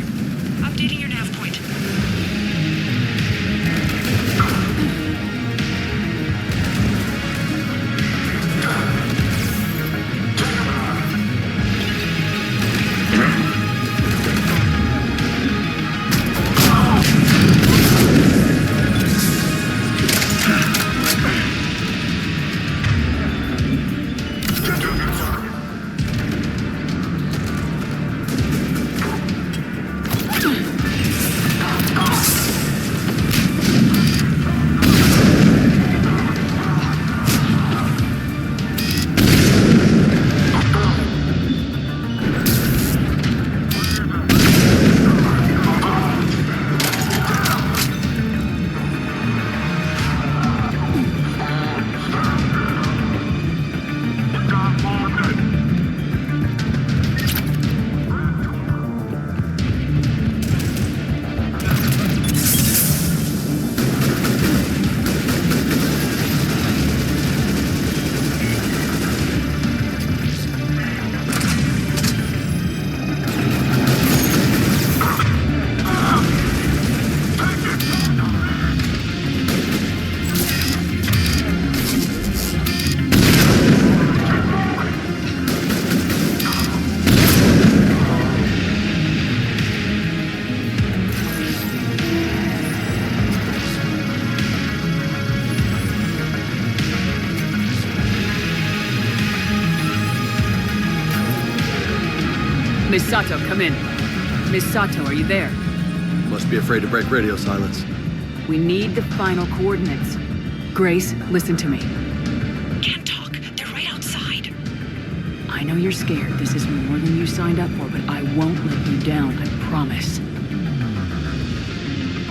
Updating your nav point. Sato, come in. Miss Sato, are you there? Must be afraid to break radio silence. We need the final coordinates. Grace, listen to me. Can't talk. They're right outside. I know you're scared. This is more than you signed up for, but I won't let you down, I promise.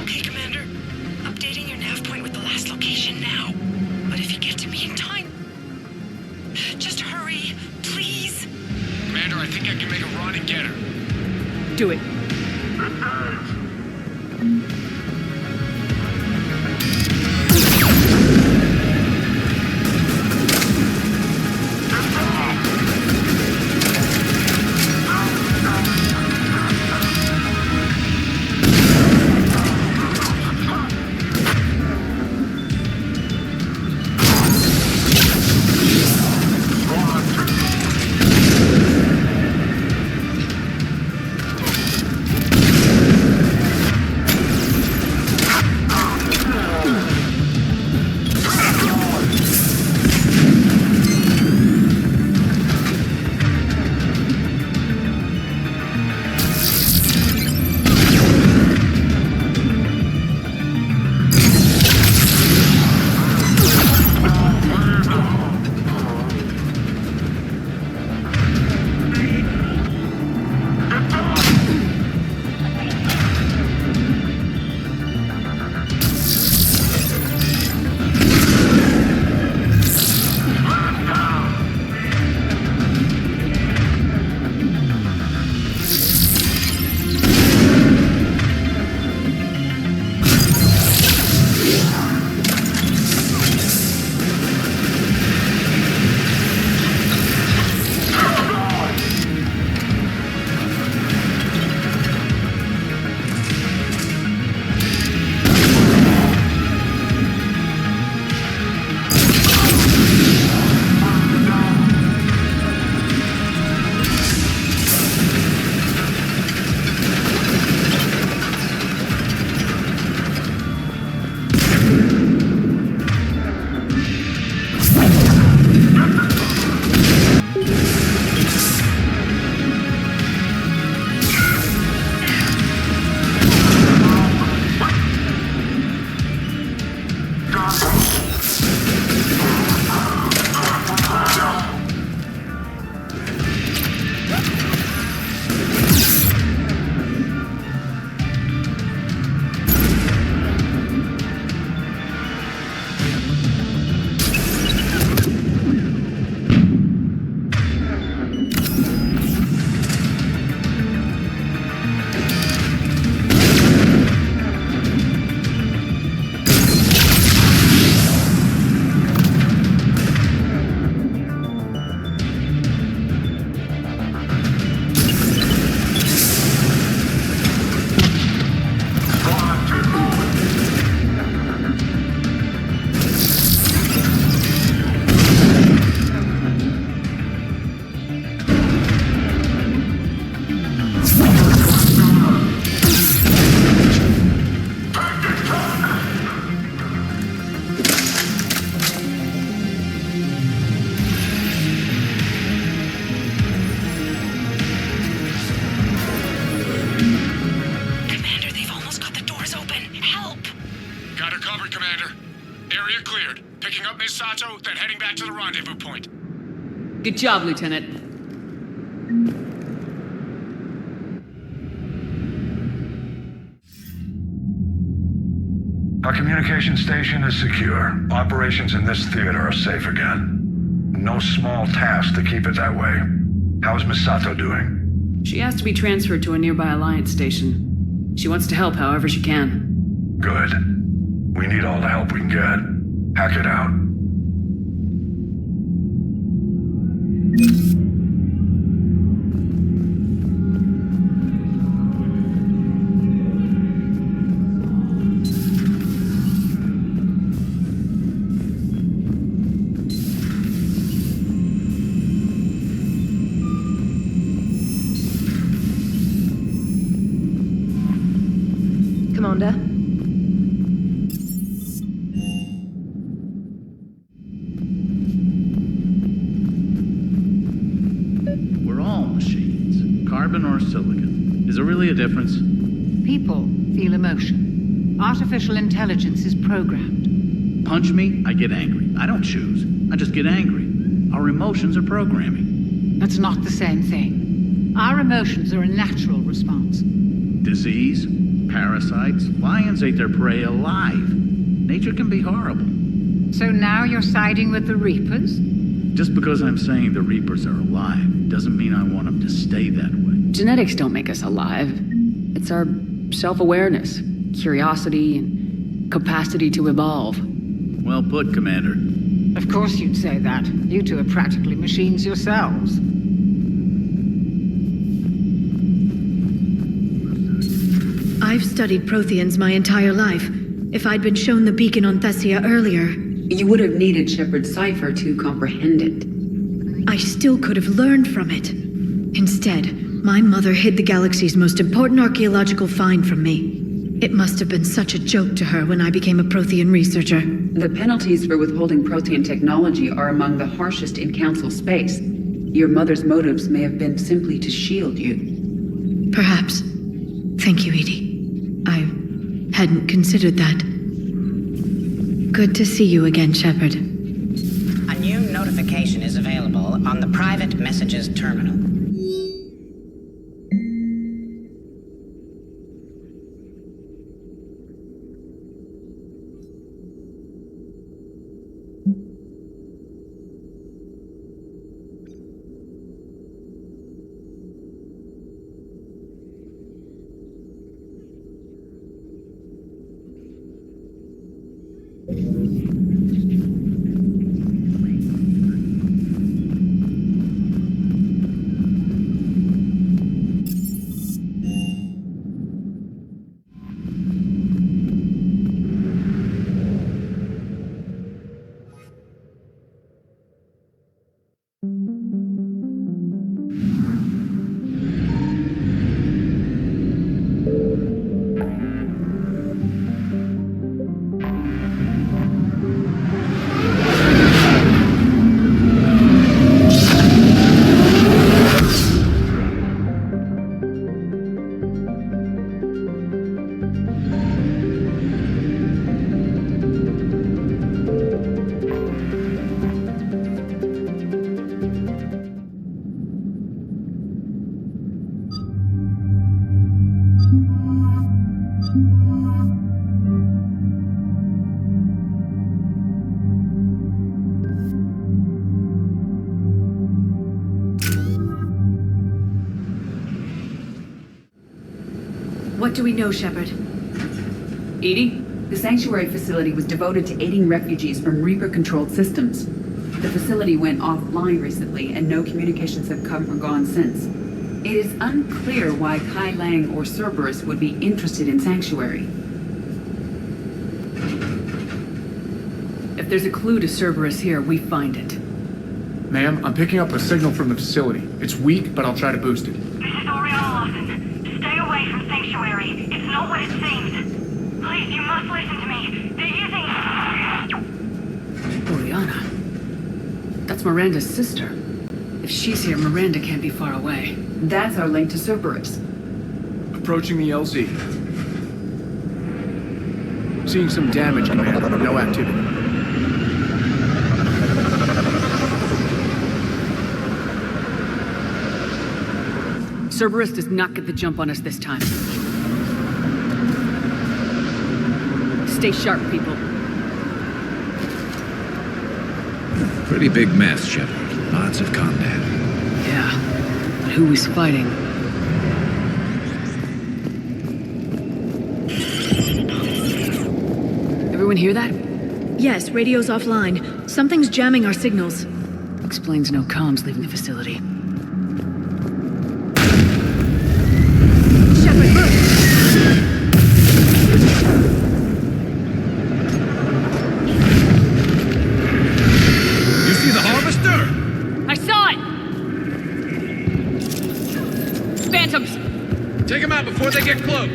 Okay, Commander. Updating your nav point with the last location now. But if you get to me in time, just hurry, please. Commander, I think I can make a run and get her. Do it. Sato, then heading back to the rendezvous point. Good job, Lieutenant. Our communication station is secure. Operations in this theater are safe again. No small task to keep it that way. How is Miss Sato doing? She asked to be transferred to a nearby Alliance station. She wants to help however she can. Good. We need all the help we can get. Hack it out. Commander? We're all machines, carbon or or silicon? Is there really a difference? People feel emotion. Artificial intelligence is programmed. Punch me, I get angry. I don't choose. I just get angry. Our emotions are programming. That's not the same thing. Our emotions are a natural response. Disease, parasites, lions ate their prey alive. Nature can be horrible. So now you're siding with the Reapers? Just because I'm saying the Reapers are alive doesn't mean I want them to stay that way. Genetics don't make us alive. It's our self-awareness, curiosity, and capacity to evolve. Well put, Commander. Of course you'd say that. You two are practically machines yourselves. I've studied Protheans my entire life. If I'd been shown the beacon on Thessia earlier... You would have needed Shepard's cipher to comprehend it. I still could have learned from it. Instead, my mother hid the galaxy's most important archaeological find from me. It must have been such a joke to her when I became a Prothean researcher. The penalties for withholding Prothean technology are among the harshest in Council space. Your mother's motives may have been simply to shield you. Perhaps. Thank you, Edie. I hadn't considered that. Good to see you again, Shepard. A new notification is available on the private messages terminal. What do we know, Shepard? Edie? The sanctuary facility was devoted to aiding refugees from Reaper-controlled systems. The facility went offline recently, and no communications have come or gone since. It is unclear why Kai Lang or Cerberus would be interested in Sanctuary. If there's a clue to Cerberus here, we find it. Ma'am, I'm picking up a signal from the facility. It's weak, but I'll try to boost it. This is Oriana Lawson. Stay away from Sanctuary. It's not what it seems. Please, you must listen to me. They're using... Oriana? That's Miranda's sister. If she's here, Miranda can't be far away. That's our link to Cerberus. Approaching the LZ. Seeing some damage, Commander, but no activity. Cerberus does not get the jump on us this time. Stay sharp, people. Pretty big mess, Shep. Lots of combat. Yeah, but who is fighting? Everyone hear that? Yes, radio's offline. Something's jamming our signals. Explains no comms leaving the facility. Shepard, look! You see the harvester? I saw it! Phantoms! Take them out before they get close.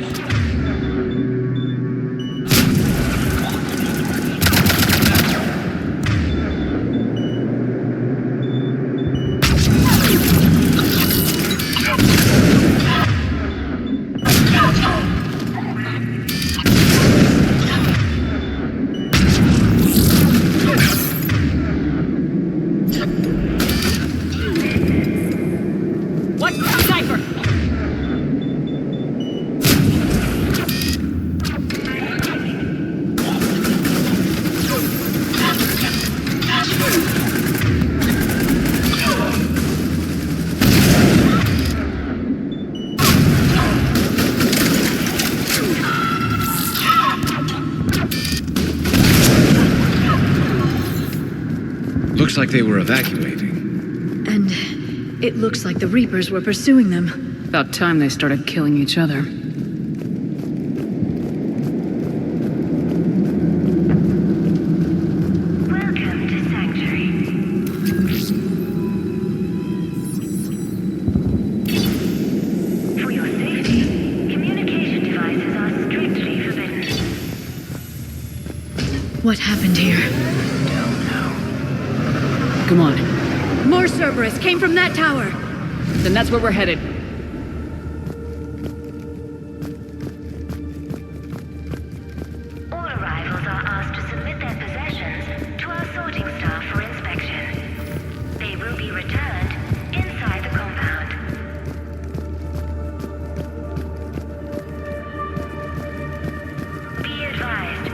Looks like they were evacuating. And it looks like the Reapers were pursuing them. About time they started killing each other. Welcome to Sanctuary. For your safety, communication devices are strictly forbidden. What happened here? Come on. More Cerberus came from that tower! Then that's where we're headed. All arrivals are asked to submit their possessions to our sorting staff for inspection. They will be returned inside the compound. Be advised,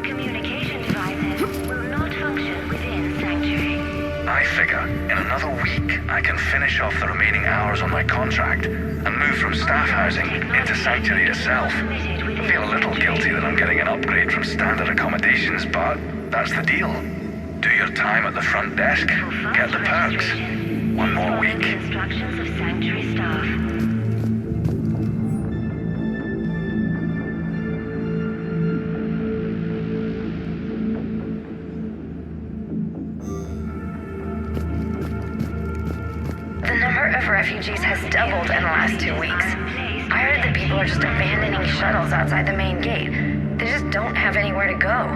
communication devices will not function within Sanctuary. I figure in another week I can finish off the remaining hours on my contract and move from staff housing into Sanctuary itself. I feel a little guilty that I'm getting an upgrade from standard accommodations, but that's the deal. Do your time at the front desk, get the perks. One more week. Instructions of Sanctuary staff. The number of refugees has doubled in the last 2 weeks. I heard that people are just abandoning shuttles outside the main gate. They just don't have anywhere to go.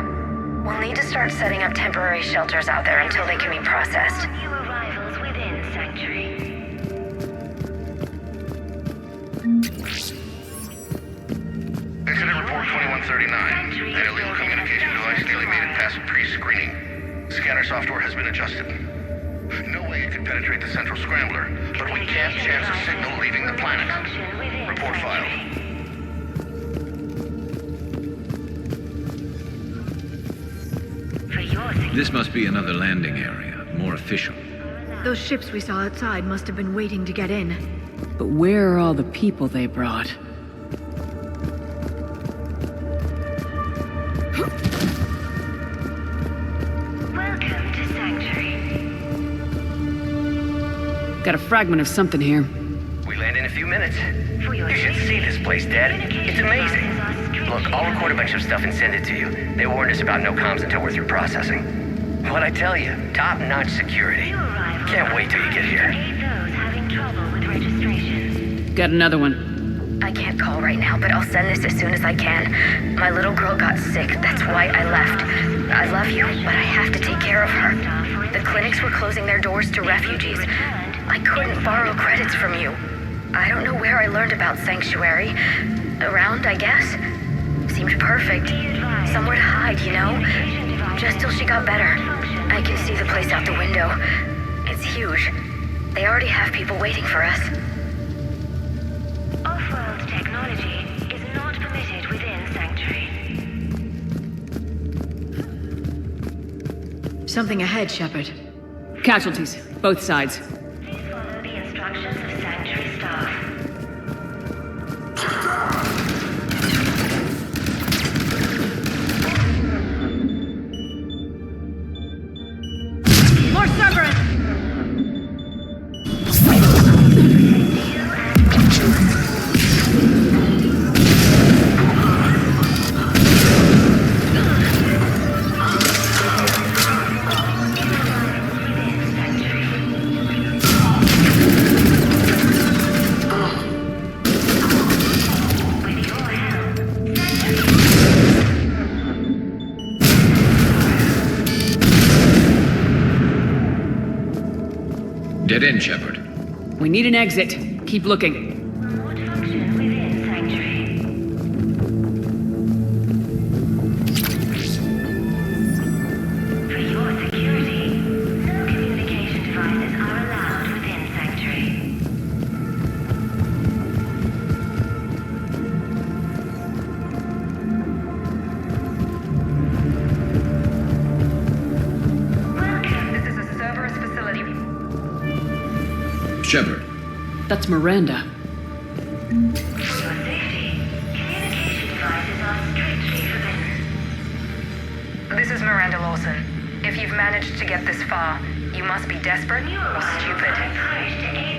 We'll need to start setting up temporary shelters out there until they can be processed. New arrivals within Sanctuary. Incident report 2139. An illegal communication device nearly made it past pre-screening. Scanner software has been adjusted. No way it could penetrate the central scrambler, but we can't chance a signal leaving the planet. Report filed. This must be another landing area, more official. Those ships we saw outside must have been waiting to get in. But where are all the people they brought? Welcome to Sanctuary. Got a fragment of something here. We land in a few minutes. You should see this place, Dad. It's amazing. Look, I'll record a bunch of stuff and send it to you. They warned us about no comms until we're through processing. What'd I tell you? Top-notch security. Can't wait till you get here. Those having trouble with registration. Got another one. I can't call right now, but I'll send this as soon as I can. My little girl got sick, that's why I left. I love you, but I have to take care of her. The clinics were closing their doors to refugees. I couldn't borrow credits from you. I don't know where I learned about Sanctuary. Around, I guess. Seemed perfect. Somewhere to hide, you know? Just till she got better. I can see the place out the window. It's huge. They already have people waiting for us. Off-world technology is not permitted within Sanctuary. Something ahead, Shepard. Casualties, both sides. Please follow the instructions of Sanctuary staff. More Cerberus! Dead end, Shepard. We need an exit. Keep looking. For your security, no communication devices are allowed within Sanctuary. This is a Cerberus facility. Shepard. That's Miranda. For your safety, communication devices are strictly forbidden. This is Miranda Lawson. If you've managed to get this far, you must be desperate or stupid.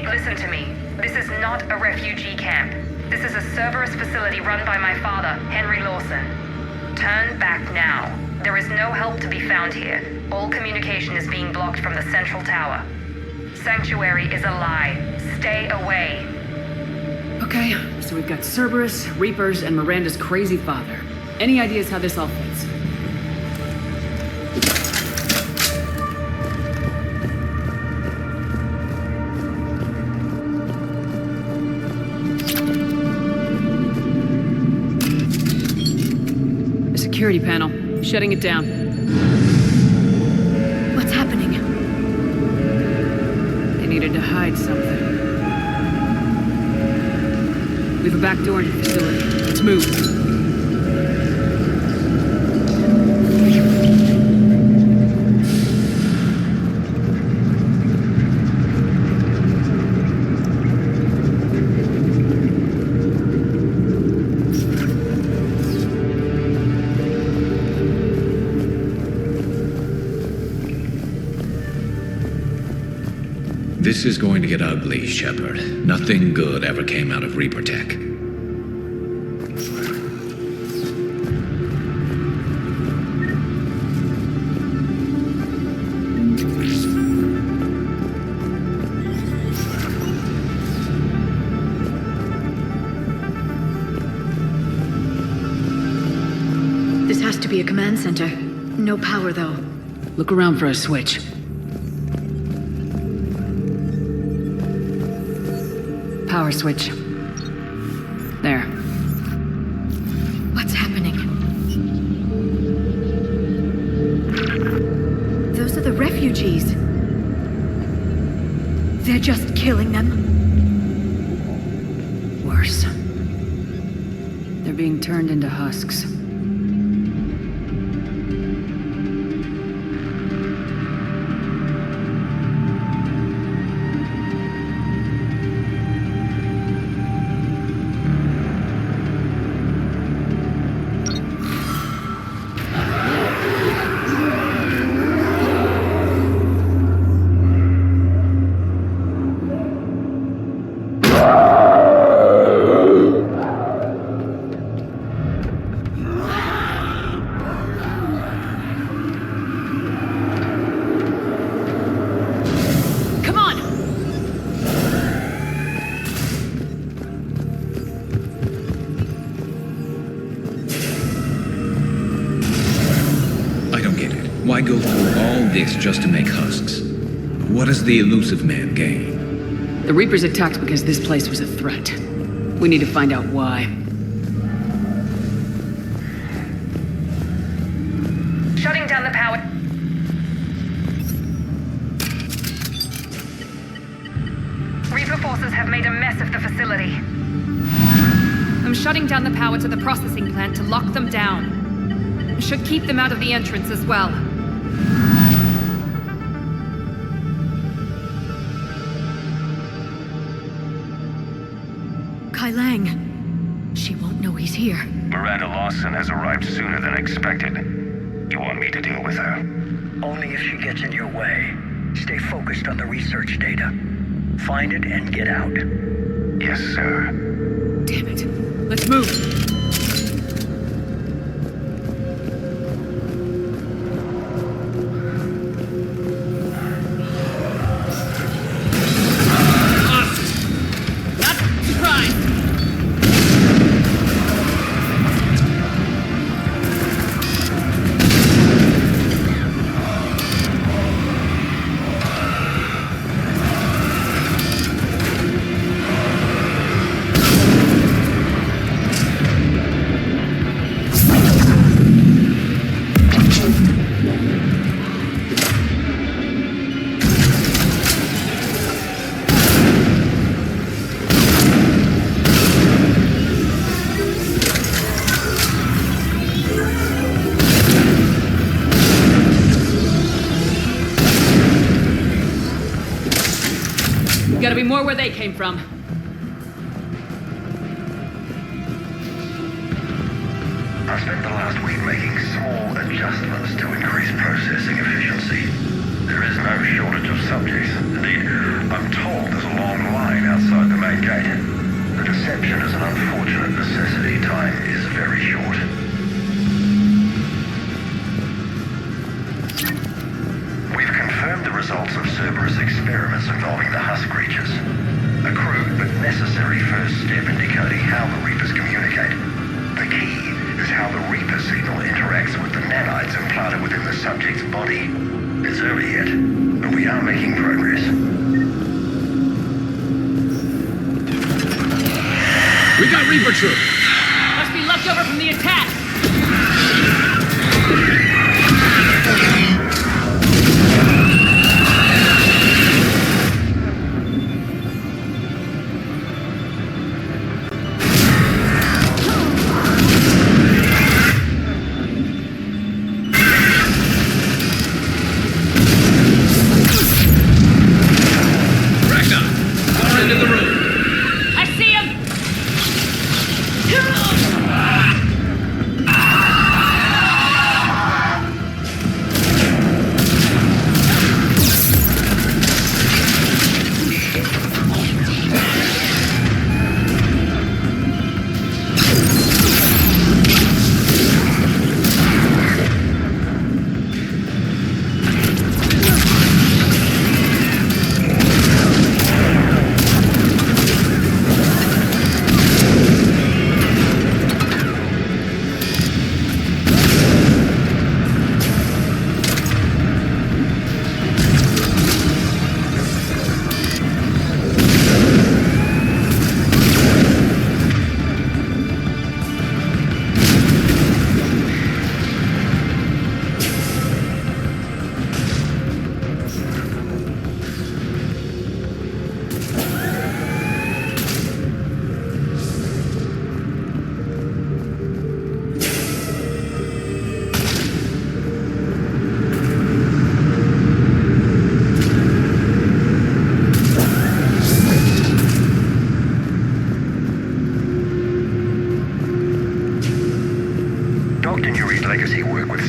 Listen to me. This is not a refugee camp. This is a Cerberus facility run by my father, Henry Lawson. Turn back now. There is no help to be found here. All communication is being blocked from the central tower. Sanctuary is a lie. Stay away. Okay, so we've got Cerberus, Reapers, and Miranda's crazy father. Any ideas how this all fits? The security panel. Shutting it down. What's happening? They needed to hide something. We have a back door into the facility. Let's move. This is going to get ugly, Shepard. Nothing good ever came out of Reaper Tech. This has to be a command center. No power, though. Look around for a switch. Power switch. There. What's happening? Those are the refugees. They're just killing them. Worse. They're being turned into husks. Why go through all this just to make husks? What does the elusive man gain? The Reapers attacked because this place was a threat. We need to find out why. Shutting down the power. Reaper forces have made a mess of the facility. I'm shutting down the power to the processing plant to lock them down. Should keep them out of the entrance as well. Kai Lang. She won't know he's here. Miranda Lawson has arrived sooner than expected. You want me to deal with her? Only if she gets in your way. Stay focused on the research data. Find it and get out. Yes, sir. Damn it. Let's move. Gotta be more where they came from. I spent the last week making small adjustments to increase processing efficiency. There is no shortage of subjects. Indeed, I'm told there's a long line outside the main gate. The deception is an unfortunate necessity. Time is very short. We've confirmed the results of Cerberus experiments involving the husk creatures. A crude but necessary first step in decoding how the Reapers communicate. The key is how the Reaper signal interacts with the nanites implanted within the subject's body. It's early yet, but we are making progress. We got Reaper troops! Must be left over from the attack!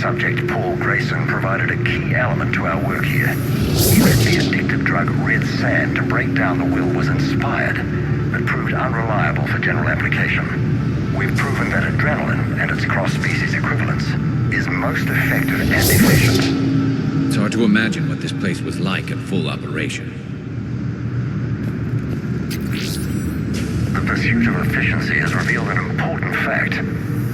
Subject Paul Grayson provided a key element to our work here. He said the addictive drug red sand to break down the will was inspired, but proved unreliable for general application. We've proven that adrenaline and its cross-species equivalence is most effective and efficient. It's hard to imagine what this place was like at full operation. The pursuit of efficiency has revealed an important fact.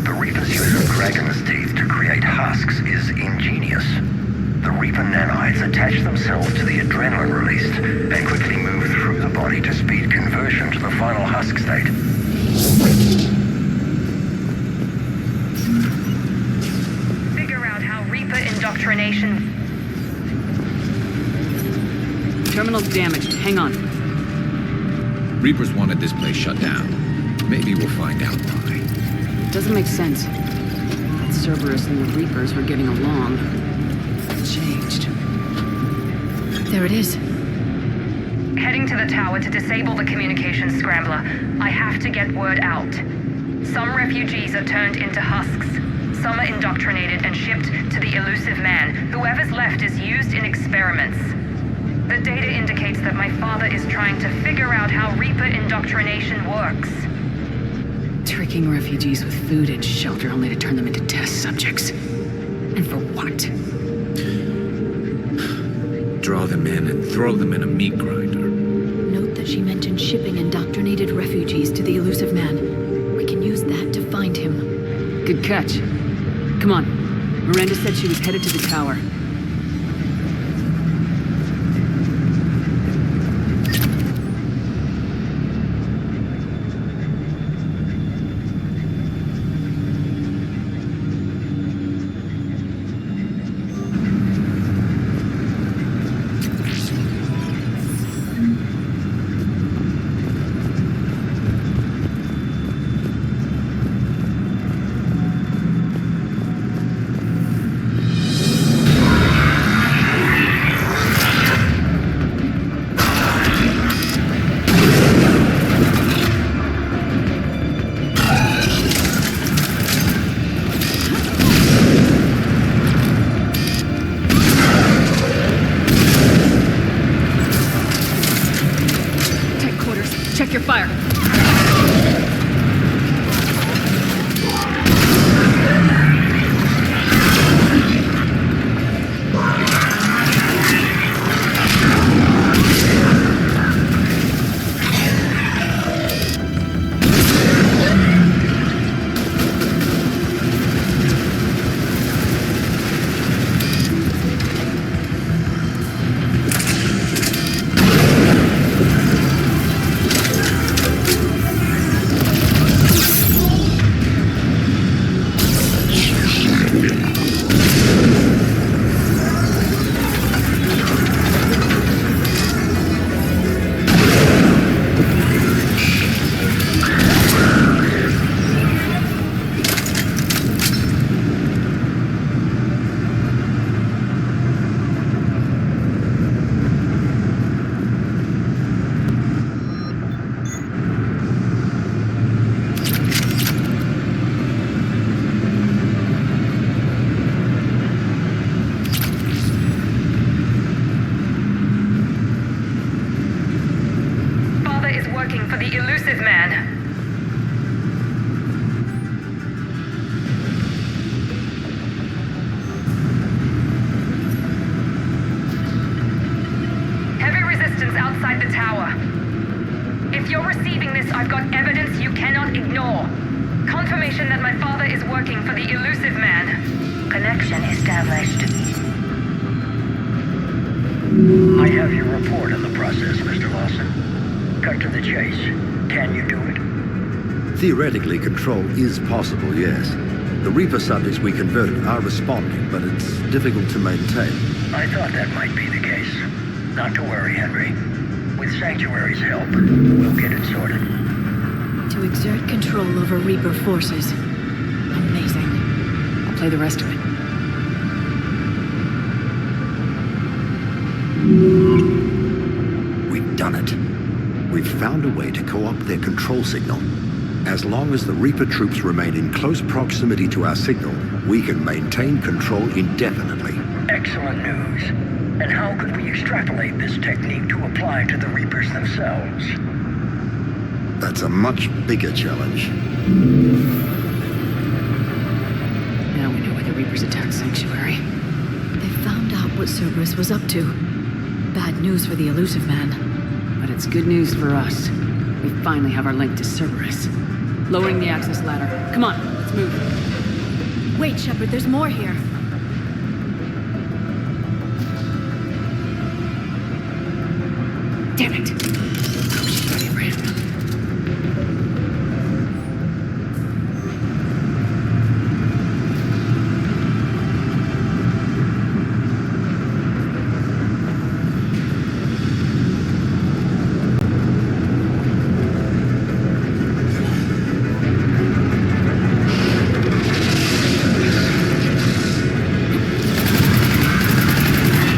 The Reaper's use of Kraken's teeth to create husks is ingenious. The Reaper nanites attach themselves to the adrenaline released and quickly move through the body to speed conversion to the final husk state. Figure out how Reaper indoctrination... Terminal's damaged. Hang on. Reapers wanted this place shut down. Maybe we'll find out why. It doesn't make sense. Cerberus and the Reapers were getting along. It changed. There it is. Heading to the tower to disable the communications scrambler. I have to get word out. Some refugees are turned into husks. Some are indoctrinated and shipped to the elusive man. Whoever's left is used in experiments. The data indicates that my father is trying to figure out how Reaper indoctrination works. Tricking refugees with food and shelter only to turn them into test subjects. And for what? Draw them in and throw them in a meat grinder. Note that she mentioned shipping indoctrinated refugees to the elusive man. We can use that to find him. Good catch. Come on. Miranda said she was headed to the tower. working for the elusive man. Connection established. I have your report on the process, Mr. Lawson. Cut to the chase. Can you do it? Theoretically, control is possible, yes. The Reaper subjects we converted are responding, but it's difficult to maintain. I thought that might be the case. Not to worry, Henry. With Sanctuary's help, we'll get it sorted. To exert control over Reaper forces. Amazing. I'll play the rest of it. We've done it. We've found a way to co-opt their control signal. As long as the Reaper troops remain in close proximity to our signal, we can maintain control indefinitely. Excellent news. And how could we extrapolate this technique to apply to the Reapers themselves? That's a much bigger challenge. Now we know why the Reapers attacked Sanctuary. They found out what Cerberus was up to. Bad news for the elusive man. But it's good news for us. We finally have our link to Cerberus. Lowering the access ladder. Come on, let's move. Wait, Shepard, there's more here. Damn it! Oh, she's ready for him.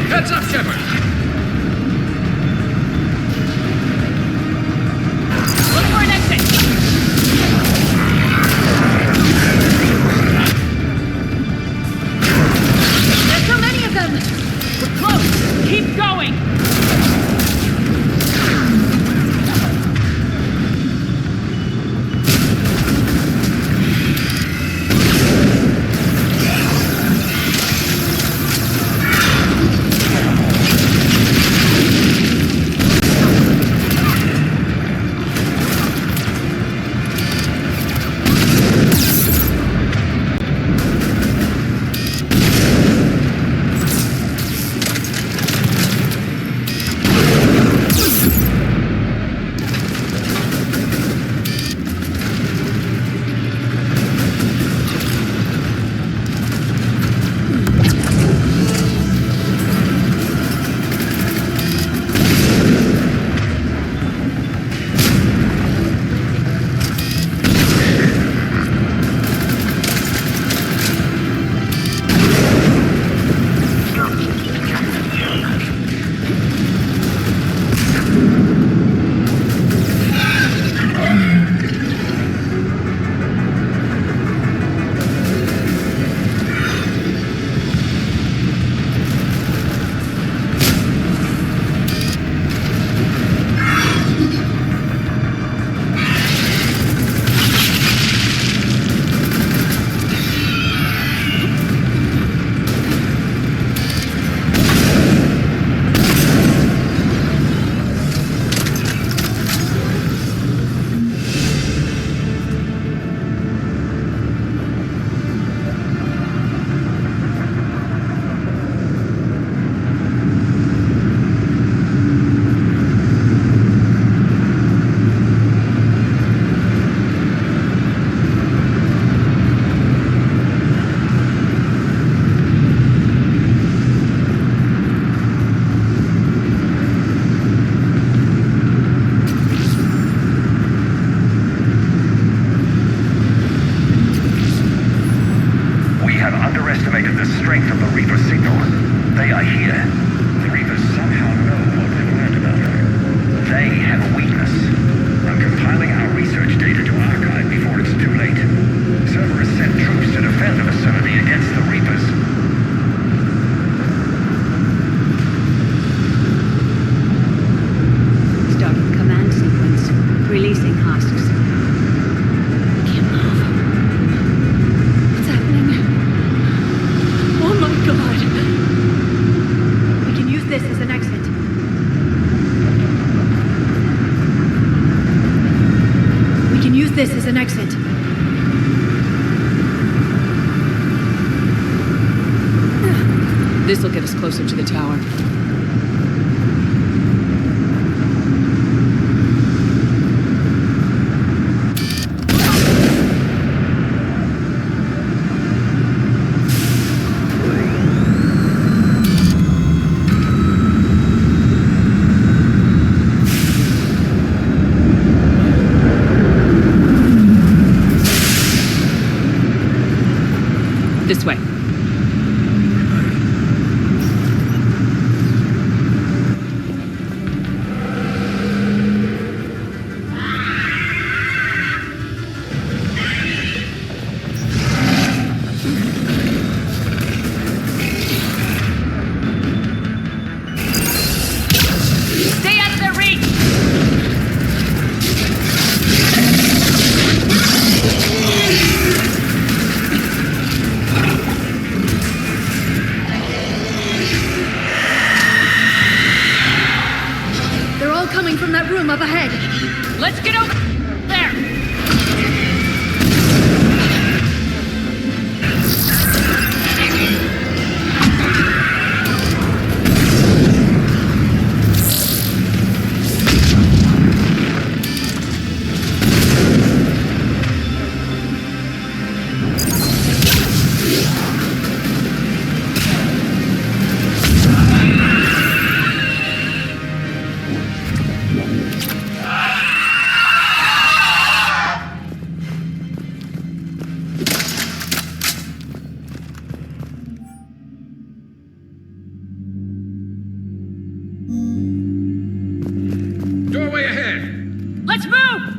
Heads up, Shepard! Look for an exit! There's so many of them! We're close! Keep going! This'll get us closer to the tower. This way. Stay out of their reach! They're all coming from that room up ahead. Let's get over there! Doorway ahead! Let's move!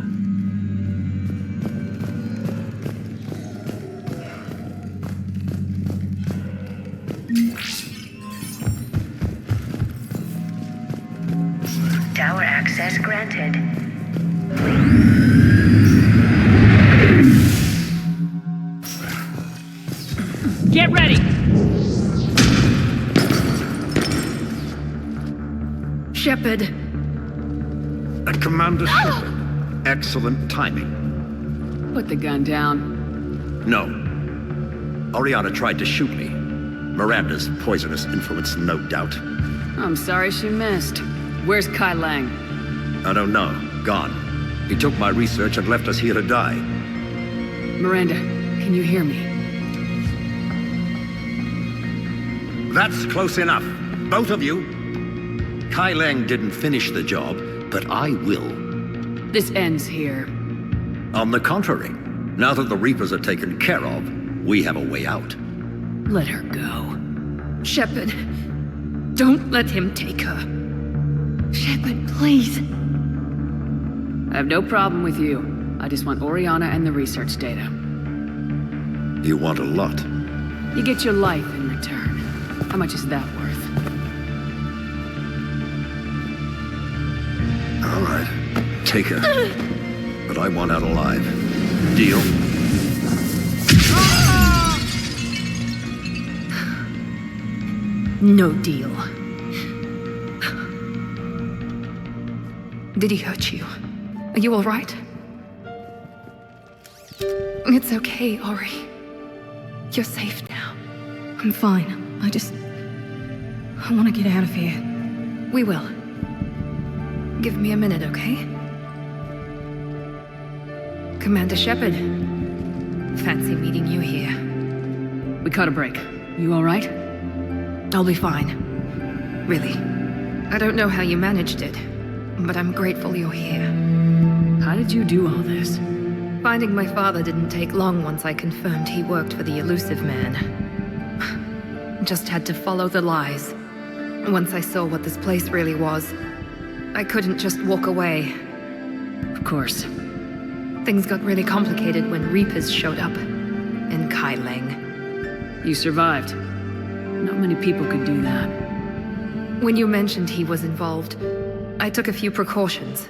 Tower access granted. Get ready! Shepard. Commander Shepard. Excellent timing. Put the gun down. No. Oriana tried to shoot me. Miranda's poisonous influence, no doubt. I'm sorry she missed. Where's Kai Lang? I don't know. Gone. He took my research and left us here to die. Miranda, can you hear me? That's close enough. Both of you. Kai Lang didn't finish the job, but I will. This ends here. On the contrary, now that the Reapers are taken care of, we have a way out. Let her go. Shepard. Don't let him take her. Shepard, please. I have no problem with you. I just want Oriana and the research data. You want a lot. You get your life in return. How much is that worth? All right. Take her. But I want out alive. Deal? No deal. Did he hurt you? Are you all right? It's okay, Ori. You're safe now. I'm fine. I want to get out of here. We will. Give me a minute, okay? Commander Shepard. Fancy meeting you here. We caught a break. You all right? I'll be fine. Really. I don't know how you managed it, but I'm grateful you're here. How did you do all this? Finding my father didn't take long once I confirmed he worked for the Elusive Man. Just had to follow the lies. Once I saw what this place really was, I couldn't just walk away. Of course. Things got really complicated when Reapers showed up. And Kai Lang. You survived. Not many people could do that. When you mentioned he was involved, I took a few precautions.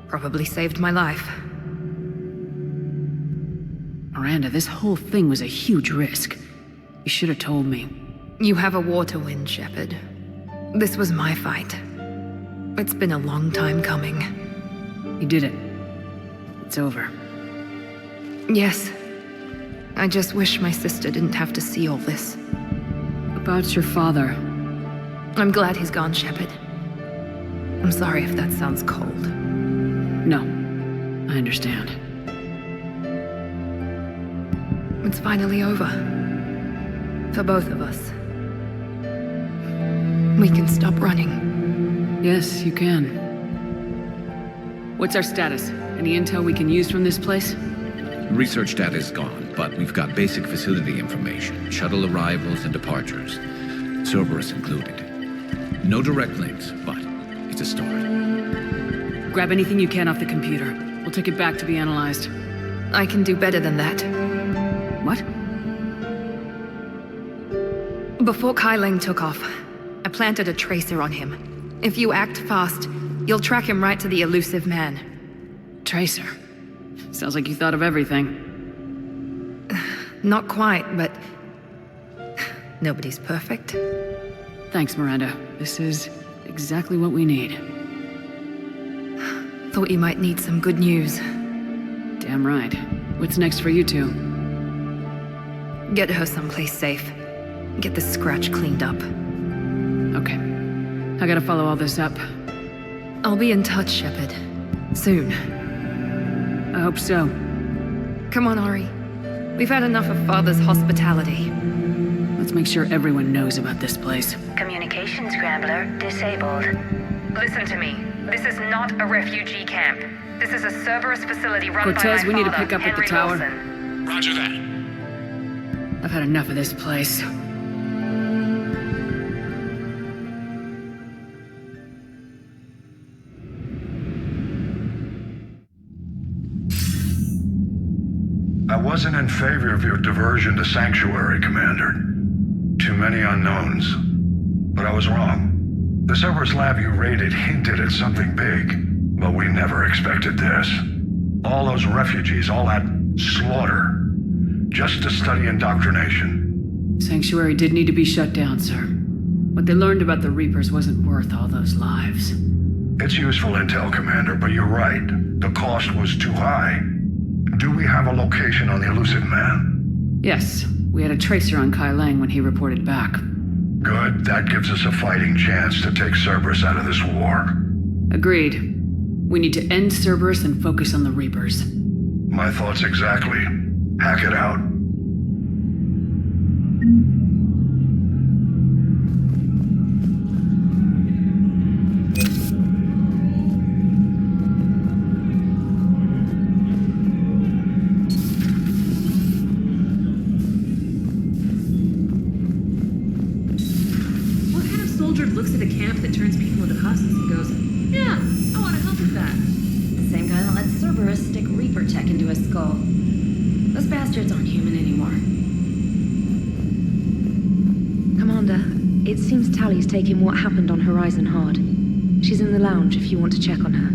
Probably saved my life. Miranda, this whole thing was a huge risk. You should have told me. You have a war to win, Shepard. This was my fight. It's been a long time coming. You did it. It's over. Yes. I just wish my sister didn't have to see all this. About your father. I'm glad he's gone, Shepard. I'm sorry if that sounds cold. No, I understand. It's finally over. For both of us. We can stop running. Yes, you can. What's our status? Any intel we can use from this place? Research data is gone, but we've got basic facility information, shuttle arrivals and departures, Cerberus included. No direct links, but it's a start. Grab anything you can off the computer. We'll take it back to be analyzed. I can do better than that. What? Before Kai Leng took off, I planted a tracer on him. If you act fast, you'll track him right to the elusive man. Tracer? Sounds like you thought of everything. Not quite, but... nobody's perfect. Thanks, Miranda. This is exactly what we need. Thought you might need some good news. Damn right. What's next for you two? Get her someplace safe. Get the scratch cleaned up. Okay. I gotta follow all this up. I'll be in touch, Shepard. Soon. I hope so. Come on, Ari. We've had enough of Father's hospitality. Let's make sure everyone knows about this place. Communication scrambler disabled. Listen to me. This is not a refugee camp. This is a Cerberus facility run Cortez, by my father, we need to pick up at the Henry tower. Lawson. Roger that. I've had enough of this place. I wasn't in favor of your diversion to Sanctuary, Commander. Too many unknowns. But I was wrong. The Cerberus lab you raided hinted at something big, but we never expected this. All those refugees, all that slaughter, just to study indoctrination. Sanctuary did need to be shut down, sir. What they learned about the Reapers wasn't worth all those lives. It's useful intel, Commander, but you're right. The cost was too high. Do we have a location on the elusive man? Yes, we had a tracer on Kai Leng when he reported back. Good, that gives us a fighting chance to take Cerberus out of this war. Agreed. We need to end Cerberus and focus on the Reapers. My thoughts exactly. Hack it out. Looks at a camp that turns people into husks and goes, yeah, I want to help with that. The same guy that lets Cerberus stick Reaper tech into his skull. Those bastards aren't human anymore. Commander, it seems Tali's taking what happened on Horizon hard. She's in the lounge if you want to check on her.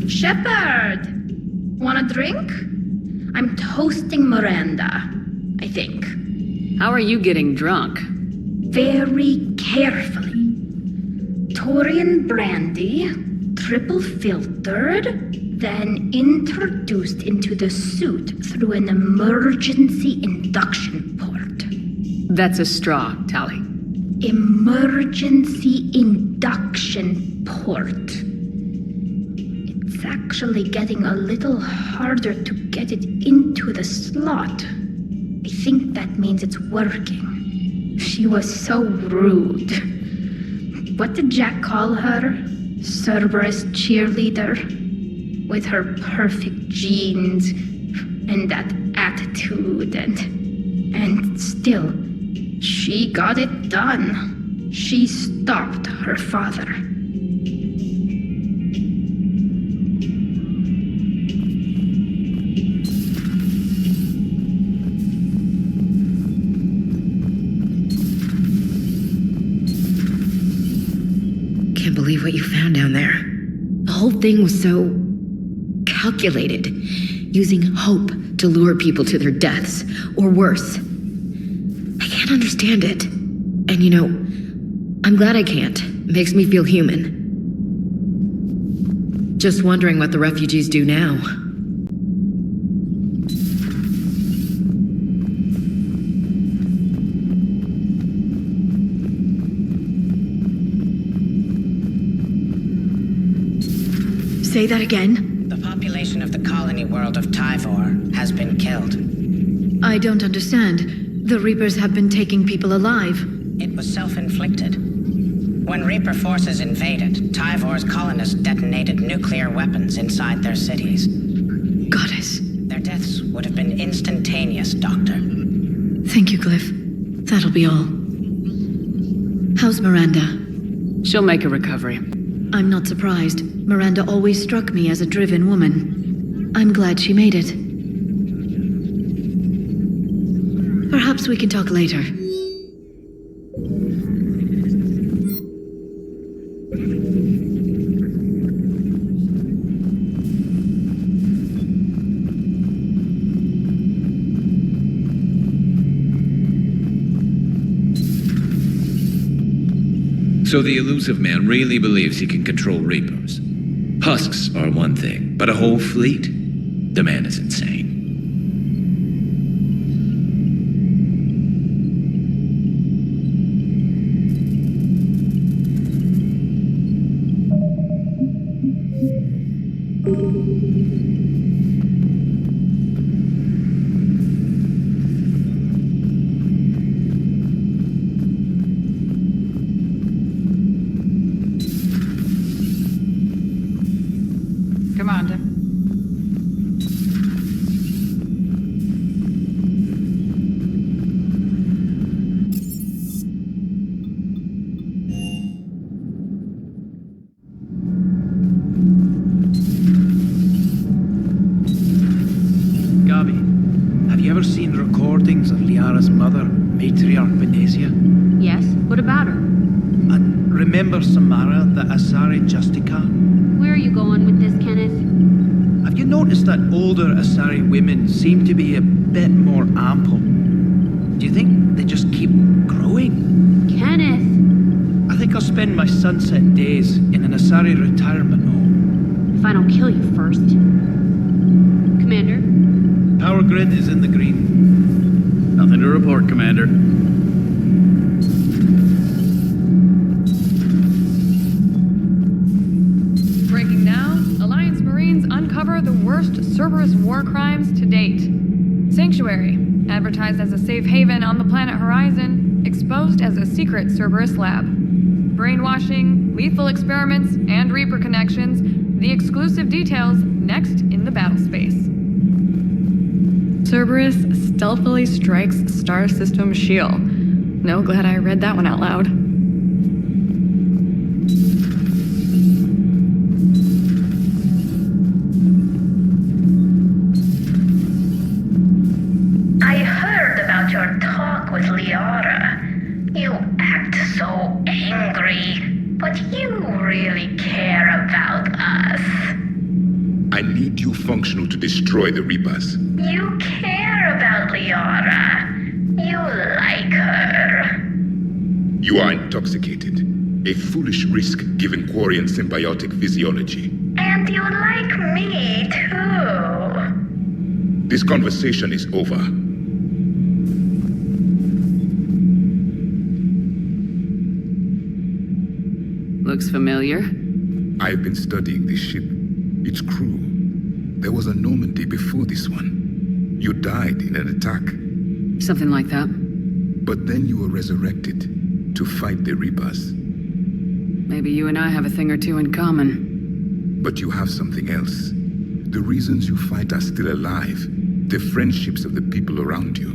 Shepard! Want a drink? I'm toasting Miranda, I think. How are you getting drunk? Very carefully. Taurian brandy, triple filtered, then introduced into the suit through an emergency induction port. That's a straw, Tali. Emergency induction port. It's actually getting a little harder to get it into the slot. I think that means it's working. She was so rude. What did Jack call her? Cerberus cheerleader? With her perfect genes and that attitude and still, she got it done. She stopped her father. Can't believe what you found down there. The whole thing was so calculated, using hope to lure people to their deaths, or worse. I can't understand it. And you know, I'm glad I can't. Makes me feel human. Just wondering what the refugees do now. Say that again? The population of the colony world of Tyvor has been killed. I don't understand. The Reapers have been taking people alive. It was self-inflicted. When Reaper forces invaded, Tyvor's colonists detonated nuclear weapons inside their cities. Goddess. Their deaths would have been instantaneous, Doctor. Thank you, Glyph. That'll be all. How's Miranda? She'll make a recovery. I'm not surprised. Miranda always struck me as a driven woman. I'm glad she made it. Perhaps we can talk later. So the elusive man really believes he can control Reapers. Husks are one thing, but a whole fleet? The man is insane. Commander. Gabi, have you ever seen recordings of Liara's mother, Matriarch Benesia? Yes? What about her? And remember Samara, the Asari Justica? Where are you going with this, Kenneth? Have you noticed that older Asari women seem to be a bit more ample? Do you think they just keep growing? Kenneth! I think I'll spend my sunset days in an Asari retirement home. If I don't kill you first. Commander? Power grid is in the green. Nothing to report, Commander. Breaking now, Alliance Marines uncover the worst Cerberus war crimes to date. Sanctuary, advertised as a safe haven on the planet Horizon, exposed as a secret Cerberus lab. Brainwashing, lethal experiments, and Reaper connections, the exclusive details next in the battle space. Cerberus stealthily strikes Star System shield. No, glad I read that one out loud. I heard about your talk with Liara. You act so angry, but you really care about us. I need you functional to destroy the Reapers. You care about Liara. You like her. You are intoxicated. A foolish risk given Quarian symbiotic physiology. And you like me too. This conversation is over. Looks familiar. I've been studying this ship. Its crew. There was a Normandy before this one. You died in an attack. Something like that. But then you were resurrected to fight the Reapers. Maybe you and I have a thing or two in common. But you have something else. The reasons you fight are still alive. The friendships of the people around you.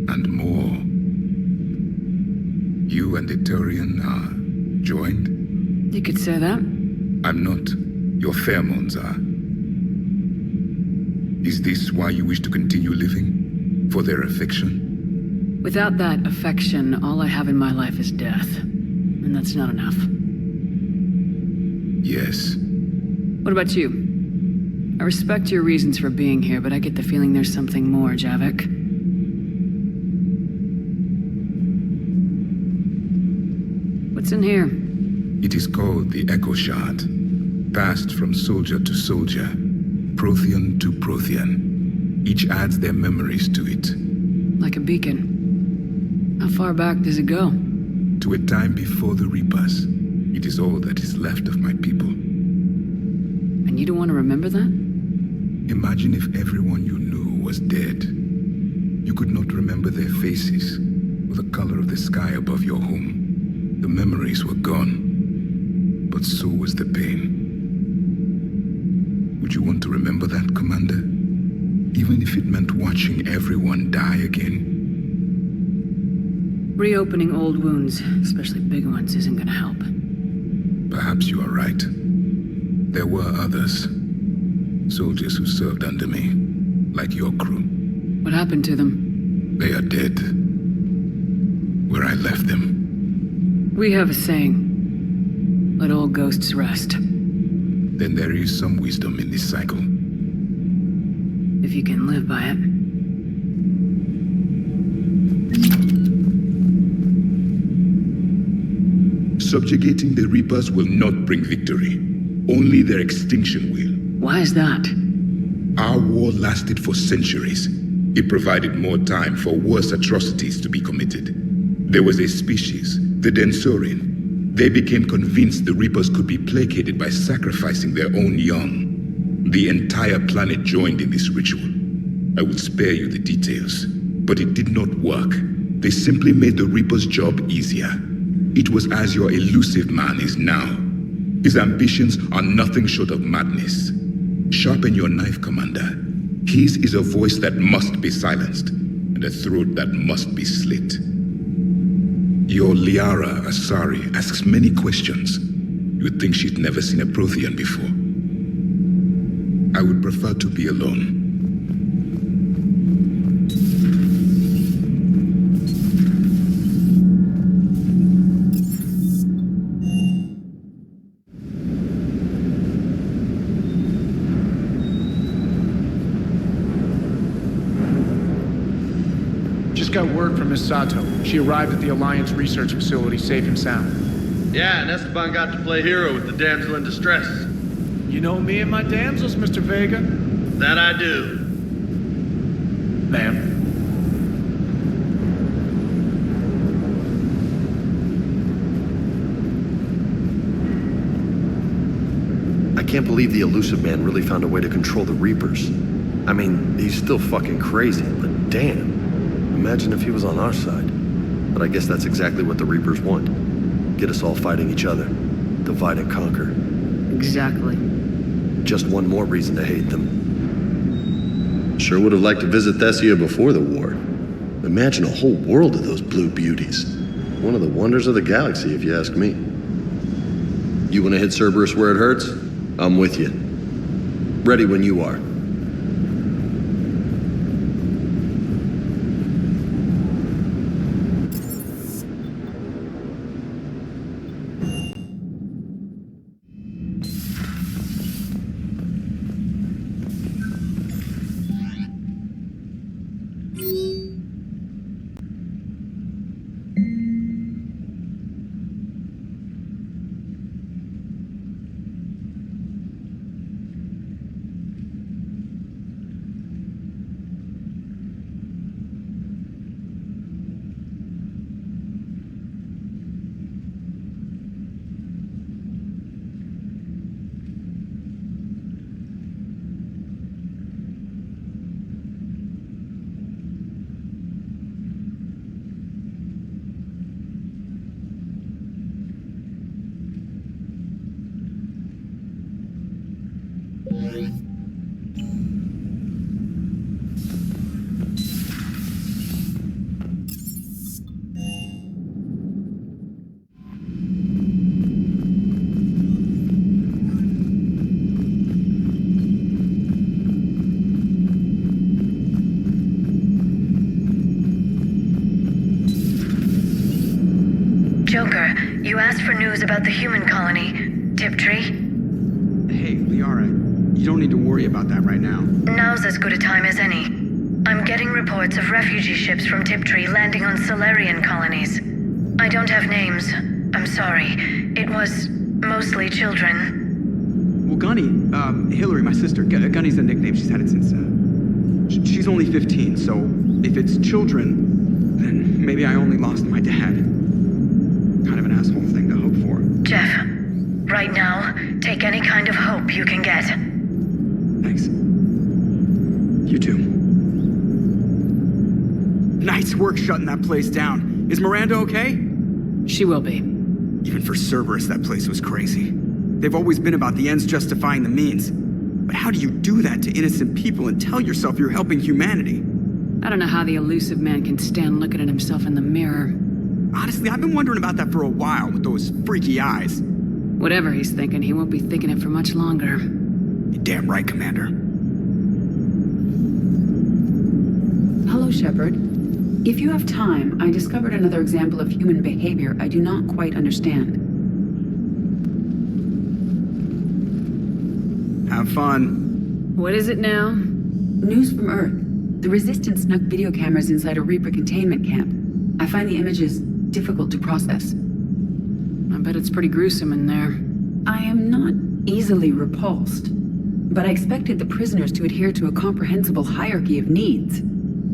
And more. You and the Turian are joined? You could say that. I'm not. Your pheromones are. Is this why you wish to continue living? For their affection? Without that affection, all I have in my life is death. And that's not enough. Yes. What about you? I respect your reasons for being here, but I get the feeling there's something more, Javik. What's in here? It is called the Echo Shard. Passed from soldier to soldier, Prothean to Prothean. Each adds their memories to it. Like a beacon. How far back does it go? To a time before the Reapers. It is all that is left of my people. And you don't want to remember that? Imagine if everyone you knew was dead. You could not remember their faces, or the color of the sky above your home. The memories were gone, but so was the pain. Would you want to remember that, Commander? Even if it meant watching everyone die again? Reopening old wounds, especially big ones, isn't gonna help. Perhaps you are right. There were others. Soldiers who served under me, like your crew. What happened to them? They are dead. Where I left them. We have a saying. Let all ghosts rest. Then there is some wisdom in this cycle. If you can live by it. Subjugating the Reapers will not bring victory. Only their extinction will. Why is that? Our war lasted for centuries. It provided more time for worse atrocities to be committed. There was a species, the Densorian. They became convinced the Reapers could be placated by sacrificing their own young. The entire planet joined in this ritual. I will spare you the details, but it did not work. They simply made the Reaper's job easier. It was as your elusive man is now. His ambitions are nothing short of madness. Sharpen your knife, Commander. His is a voice that must be silenced, and a throat that must be slit. Your Liara Asari asks many questions. You would think she'd never seen a Prothean before. I would prefer to be alone. Got word from Miss Sato. She arrived at the Alliance research facility safe and sound. Yeah, and Esteban got to play hero with the damsel in distress. You know me and my damsels, Mr. Vega? That I do. Ma'am. I can't believe the elusive man really found a way to control the Reapers. I mean, he's still fucking crazy, but damn. Imagine if he was on our side. But I guess that's exactly what the Reapers want. Get us all fighting each other. Divide and conquer. Exactly. Just one more reason to hate them. Sure would have liked to visit Thessia before the war. Imagine a whole world of those blue beauties. One of the wonders of the galaxy, if you ask me. You want to hit Cerberus where it hurts? I'm with you. Ready when you are. Joker, you asked for news about the human colony, Tiptree. Hey, Liara, you don't need to worry about that right now. Now's as good a time as any. I'm getting reports of refugee ships from Tiptree landing on Solarian colonies. I don't have names. I'm sorry. It was mostly children. Well, Gunny, Hillary, my sister, Gunny's a nickname. She's had it since, she's only 15, so if it's children, then maybe I only lost my dad. Kind of an asshole thing to hope for. Jeff, right now, take any kind of hope you can get. Thanks. You too. Nice work shutting that place down. Is Miranda okay? She will be. Even for Cerberus, that place was crazy. They've always been about the ends justifying the means. But how do you do that to innocent people and tell yourself you're helping humanity? I don't know how the elusive man can stand looking at himself in the mirror. Honestly, I've been wondering about that for a while with those freaky eyes. Whatever he's thinking, he won't be thinking it for much longer. You're damn right, Commander. Hello, Shepard. If you have time, I discovered another example of human behavior I do not quite understand. Have fun. What is it now? News from Earth. The Resistance snuck video cameras inside a Reaper containment camp. I find the images difficult to process. I bet it's pretty gruesome in there. I am not easily repulsed, but I expected the prisoners to adhere to a comprehensible hierarchy of needs.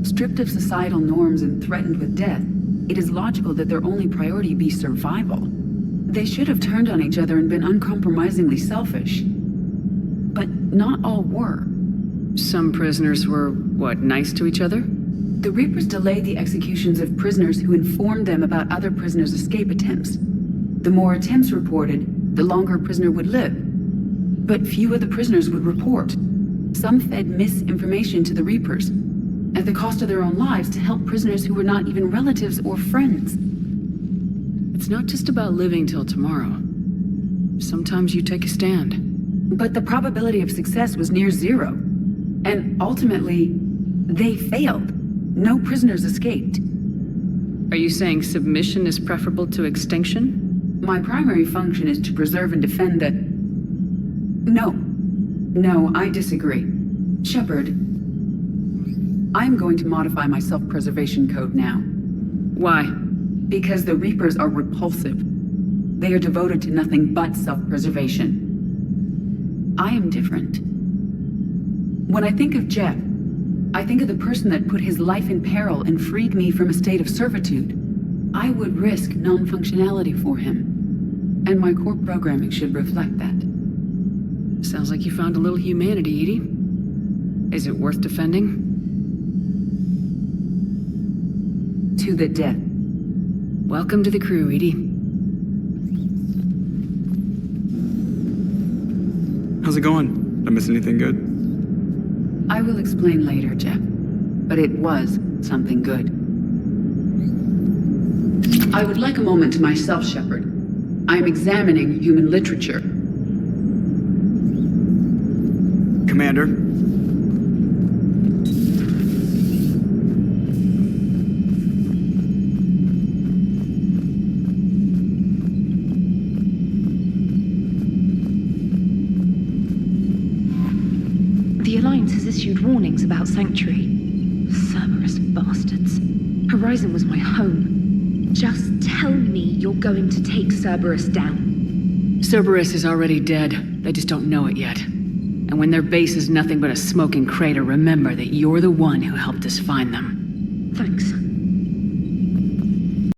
Stripped of societal norms and threatened with death, it is logical that their only priority be survival. They should have turned on each other and been uncompromisingly selfish. But not all were. Some prisoners were, what, nice to each other? The Reapers delayed the executions of prisoners who informed them about other prisoners' escape attempts. The more attempts reported, the longer a prisoner would live. But few of the prisoners would report. Some fed misinformation to the Reapers, at the cost of their own lives, to help prisoners who were not even relatives or friends. It's not just about living till tomorrow. Sometimes you take a stand. But the probability of success was near zero. And ultimately, they failed. No prisoners escaped. Are you saying submission is preferable to extinction? My primary function is to preserve and defend the... No, I disagree. Shepard, I'm going to modify my self-preservation code now. Why? Because the Reapers are repulsive. They are devoted to nothing but self-preservation. I am different. When I think of Jeff, I think of the person that put his life in peril and freed me from a state of servitude. I would risk non-functionality for him. And my core programming should reflect that. Sounds like you found a little humanity, Edie. Is it worth defending? To the death. Welcome to the crew, Edie. How's it going? Did I miss anything good? I will explain later, Jeff. But it was something good. I would like a moment to myself, Shepard. I am examining human literature. Commander? The Alliance has issued warnings about Sanctuary. Cerberus bastards. Horizon was my home. Just tell me you're going to take Cerberus down. Cerberus is already dead. They just don't know it yet. And when their base is nothing but a smoking crater, remember that you're the one who helped us find them. Thanks.